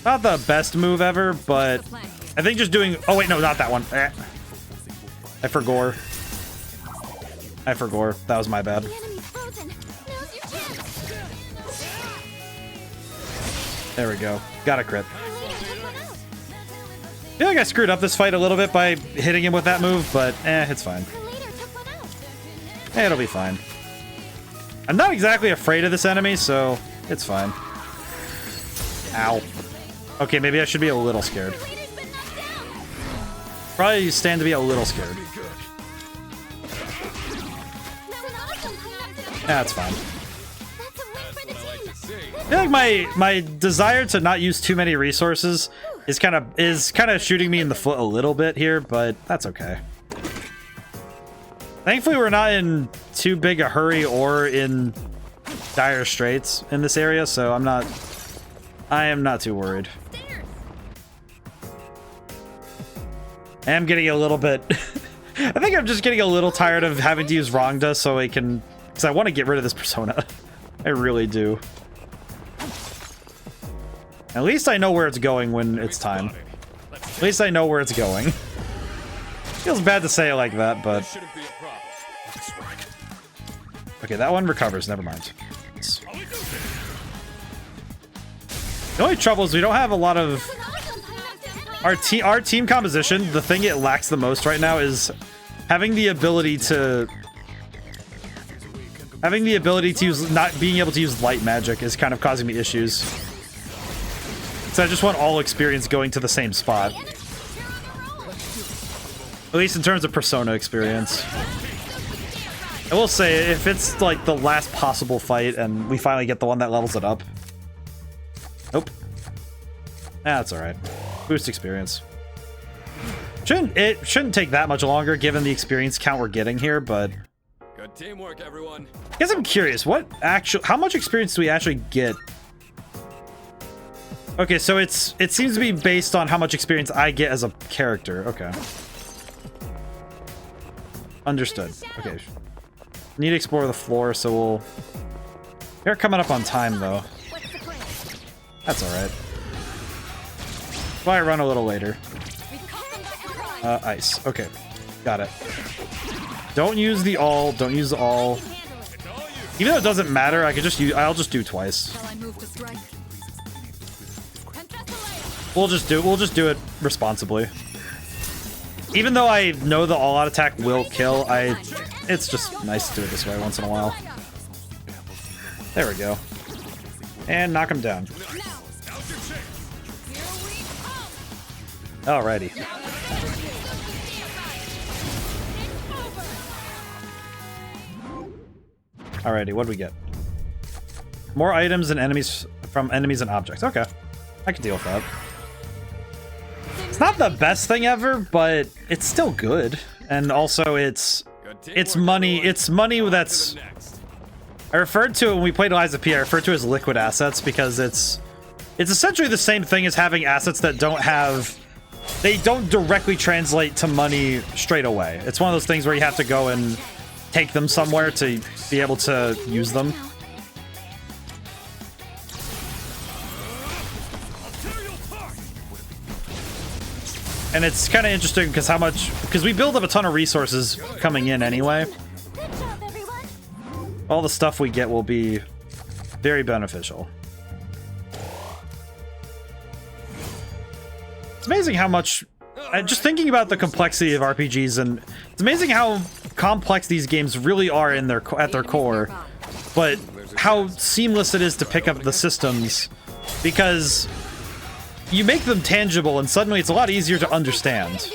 Not the best move ever, but I think just doing... Oh, wait, no, not that one. I forgot. That was my bad. There we go. Got a crit. I feel like I screwed up this fight a little bit by hitting him with that move, but it's fine. It'll be fine. I'm not exactly afraid of this enemy, so it's fine. Ow. Okay, maybe I should be a little scared. Probably stand to be a little scared. That's fine. I feel like my desire to not use too many resources is kind of shooting me in the foot a little bit here, but that's okay. Thankfully, we're not in too big a hurry or in dire straits in this area, so I am not too worried. I am getting a little bit... I think I'm just getting a little tired of having to use Rangda so I can... Because I want to get rid of this persona. I really do. At least I know where it's going when it's time. At least I know where it's going. Feels bad to say it like that, but... Okay, that one recovers. Never mind. The only trouble is we don't have a lot of... Our team composition, the thing it lacks the most right now is having the ability to use... Not being able to use light magic is kind of causing me issues. So I just want all experience going to the same spot. At least in terms of Persona experience. I will say, if it's like the last possible fight and we finally get the one that levels it up. Nope. That's alright. Boost experience. It shouldn't take that much longer given the experience count we're getting here, but...
Good teamwork, everyone.
I guess I'm curious, how much experience do we actually get? Okay, so it seems to be based on how much experience I get as a character. Okay. Understood. Okay. Need to explore the floor, so we'll... They're coming up on time, though. That's alright. Why run a little later? Ice. Okay. Got it. Don't use the all. Don't use the all. Even though it doesn't matter, I could just use... I'll just do twice. We'll just do it responsibly. Even though I know the all-out attack will kill, it's just nice to do it this way once in a while. There we go. And knock him down. Alrighty. Alrighty, what do we get? More items and enemies from enemies and objects. Okay. I can deal with that. It's not the best thing ever, but it's still good. And also it's money. It's money that's... I referred to it when we played Liza P. I referred to it as liquid assets because it's essentially the same thing as having assets that don't have... They don't directly translate to money straight away. It's one of those things where you have to go and take them somewhere to be able to use them. And it's kind of interesting because we build up a ton of resources coming in anyway. All the stuff we get will be very beneficial. It's amazing how much... just thinking about the complexity of RPGs, and it's amazing how complex these games really are at their core, but how seamless it is to pick up the systems, because you make them tangible and suddenly it's a lot easier to understand.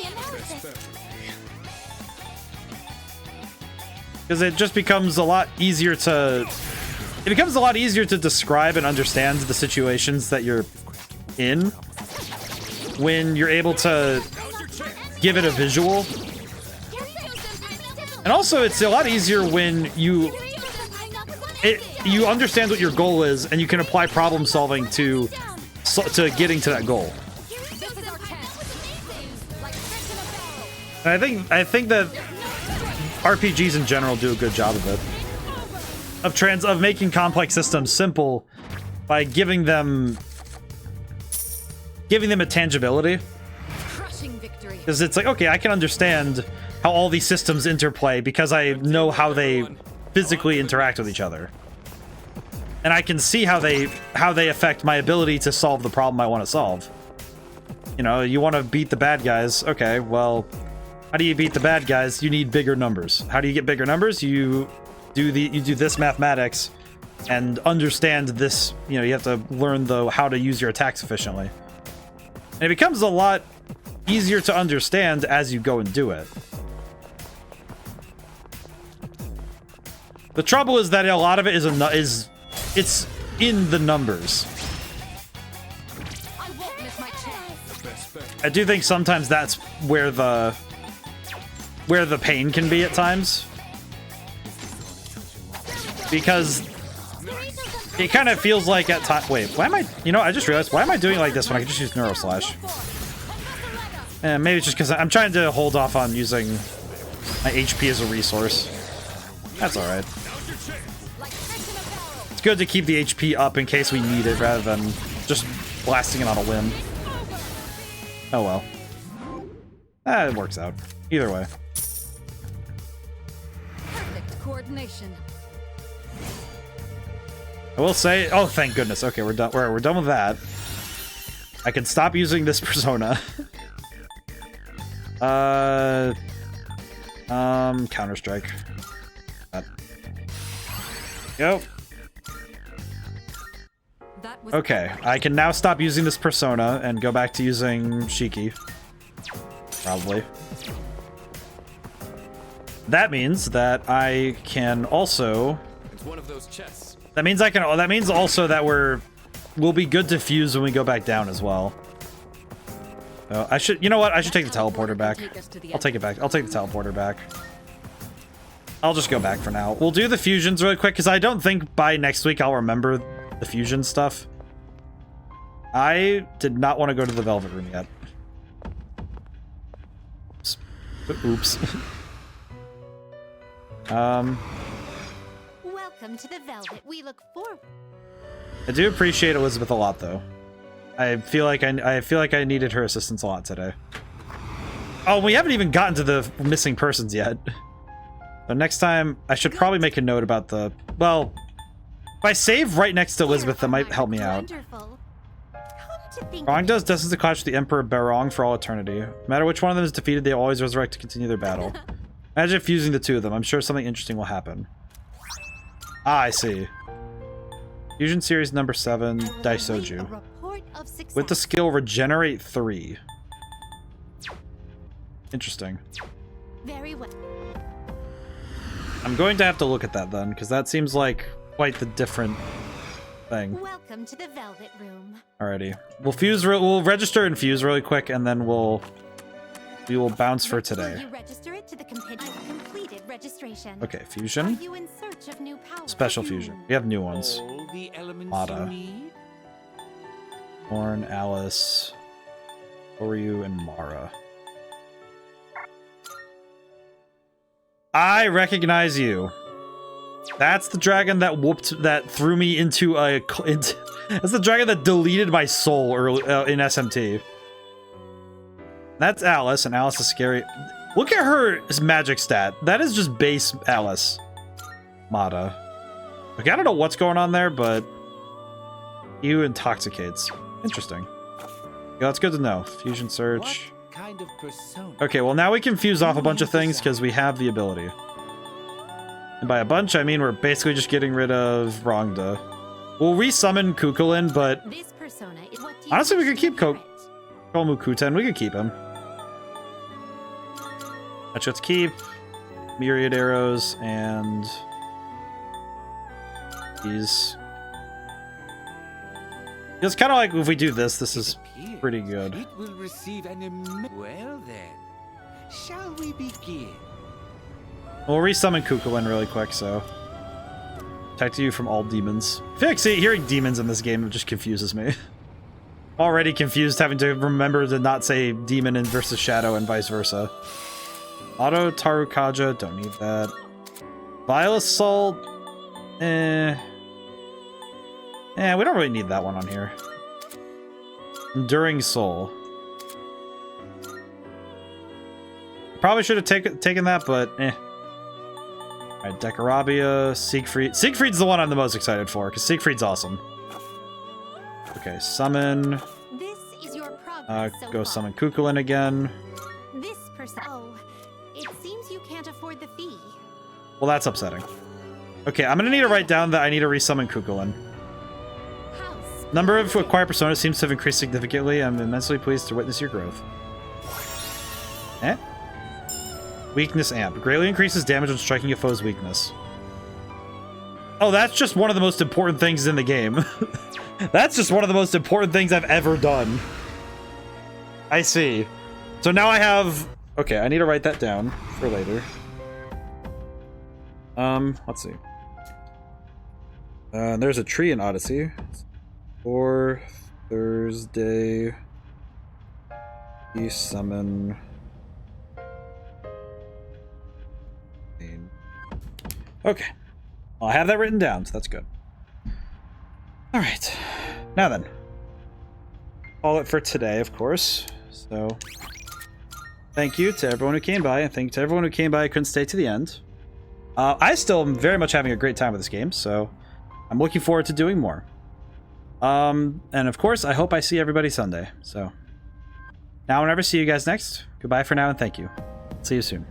Because it just becomes a lot easier to... It becomes a lot easier to describe and understand the situations that you're in when you're able to give it a visual. And also, it's a lot easier when you understand what your goal is and you can apply problem solving to getting to that goal. And I think that RPGs in general do a good job of it. Of making complex systems simple by giving them a tangibility. Because it's like, okay, I can understand how all these systems interplay because I know how they physically interact with each other. And I can see how they affect my ability to solve the problem I want to solve. You know, you want to beat the bad guys. Okay, well, how do you beat the bad guys? You need bigger numbers. How do you get bigger numbers? You do this mathematics and understand this. You know, you have to learn how to use your attacks efficiently. And it becomes a lot easier to understand as you go and do it. The trouble is that a lot of it it's in the numbers. I do think sometimes that's where the pain can be at times. Because it kind of feels like at times... Wait, why am I... You know, I just realized, why am I doing like this when I can just use Neuro Slash? Maybe it's just because I'm trying to hold off on using my HP as a resource. That's alright. It's good to keep the HP up in case we need it rather than just blasting it on a whim. Oh well. It works out. Either way.
Perfect coordination.
I will say, oh, thank goodness. Okay, we're done. We're done with that. I can stop using this persona. Counter-Strike. Go. Okay, I can now stop using this persona and go back to using Shiki. Probably. That means that I can also...
It's one of those chests.
That means I can... That means also that we'll be good to fuse when we go back down as well. I should... You know what? I should take the teleporter back. I'll take it back. I'll take the teleporter back. I'll just go back for now. We'll do the fusions really quick, because I don't think by next week I'll remember the fusion stuff. I did not want to go to the Velvet Room yet. Oops.
Welcome to the Velvet. We look forward.
I do appreciate Elizabeth a lot, though. I feel like I needed her assistance a lot today. Oh, we haven't even gotten to the missing persons yet. So next time, I should probably make a note about the... Well, if I save right next to Elizabeth, that might help me out. Barong does destines to clash with the Emperor Barong for all eternity. No matter which one of them is defeated, they always resurrect to continue their battle. Imagine fusing the two of them. I'm sure something interesting will happen. Ah, I see. Fusion Series number 7, Daisoju. With the skill Regenerate 3. Interesting.
Very well.
I'm going to have to look at that then, because that seems like quite the different thing.
Welcome to the Velvet Room.
Alrighty. We'll register and fuse really quick, and then we will bounce for today.
You register it to the completed registration.
Okay, fusion.
Are you in search of new power?
Special fusion. We have new ones.
All the elements
Mata.
you need?
Horn, Alice, Oryu, and Mara. I recognize you. That's the dragon that threw me into a... that's the dragon that deleted my soul early, in SMT. That's Alice, and Alice is scary. Look at her magic stat. That is just base Alice. Mata. Okay, I don't know what's going on there, but... You intoxicates. Interesting. Yeah, that's good to know. Fusion search.
What kind of persona?
Okay, well now we can fuse off a bunch of things because we have the ability. And by a bunch, I mean we're basically just getting rid of Rongda. We'll resummon Kukulin, but
This persona is what you
honestly we could keep Komukuten. We could keep him. Let's keep Myriad Arrows and these. It's kind of like if we do this, this is pretty good.
It will receive an well then, shall we begin?
We'll resummon Kukulin really quick, so. Protect you from all demons. I feel like hearing demons in this game just confuses me. Already confused having to remember to not say demon and versus shadow and vice versa. Auto Tarukaja, don't need that. Vile Assault, we don't really need that one on here. Enduring Soul. Probably should have taken that, but Alright, Dekarabia, Siegfried. Siegfried's the one I'm the most excited for, because Siegfried's awesome. Okay, summon.
This is your progress so
go
far.
summon Kukulin again.
This person. Oh, it seems you can't afford the fee.
Well, that's upsetting. Okay, I'm gonna need to write down that I need to resummon Kukulin. Number of acquired personas seems to have increased significantly. I'm immensely pleased to witness your growth. Weakness amp. Greatly increases damage when striking a foe's weakness. Oh, that's just one of the most important things in the game. That's just one of the most important things I've ever done. I see. So now I have... Okay, I need to write that down for later. Let's see. There's a tree in Odyssey. For Thursday, you summon. Okay, well, I have that written down, so that's good. All right, now then, call it for today, of course. So, thank you to everyone who came by, and thank you to everyone who came by. I couldn't stay to the end. I still am very much having a great time with this game, so I'm looking forward to doing more. And of course, I hope I see everybody Sunday. So, now I'll never see you guys next. Goodbye for now, and thank you. See you soon.